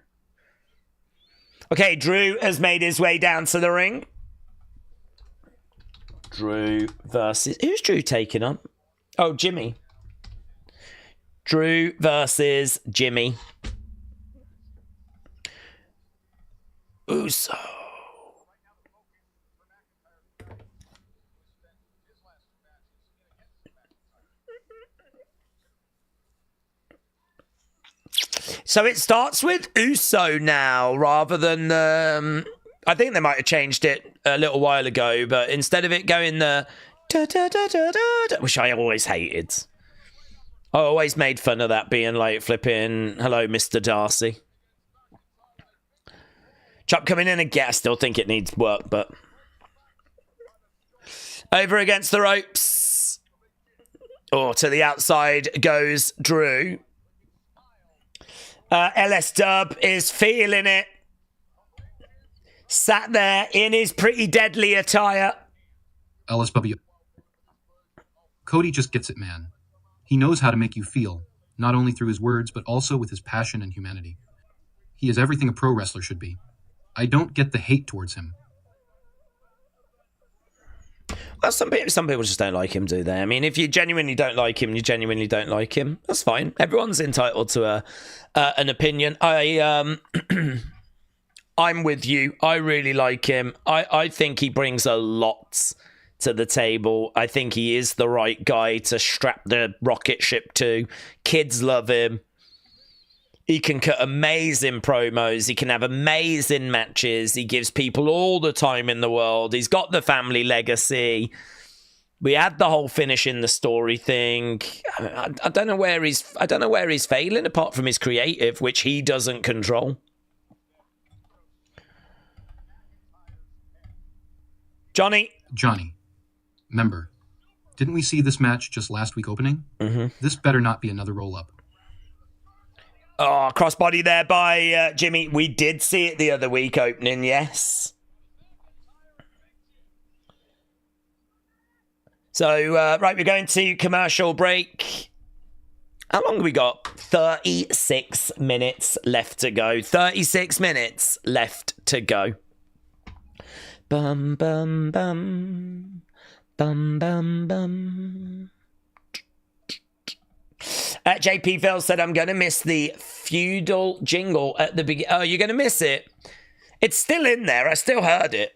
Speaker 1: Okay, Drew has made his way down to the ring. Drew versus... Who's Drew taking on? Oh, Jimmy. Drew versus Jimmy Uso. So it starts with Uso now, rather than... I think they might have changed it a little while ago, but instead of it going the... which I always hated. I always made fun of that being like flipping, hello, Mr. Darcy. Chop coming in again. I still think it needs work, but... Over against the ropes. Oh, to the outside goes Drew. LS Dub is feeling it. Sat there in his pretty deadly attire.
Speaker 2: Ellis Bubby. Cody just gets it, man. He knows how to make you feel, not only through his words, but also with his passion and humanity. He is everything a pro wrestler should be. I don't get the hate towards him.
Speaker 1: Well, some people just don't like him, do they? I mean, if you genuinely don't like him, you genuinely don't like him. That's fine. Everyone's entitled to an opinion. I'm with you. I really like him. I think he brings a lot to the table. I think he is the right guy to strap the rocket ship to. Kids love him. He can cut amazing promos. He can have amazing matches. He gives people all the time in the world. He's got the family legacy. We had the whole finish in the story thing. I don't know where he's failing apart from his creative, which he doesn't control. Johnny,
Speaker 2: member, didn't we see this match just last week opening?
Speaker 1: Mm-hmm.
Speaker 2: This better not be another roll-up.
Speaker 1: Oh, crossbody there by Jimmy. We did see it the other week opening, yes. So, right, we're going to commercial break. How long have we got? 36 minutes left to go. 36 minutes left to go. Bum, bum, bum. Bum, bum, bum. JP Phil said, I'm going to miss the feudal jingle at the beginning. Oh, you're going to miss it? It's still in there. I still heard it.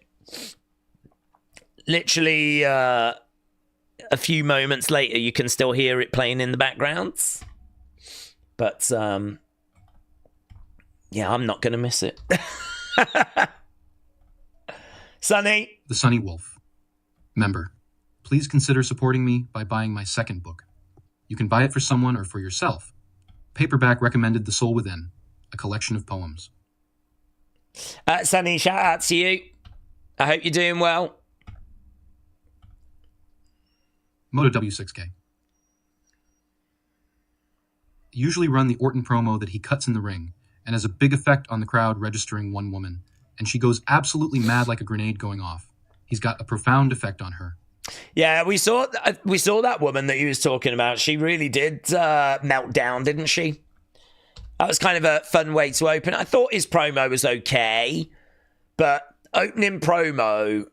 Speaker 1: Literally a few moments later, you can still hear it playing in the backgrounds. But, yeah, I'm not going to miss it. Sonny?
Speaker 2: The Sunny Wolf. Member, please consider supporting me by buying my second book. You can buy it for someone or for yourself. Paperback recommended The Soul Within, a collection of poems.
Speaker 1: Sonny, shout out to you. I hope you're doing well.
Speaker 2: Moto W6K. Usually run the Orton promo that he cuts in the ring and has a big effect on the crowd registering one woman, and she goes absolutely mad like a grenade going off. He's got a profound effect on her.
Speaker 1: Yeah, we saw that woman that he was talking about. She really did melt down, didn't she? That was kind of a fun way to open. I thought his promo was okay, but opening promo,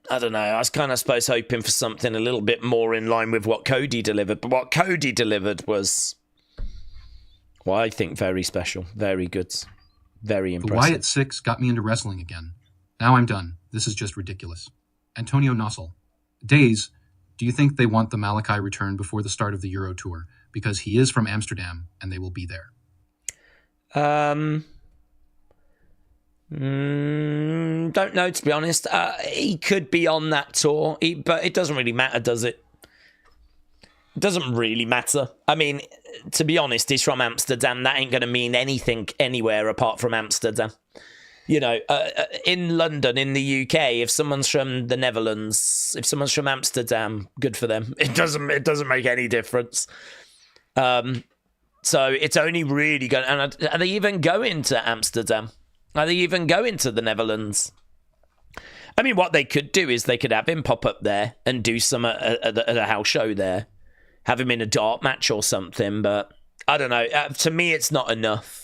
Speaker 1: I don't know. I was kind of hoping for something a little bit more in line with what Cody delivered. But what Cody delivered was, well, I think very special, very good, very impressive.
Speaker 2: The Wyatt Six got me into wrestling again. Now I'm done. This is just ridiculous. Antonio Nossel. Days, do you think they want the Malachi return before the start of the Euro Tour? Because he is from Amsterdam, and they will be there.
Speaker 1: Don't know, to be honest. He could be on that tour, but it doesn't really matter, does it? It doesn't really matter. I mean, to be honest, he's from Amsterdam. That ain't going to mean anything anywhere apart from Amsterdam. You know, in London, in the UK, if someone's from the Netherlands, if someone's from Amsterdam, good for them. It doesn't make any difference. So it's only really going. And are they even going to Amsterdam? Are they even going to the Netherlands? I mean, what they could do is they could have him pop up there and do some at a house show there, have him in a dart match or something. But I don't know. To me, it's not enough.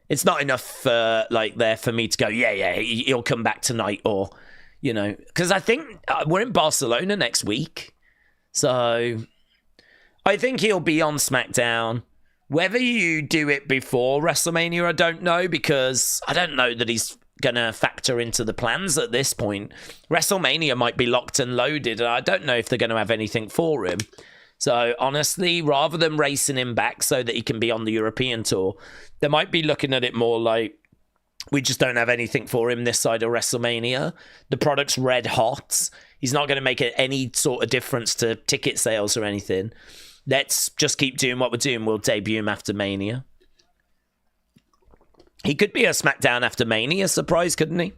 Speaker 1: It's not enough, there for me to go, yeah, he'll come back tonight, or, you know, because I think we're in Barcelona next week, so I think he'll be on SmackDown. Whether you do it before WrestleMania, I don't know, because I don't know that he's going to factor into the plans at this point. WrestleMania might be locked and loaded, and I don't know if they're going to have anything for him. So, honestly, rather than racing him back so that he can be on the European tour, they might be looking at it more like, we just don't have anything for him this side of WrestleMania. The product's red hot. He's not going to make any sort of difference to ticket sales or anything. Let's just keep doing what we're doing. We'll debut him after Mania. He could be a SmackDown after Mania surprise, couldn't he?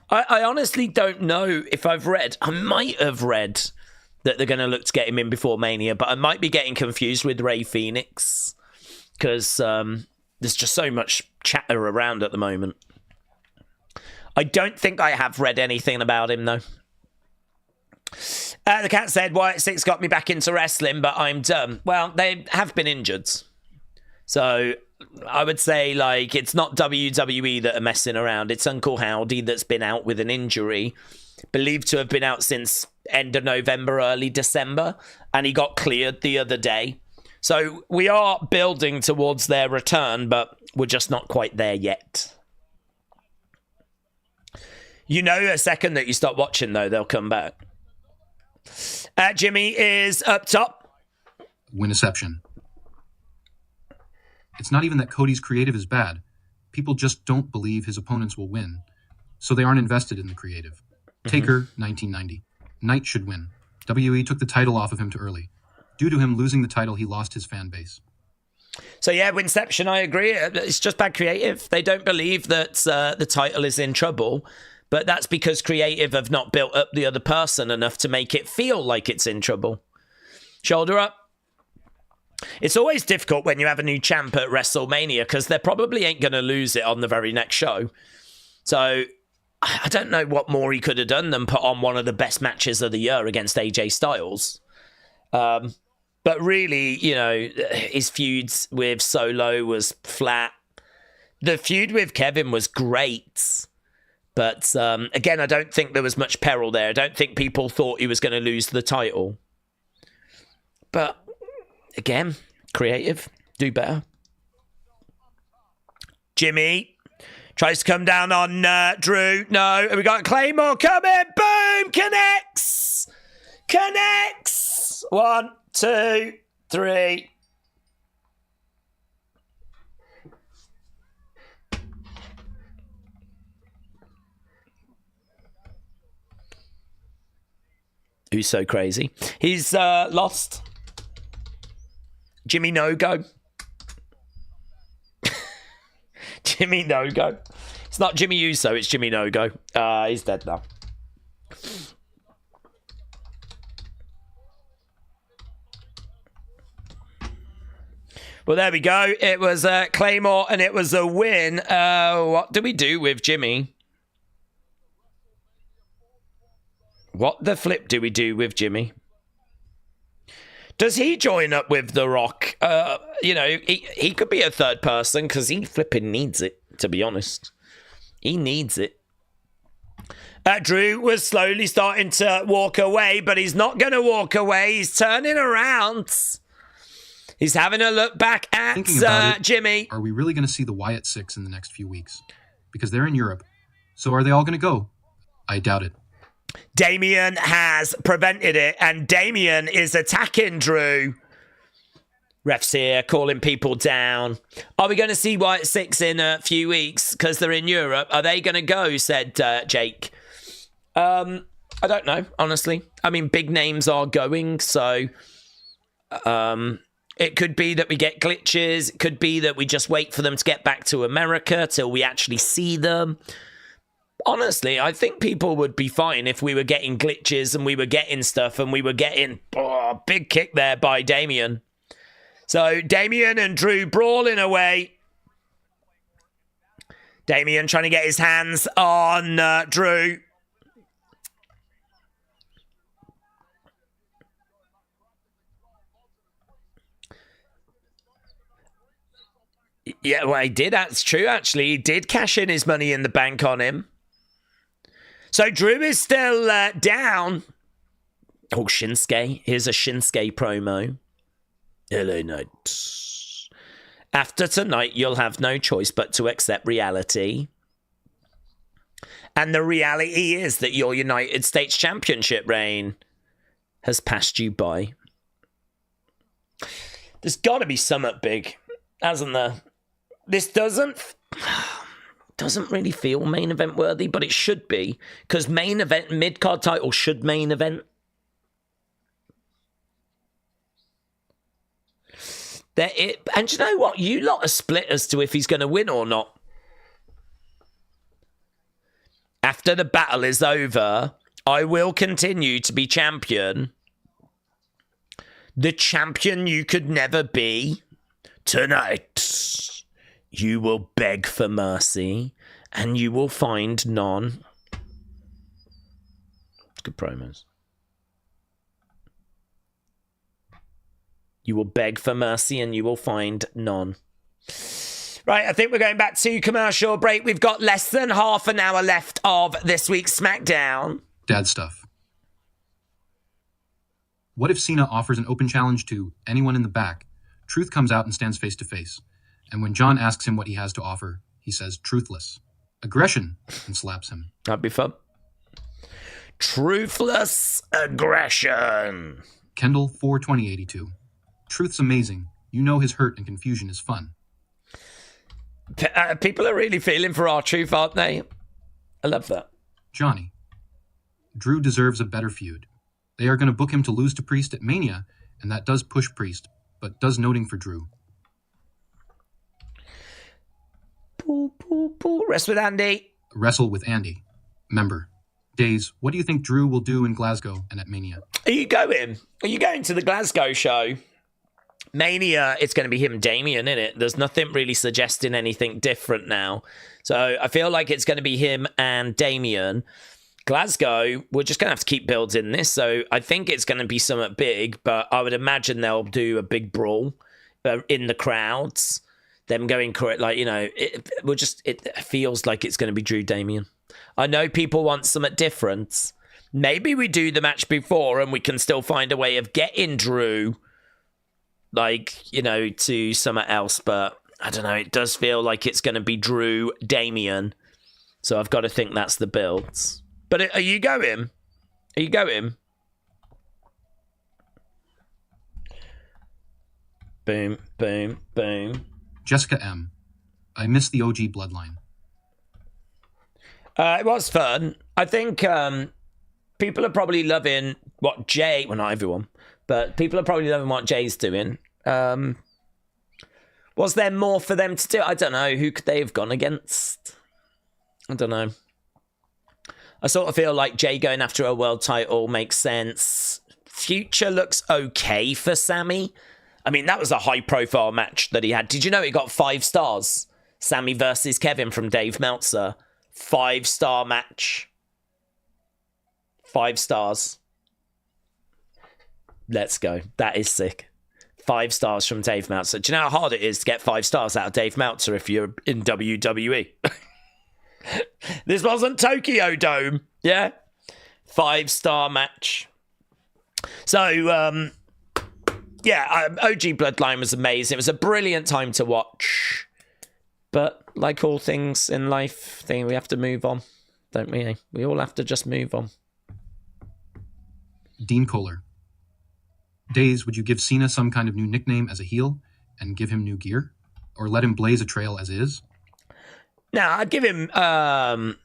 Speaker 1: I honestly don't know if I've read. I might have read that they're going to look to get him in before Mania, but I might be getting confused with Rey Fenix because there's just so much chatter around at the moment. I don't think I have read anything about him, though. The cat said, Wyatt Six got me back into wrestling, but I'm done. Well, they have been injured. So I would say, it's not WWE that are messing around. It's Uncle Howdy that's been out with an injury, believed to have been out since end of November, early December, and he got cleared the other day. So we are building towards their return, but we're just not quite there yet. You know, a second that you stop watching, though, they'll come back. Jimmy is up top.
Speaker 2: Winception. It's not even that Cody's creative is bad. People just don't believe his opponents will win, so they aren't invested in the creative. Taker, 1990. Knight should win. WWE took the title off of him too early. Due to him losing the title, he lost his fan base.
Speaker 1: So yeah, Winception, I agree. It's just bad creative. They don't believe that the title is in trouble, but that's because creative have not built up the other person enough to make it feel like it's in trouble. Shoulder up. It's always difficult when you have a new champ at WrestleMania because they probably ain't going to lose it on the very next show. So I don't know what more he could have done than put on one of the best matches of the year against AJ Styles. But really, you know, his feuds with Solo was flat. The feud with Kevin was great. But again, I don't think there was much peril there. I don't think people thought he was going to lose the title. But again, creative, do better. Jimmy tries to come down on Drew. No, we got Claymore coming. Boom, connects. Connects. 1, 2, 3. Who's so crazy? He's lost. Jimmy no-go. Jimmy no-go. It's not Jimmy Uso, it's Jimmy no-go. He's dead now. Well, there we go. It was Claymore and it was a win. What do we do with Jimmy? What the flip do we do with Jimmy? Does he join up with The Rock? You know, he could be a third person because he flipping needs it, to be honest. He needs it. Drew was slowly starting to walk away, but he's not going to walk away. He's turning around. He's having a look back at Jimmy.
Speaker 2: Are we really going to see the Wyatt Six in the next few weeks? Because they're in Europe. So are they all going to go? I doubt it.
Speaker 1: Damien has prevented it, and Damien is attacking Drew. Refs here calling people down. Are we going to see Wyatt Six in a few weeks because they're in Europe? Are they going to go, said Jake. I don't know, honestly. I mean, big names are going, so it could be that we get glitches. It could be that we just wait for them to get back to America till we actually see them. Honestly, I think people would be fine if we were getting glitches and we were getting stuff and we were getting big kick there by Damien. So Damien and Drew brawling away. Damien trying to get his hands on Drew. Yeah, well, he did. That's true, actually. He did cash in his money in the bank on him. So Drew is still down. Oh, Shinsuke. Here's a Shinsuke promo. Hello, Knight. After tonight, you'll have no choice but to accept reality. And the reality is that your United States Championship reign has passed you by. There's got to be something big, hasn't there? This doesn't really feel main event worthy, but it should be, because main event, mid-card title should main event. And you know what? You lot are split as to if he's going to win or not. After the battle is over, I will continue to be champion. The champion you could never be. Tonight, you will beg for mercy, and you will find none. Good promos. You will beg for mercy, and you will find none. Right, I think we're going back to commercial break. We've got less than half an hour left of this week's SmackDown.
Speaker 2: Dad stuff. What if Cena offers an open challenge to anyone in the back? Truth comes out and stands face to face. And when John asks him what he has to offer, he says, truthless. Aggression, and slaps him.
Speaker 1: That'd be fun. Truthless aggression.
Speaker 2: Kendall 42082. Truth's amazing. You know his hurt and confusion is fun.
Speaker 1: People are really feeling for R-Truth, aren't they? I love that.
Speaker 2: Johnny. Drew deserves a better feud. They are going to book him to lose to Priest at Mania, and that does push Priest, but does noting for Drew.
Speaker 1: Rest with Andy.
Speaker 2: Wrestle with Andy. Member. Days, what do you think Drew will do in Glasgow and at Mania?
Speaker 1: Are you going? Are you going to the Glasgow show? Mania, it's going to be him and Damien, isn't it? There's nothing really suggesting anything different now. So I feel like it's going to be him and Damien. Glasgow, we're just going to have to keep building this. So I think it's going to be something big, but I would imagine they'll do a big brawl in the crowds. Them going correct, like, you know, it feels like it's going to be Drew Damien. I know people want something different. Maybe we do the match before and we can still find a way of getting Drew, like, you know, to something else. But I don't know. It does feel like it's going to be Drew Damien. So I've got to think that's the builds. But are you going? Are you going? Boom, boom, boom.
Speaker 2: Jessica M. I miss the OG bloodline.
Speaker 1: It was fun. I think people are probably loving what Jay... Well, not everyone, but people are probably loving what Jay's doing. Was there more for them to do? I don't know. Who could they have gone against? I don't know. I sort of feel like Jay going after a world title makes sense. Future looks okay for Sammy. I mean, that was a high-profile match that he had. Did you know it got 5 stars? Sammy versus Kevin from Dave Meltzer. 5-star match. 5 stars. Let's go. That is sick. 5 stars from Dave Meltzer. Do you know how hard it is to get 5 stars out of Dave Meltzer if you're in WWE? This wasn't Tokyo Dome. Yeah? 5-star match. So, yeah, OG Bloodline was amazing. It was a brilliant time to watch. But like all things in life, we have to move on, don't we? We all have to just move on.
Speaker 2: Dean Kohler. Days, would you give Cena some kind of new nickname as a heel and give him new gear? Or let him blaze a trail as is?
Speaker 1: No, I'd give him... I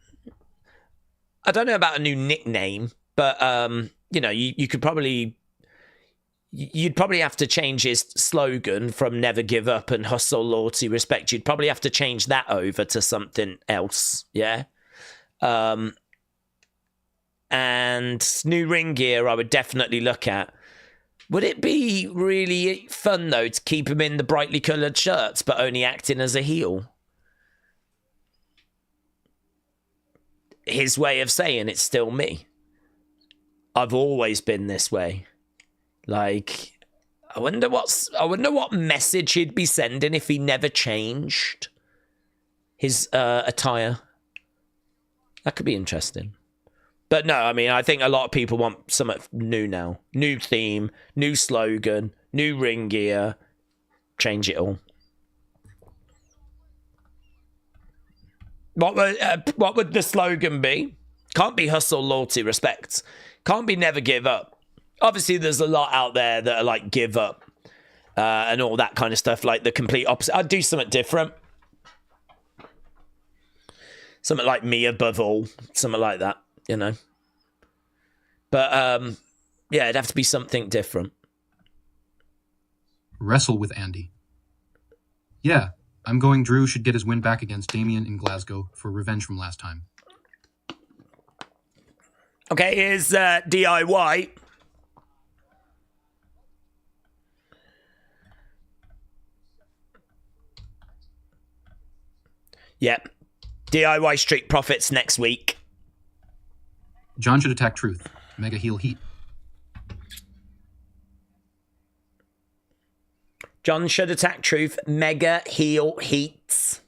Speaker 1: don't know about a new nickname, but, you know, you could probably... You'd probably have to change his slogan from never give up and hustle, loyalty, respect. You'd probably have to change that over to something else, yeah? And new ring gear I would definitely look at. Would it be really fun, though, to keep him in the brightly coloured shirts but only acting as a heel? His way of saying it's still me. I've always been this way. Like, I wonder what message he'd be sending if he never changed his attire. That could be interesting. But no, I mean, I think a lot of people want something new now. New theme, new slogan, new ring gear. Change it all. What would the slogan be? Can't be hustle, loyalty, respect. Can't be never give up. Obviously, there's a lot out there that are like give up and all that kind of stuff, like the complete opposite. I'd do something different. Something like me above all. Something like that, you know. But, yeah, it'd have to be something different.
Speaker 2: Wrestle with Andy. Yeah, I'm going Drew should get his win back against Damien in Glasgow for revenge from last time.
Speaker 1: Okay, here's DIY. Yep. DIY Street Profits next week.
Speaker 2: John should attack Truth. Mega heel heat.
Speaker 1: John should attack Truth. Mega heel heats.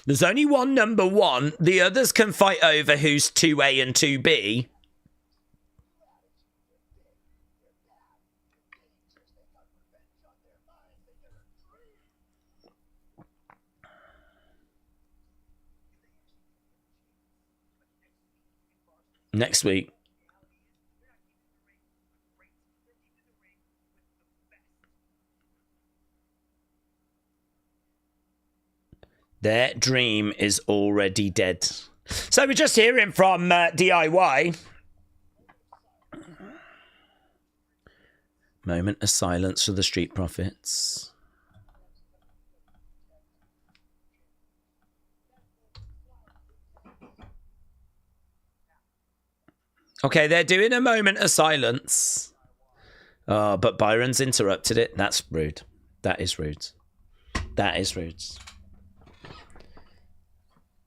Speaker 1: There's only one number one. The others can fight over who's 2A and 2B. Next week. Their dream is already dead. So we're just hearing from DIY. Moment of silence for the Street Profits. Okay, they're doing a moment of silence. Oh, but Byron's interrupted it. That's rude. That is rude. That is rude.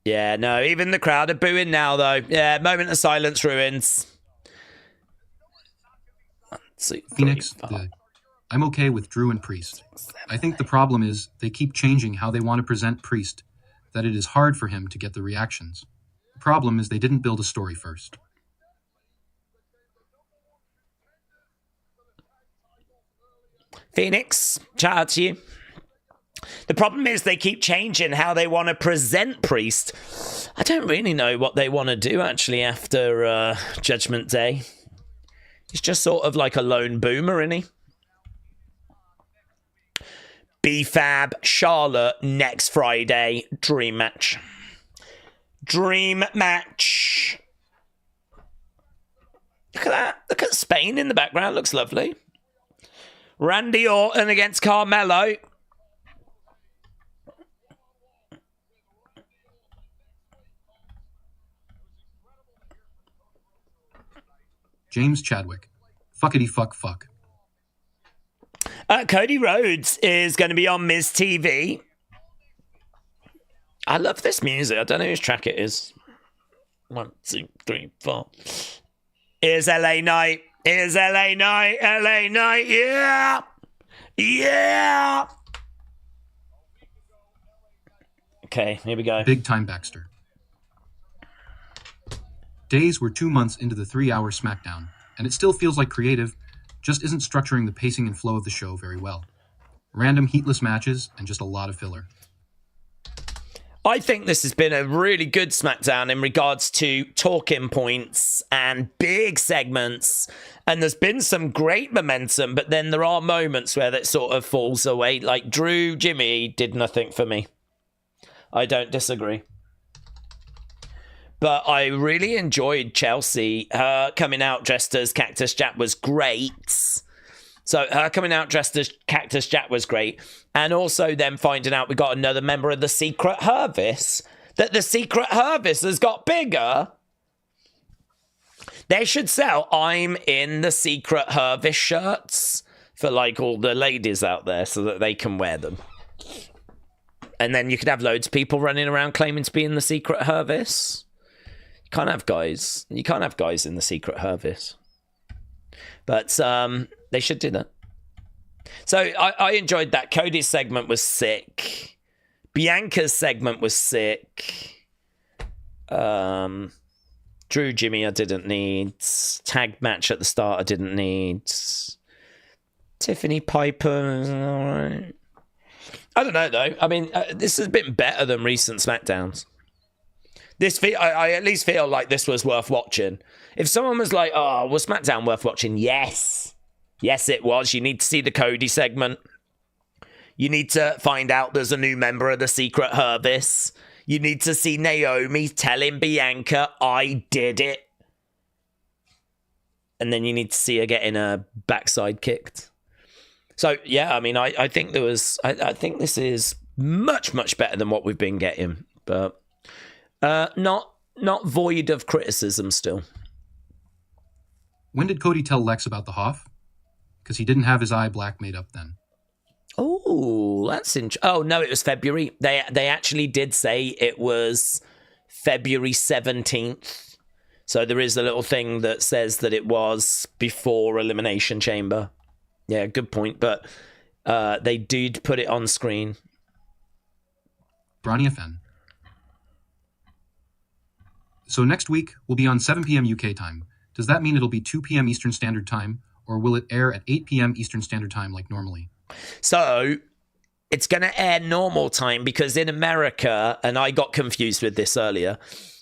Speaker 1: Yeah, no, even the crowd are booing now, though. Yeah, moment of silence ruins.
Speaker 2: Phoenix, I'm okay with Drew and Priest. I think the problem is they keep changing how they want to present Priest, that it is hard for him to get the reactions. The problem is they didn't build a story first.
Speaker 1: Phoenix, shout out to you. The problem is they keep changing how they want to present Priest. I don't really know what they want to do, actually, after Judgment Day. He's just sort of like a lone boomer, isn't he? B-Fab, Charlotte, next Friday. Dream match. Dream match. Look at that. Look at Spain in the background. Looks lovely. Randy Orton against Carmelo.
Speaker 2: James Chadwick. Fuckity fuck fuck.
Speaker 1: Cody Rhodes is going to be on Miz TV. I love this music. I don't know whose track it is. 1, 2, 3, 4. Here's LA Knight. Here's LA Knight. LA Knight. Yeah. Yeah. Okay, here we go.
Speaker 2: Big time Baxter. Days were 2 months into the 3-hour Smackdown, and it still feels like creative, just isn't structuring the pacing and flow of the show very well. Random heatless matches and just a lot of filler.
Speaker 1: I think this has been a really good Smackdown in regards to talking points and big segments. And there's been some great momentum, but then there are moments where that sort of falls away. Like Drew, Jimmy did nothing for me. I don't disagree. But I really enjoyed Chelsea. Her coming out dressed as Cactus Jack was great. So her coming out dressed as Cactus Jack was great. And also then finding out we got another member of the Secret Service. That the Secret Service has got bigger. They should sell I'm in the Secret Service shirts for like all the ladies out there so that they can wear them. And then you could have loads of people running around claiming to be in the Secret Service. You can't have guys. You can't have guys in the Secret Service. But they should do that. So I enjoyed that. Cody's segment was sick. Bianca's segment was sick. Drew, Jimmy, I didn't need. Tag match at the start, I didn't need. Tiffany Piper, all right. I don't know, though. I mean, this has been better than recent Smackdowns. I at least feel like this was worth watching. If someone was like, oh, was SmackDown worth watching? Yes. Yes, it was. You need to see the Cody segment. You need to find out there's a new member of the Secret Service. You need to see Naomi telling Bianca, I did it. And then you need to see her getting her backside kicked. So, yeah, I mean, I think there was... I think this is much, much better than what we've been getting. But not void of criticism still.
Speaker 2: When did Cody tell Lex about the Hoff? Because he didn't have his eye black made up then.
Speaker 1: Oh, that's interesting. Oh, no, it was February. They actually did say it was February 17th. So there is a little thing that says that it was before Elimination Chamber. Yeah, good point. But they did put it on screen.
Speaker 2: Bronny FN. So next week will be on 7 p.m. UK time. Does that mean it'll be 2 p.m. Eastern Standard Time, or will it air at 8 p.m. Eastern Standard Time like normally?
Speaker 1: So it's going to air normal time because in America, and I got confused with this earlier,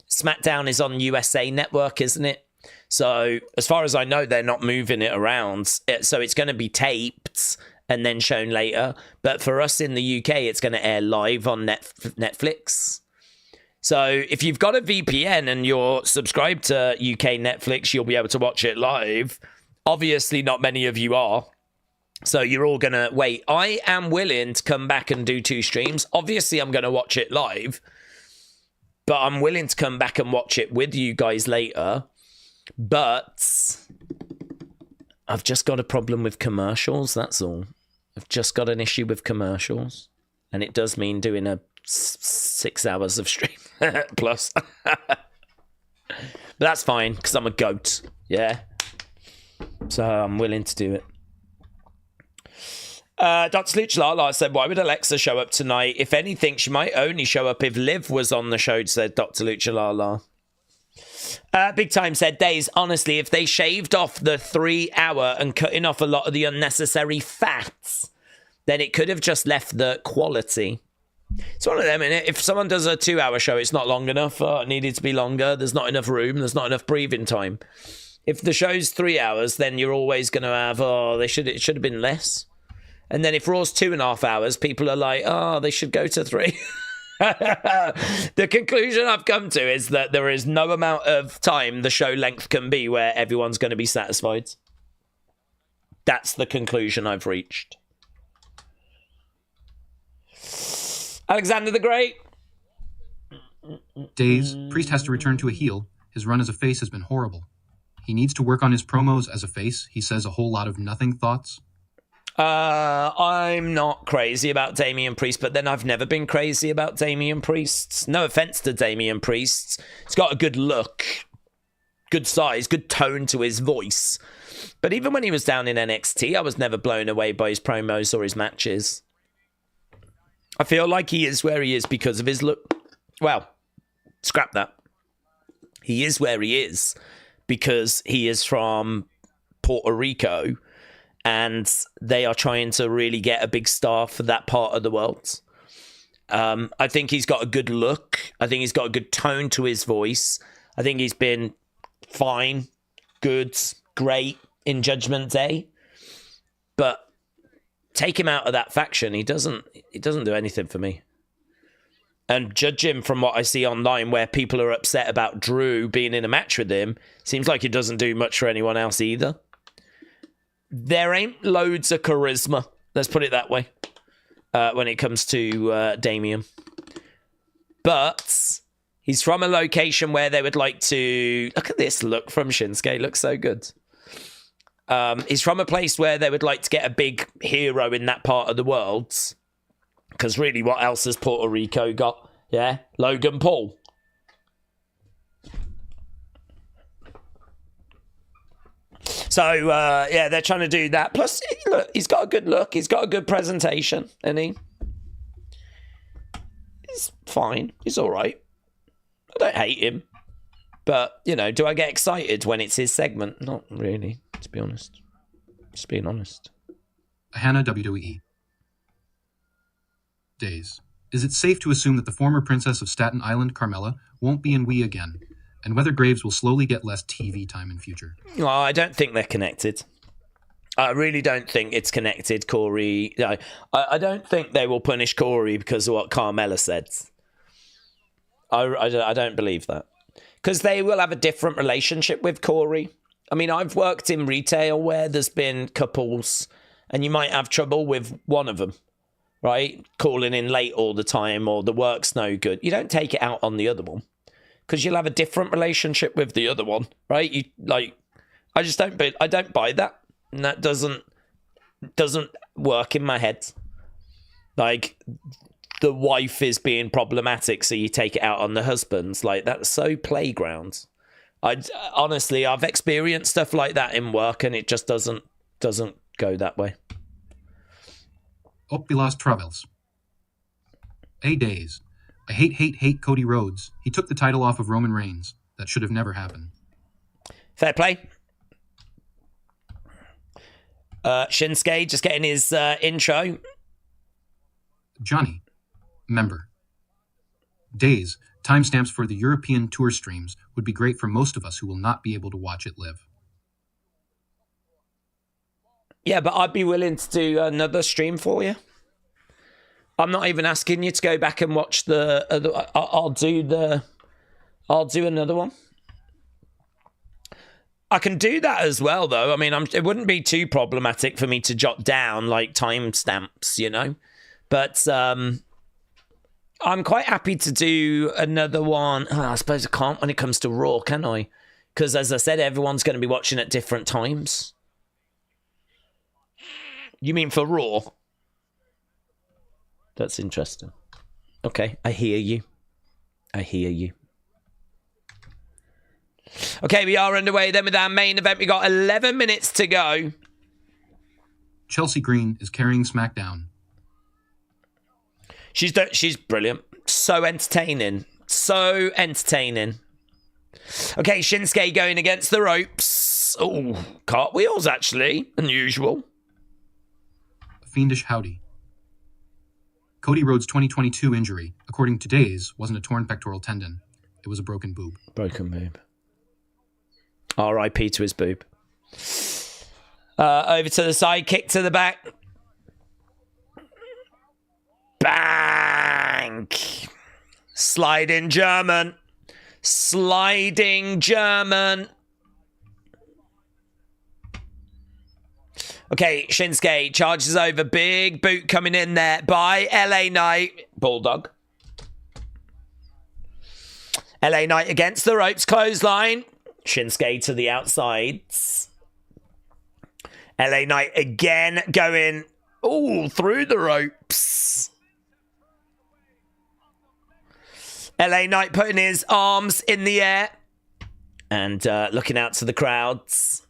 Speaker 1: SmackDown is on USA Network, isn't it? So as far as I know, they're not moving it around. So it's going to be taped and then shown later. But for us in the UK, it's going to air live on Netflix. So if you've got a VPN and you're subscribed to UK Netflix, you'll be able to watch it live. Obviously, not many of you are. So you're all going to wait. I am willing to come back and do 2 streams. Obviously, I'm going to watch it live. But I'm willing to come back and watch it with you guys later. But I've just got a problem with commercials, that's all. I've just got an issue with commercials. And it does mean doing a 6 hours of stream plus. But that's fine, because I'm a goat. Yeah. So I'm willing to do it. Dr. Lucha Lala said, why would Alexa show up tonight? If anything, she might only show up if Liv was on the show, said Dr. Lucha Lala. Big Time said, Days, honestly, if they shaved off the 3 hour and cutting off a lot of the unnecessary fats, then it could have just left the quality. It's one of them, innit? If someone does a 2 hour show, it's not long enough. Oh, it needed to be longer. There's not enough room. There's not enough breathing time. If the show's 3 hours, then you're always going to have, it should have been less. And then if Raw's 2.5 hours, people are like, they should go to 3. The conclusion I've come to is that there is no amount of time the show length can be where everyone's going to be satisfied. That's the conclusion I've reached. Alexander the Great.
Speaker 2: Days, Priest has to return to a heel. His run as a face has been horrible. He needs to work on his promos as a face. He says a whole lot of nothing thoughts.
Speaker 1: I'm not crazy about Damian Priest, but then I've never been crazy about Damian Priest. No offense to Damian Priest. He's got a good look, good size, good tone to his voice. But even when he was down in NXT, I was never blown away by his promos or his matches. I feel like he is where he is because of his look. Well, scrap that. He is where he is because he is from Puerto Rico and they are trying to really get a big star for that part of the world. I think he's got a good look. I think he's got a good tone to his voice. I think he's been fine, good, great in Judgment Day. But take him out of that faction, he doesn't do anything for me. And judging from what I see online where people are upset about Drew being in a match with him, seems like he doesn't do much for anyone else either. There ain't loads of charisma, let's put it that way, when it comes to Damian. But he's from a location where they would like to... Look at this look from Shinsuke, looks so good. He's from a place where they would like to get a big hero in that part of the world. Because really, what else has Puerto Rico got? Yeah, Logan Paul. So, yeah, they're trying to do that. Plus, look, he's got a good look. He's got a good presentation, isn't he? He's fine. He's all right. I don't hate him. But, you know, do I get excited when it's his segment? Not really, to be honest. Just being honest.
Speaker 2: Hannah, WWE. Days. Is it safe to assume that the former princess of Staten Island, Carmella, won't be in We again, and whether Graves will slowly get less TV time in future?
Speaker 1: Well, I don't think they're connected. I really don't think it's connected, Corey. I don't think they will punish Corey because of what Carmella said. I don't believe that. Because they will have a different relationship with Corey. I mean, I've worked in retail where there's been couples, and you might have trouble with one of them. Right? Calling in late all the time or the work's no good. You don't take it out on the other one because you'll have a different relationship with the other one, right? I just don't buy that. And that doesn't work in my head. Like the wife is being problematic, so you take it out on the husbands. Like that's so playground. Honestly, I've experienced stuff like that in work and it just doesn't go that way.
Speaker 2: Oppilas Travels. Days. I hate Cody Rhodes. He took the title off of Roman Reigns. That should have never happened.
Speaker 1: Fair play. Shinsuke just getting his intro.
Speaker 2: Johnny, member. Days, timestamps for the European tour streams would be great for most of us who will not be able to watch it live.
Speaker 1: Yeah, but I'd be willing to do another stream for you. I'm not even asking you to go back and watch the. I'll do another one. I can do that as well, though. I mean, it wouldn't be too problematic for me to jot down like timestamps, you know. But I'm quite happy to do another one. Oh, I suppose I can't when it comes to Raw, can I? Because as I said, everyone's going to be watching at different times. You mean for Raw? That's interesting. Okay, I hear you. I hear you. Okay, we are underway then with our main event. We got 11 minutes to go.
Speaker 2: Chelsea Green is carrying SmackDown.
Speaker 1: She's brilliant. So entertaining. So entertaining. Okay, Shinsuke going against the ropes. Oh, cartwheels, actually. Unusual.
Speaker 2: Fiendish howdy. Cody Rhodes' 2022 injury, according to Days, wasn't a torn pectoral tendon. It was a broken boob.
Speaker 1: Broken boob. R.I.P. to his boob. Over to the side, kick to the back. Bang! Sliding German. Sliding German. Okay, Shinsuke charges over. Big boot coming in there by LA Knight. Bulldog. LA Knight against the ropes. Clothesline. Shinsuke to the outsides. LA Knight again going through the ropes. LA Knight putting his arms in the air and looking out to the crowds.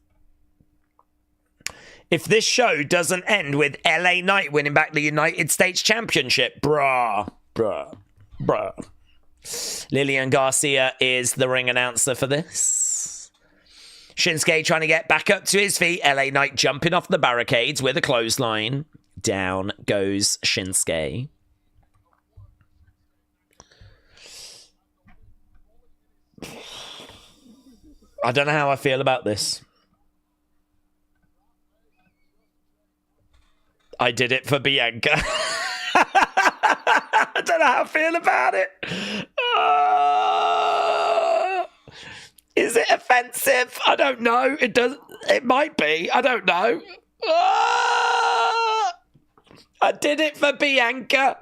Speaker 1: If this show doesn't end with LA Knight winning back the United States Championship, bruh. Lillian Garcia is the ring announcer for this. Shinsuke trying to get back up to his feet. LA Knight jumping off the barricades with a clothesline. Down goes Shinsuke. I don't know how I feel about this. I did it for Bianca. I don't know how I feel about it. Is it offensive? I don't know. It might be. I don't know. I did it for Bianca.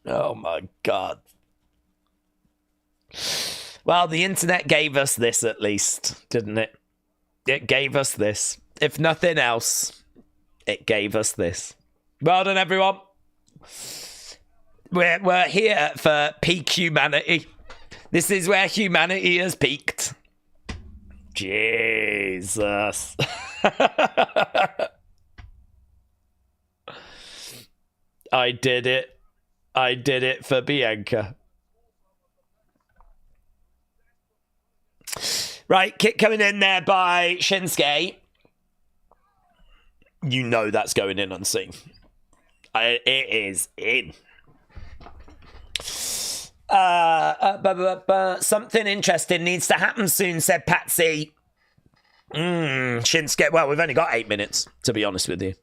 Speaker 1: Oh my God. Well, the internet gave us this at least, didn't it? It gave us this. If nothing else, it gave us this. Well done, everyone. We're here for peak humanity. This is where humanity has peaked. Jesus. I did it. I did it for Bianca. Right, kick coming in there by Shinsuke. You know that's going in unseen. It is in. Something interesting needs to happen soon, said Patsy. Shinsuke. Well, we've only got 8 minutes, to be honest with you.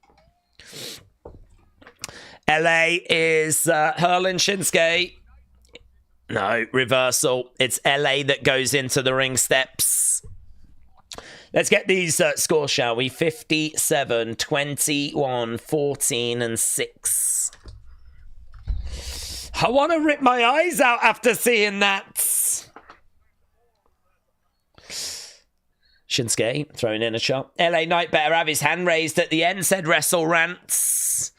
Speaker 1: LA is hurling Shinsuke. No, reversal. It's LA that goes into the ring steps. Let's get these scores, shall we? 57, 21, 14, and 6. I want to rip my eyes out after seeing that. Shinsuke throwing in a shot. LA Knight better have his hand raised at the end, said Wrestle Rants.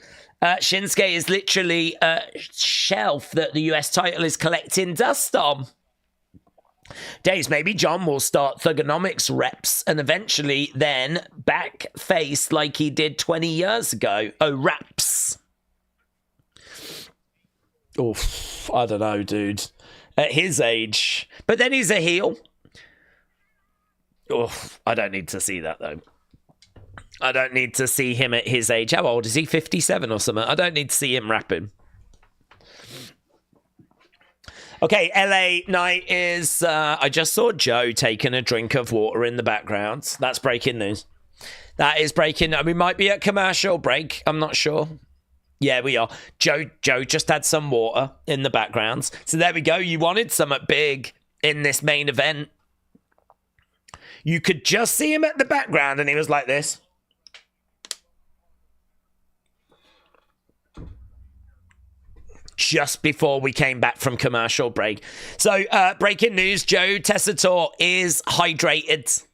Speaker 1: Shinsuke is literally a shelf that the US title is collecting dust on. Days, maybe John will start Thugonomics reps and eventually then back face like he did 20 years ago. Oh, raps. Oof, I don't know, dude. at his age. But then he's a heel. Oh, I don't need to see that, though. I don't need to see him at his age. How old is he? 57 or something? I don't need to see him rapping. Okay, LA Knight is... I just saw Joe taking a drink of water in the background. That's breaking news. That is breaking... We might be at commercial break. I'm not sure. Yeah, we are. Joe just had some water in the background. So there we go. You wanted something big in this main event. You could just see him at the background and he was like this. Just before we came back from commercial break. So, breaking news, Joe Tessitore is hydrated.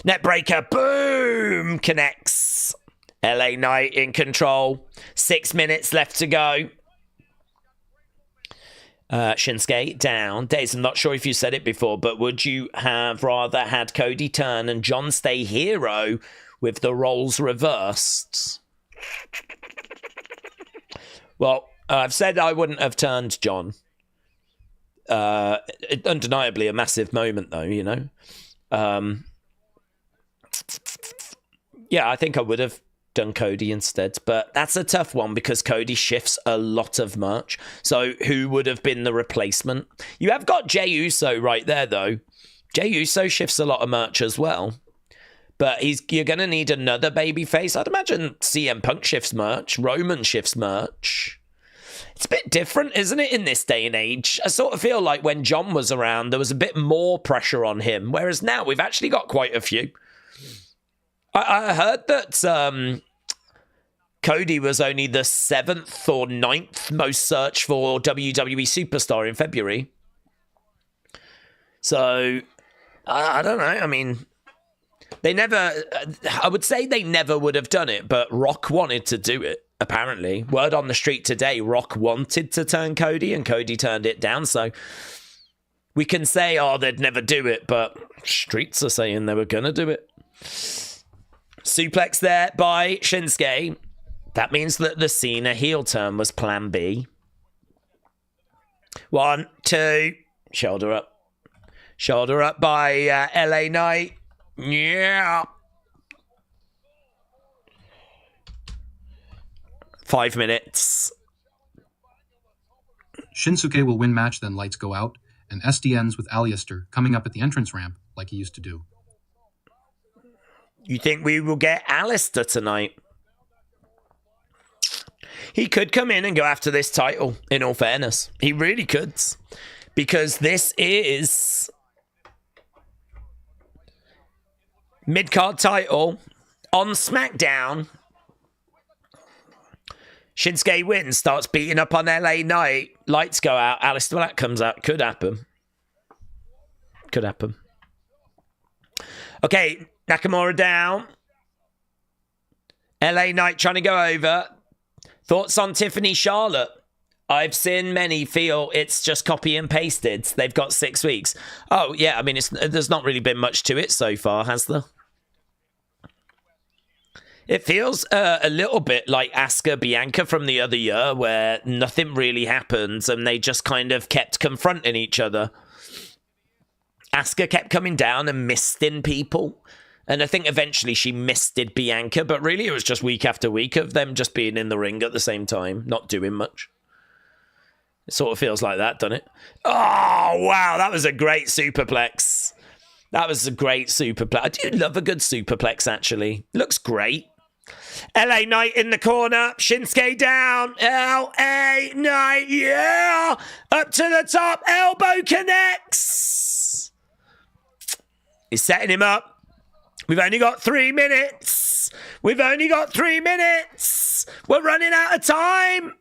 Speaker 1: Neckbreaker, boom, connects. LA Knight in control. 6 minutes left to go. Shinsuke down. Days, I'm not sure if you said it before, but would you have rather had Cody turn and John stay hero with the roles reversed? Well, I've said I wouldn't have turned John. Undeniably a massive moment, though, you know. Yeah, I think I would have done Cody instead, but that's a tough one because Cody shifts a lot of merch. So who would have been the replacement? You have got Jey Uso right there, though. Jey Uso shifts a lot of merch as well. But you're going to need another babyface. I'd imagine CM Punk shifts merch. Roman shifts merch. It's a bit different, isn't it, in this day and age? I sort of feel like when John was around, there was a bit more pressure on him, whereas now we've actually got quite a few. I heard that Cody was only the 7th or 9th most searched for WWE Superstar in February. So, I don't know. I mean, I would say they never would have done it, but Rock wanted to do it. Apparently, word on the street today, Rock wanted to turn Cody and Cody turned it down. So we can say, oh, they'd never do it, but streets are saying they were going to do it. Suplex there by Shinsuke. That means that the Cena heel turn was plan B. 1, 2, shoulder up. Shoulder up by LA Knight. Yeah. 5 minutes.
Speaker 2: Shinsuke will win match, then lights go out, and SD ends with Aleister coming up at the entrance ramp like he used to do.
Speaker 1: You think we will get Aleister tonight? He could come in and go after this title, in all fairness. He really could. Because this is mid-card title on SmackDown. Shinsuke wins, starts beating up on LA Knight. Lights go out. Aleister Black comes out. Could happen. Could happen. Okay, Nakamura down. LA Knight trying to go over. Thoughts on Tiffany Charlotte? I've seen many feel it's just copy and pasted. They've got 6 weeks. Oh, yeah, I mean, there's not really been much to it so far, has there? It feels a little bit like Asuka Bianca from the other year, where nothing really happens and they just kind of kept confronting each other. Asuka kept coming down and misting people. And I think eventually she misted Bianca, but really it was just week after week of them just being in the ring at the same time, not doing much. It sort of feels like that, doesn't it? Oh, wow, that was a great superplex. That was a great superplex. I do love a good superplex, actually. Looks great. LA Knight in the corner. Shinsuke down. LA Knight, yeah! Up to the top. Elbow connects. He's setting him up. We've only got 3 minutes. We've only got 3 minutes. We're running out of time.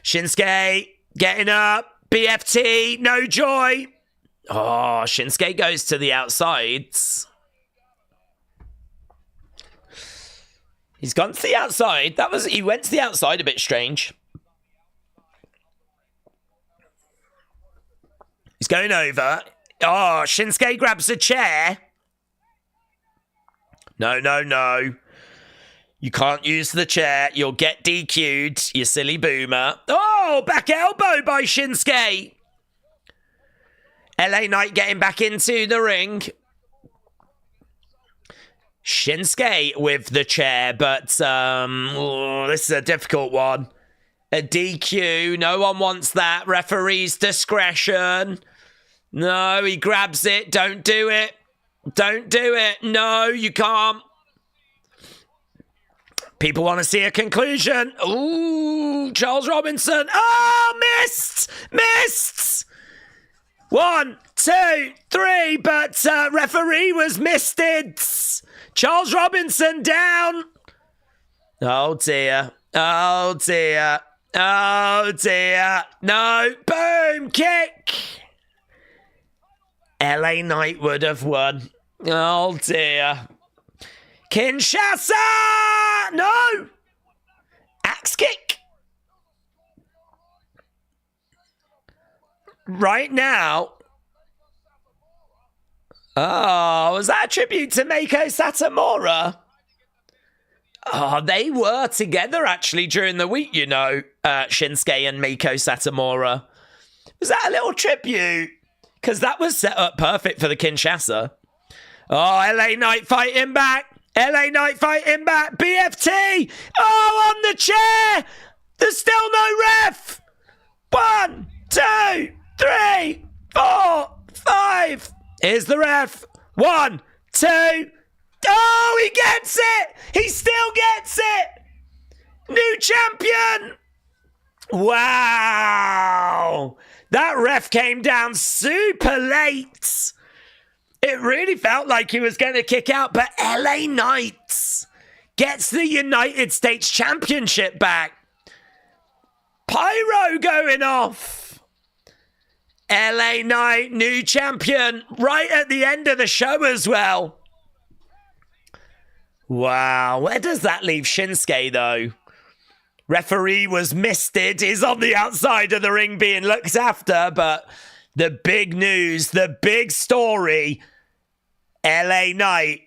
Speaker 1: Shinsuke getting up. BFT, no joy. Oh, Shinsuke goes to the outside. He's gone to the outside. He went to the outside a bit strange. He's going over. Oh, Shinsuke grabs a chair. No, no, no. You can't use the chair. You'll get DQ'd, you silly boomer. Oh, back elbow by Shinsuke. LA Knight getting back into the ring. Shinsuke with the chair, but this is a difficult one. A DQ. No one wants that. Referee's discretion. No, he grabs it. Don't do it. Don't do it. No, you can't. People want to see a conclusion. Ooh, Charles Robinson. Oh, missed! Missed! 1, 2, 3, but referee was misted. Charles Robinson down. Oh, dear. Oh, dear. Oh, dear. No. Boom. Kick. LA Knight would have won. Oh, dear. Kinshasa! No! Axe kick. Right now. Oh, was that a tribute to Meiko Satomura? Oh, they were together actually during the week, you know, Shinsuke and Meiko Satomura. Was that a little tribute? Because that was set up perfect for the Kinshasa. Oh, LA Knight fighting back. LA Knight fighting back. BFT. Oh, on the chair. There's still no ref. 1, 2, 3, 4, 5. Here's the ref. 1, 2. Oh, he gets it. He still gets it. New champion. Wow. That ref came down super late. It really felt like he was going to kick out, but LA Knight gets the United States Championship back. Pyro going off. LA Knight, new champion, right at the end of the show as well. Wow, where does that leave Shinsuke, though? Referee was misted. He's on the outside of the ring being looked after, but the big news, the big story, LA Knight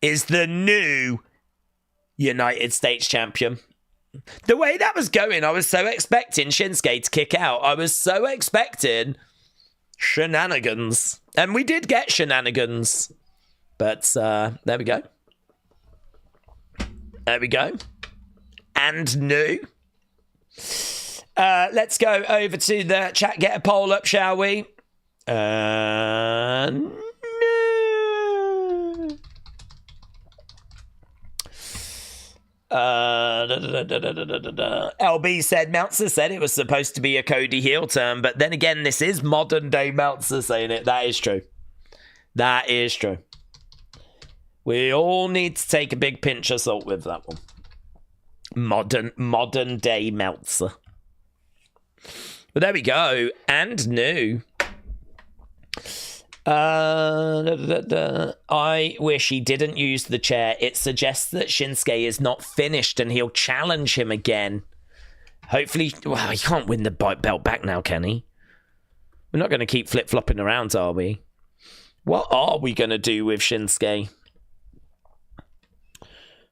Speaker 1: is the new United States champion. The way that was going, I was so expecting Shinsuke to kick out. I was so expecting shenanigans. And we did get shenanigans. But there we go. There we go. And new. Let's go over to the chat. Get a poll up, shall we? New. LB said, Meltzer said it was supposed to be a Cody heel turn, but then again, this is modern day Meltzer saying it. That is true. That is true. We all need to take a big pinch of salt with that one. Modern day Meltzer. But there we go. And new. I wish he didn't use the chair. It suggests that Shinsuke is not finished and he'll challenge him again. Hopefully, well, he can't win the belt back now, can he? We're not going to keep flip-flopping around, are we? What are we going to do with Shinsuke?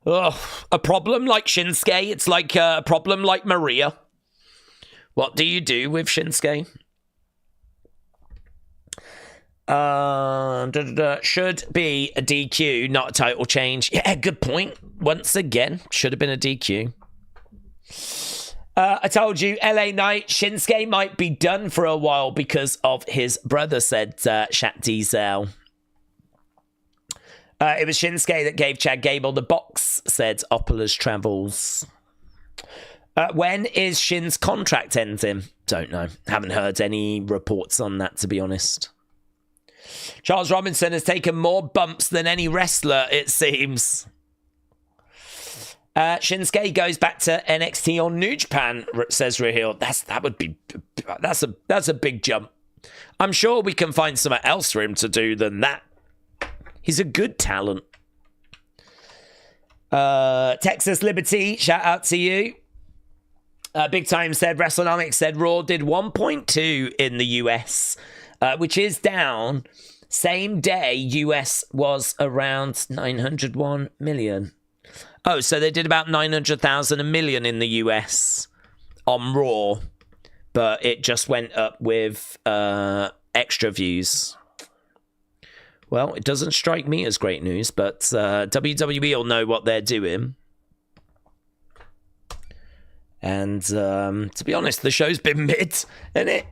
Speaker 1: Ugh, a problem like Shinsuke? It's like a problem like Maria. What do you do with Shinsuke? Should be a DQ, not a title change. Yeah, good point. Once again, should have been a DQ. I told you, LA Knight, Shinsuke might be done for a while because of his brother, said Shat Diesel. It was Shinsuke that gave Chad Gable the box, said Opala's Travels. When is Shin's contract ending? Don't know. Haven't heard any reports on that, to be honest. Charles Robinson has taken more bumps than any wrestler, it seems. Shinsuke goes back to NXT on New Japan, says Raheel. That's a big jump. I'm sure we can find something else for him to do than that. He's a good talent. Texas Liberty, shout out to you. Big Time said, WrestleNomics said Raw did 1.2 in the US, which is down. Same day, US was around 901 million. Oh, so they did about 900,000 a million in the US on Raw, but it just went up with extra views. Well, it doesn't strike me as great news, but WWE will know what they're doing. And to be honest, the show's been mid, isn't it?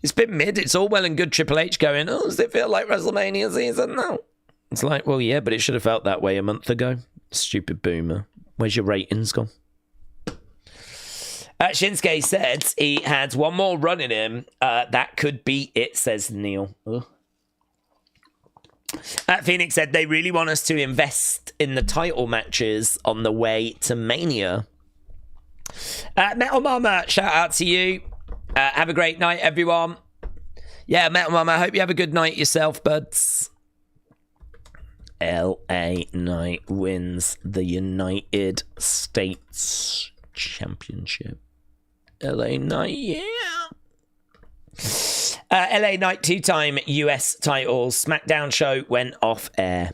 Speaker 1: It's been mid. It's all well and good Triple H going, oh, does it feel like WrestleMania season? No. It's like, well, yeah, but it should have felt that way a month ago. Stupid boomer. Where's your ratings gone? Shinsuke said he had one more run in him. That could be it, says Neil. Phoenix said they really want us to invest in the title matches on the way to Mania. Metal Mama, shout out to you. Have a great night, everyone. Yeah, Metal Mama, I hope you have a good night yourself, buds. LA Knight wins the United States Championship. LA Knight, yeah. LA Knight 2-time US titles. Smackdown show went off air.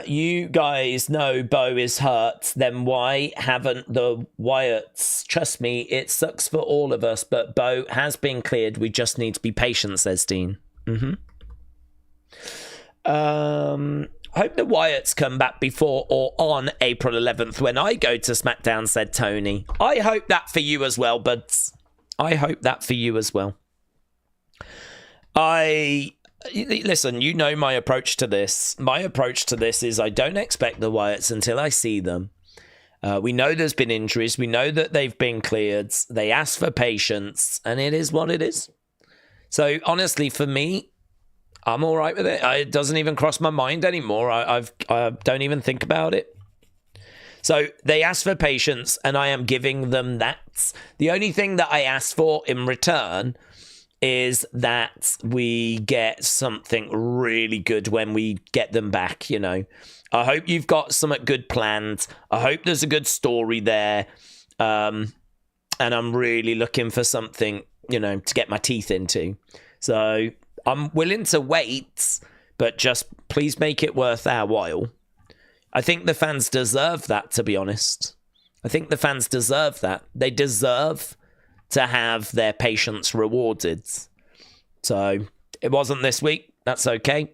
Speaker 1: You guys know Bo is hurt. Then why haven't the Wyatts? Trust me, it sucks for all of us, but Bo has been cleared. We just need to be patient, says Dean. Hope the Wyatts come back before or on April 11th when I go to SmackDown, said Tony. I hope that for you as well, buds. I hope that for you as well. Listen, you know my approach to this. My approach to this is I don't expect the Wyatts until I see them. We know there's been injuries. We know that they've been cleared. They asked for patience, and it is what it is. So, honestly, for me, I'm all right with it. It doesn't even cross my mind anymore. I don't even think about it. So they asked for patience, and I am giving them that. The only thing that I ask for in return is that we get something really good when we get them back, you know. I hope you've got something good planned. I hope there's a good story there. And I'm really looking for something, you know, to get my teeth into. So I'm willing to wait, but just please make it worth our while. I think the fans deserve that, to be honest. I think the fans deserve that. They deserve to have their patience rewarded. So it wasn't this week. That's okay.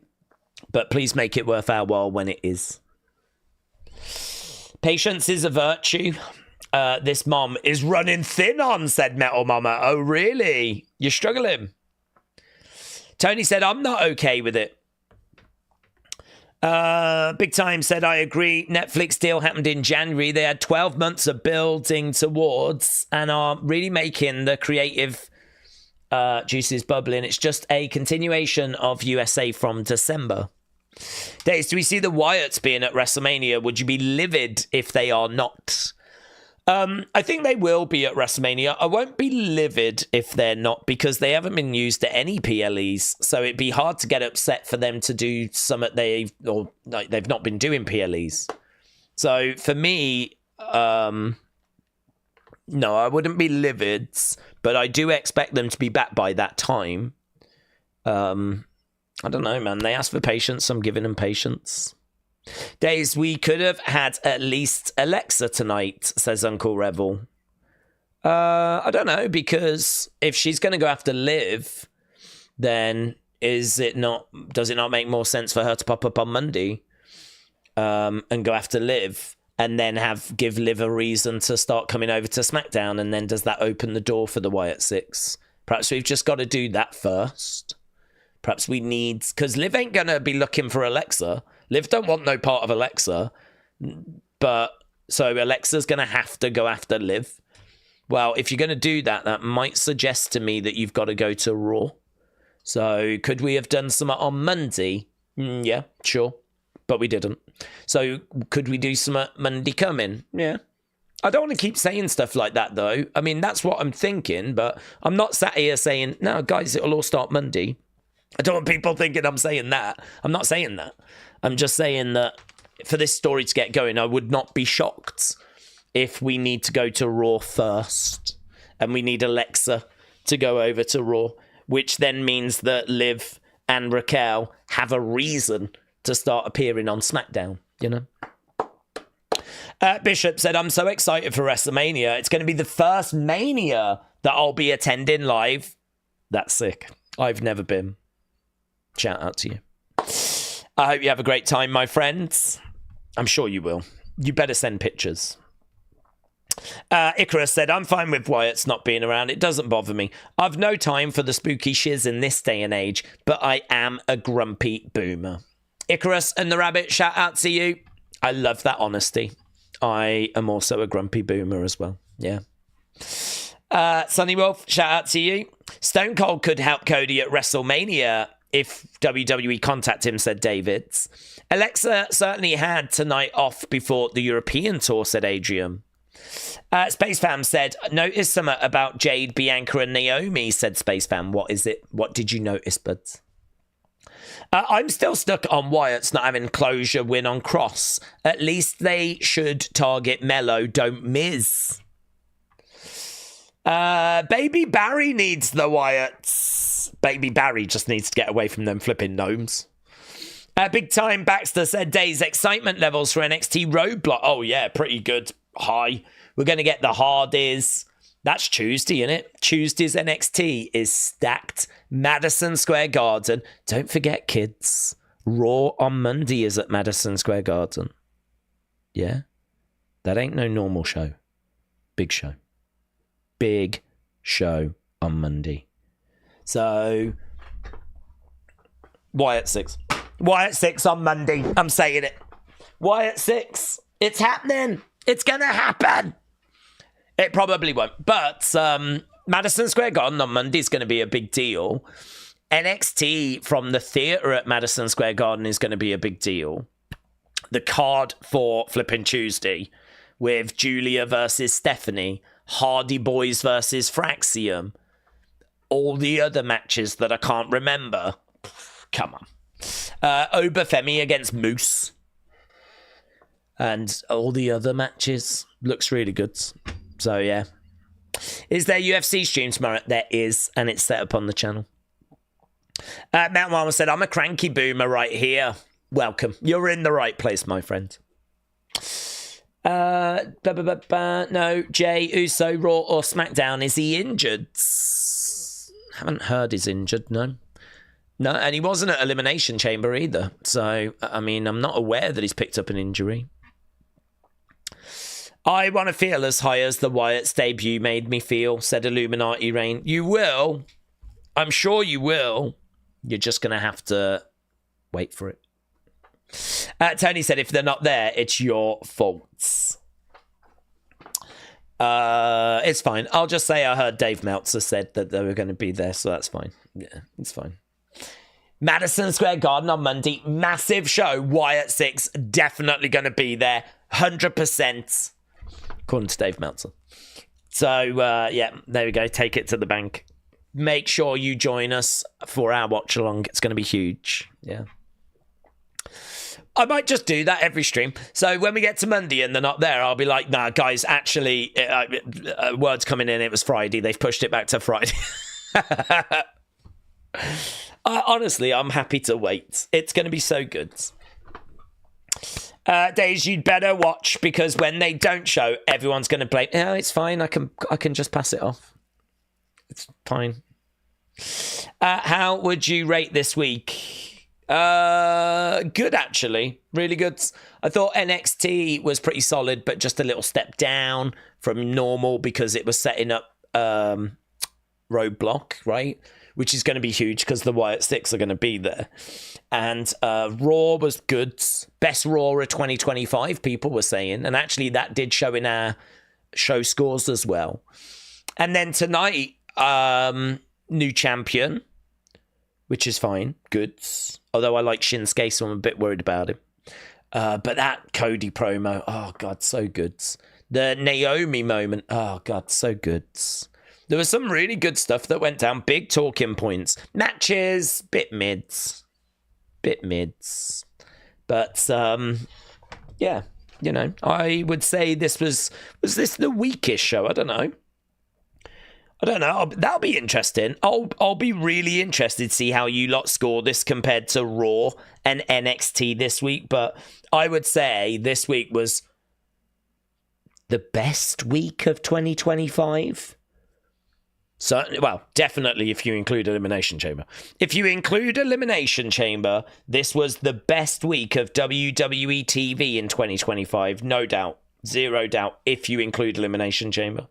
Speaker 1: But please make it worth our while when it is. Patience is a virtue. This mom is running thin on, said Metal Mama. Oh, really? You're struggling? Tony said, I'm not okay with it. Big Time said, I agree. Netflix deal happened in January. They had 12 months of building towards and are really making the creative juices bubbling. It's just a continuation of USA from December. Days, do we see the Wyatts being at WrestleMania? Would you be livid if they are not? I think they will be at WrestleMania. I won't be livid if they're not because they haven't been used at any PLEs. So it'd be hard to get upset for them to do something they've not been doing PLEs. So for me, no, I wouldn't be livid, but I do expect them to be back by that time. I don't know, man. They asked for patience. I'm giving them patience. Days, we could have had at least Alexa tonight, says Uncle Revel. I don't know, because if she's going to go after Liv, then does it not make more sense for her to pop up on Monday and go after Liv and then give Liv a reason to start coming over to SmackDown, and then does that open the door for the Wyatt Six? Perhaps we've just got to do that first. Perhaps we need... Because Liv ain't going to be looking for Alexa. Liv don't want no part of Alexa. But... So Alexa's going to have to go after Liv. Well, if you're going to do that, that might suggest to me that you've got to go to Raw. So could we have done something on Monday? Yeah, sure. But we didn't. So could we do something Monday coming? Yeah. I don't want to keep saying stuff like that, though. I mean, that's what I'm thinking. But I'm not sat here saying, no, guys, it'll all start Monday. I don't want people thinking I'm saying that. I'm not saying that. I'm just saying that for this story to get going, I would not be shocked if we need to go to Raw first and we need Alexa to go over to Raw, which then means that Liv and Raquel have a reason to start appearing on SmackDown, you know? Bishop said, I'm so excited for WrestleMania. It's going to be the first Mania that I'll be attending live. That's sick. I've never been. Shout out to you. I hope you have a great time, my friends. I'm sure you will. You better send pictures. Icarus said, I'm fine with Wyatt's not being around. It doesn't bother me. I've no time for the spooky shiz in this day and age, but I am a grumpy boomer. Icarus and the Rabbit, shout out to you. I love that honesty. I am also a grumpy boomer as well. Yeah. Sunny Wolf, shout out to you. Stone Cold could help Cody at WrestleMania if WWE contact him, said Davids. Alexa certainly had tonight off before the European tour, said Adrian. Space Fam said, notice something about Jade, Bianca and Naomi, said Space Fam. What is it? What did you notice, buds? I'm still stuck on Wyatt's not having closure win on Cross. At least they should target Mello, don't Miz. Baby Barry needs the Wyatts. Baby Barry just needs to get away from them flipping gnomes. Big Time Baxter said, Days excitement levels for NXT Roadblock. Oh yeah, pretty good. High. We're going to get the Hardys. That's Tuesday, isn't it? Tuesday's NXT is stacked. Madison Square Garden. Don't forget, kids. Raw on Monday is at Madison Square Garden. Yeah? That ain't no normal show. Big show. Big show on Monday. So, Wyatt 6. Wyatt 6 on Monday. I'm saying it. Wyatt 6. It's happening. It's going to happen. It probably won't. But Madison Square Garden on Monday is going to be a big deal. NXT from the theatre at Madison Square Garden is going to be a big deal. The card for flipping Tuesday with Julia versus Stephanie, Hardy Boys versus Fraxium, all the other matches that I can't remember. Come on. Obafemi against Moose. And all the other matches. Looks really good. So, yeah. Is there UFC stream tomorrow? There is, and it's set up on the channel. Mountain Mama said, I'm a cranky boomer right here. Welcome. You're in the right place, my friend. No, Jay Uso, Raw or SmackDown. Is he injured? Haven't heard he's injured, no. No, and he wasn't at Elimination Chamber either. So, I mean, I'm not aware that he's picked up an injury. I want to feel as high as the Wyatt's debut made me feel, said Illuminati Rain. You will. I'm sure you will. You're just going to have to wait for it. Tony said, if they're not there, it's your fault. It's fine. I'll just say I heard Dave Meltzer said that they were going to be there, so that's fine. Yeah, it's fine. Madison Square Garden on Monday. Massive show. Wyatt 6 definitely going to be there. 100%. According to Dave Meltzer. So, yeah, there we go. Take it to the bank. Make sure you join us for our watch along. It's going to be huge. Yeah. I might just do that every stream. So when we get to Monday and they're not there, I'll be like, nah, guys, actually, word's coming in. It was Friday. They've pushed it back to Friday. Honestly, I'm happy to wait. It's going to be so good. Days, you'd better watch because when they don't show, everyone's going to blame. Yeah, it's fine. I can just pass it off. It's fine. How would you rate this week? Good, actually. Really good. I thought NXT was pretty solid, but just a little step down from normal because it was setting up Roadblock, right? Which is going to be huge because the Wyatt 6 are going to be there. And Raw was good. Best Raw of 2025, people were saying. And actually, that did show in our show scores as well. And then tonight, new champion, which is fine. Good. Although I like Shinsuke, so I'm a bit worried about him. But that Cody promo, oh, God, so good. The Naomi moment, oh, God, so good. There was some really good stuff that went down. Big talking points. Matches, bit mids. But, yeah, you know, I would say this was this the weakest show? I don't know. That'll be interesting. I'll be really interested to see how you lot score this compared to Raw and NXT this week. But I would say this week was the best week of 2025. Certainly, well, definitely if you include Elimination Chamber. If you include Elimination Chamber, this was the best week of WWE TV in 2025. No doubt. Zero doubt. If you include Elimination Chamber.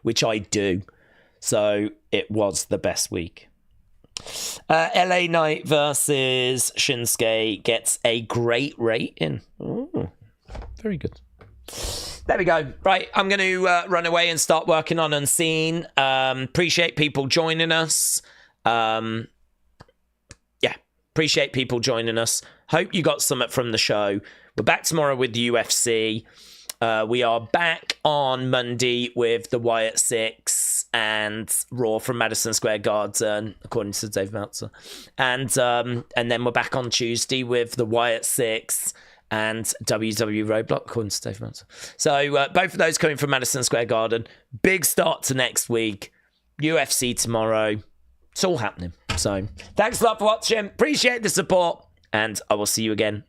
Speaker 1: Which I do. So it was the best week. LA Knight versus Shinsuke gets a great rating. Ooh, very good. There we go. Right, I'm going to run away and start working on Unseen. Appreciate people joining us. Appreciate people joining us. Hope you got something from the show. We're back tomorrow with the UFC. We are back on Monday with the Wyatt Six and Raw from Madison Square Garden, according to Dave Meltzer. And then we're back on Tuesday with the Wyatt Six and WWE Roadblock, according to Dave Meltzer. So both of those coming from Madison Square Garden. Big start to next week. UFC tomorrow. It's all happening. So thanks a lot for watching. Appreciate the support. And I will see you again